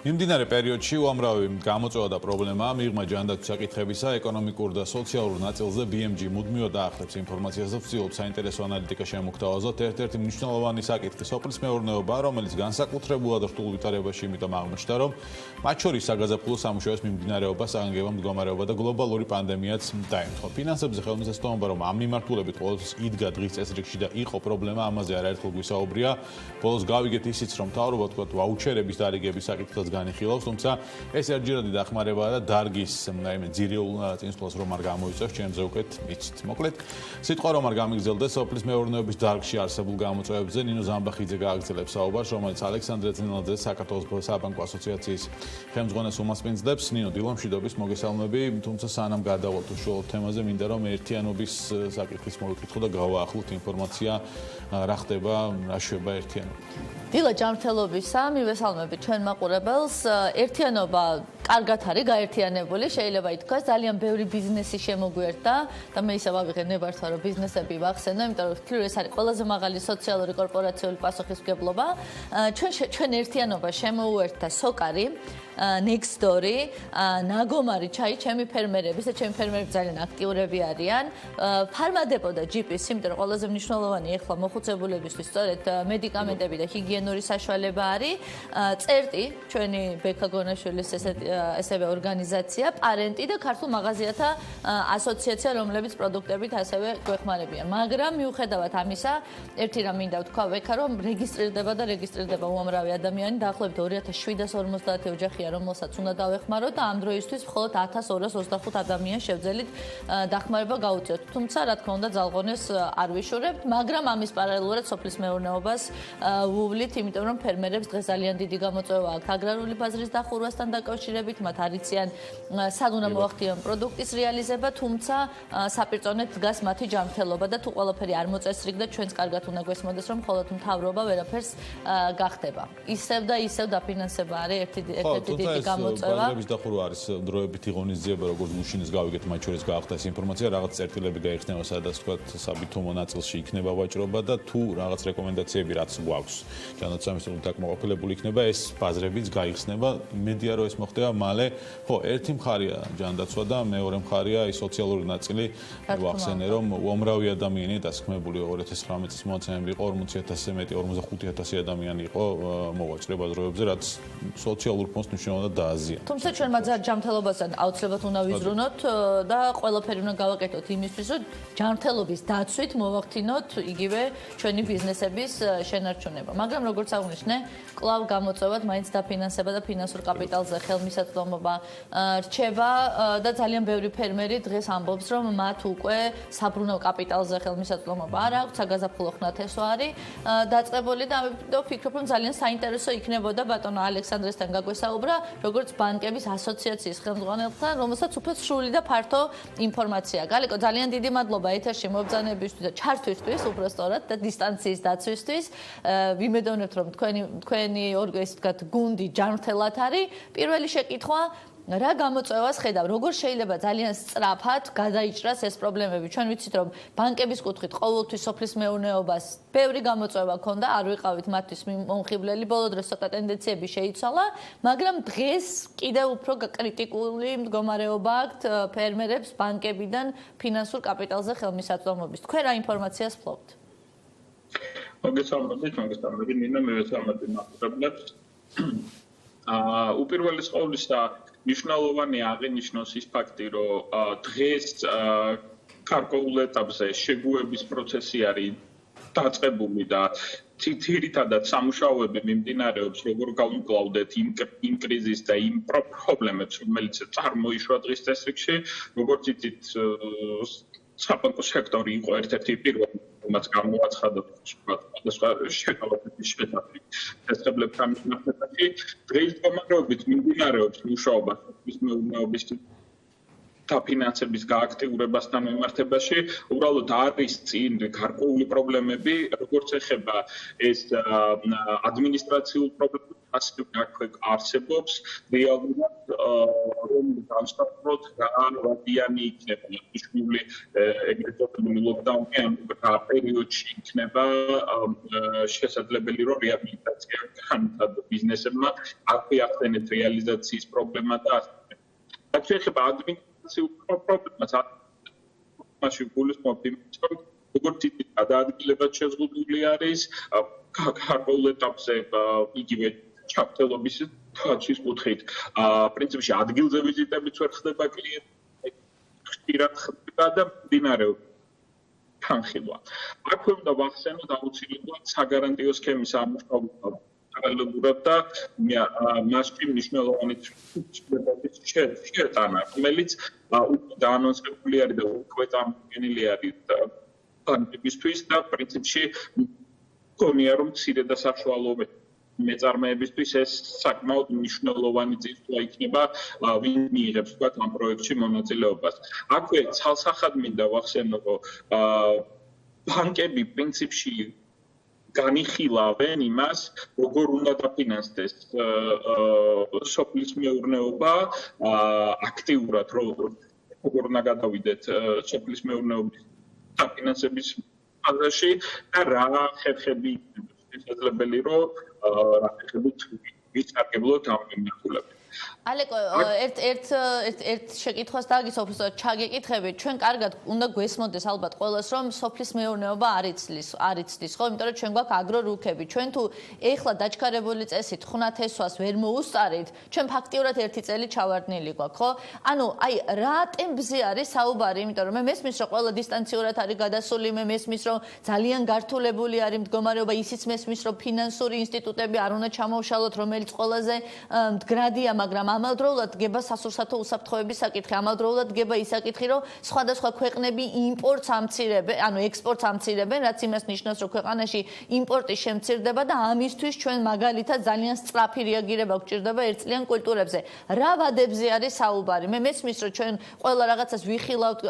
მიმდინარე პერიოდში უამრავი გამოწვევა და პრობლემა მიღმა ჯანდაცვის საკითხებისა ეკონომიკურ და სოციალურ ნაწილზე BMG მუდმივად აახლებს ინფორმაციას და ვცდილობს საინტერესო ანალიტიკა შემოგთავაზოთ. ერთ-ერთი მნიშვნელოვანი საკითხი სოფლის მეურნეობა, რომელიც განსაკუთრებულად რთულ ვითარებაში იმიტომ აღმოჩნდა, რომ მათ შორის საგაზაფხულო სამუშაოს მიმდინარეობა, საგანგებო მდგომარეობა და გლობალური პანდემიაც დაემთხვა. ფინანსებზე ხელმისაწვდომობა, რომ ამ მიმართულებით ყოველთვის იდგა დღის წესრიგში და იყო პრობლემა, ამაზე არაერთხელ გვისაუბრია. ბოლოს გავიგეთ ისიც, რომ მთავრობა თქვა ვაუჩერების დარიგების საკითხსაც განიხილავს, თუმცა ეს ერთჯერადი დახმარებაა და დარგის ძირეულ წინსვლას რომ არ გამოიწევს, ჩემზე უკეთ მიცით. მოკლედ, სიტყვა რომ არ გამიგზელდეს სოფლის მეურნეობის დარგში არსებულ გამოწვევებზე, ნინო ზამბახიძე გააგრძელებს საუბარს, რომელიც ალექსანდრე ძნელაძე საქართველოს საბანკო ასოციაციის ხელმძღვანელს უმასპინძლებს. ნინო, დილა მშვიდობის მოგესალმები, თუმცა სანამ გადავალთ უშუალოდ თემაზე, მინდა რომ ერთიანობის საკითხის მოვიკითხო და გავაახლოთ ინფორმაცია, რა ხდება, რა შვება ერთიანობა. დილა ჯანმრთელობისა, მივესალმებით ჩვენ მაყურებელს. ერთიანობა კარგად არის გაერთიანებული, შეიძლება ითქვას, ძალიან ბევრი ბიზნესი შემოგვერდა და მე ისე ვავიღე ნებართვა, რომ ბიზნესები ვახსენო, იმიტომ რომ ვთქვი, რომ ეს არის ყველაზე მაღალი სოციალური კორპორაციული პასუხისმგებლობა. ჩვენ ერთიანობა შემოუერთდა სოკარი, Nextdoor, ნაგომარი ჩაი, ჩემი ფერმერები, ჩემი ფერმერები ძალიან აქტიურები არიან. ფარმადებოდა GPS, იმიტომ რომ ყველაზე მნიშვნელოვანი ახლა მოხუცებულებისთვის სწორედ მედიკამენტები და ჰიგიენური საშუალება არის. წერტი, ჩვენი ბექა გონაშვილის ესევე ორგანიზაცია, პარენტი და ქართულ მაღაზიათა ასოციაცია, რომლებიც პროდუქტებით ასევე გვეხმარებიან. მაგრამ მიუხედავად ამისა, ერთი რამ მინდა ვთქვა ვექა, რომ რეგისტრირდება უამრავი ადამიანი, დაახლოებით 2750 ოჯახია, რომელსაც უნდა დავეხმაროთ და ამ დროისთვის მხოლოდ 1225 ადამიანს შევძელით დახმარება გაუწიოთ. თუმცა, რა თქმა უნდა, ძალღონეს არ ვიშურებთ, მაგრამ ამის პარალელურად სოფლის მეურნეობას ვუვლით, იმიტომ რომ ფერმერებს დღეს ძალიან დიდი გამოწვევა აქვს აგრარული ბაზრის დახურვასთან დაკავშირებით, მათ არიციან სად უნდა მოახდინონ პროდუქტის რეალიზება, თუმცა საპირწონეთ დგას მათი ჯანმრთელობა და თუ ყველაფერი არ მოწესრიგდა, ჩვენს კარგად უნდა გვესმოდეს, რომ მხოლოდ მთავრობა ვერაფერს გახდება. ისევ და ისევ დაფინანსება არის ერთი დიდი გამოწვევა. ბაზრების დახურვა არის დროებითი ღონისძიება, როგორც გუშინს გავიგეთ, მათ შორის გაახდა ეს ინფორმაცია, რაღაც წერტილები გაიხსნება, სადაც თქვა საბითუმო ნაწილში იქნება ვაჭრობა და თუ რაღაც რეკომენდაციები რაც გვაქვს, ჯანდაცემის დაკმაყოფილებული იქნება, ეს ბაზრებიც გაიხსნება. იმედია რომ ეს მოხდება მალე. ხო, ერთი მხარია ჯანდაცვა და მეორე მხარია ის სოციალური ნაწილი. ვახსენე რომ უამრავი ადამიანი დასაქმებული 2019 წლის მონაცემები იყო 40000-ზე მეტი 45000 ადამიანი იყო მოვაჭრე ბაზრობებზე, რაც სოციალურ ფონდს მნიშვნელოვნად დააზიანა. თუმცა ჩვენ მათ ჯანმრთელობასთან აუცილებლად უნდა ვიზრუნოთ და ყველაფერი უნდა გავაკეთოთ იმისთვის, რომ ჯანმრთელობის დაცვით მოვახდინოთ იგივე ჩვენი ბიზნესების შენარჩუნება. მაგრამ როგორც აღნიშნე, კვლავ გამოწვევად მაინც დაფინანსება და ფინანსურ კაპიტალზე ხელმისაწვდომობა რჩება და ძალიან ბევრი ფერმერი დღეს ამბობს, რომ მათ უკვე საბრუნავ კაპიტალზე ხელმისაწვდომობა არ აქვს, საგაზაფხულო ხნათესვა არის დაწყებული და ვფიქრობ, რომ ძალიან საინტერესო იქნებოდა ბატონო ალექსანდრესთან გაგვესაუბრა, როგორც ბანკების ასოციაციის ხელმძღვანელთან, რომელსაც უფრო სრული და ფართო ინფორმაცია. გალიკო, ძალიან დიდი მადლობა ეთერში მობრძანებისთვის და ჩართვისთვის, უფრო სწორად და დისტანციის დაცვისთვის. ვიმედოვნებთ, რომ თქვენი ესე ვთქვათ, გუნდი ჯანმრთელად არის. პირველი შეკითხვა რა გამოწვევას ხედავ, როგორ შეიძლება ძალიან სწრაფად გადაიჭრას ეს პრობლემები? ჩვენ ვიცით, რომ ბანკების კუთხით ყოველთვის სოფლის მეურნეობას ბევრი გამოწვევა ქონდა, არ ვიყავით მათთვის მომხიბლელი, ბოლო დროს ცოტა ტენდენციები შეიცვალა, მაგრამ დღეს კიდევ უფრო კრიტიკული მდგომარეობა აქვს ფერმერებს ბანკებიდან ფინანსურ კაპიტალზე ხელმისაწვდომობის. თქვენ რა ინფორმაციას ფლობთ? მოგესალმებით, მინდა მივესალმები მაყურებლებს. უპირველეს ყოვლისა მნიშვნელოვანი აღინიშნოს ის ფაქტი, რომ დღეს გარკვეულ ეტაპზე შეგუების პროცესი არის დაწყებული და ძირითადად სამუშაოები მიმდინარეობს, როგორ გავუკლავდეთ იმ კრიზისს და იმ პრობლემებს, რომელიც წარმოიშვა დღის წესრიგში, როგორც იცით, საბანკო სექტორი იყო ერთ-ერთი პირველი, რომელიც გამოაცხადა სხვადასხვა შეკავების შესახებ შესაძლებლებთან მიმართებაში. დღეს გამარჯვებით მიმდინარეობს მუშაობა სოფლის მეურნეობის დაფინანსების გააქტიურებასთან მიმართებაში. უბრალოდ არის წინ გარკვეული პრობლემები, როგორც ეხება ეს ადმინისტრაციულ პრობლემებს, ასევე აქვე არსებობს რეალურად რომ განსხვავებოთ რა ვადიანი იქნება მნიშვნელოვანი ეგრეთ წოდებული ლოკდაუნი ამ პერიოდში იქნება შესაძლებელი რომ რეაბილიტაცია განვითარდეს ბიზნესებმა აქვე ახდენეთ რეალიზაციის პრობლემა და რაც შეეხება ადმინისტრაციულ პრობლემას მასში გულისხმობთ იმით რომ როგორც იცით გადაადგილება შეზღუდული არის გარკვეულ ეტაპზე იგივე ჩაფრთხილების თავის კუთხით პრინციპში ადგილზე ვიზიტებიც ვერ ხდება კლიენტები ხშირად ხდება და მიმდინარეობს თანხილვა. აქვე უნდა ვახსენოთ აუცილებლად საგარანტიო სქემის ამუშავება პარალელურად და მასში მნიშვნელოვანი შეტანა, რომელიც უკვე დაანონსებული არის და უკვე წამოყენილი არის ბანკებისთვის და პრინციპში გონია რომ მცირე და საშუალო მეწარმეებისთვის ეს საკმაოდ მნიშვნელოვანი წინსვლა იქნება, ვინ მიიღებს თქვათ ამ პროექტში მონაწილეობას. აქვე ცალსახად მინდა ვახსენო, რომ ბანკები პრინციპში განიხილავენ იმას, როგორ უნდა დაფინანსდეს სოფლის მეურნეობა აქტიურად, როგორ უნდა გადავიდეთ სოფლის მეურნეობის დაფინანსების ფაზაში და რა ხერხები შესაძლებელი რომ რა ხერხებით ვისარგებლოთ ამ მიმართულებით. ალეკო ერთ შეკითხვას დაგისვამთ, ჩაგეკითხებით, ჩვენ კარგად უნდა გვესმოდეს ალბათ ყველას, რომ სოფლის მეურნეობა არ იცდის, ხო? იმიტომ რომ ჩვენ გვაქვს აგრორუქები. ჩვენ თუ ეხლა დაჩქარებული წესით ხვნათ ესვას ვერ მოუსწარით, ჩვენ ფაქტიურად ერთი წელი ჩავარდნილი გვაქვს, ხო? ანუ აი რა ტემპზე არის საუბარი, იმიტომ რომ მე მესმის, რომ ყველა დისტანციურად არის გადასული, მე მესმის, რომ ძალიან გართულებული არის მდგომარეობა, ისიც მესმის, რომ ფინანსური ინსტიტუტები არ უნდა ჩამოვშალოთ, რომელიც ყველაზე მდგრადია, მაგრამ ამავდროულად დგება სასურსათო უსაფრთხოების საკითხი, ამავდროულად დგება ის საკითხი, რომ სხვადასხვა ქვეყნები იმპორტს ამცირებენ, ანუ ექსპორტს ამცირებენ, რაც იმას ნიშნავს, რომ ქვეყანაში იმპორტი შემცირდება და ამისთვის ჩვენ მაგალითად ძალიან სწრაფი რეაგირება გვჭირდება ერთწლიან კულტურებზე. რა ვადებზე არის საუბარი? მე მესმის, რომ ჩვენ ყველა რაღაცას ვიხილავთ,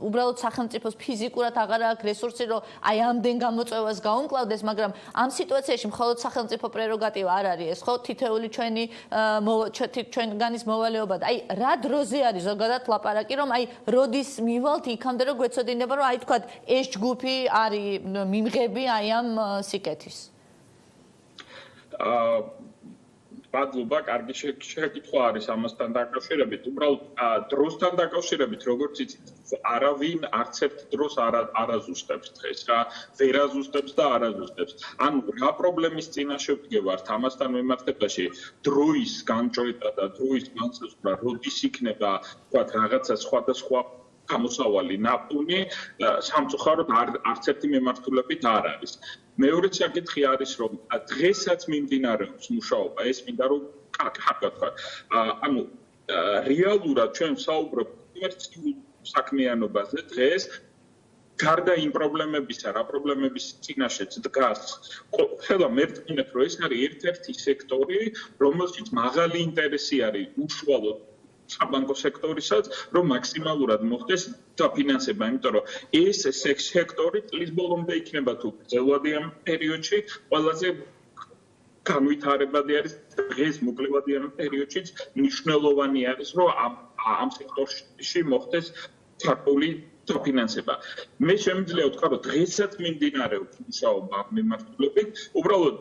უბრალოდ სახელმწიფოს ფიზიკურად აღარ აქვს რესურსი, რომ აი ამდენ გამოწვევას გაუმკლავდეს, მაგრამ ამ სიტუაციაში მხოლოდ სახელმწიფო პრეროგატივა არ არის ეს, ხო? თითოეული ჩვენგანის მოვალეობა და აი რა დროზე არის ზოგადად ლაპარაკი, რომ აი როდის მივალთ იქამდე, რომ გვეცოდინება, რომ აი თქვა ეს ჯგუფი არის მიმღები აი ამ სიკეთის. მადლობა, კარგი შეკითხვა არის ამასთან დაკავშირებით. უბრალოდ დროსთან დაკავშირებით, როგორც იცით, არავინ არც ერთ დროს არ აზუსტებს დღეს რა, ვერ აზუსტებს და არ აზუსტებს. ანუ რა პრობლემის წინაშე ვდგევართ ამასთან მიმართებაში, დროის განჭრეტა და დროის განსაზღვრა, როდის იქნება, თქვათ, რაღაცა სხვადასხვა გამოსავალი ნაპოვნი, სამწუხაროდ არც ერთი მიმართულებით არ არის. მეორე საკითხი არის, რომ დღესაც მიმდინარეობს მუშაობა, ეს მინდა რომ კარგად თქვა. ანუ რეალურად ჩვენ ვსაუბრობთ კომერციულ საქმიანობაზე დღეს, გარდა იმ პრობლემებისა, რა პრობლემების წინაშეც დგას, ყველა მერტყინეთ, რომ ეს არის ერთ-ერთი სექტორი, რომელშიც მაღალი ინტერესი არის უშუალოდ საბანკო სექტორისაც, რომ მაქსიმალურად მოხდეს დაფინანსება, იმიტომ რომ ეს სექტორი წლის ბოლომდე იქნება თუ გრძელვადი ამ პერიოდში, ყველაზე განვითარებადი არის დღეს მოკლევადი ამ პერიოდშიც მნიშვნელოვანი არის, რომ ამ სექტორში მოხდეს საკუთარი დაფინანსება. მე შემიძლია ვთქვა, რომ დღესაც მიმდინარეობს მუშაობა ამ მიმართულებით, უბრალოდ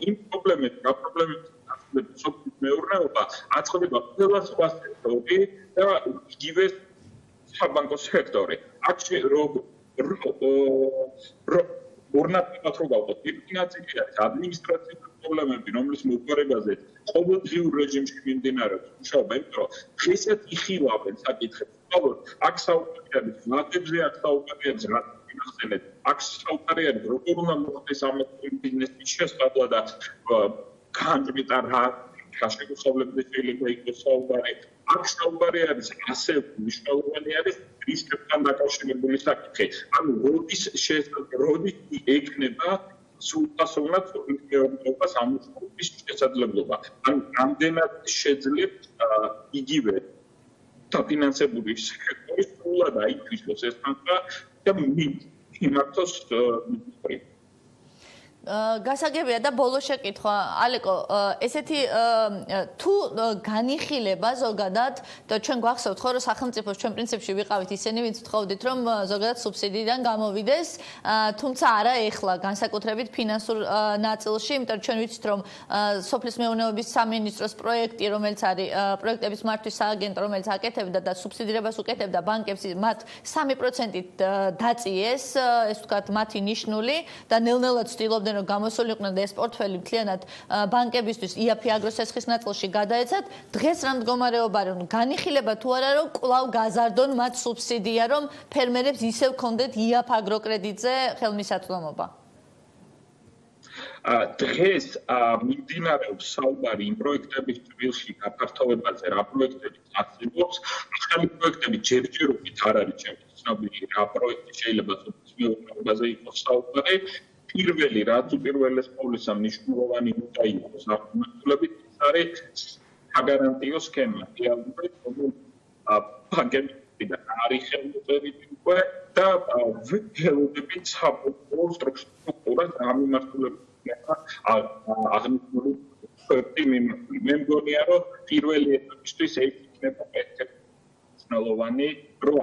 იმ პრობლემები, რა პრობლემები სოფლის მეურნეობა აწყდება ყველა სხვა სექტორი და იგივე საბანკო სექტორი. აქ ორნატულად რო გავყოთ, ერთი ნაწილი არის ადმინისტრაციული პრობლემები, რომლის მოგვარებაზე ყოველდღიურ რეჟიმში მიმდინარეობს მუშაობა, იმიტომ რომ დღესაც იხილავენ საკითხებს. უბრალოდ აქ საუბარი არის ვადებზე, აქ საუბარი არის რა ფინანსელეთ, აქ საუბარი არის როგორ უნდა მოხდეს ამ ბიზნესის შესწავლა და განჭრიტა რა შეგვიძლია შეიძლება იყოს საუბარი. აქ საუბარი არის ასე მნიშვნელოვანი არის რისკებთან დაკავშირებული საკითხი. ანუ როდის ექნება სულტასოვნად მეურნეობას ამუშავების შესაძლებლობა. ანუ რამდენად შეძლებთ იგივე დაფინანსებული სექტორის სრულად აითვისოს ეს თანხა და მიმართოს გასაგებია და ბოლო შეკითხვა, ალეკო, ესეთი თუ განიხილება ზოგადად და ჩვენ გვახსოვთ ხო, რომ სახელმწიფოს ჩვენ პრინციპში ვიყავით ისინი, ვინც ვთხოვდით, რომ ზოგადად სუბსიდიიდან გამოვიდეს, თუმცა არა ეხლა, განსაკუთრებით ფინანსურ ნაწილში, იმიტომ რომ ჩვენ ვიცით, რომ სოფლის მეურნეობის სამინისტროს პროექტი, რომელიც არის პროექტების მართვის სააგენტო, რომელიც აკეთებდა და სუბსიდირებას უკეთებდა ბანკებს, მათ 3%-ით დაწიეს, ეს ვთქვათ, მათი ნიშნული და ნელ-ნელა ცდილობდნენ რომ გამოსულიყვნენ და ეს პორტფელი მთლიანად ბანკებისთვის იაფი აგროსესხის ნაწილში გადაეცათ. დღეს რა მდგომარეობა არის? განიხილება თუ არა რომ კვლავ გაზარდონ მათ სუბსიდია, რომ ფერმერებს ისევ ქონდეთ იაფ აგროკრედიტზე ხელმისაწვდომობა? დღეს მიმდინარეობს საუბარი იმ პროექტების წილში გაფართოვებაზე, რა პროექტები არსებობს. ახალი პროექტები ჯერჯერობით არ არის ჩემთვის ცნობილი, რა პროექტი შეიძლება სოფლის მეურნეობაზე იყოს საუბარი. პირველი რაც უპირველეს ყოვლისა მნიშვნელოვანი უნდა იყოს აღმართულებით ის არის საგარანტიო სქემა. რეალურად ბანკები და არის ხელმოწერილი უკვე და ველოდებით საბოლოო საკმაოდ სტრუქტურულად გამიმართულებულა აღნიშნული პროექტი მე მგონია რომ პირველი ეტაპისთვის ეს იქნება მნიშვნელოვანი რო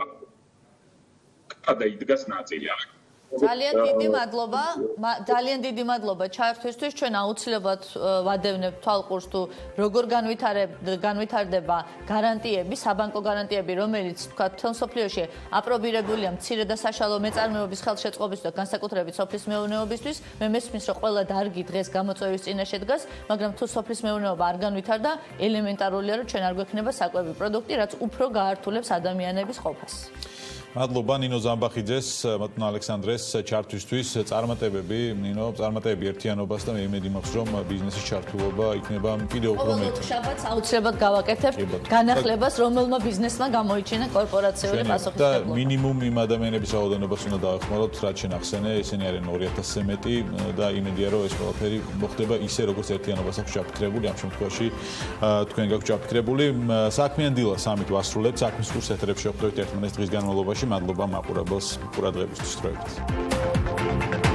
გადაიდგას ნაწილი ახლა ძალიან დიდი მადლობა ჩართვისთვის. ჩვენ აუცილებლად ვადევნებთ თვალყურს თუ როგორ განვითარდება გარანტიები, საბანკო გარანტიები, რომელიც თქვა თელ სოფლიოში აპრობირებულია მცირე და საშუალო მეწარმეობის ხელშეწყობის და განსაკუთრებით სოფლის მეურნეობისთვის. მე მესმის რომ ყველა დარგი დღეს გამოწვევის წინაშე დგას, მაგრამ თუ სოფლის მეურნეობა არ განვითარდა, ელემენტარულია რომ ჩვენ არ გვექნება საკვები პროდუქტი, რაც უფრო გაართულებს ადამიანების ყოფას. მადლობა ნინო ზამბახიძეს, მათონ ალექსანდრეს ჩართვისთვის. წარმატებები ნინო, წარმატებები ერთიანობას და მე იმედი მაქვს რომ ბიზნესის ჩართულობა იქნება კიდევ უფრო მეტი. შაბათს აუცილებლად გავაკეთებ განახლებას, რომელმა ბიზნესმა გამოიჩინა კორპორაციული პასუხისმგებლობა. და მინიმუმ იმ ადამიანების რაოდენობას უნდა დავეხმაროთ, რაც შენახსენე, ესენი არიან 2000-ზე მეტი და იმედია რომ ეს ყველაფერი მოხდება ისე როგორც ერთიანობას აქვს ჩაფიქრებული, ამ შემთხვევაში თქვენ გაქვთ ჩაფიქრებული. საქმიან დილა სამით ვასრულებთ, საქმის კურს ეთერებში ვხვდებით ერთმანეთს დღის განმავლობაში. მადლობა მაყურებელს ყურადღებისთვის.